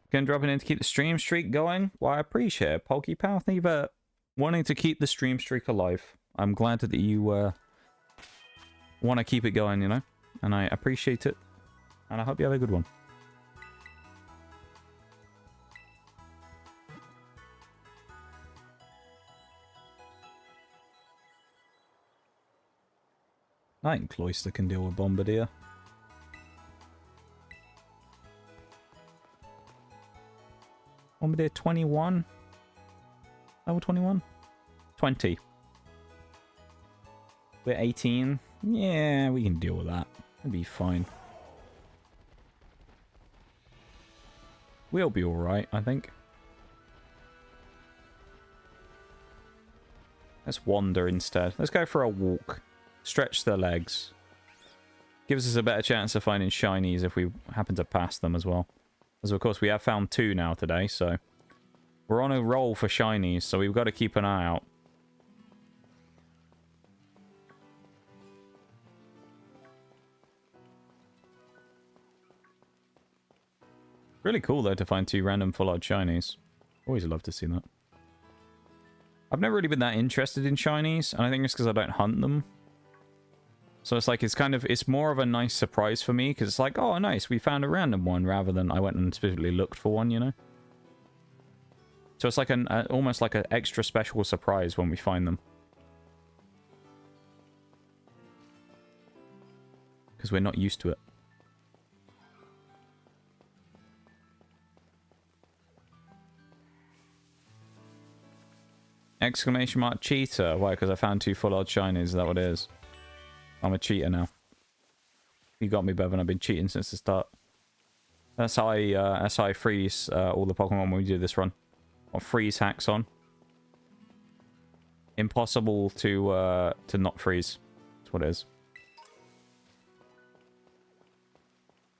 Again, dropping in to keep the stream streak going. Well, I appreciate it, PokePal. Thank you for wanting to keep the stream streak alive. I'm glad that you want to keep it going, you know? And I appreciate it. And I hope you have a good one. I think Cloyster can deal with Bombardier. Bombardier 21? Level 21? 20. We're 18. Yeah, we can deal with that. It'll be fine. We'll be alright, I think. Let's wander instead. Let's go for a walk. Stretch the legs. Gives us a better chance of finding shinies if we happen to pass them as well. As of course we have found 2 now today, so... We're on a roll for shinies, so we've got to keep an eye out. Really cool though to find 2 random full-art shinies. Always love to see that. I've never really been that interested in shinies, and I think it's because I don't hunt them. So it's like, it's more of a nice surprise for me, because it's like, oh, nice, we found a random one, rather than I went and specifically looked for one, you know? So it's like almost like an extra special surprise when we find them. Because we're not used to it. Exclamation mark cheater. Why? Because I found 2 full odd shinies. Is that what it is? I'm a cheater now. You got me, Bevan. I've been cheating since the start. That's how I freeze all the Pokemon when we do this run. Or freeze hacks on. Impossible to not freeze. That's what it is.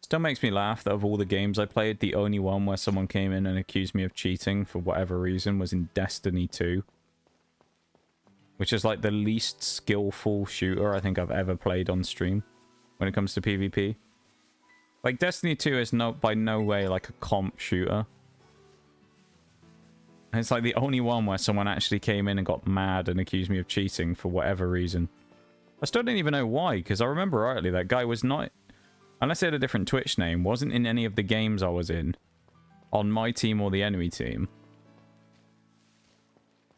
Still makes me laugh that of all the games I played, the only one where someone came in and accused me of cheating for whatever reason was in Destiny 2. Which is like the least skillful shooter I think I've ever played on stream when it comes to PvP. Like, Destiny 2 is by no way like a comp shooter. And it's like the only one where someone actually came in and got mad and accused me of cheating for whatever reason. I still don't even know why, because I remember rightly that guy was not, unless he had a different Twitch name, wasn't in any of the games I was in. On my team or the enemy team.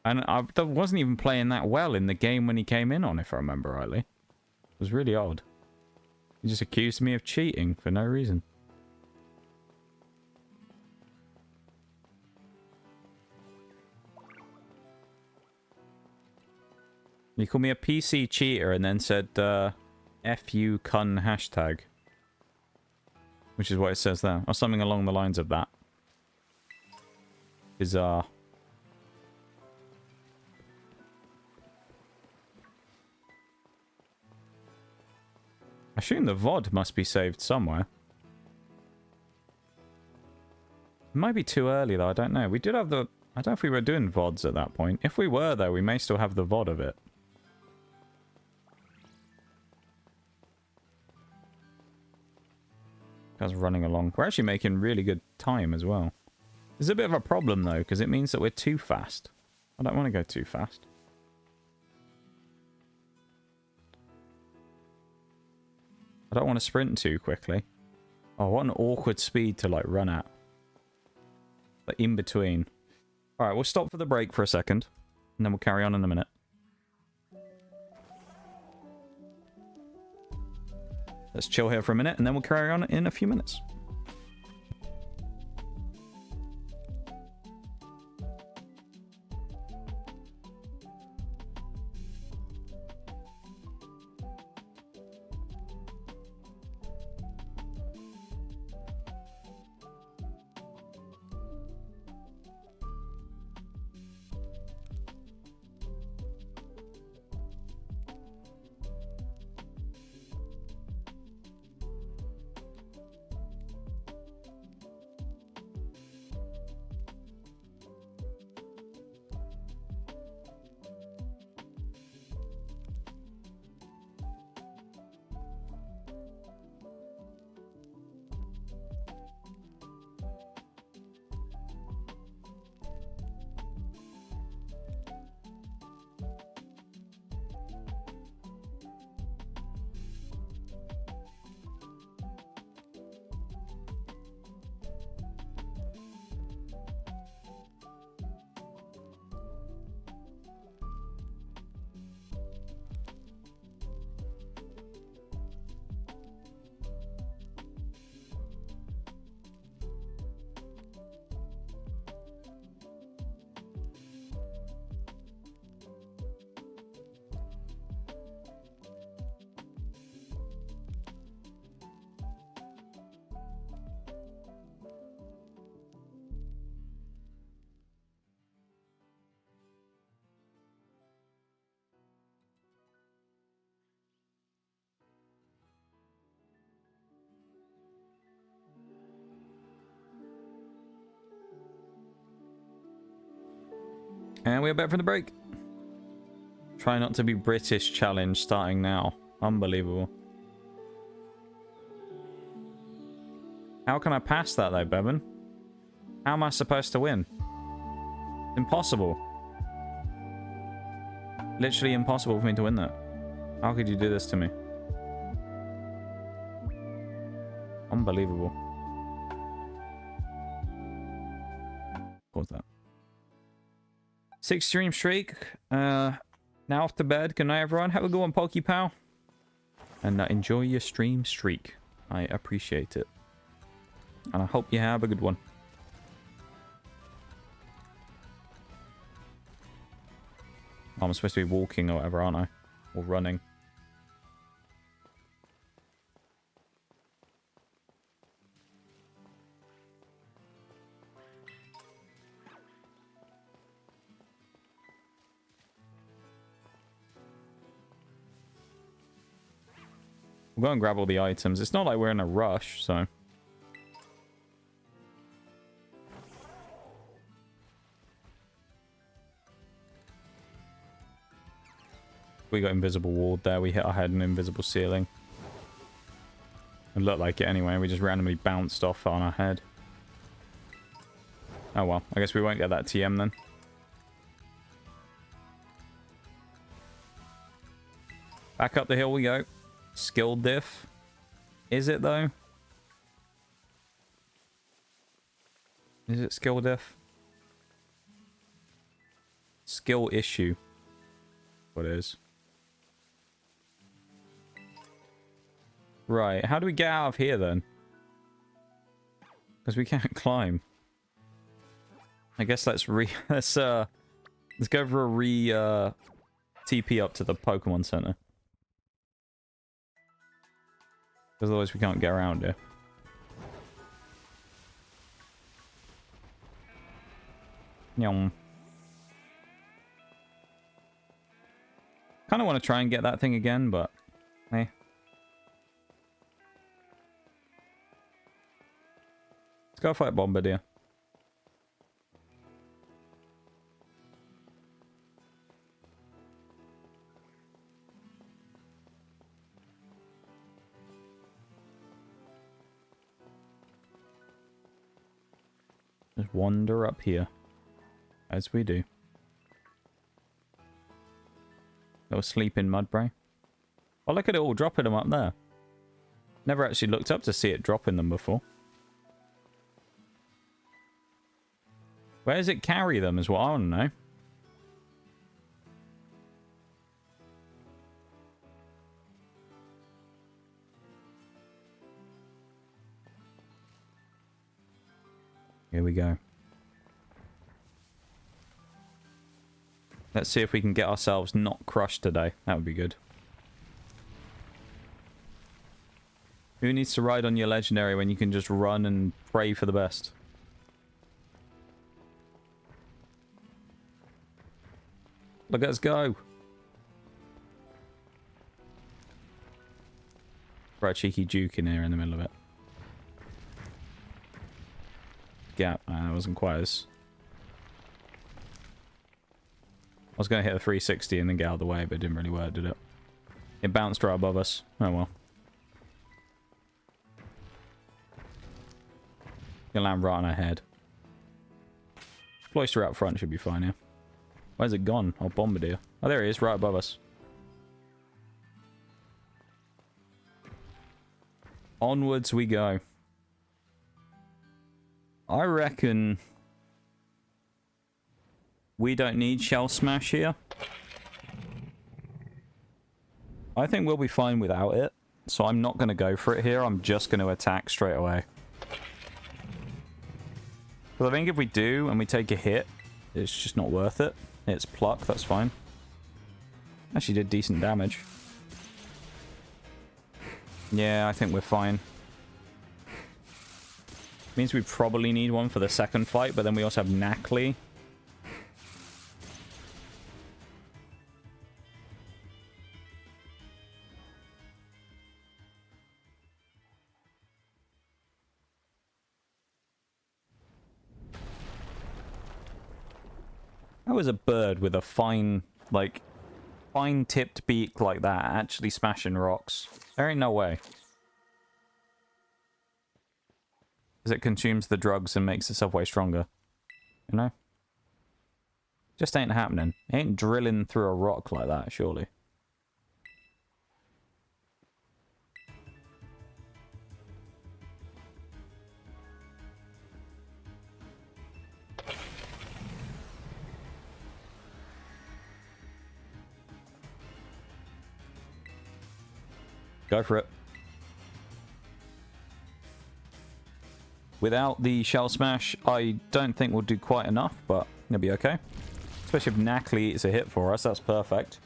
And I wasn't even playing that well in the game when he came in on, if I remember rightly. It was really odd. He just accused me of cheating for no reason. He called me a PC cheater and then said, F you cun hashtag. Which is what it says there. Or something along the lines of that. Bizarre. I assume the VOD must be saved somewhere. It might be too early though, I don't know. We did have the... I don't know if we were doing VODs at that point. If we were though, we may still have the VOD of it. Guys running along. We're actually making really good time as well. There's a bit of a problem though, because it means that we're too fast. I don't want to go too fast. I don't want to sprint too quickly. Oh, what an awkward speed to, like, run at. Like, in between. Alright, we'll stop for the break for a second. And then we'll carry on in a minute. Let's chill here for a minute, and then we'll carry on in a few minutes. And we're back from the break. Try not to be British challenge starting now. Unbelievable. How can I pass that though, Bevan? How am I supposed to win? Impossible. Literally impossible for me to win that. How could you do this to me? Unbelievable. What's that? 6 stream streak. Now off to bed. Good night, everyone. Have a good one, PokePal. And enjoy your stream streak. I appreciate it. And I hope you have a good one. I'm supposed to be walking or whatever, aren't I? Or running. We'll go and grab all the items. It's not like we're in a rush, so... We got invisible wall there. We hit our head an invisible ceiling. It looked like it anyway. We just randomly bounced off on our head. Oh well. I guess we won't get that TM then. Back up the hill we go. Skill diff. Is it though? Is it skill diff? Skill issue. What it is. Right, how do we get out of here then? Because we can't climb. I guess let's go for a TP up to the Pokemon Center. Because otherwise we can't get around here. Yum. Kind of want to try and get that thing again, but... eh. Let's go fight Bombardier. Just wander up here. As we do. Little sleeping Mudbray. Oh, look at it all dropping them up there. Never actually looked up to see it dropping them before. Where does it carry them is what I want to know. Here we go. Let's see if we can get ourselves not crushed today. That would be good. Who needs to ride on your legendary when you can just run and pray for the best? Look, let's go. Throw a cheeky juke in here in the middle of it. Gap. That wasn't quite as... I was going to hit a 360 and then get out of the way, but it didn't really work, did it? It bounced right above us. Oh well. Gonna land right on our head. Cloyster out front should be fine here. Where's it gone? Oh, Bombardier. Oh, there he is, right above us. Onwards we go. I reckon we don't need Shell Smash here. I think we'll be fine without it. So I'm not going to go for it here. I'm just going to attack straight away. But I think if we do and we take a hit, it's just not worth it. It's pluck, that's fine. Actually did decent damage. Yeah, I think we're fine. Means we probably need one for the second fight, but then we also have Knackley. How is a bird with a fine, like, fine-tipped beak like that actually smashing rocks? There ain't no way. Because it consumes the drugs and makes itself way stronger. You know? Just ain't happening. It ain't drilling through a rock like that, surely. Go for it. Without the Shell Smash, I don't think we'll do quite enough, but it'll be okay. Especially if Knackley is a hit for us. That's perfect.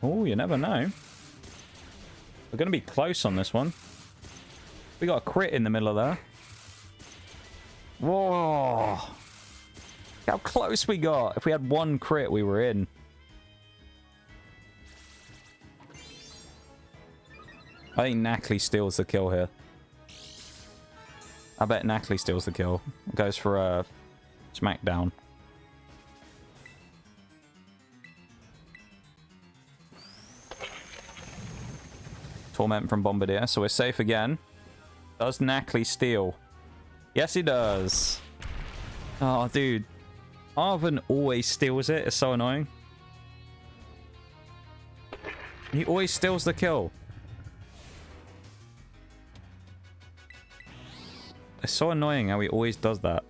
Oh, you never know. We're going to be close on this one. We got a crit in the middle of there. Whoa. Look how close we got. If we had one crit, we were in. I think Knackley steals the kill here. I bet Knackley steals the kill. Goes for a smackdown. Torment from Bombardier, so we're safe again. Does Knackley steal? Yes, he does. Oh, dude. Arven always steals it. It's so annoying. He always steals the kill. It's so annoying how he always does that.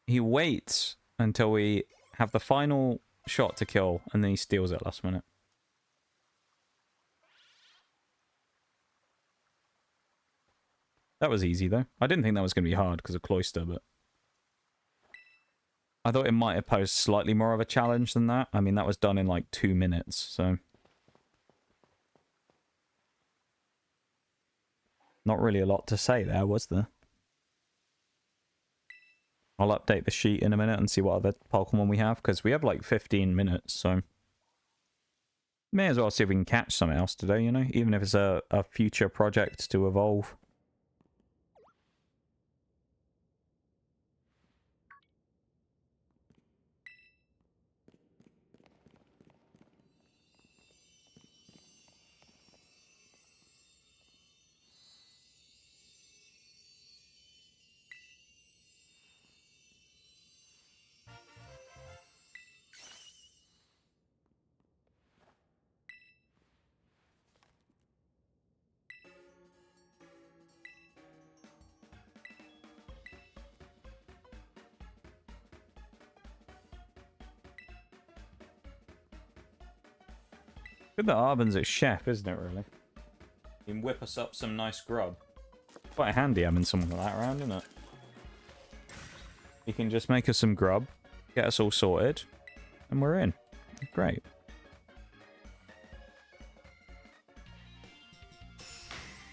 He waits until we have the final shot to kill, and then he steals it last minute. That was easy, though. I didn't think that was going to be hard because of Cloyster, but... I thought it might have posed slightly more of a challenge than that. I mean, that was done in like 2 minutes, so... Not really a lot to say there, was there? I'll update the sheet in a minute and see what other Pokemon we have, because we have like 15 minutes, so... May as well see if we can catch something else today, you know? Even if it's a future project to evolve. Good that Arben's at chef, isn't it, really? You can whip us up some nice grub. Quite handy having someone like that around, isn't it? You can just make us some grub, get us all sorted, and we're in. Great.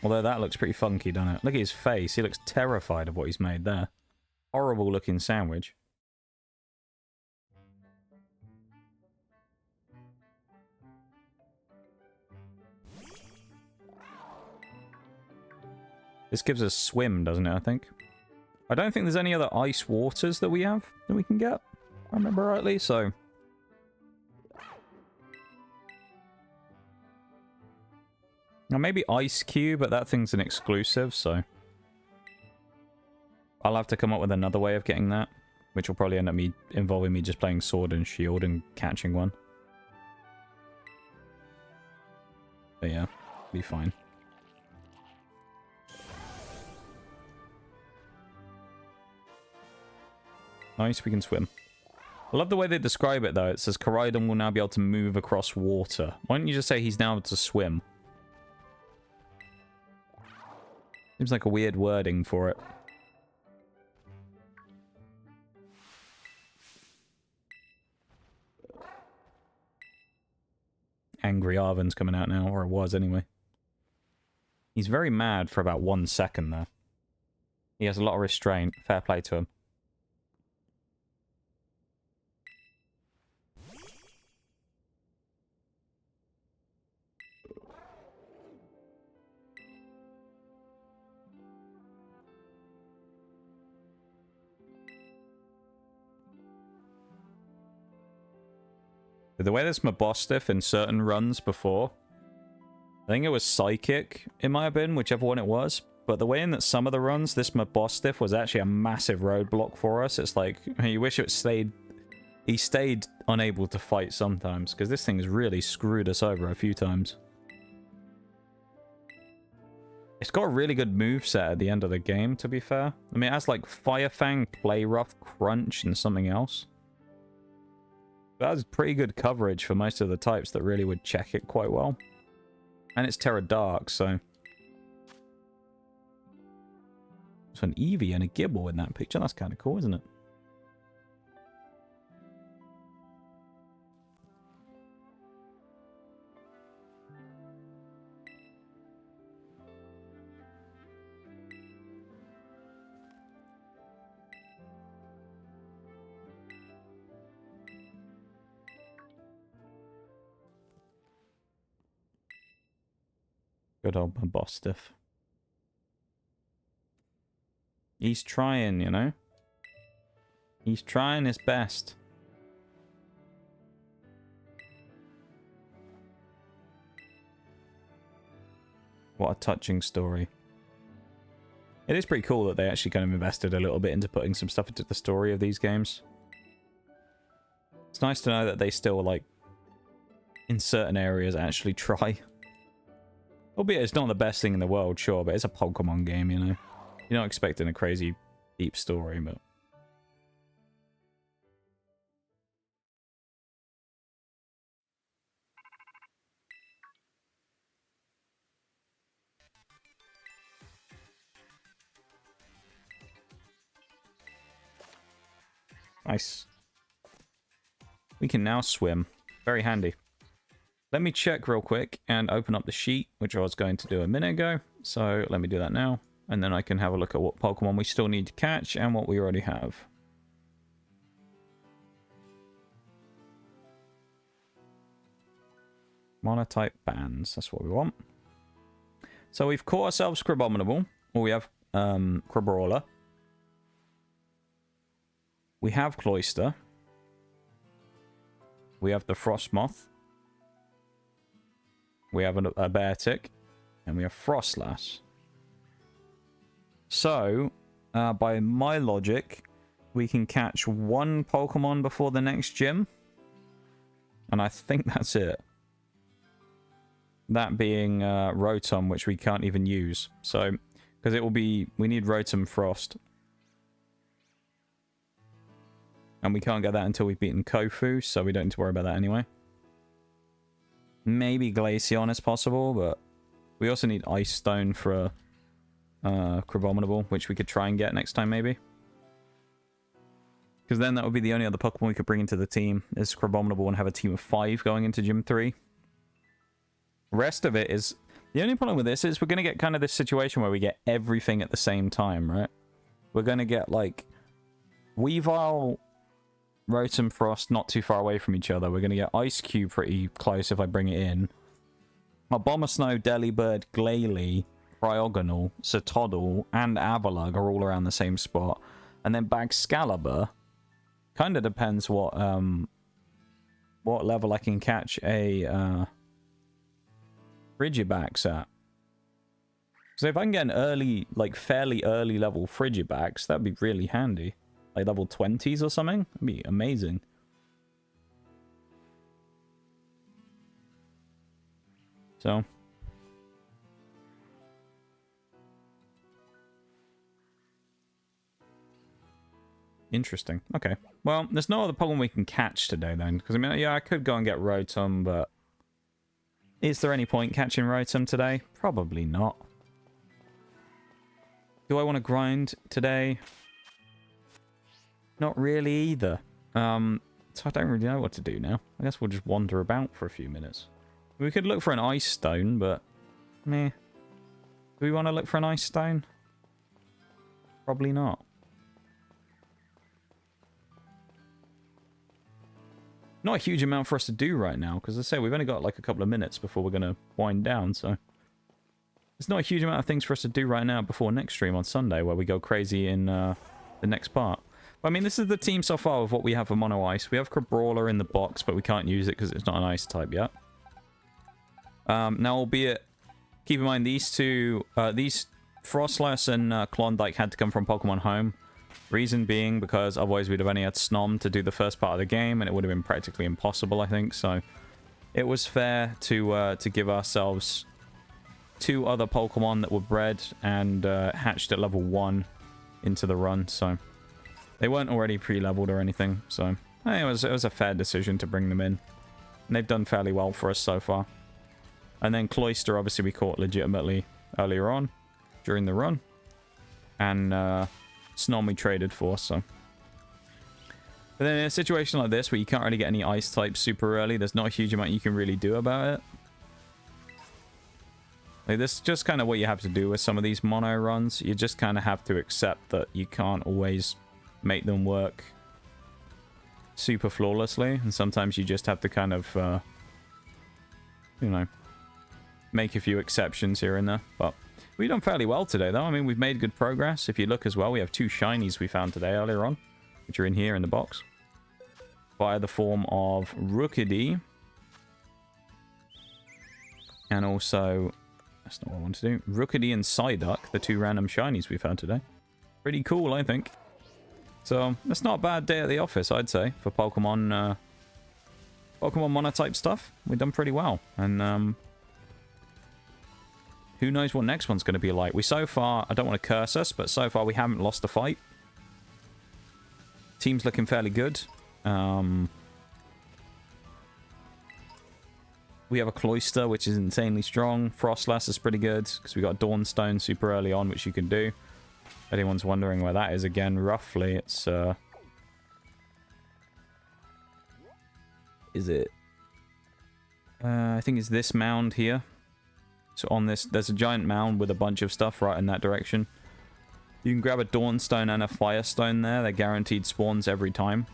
Although that looks pretty funky, doesn't it? Look at his face. He looks terrified of what he's made there. Horrible looking sandwich. This gives us swim, doesn't it, I think? I don't think there's any other ice waters that we have that we can get, if I remember rightly, so... Now, maybe Ice Cube, but that thing's an exclusive, so... I'll have to come up with another way of getting that, which will probably end up involving me just playing Sword and Shield and catching one. But yeah, be fine. Nice, we can swim. I love the way they describe it, though. It says Koraidon will now be able to move across water. Why don't you just say he's now able to swim? Seems like a weird wording for it. Angry Arven's coming out now, or it was anyway. He's very mad for about 1 second, though. He has a lot of restraint. Fair play to him. The way this Mabostiff in certain runs before, I think it was Psychic, it might have been, whichever one it was, but the way in that some of the runs, this Mabostiff was actually a massive roadblock for us. It's like, you wish it stayed... He stayed unable to fight sometimes, because this thing's really screwed us over a few times. It's got a really good moveset at the end of the game, to be fair. I mean, it has like Fire Fang, Play Rough, Crunch, and something else. That was pretty good coverage for most of the types that really would check it quite well. And it's Terra Dark, so... There's an Eevee and a Gibble in that picture. That's kind of cool, isn't it? Good old Bostiff. He's trying, you know? He's trying his best. What a touching story. It is pretty cool that they actually kind of invested a little bit into putting some stuff into the story of these games. It's nice to know that they still, like, in certain areas actually try. Albeit it's not the best thing in the world, sure, but it's a Pokemon game, you know? You're not expecting a crazy deep story, but... Nice. We can now swim. Very handy. Let me check real quick and open up the sheet, which I was going to do a minute ago. So let me do that now. And then I can have a look at what Pokemon we still need to catch and what we already have. Monotype bands. That's what we want. So we've caught ourselves Crabominable. Or we have Crabrawler. We have Cloyster. We have the Frostmoth. We have a Beartic. And we have Froslass. So, by my logic, we can catch one Pokemon before the next gym. And I think that's it. That being Rotom, which we can't even use. So, because it will be... We need Rotom Frost. And we can't get that until we've beaten Kofu, so we don't need to worry about that anyway. Maybe Glaceon is possible, but... We also need Ice Stone for Crabominable, which we could try and get next time, maybe. Because then that would be the only other Pokemon we could bring into the team, is Crabominable, and have a team of 5 going into Gym 3. The rest of it is... The only problem with this is we're going to get kind of this situation where we get everything at the same time, right? We're going to get, like... Weavile, Rotom, Frost not too far away from each other. We're going to get Ice Cube pretty close if I bring it in. Abomasnow, Delibird, Glalie, Cryogonal, Cetoddle, and Avalugg are all around the same spot. And then Baxcalibur kind of depends what level I can catch a Frigibax at. So if I can get an early, like fairly early level Frigibax, that'd be really handy. Like level 20s or something? That'd be amazing. So. Interesting. Okay. Well, there's no other Pokemon we can catch today then. Because, I mean, yeah, I could go and get Rotom, but... Is there any point catching Rotom today? Probably not. Do I want to grind today? Not really either. So I don't really know what to do now. I guess we'll just wander about for a few minutes. We could look for an Ice Stone, but... Meh. Do we want to look for an Ice Stone? Probably not. Not a huge amount for us to do right now, because as I say, we've only got like a couple of minutes before we're going to wind down, so... There's not a huge amount of things for us to do right now before next stream on Sunday, where we go crazy in the next part. But, I mean, this is the team so far of what we have for Mono Ice. We have Crabrawler in the box, but we can't use it because it's not an Ice type yet. Now, albeit, keep in mind, these two, these Froslass and Klondike had to come from Pokemon Home. Reason being because otherwise we'd have only had Snom to do the first part of the game, and it would have been practically impossible, I think. So it was fair to give ourselves 2 other Pokemon that were bred and hatched at level 1 into the run. So they weren't already pre-leveled or anything. So I think it was a fair decision to bring them in. And they've done fairly well for us so far. And then Cloyster, obviously, we caught legitimately earlier on during the run. And Snom we traded for, so. But then in a situation like this, where you can't really get any ice types super early, there's not a huge amount you can really do about it. Like, this is just kind of what you have to do with some of these mono runs. You just kind of have to accept that you can't always make them work super flawlessly. And sometimes you just have to kind of, you know, make a few exceptions here and there. But we've done fairly well today, though. I mean, we've made good progress. If you look as well, we have 2 shinies we found today earlier on, which are in here in the box. Via the form of Rookidee. And also, that's not what I want to do. Rookidee and Psyduck, the 2 random shinies we found today. Pretty cool, I think. So, that's not a bad day at the office, I'd say, for Pokemon, Pokemon Monotype stuff. We've done pretty well. And, who knows what next one's going to be like. We so far, I don't want to curse us, but so far we haven't lost a fight. Team's looking fairly good. We have a Cloyster, which is insanely strong. Froslass is pretty good, because we got Dawnstone super early on, which you can do. If anyone's wondering where that is again, roughly, it's, is it? I think it's this mound here. So on this, there's a giant mound with a bunch of stuff right in that direction. You can grab a Dawnstone and a Firestone there. They're guaranteed spawns every time.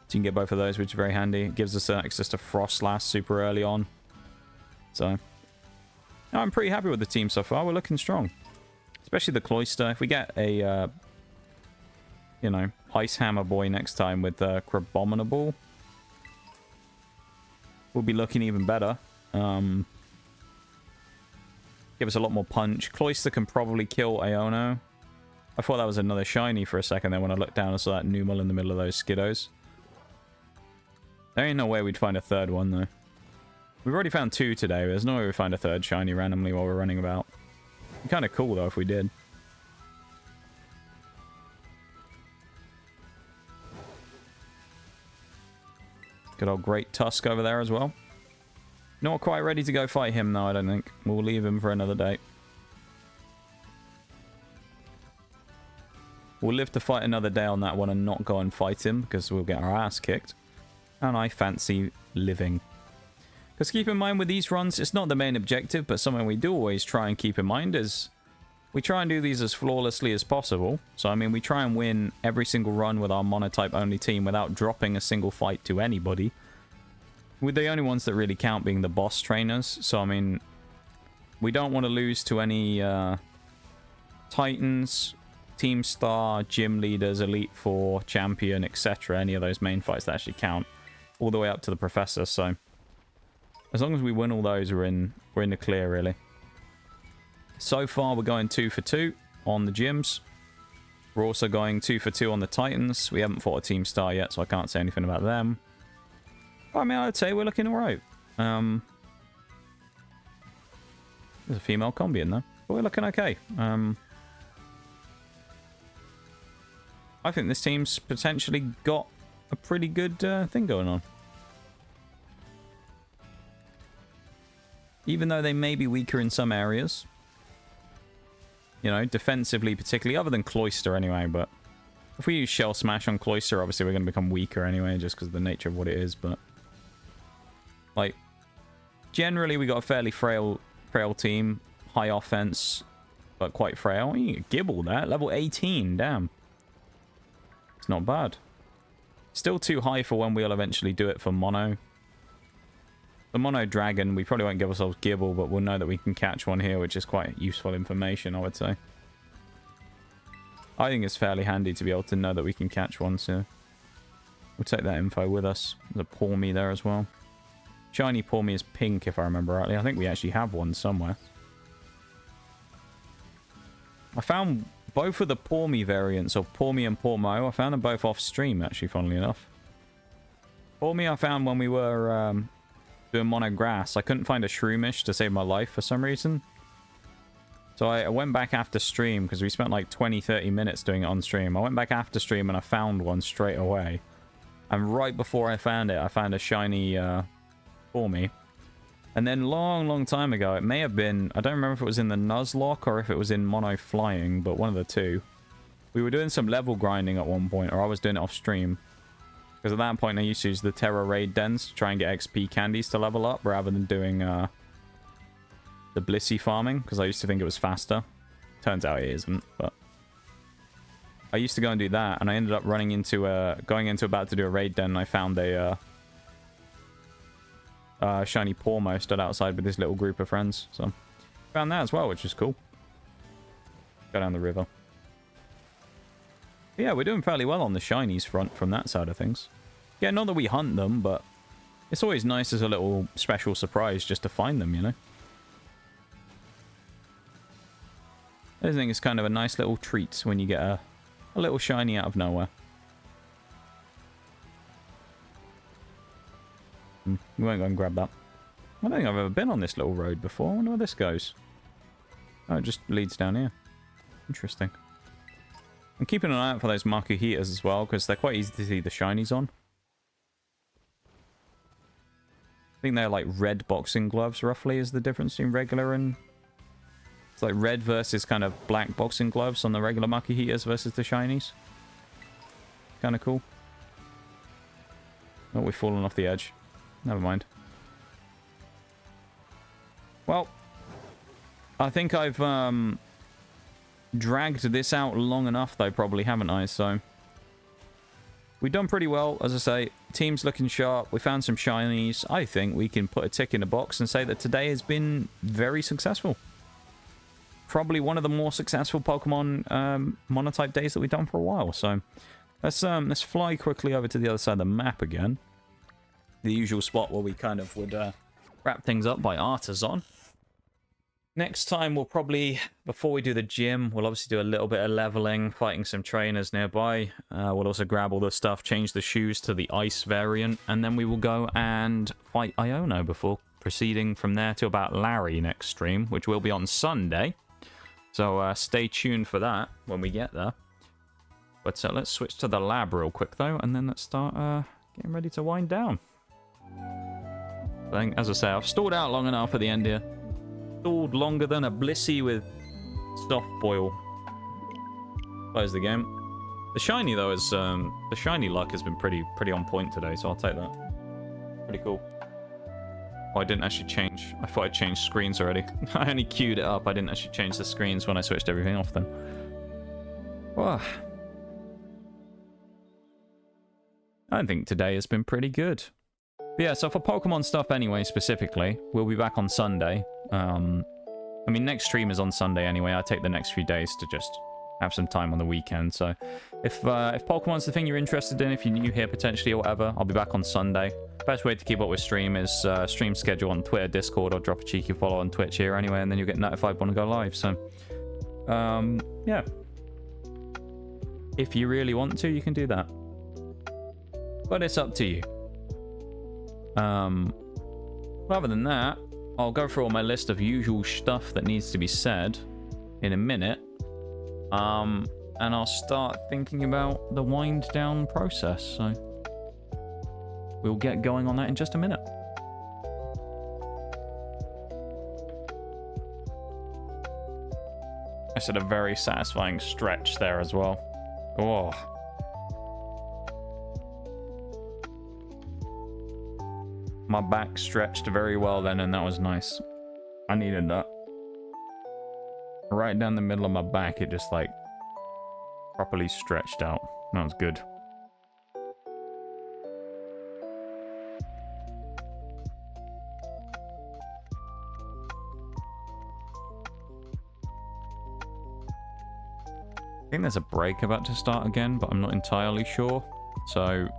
So you can get both of those, which is very handy. It gives us access to Froslass super early on. So, I'm pretty happy with the team so far. We're looking strong. Especially the Cloyster. If we get a, you know, Ice Hammer Boy next time with Crabominable, we'll be looking even better. Give us a lot more punch. Cloyster can probably kill Iono. I thought that was another shiny for a second there when I looked down and saw that Numel in the middle of those Skiddos. There ain't no way we'd find a third one, though. We've already found 2 today. There's no way we'd find a third shiny randomly while we're running about. Kind of cool, though, if we did. Good old Great Tusk over there as well. Not quite ready to go fight him, though, I don't think. We'll leave him for another day. We'll live to fight another day on that one and not go and fight him, because we'll get our ass kicked. And I fancy living. Because keep in mind with these runs, it's not the main objective, but something we do always try and keep in mind is we try and do these as flawlessly as possible. So, I mean, we try and win every single run with our Monotype-only team without dropping a single fight to anybody. With the only ones that really count being the boss trainers. So, I mean, we don't want to lose to any Titans, Team Star, Gym Leaders, Elite Four, Champion, etc. Any of those main fights that actually count. All the way up to the Professor, so as long as we win all those, we're in the clear, really. So far, we're going 2 for 2 on the gyms. We're also going 2 for 2 on the Titans. We haven't fought a Team Star yet, so I can't say anything about them. But, I mean, I'd say we're looking alright. There's a female combi in there, but we're looking okay. I think this team's potentially got a pretty good thing going on. Even though they may be weaker in some areas. You know, defensively particularly, other than Cloyster anyway, but if we use Shell Smash on Cloyster, obviously we're going to become weaker anyway, just because of the nature of what it is, but like, generally we got a fairly frail team, high offense, but quite frail. You can Gibble that, level 18, damn. It's not bad. Still too high for when we'll eventually do it for Mono. The Mono Dragon, we probably won't give ourselves Gibble, but we'll know that we can catch one here, which is quite useful information, I would say. I think it's fairly handy to be able to know that we can catch one, so we'll take that info with us. There's a Pawmi there as well. Shiny Pawmi is pink, if I remember rightly. I think we actually have one somewhere. I found both of the Pawmi variants, of Pawmi and Pawmo, I found them both off stream, actually, funnily enough. Pawmi I found when we were doing Mono Grass. I couldn't find a Shroomish to save my life for some reason. So I went back after stream, because we spent like 20-30 minutes doing it on stream. I went back after stream and I found one straight away. And right before I found it, I found a shiny for me. And then long time ago, it may have been... I don't remember if it was in the Nuzlocke or if it was in Mono Flying, but one of the two. We were doing some level grinding at one point, or I was doing it off stream. Because at that point, I used to use the Terra Raid Dens to try and get XP candies to level up, rather than doing the Blissey farming, because I used to think it was faster. Turns out it isn't, but... I used to go and do that, and I ended up running into about to do a raid den, and I found a shiny Pormo stood outside with this little group of friends. So, found that as well, which is cool. Go down the river. But yeah, we're doing fairly well on the shinies front from that side of things. Yeah, not that we hunt them, but it's always nice as a little special surprise just to find them, you know? I think it's kind of a nice little treat when you get a little shiny out of nowhere. We won't go and grab that. I don't think I've ever been on this little road before. I wonder where this goes. Oh, it just leads down here. Interesting. I'm keeping an eye out for those Makuhitas as well, because they're quite easy to see the shinies on. I think they're like red boxing gloves, roughly, is the difference between regular and... It's like red versus kind of black boxing gloves on the regular Makuhitas versus the shinies. Kind of cool. Oh, we've fallen off the edge. Never mind. Well, I think I've dragged this out long enough, though, probably, haven't I? So, we've done pretty well, as I say. Team's looking sharp. We found some shinies. I think we can put a tick in the box and say that today has been very successful. Probably one of the more successful Pokemon Monotype days that we've done for a while. So, let's fly quickly over to the other side of the map again. The usual spot where we kind of would wrap things up by Artisan. Next time, we'll probably, before we do the gym, we'll obviously do a little bit of leveling, fighting some trainers nearby. We'll also grab all the stuff, change the shoes to the ice variant, and then we will go and fight Iono before proceeding from there to about Larry next stream, which will be on Sunday. So stay tuned for that when we get there. But let's switch to the lab real quick, though, and then let's start getting ready to wind down. I think, as I say, I've stalled out long enough at the end here. Stalled longer than a Blissey with soft boil. Close the game. The shiny, though, is the shiny luck has been pretty on point today, so I'll take that. Pretty cool. Oh, I didn't actually change. I thought I changed screens already. I only queued it up. I didn't actually change the screens when I switched everything off then. Wow. I think today has been pretty good. But yeah, so for Pokemon stuff anyway, specifically, we'll be back on Sunday. I mean, next stream is on Sunday anyway. I take the next few days to just have some time on the weekend. So if Pokemon's the thing you're interested in, if you're new here potentially or whatever, I'll be back on Sunday. Best way to keep up with stream is stream schedule on Twitter, Discord, or drop a cheeky follow on Twitch here anyway, and then you'll get notified when I go live. So, yeah. If you really want to, you can do that. But it's up to you. Other than that, I'll go through all my list of usual stuff that needs to be said in a minute. And I'll start thinking about the wind down process. So we'll get going on that in just a minute. I said a very satisfying stretch there as well. Oh. My back stretched very well then, and that was nice. I needed that. Right down the middle of my back, it just like properly stretched out. That was good. I think there's a break about to start again, but I'm not entirely sure. So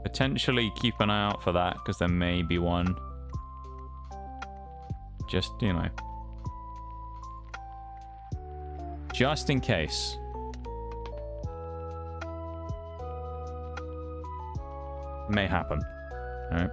potentially keep an eye out for that, because there may be one. Just, you know. Just in case. May happen. Alright.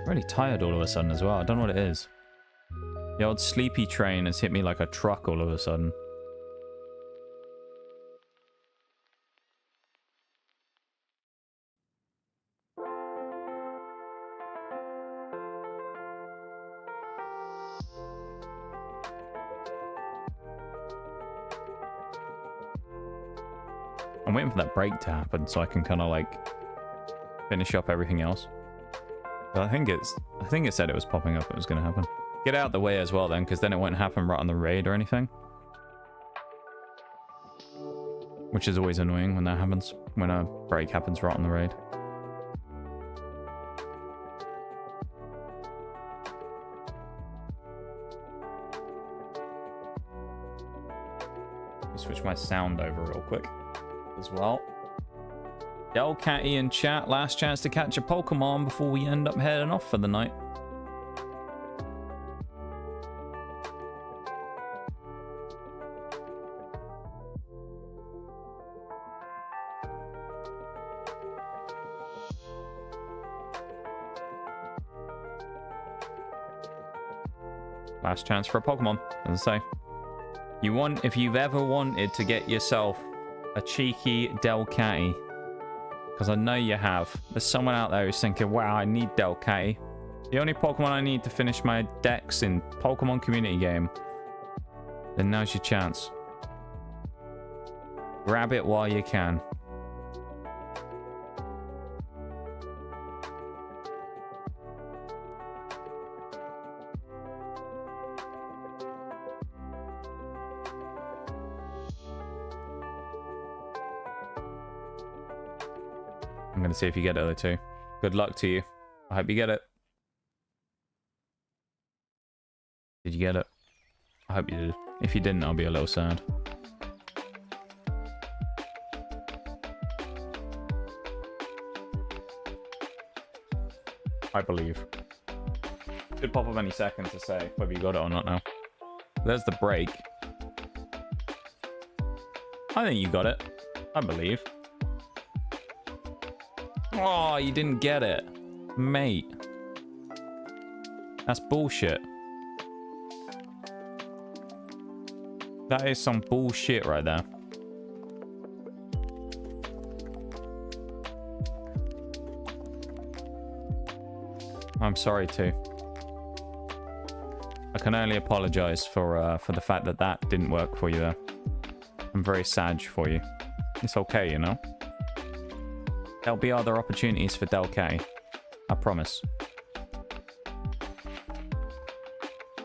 Really tired all of a sudden as well. I don't know what it is. The old sleepy train has hit me like a truck all of a sudden. I'm waiting for that break to happen so I can kind of like finish up everything else. But I think it said it was popping up. It was going to happen. Get out the way as well then, because then it won't happen right on the raid or anything. Which is always annoying when that happens. When a break happens right on the raid. Let me switch my sound over real quick as well. Delcatty in chat, last chance to catch a Pokemon before we end up heading off for the night. Last chance for a Pokemon, as I say. If you've ever wanted to get yourself a cheeky Delcatty, because I know you have. There's someone out there who's thinking, wow, I need Delcatty. The only Pokemon I need to finish my decks in Pokemon Community Game. Then now's your chance. Grab it while you can. I'm going to see if you get it though too. Good luck to you. I hope you get it. Did you get it? I hope you did. If you didn't, I'll be a little sad. I believe. Should pop up any second to say whether you got it or not now. There's the break. I think you got it. I believe. Oh, you didn't get it. Mate. That's bullshit. That is some bullshit right there. I'm sorry too. I can only apologize for the fact that that didn't work for you there. I'm very sad for you. It's okay, you know? There'll be other opportunities for Delcatty. I promise.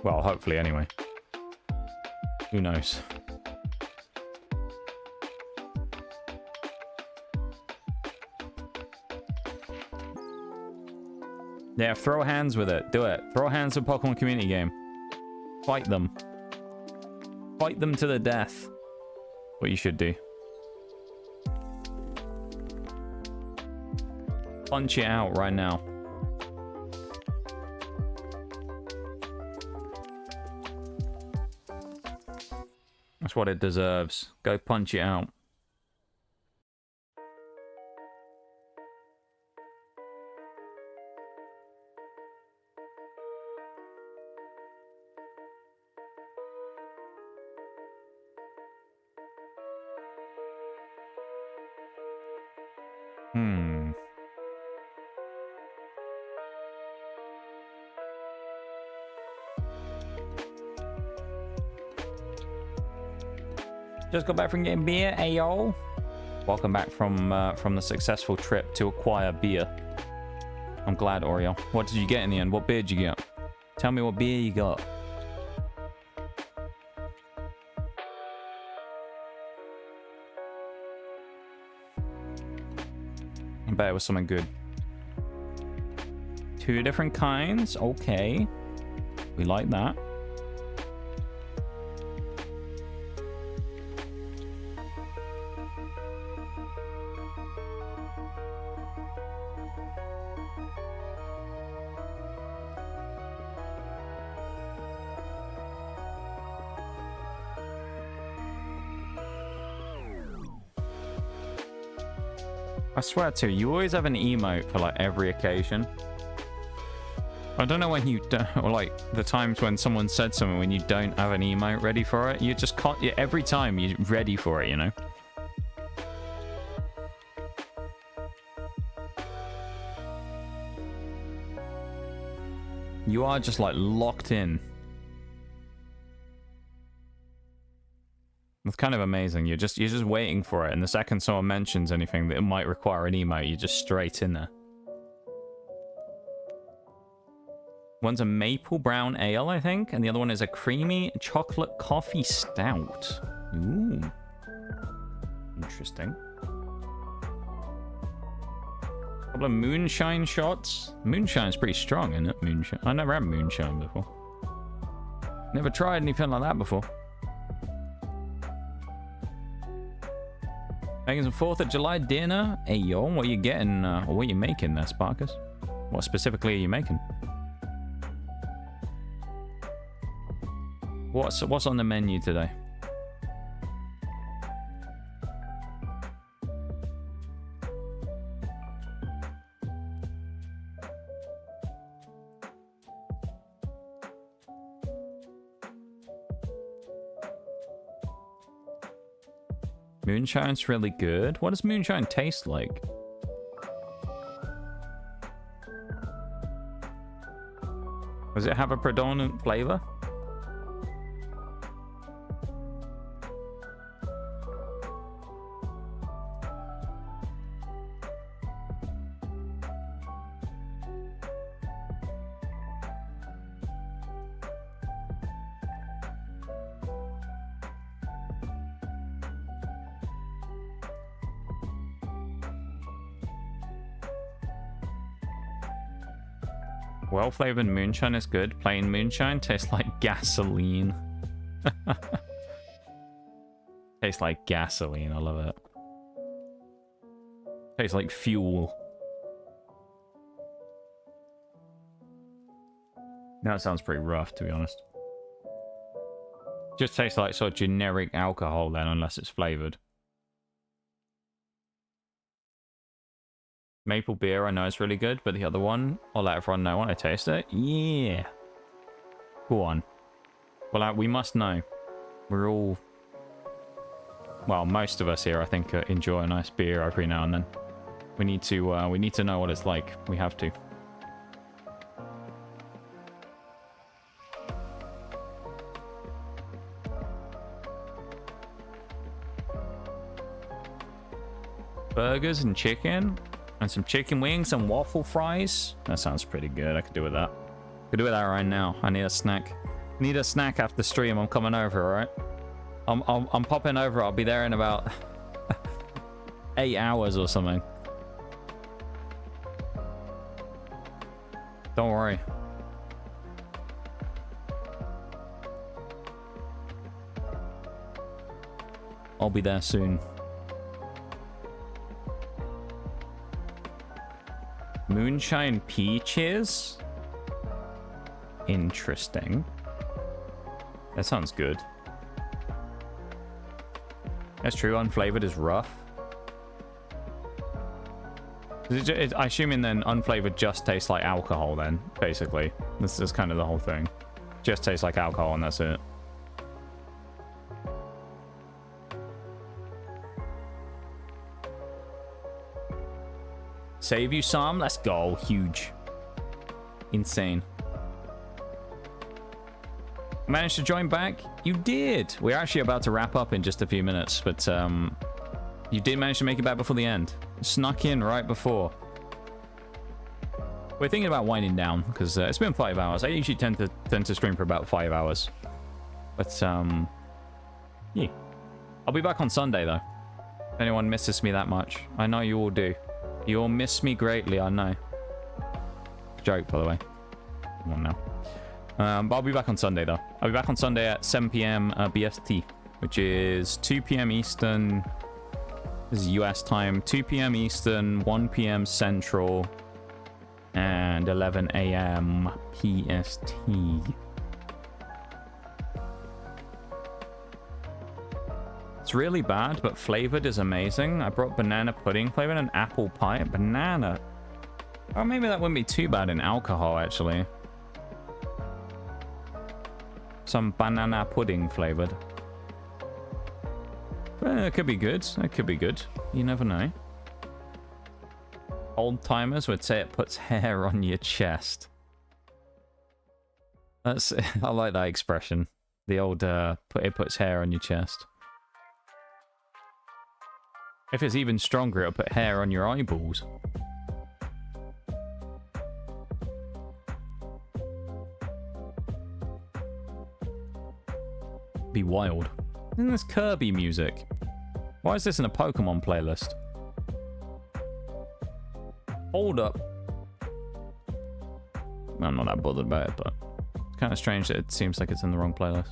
Well, hopefully anyway. Who knows? Yeah, throw hands with it. Do it. Throw hands with Pokemon Community Game. Fight them. Fight them to the death. What you should do. Punch it out right now. That's what it deserves. Go punch it out. Just got back from getting beer, ayo. Welcome back from the successful trip to acquire beer. I'm glad, Oriel. What did you get in the end? What beer did you get? Tell me what beer you got. I bet it was something good. 2 different kinds. Okay. We like that. I swear to you, you always have an emote for like every occasion. I don't know when you don't, or like the times when someone said something when you don't have an emote ready for it. You just can't, every time you're ready for it, you know? You are just like locked in. It's kind of amazing. You're just waiting for it, and the second someone mentions anything that might require an emote, you're just straight in there. One's a maple brown ale, I think, and the other one is a creamy chocolate coffee stout. Ooh. Interesting. Couple of moonshine shots. Moonshine's pretty strong, isn't it? Moonshine. I never had moonshine before. Never tried anything like that before. Making some 4th of July dinner. Hey, yo, what are you getting, or what are you making there, Sparkus? What specifically are you making? What's on the menu today? Moonshine's really good. What does moonshine taste like? Does it have a predominant flavor? Well-flavored moonshine is good. Plain moonshine tastes like gasoline. Tastes like gasoline. I love it. Tastes like fuel. That sounds pretty rough, to be honest. Just tastes like sort of generic alcohol then, unless it's flavored. Maple beer, I know it's really good, but the other one, I'll let everyone know when I taste it. Yeah. Go on. Well, we must know. We're all... Well, most of us here, I think, enjoy a nice beer every now and then. We need to know what it's like. We have to. Burgers and chicken? And some chicken wings and waffle fries. That sounds pretty good. I could do with that. Could do with that right now. I need a snack. Need a snack after stream. I'm coming over, alright? I'm popping over. I'll be there in about 8 hours or something. Don't worry. I'll be there soon. Moonshine peaches? Interesting. That sounds good. That's true, unflavored is rough. I assume then unflavored just tastes like alcohol then, basically. This is kind of the whole thing. Just tastes like alcohol and that's it. Save you some? Let's go. Huge. Insane. Managed to join back? You did. We're actually about to wrap up in just a few minutes, but you did manage to make it back before the end. Snuck in right before. We're thinking about winding down because it's been 5 hours. I usually tend to stream for about 5 hours. But yeah. I'll be back on Sunday though. If anyone misses me that much. I know you all do. You all miss me greatly, I know. Joke, by the way. Come on now. But I'll be back on Sunday, though. I'll be back on Sunday at 7 p.m. BST, which is 2 p.m. Eastern. This is US time. 2 p.m. Eastern, 1 p.m. Central, and 11 a.m. PST. It's really bad, but flavored is amazing. I brought banana pudding flavored and apple pie. Banana. Oh, maybe that wouldn't be too bad in alcohol, actually. Some banana pudding flavored. It could be good. It could be good. You never know. Old timers would say it puts hair on your chest. That's I like that expression. The old it puts hair on your chest. If it's even stronger, it'll put hair on your eyeballs. Be wild. Isn't this Kirby music? Why is this in a Pokemon playlist? Hold up. I'm not that bothered about it, but it's kind of strange that it seems like it's in the wrong playlist.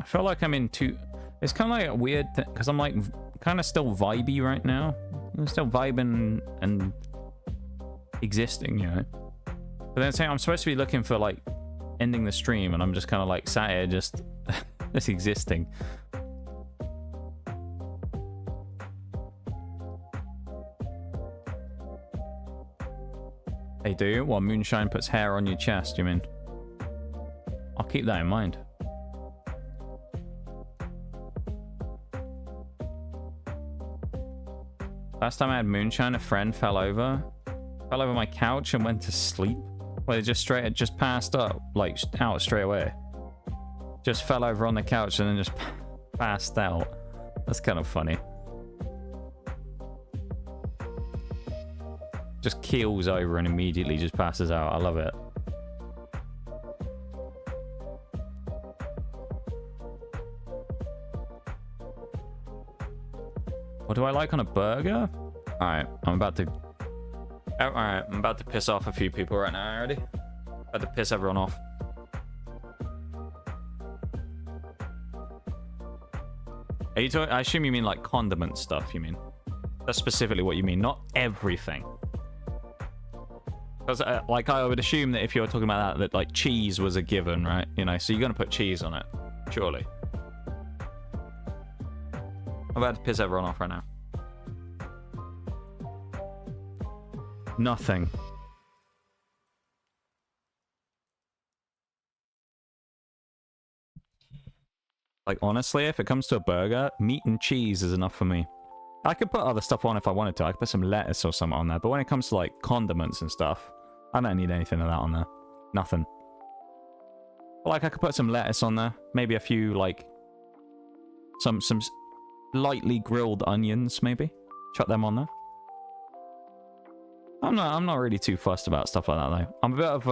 I feel like I'm in two... It's kind of like a weird thing, because I'm like kind of still vibey right now. I'm still vibing and existing, you know. But then saying I'm supposed to be looking for like ending the stream, and I'm just kind of like sat here just just existing. Hey, do you? Well, moonshine puts hair on your chest, you mean? I'll keep that in mind. Last time I had moonshine, a friend fell over my couch and went to sleep. Well, it just passed up, like out straight away. Just fell over on the couch and then just passed out. That's kind of funny. Just keels over and immediately just passes out. I love it. What do I like on a burger? Alright, I'm about to piss off a few people right now already. About to piss everyone off. Are you talking? I assume you mean like condiment stuff, you mean? That's specifically what you mean, not everything. Because like I would assume that if you're talking about that like cheese was a given, right? You know, so you're gonna put cheese on it, surely. I'm about to piss everyone off right now. Nothing. Like, honestly, if it comes to a burger, meat and cheese is enough for me. I could put other stuff on if I wanted to. I could put some lettuce or something on there. But when it comes to, like, condiments and stuff, I don't need anything of that on there. Nothing. But, like, I could put some lettuce on there. Maybe a few, like, some lightly grilled onions, maybe. Chuck them on there. I'm not really too fussed about stuff like that, though. I'm a bit of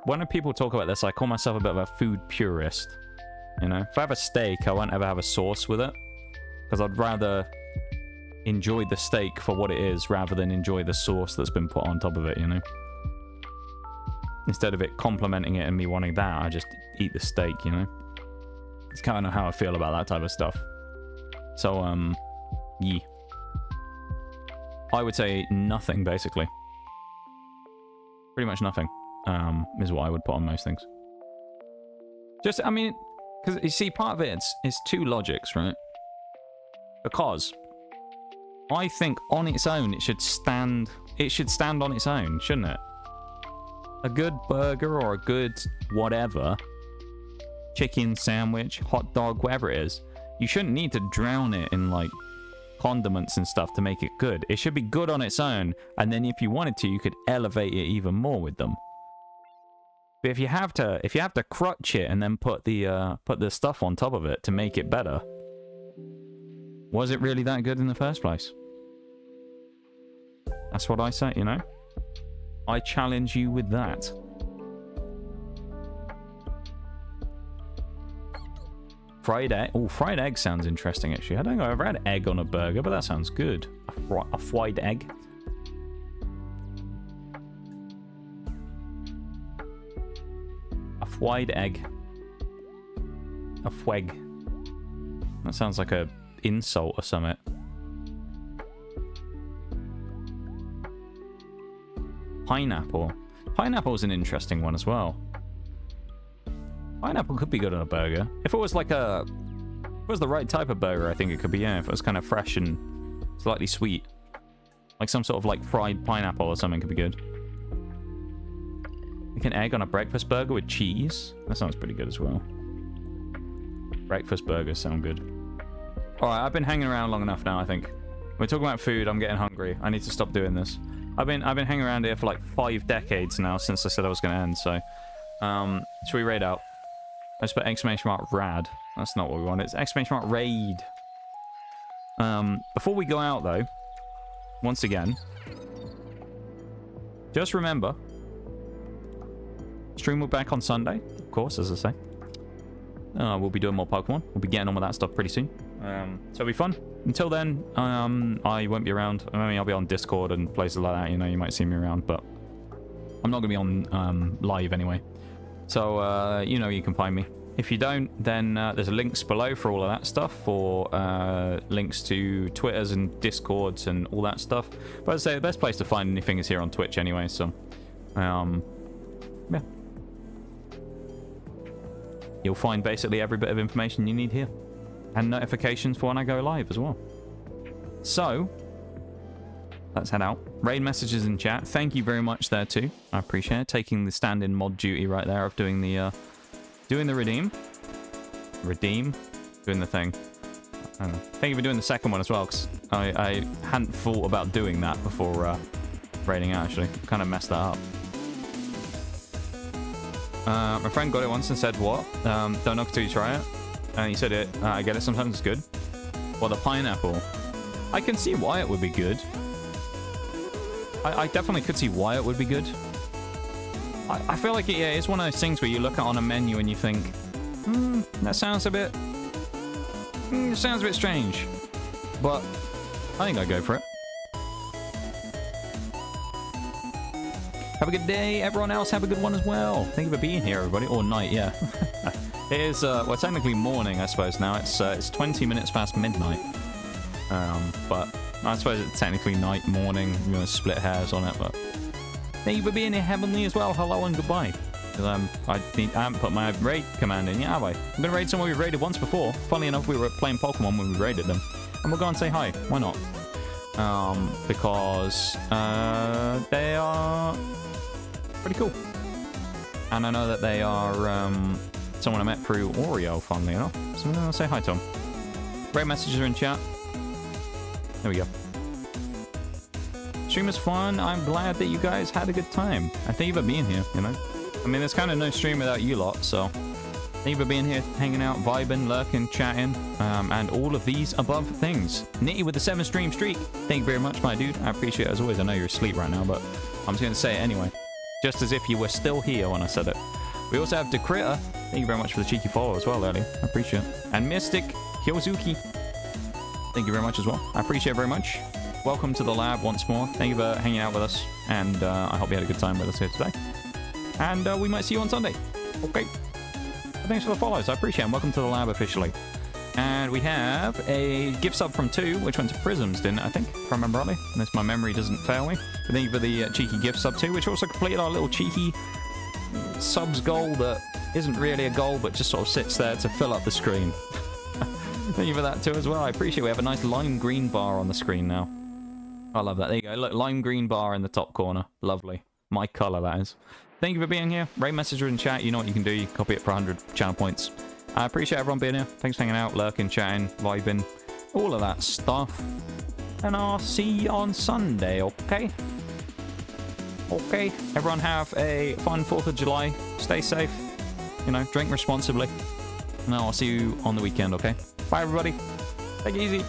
when people talk about this, I call myself a bit of a food purist. You know? If I have a steak, I won't ever have a sauce with it. Because I'd rather enjoy the steak for what it is, rather than enjoy the sauce that's been put on top of it, you know? Instead of it complementing it and me wanting that, I just eat the steak, you know? It's kind of how I feel about that type of stuff. So, yeah. I would say nothing, basically. Pretty much nothing, is what I would put on most things. Just, I mean, because, you see, part of it is two logics, right? Because I think on its own, it should stand on its own, shouldn't it? A good burger or a good whatever, chicken sandwich, hot dog, whatever it is, you shouldn't need to drown it in, like, condiments and stuff to make it good. It should be good on its own, and then if you wanted to, you could elevate it even more with them. But if you have to crutch it and then put the stuff on top of it to make it better, was it really that good in the first place? That's what I say, you know? I challenge you with that. Fried egg. Oh, fried egg sounds interesting, actually. I don't think I've ever had egg on a burger, but that sounds good. A fried egg. A fried egg. A fweg. That sounds like a insult or something. Pineapple. Pineapple's an interesting one as well. Pineapple could be good on a burger. If it was like if it was the right type of burger, I think it could be, yeah. If it was kind of fresh and Slightly sweet. Like some sort of like fried pineapple or something could be good. Like an egg on a breakfast burger with cheese. That sounds pretty good as well. Breakfast burgers sound good. Alright, I've been hanging around long enough now, I think. We're talking about food, I'm getting hungry. I need to stop doing this. I've been hanging around here for like 5 decades now since I said I was going to end, so... should we raid out? I just put exclamation mark rad. That's not what we want, it's exclamation mark raid. Before we go out though, once again, just remember, stream will be back on Sunday, of course, as I say. We'll be doing more Pokemon. We'll be getting on with that stuff pretty soon. So it'll be fun. Until then, I won't be around. I mean, I'll be on Discord and places like that. You know, you might see me around, but I'm not going to be on live anyway. So, you know, you can find me. If you don't, then there's links below for all of that stuff, for links to Twitters and Discords and all that stuff. But I'd say the best place to find anything is here on Twitch anyway, so, yeah. You'll find basically every bit of information you need here. And notifications for when I go live as well. So, let's head out. Raid messages in chat. Thank you very much there too. I appreciate it. Taking the stand-in mod duty right there of doing the redeem. Doing the thing. I don't know. Thank you for doing the second one as well, because I hadn't thought about doing that before raiding out, actually. Kind of messed that up. My friend got it once and said, what? Don't knock it till you try it. And he said it, I get it, sometimes it's good. Well, the pineapple. I can see why it would be good. I definitely could see why it would be good. I feel like it's one of those things where you look at on a menu and you think, that sounds a bit... it sounds a bit strange. But I think I'd go for it. Have a good day, everyone else. Have a good one as well. Thank you for being here, everybody. Or night, yeah. It is, well, technically morning, I suppose, now. It's 20 minutes past midnight. But I suppose it's technically night, morning. You're going to split hairs on it, but... Thank you for being here, Heavenly, as well. Hello and goodbye. Because I haven't put my raid command in yet, have I? I'm going to raid someone we raided once before. Funnily enough, we were playing Pokemon when we raided them. And we'll go and say hi. Why not? Because they are pretty cool. And I know that they are someone I met through Oreo, funnily enough. So I'm going to say hi to them. Great messages are in chat. There we go. Stream was fun. I'm glad that you guys had a good time. I thank you for being here, you know. I mean, there's kind of no stream without you lot, so... Thank you for being here, hanging out, vibing, lurking, chatting, and all of these above things. Nitty with the 7-stream streak. Thank you very much, my dude. I appreciate it as always. I know you're asleep right now, but I'm just going to say it anyway. Just as if you were still here when I said it. We also have Decritter. Thank you very much for the cheeky follow as well, earlier. I appreciate it. And Mystic Hyozuki. Thank you very much as well. I appreciate it very much. Welcome to the lab once more. Thank you for hanging out with us. And I hope you had a good time with us here today. And we might see you on Sunday. Okay. Thanks for the follows. I appreciate it. Welcome to the lab officially. And we have a gift sub from 2, which went to Prisms, didn't it, I think? If I remember rightly. Unless my memory doesn't fail me. But thank you for the cheeky gift sub 2, which also completed our little cheeky subs goal that isn't really a goal, but just sort of sits there to fill up the screen. Thank you for that too as well. I appreciate it. We have a nice lime green bar on the screen now. I love that. There you go. Look, lime green bar in the top corner. Lovely. My color, that is. Thank you for being here. Rate messenger in chat. You know what you can do. You can copy it for 100 channel points. I appreciate everyone being here. Thanks for hanging out, lurking, chatting, vibing, all of that stuff. And I'll see you on Sunday, okay? Okay. Everyone have a fun 4th of July. Stay safe. You know, drink responsibly. And I'll see you on the weekend, okay? Bye, everybody. Take it easy.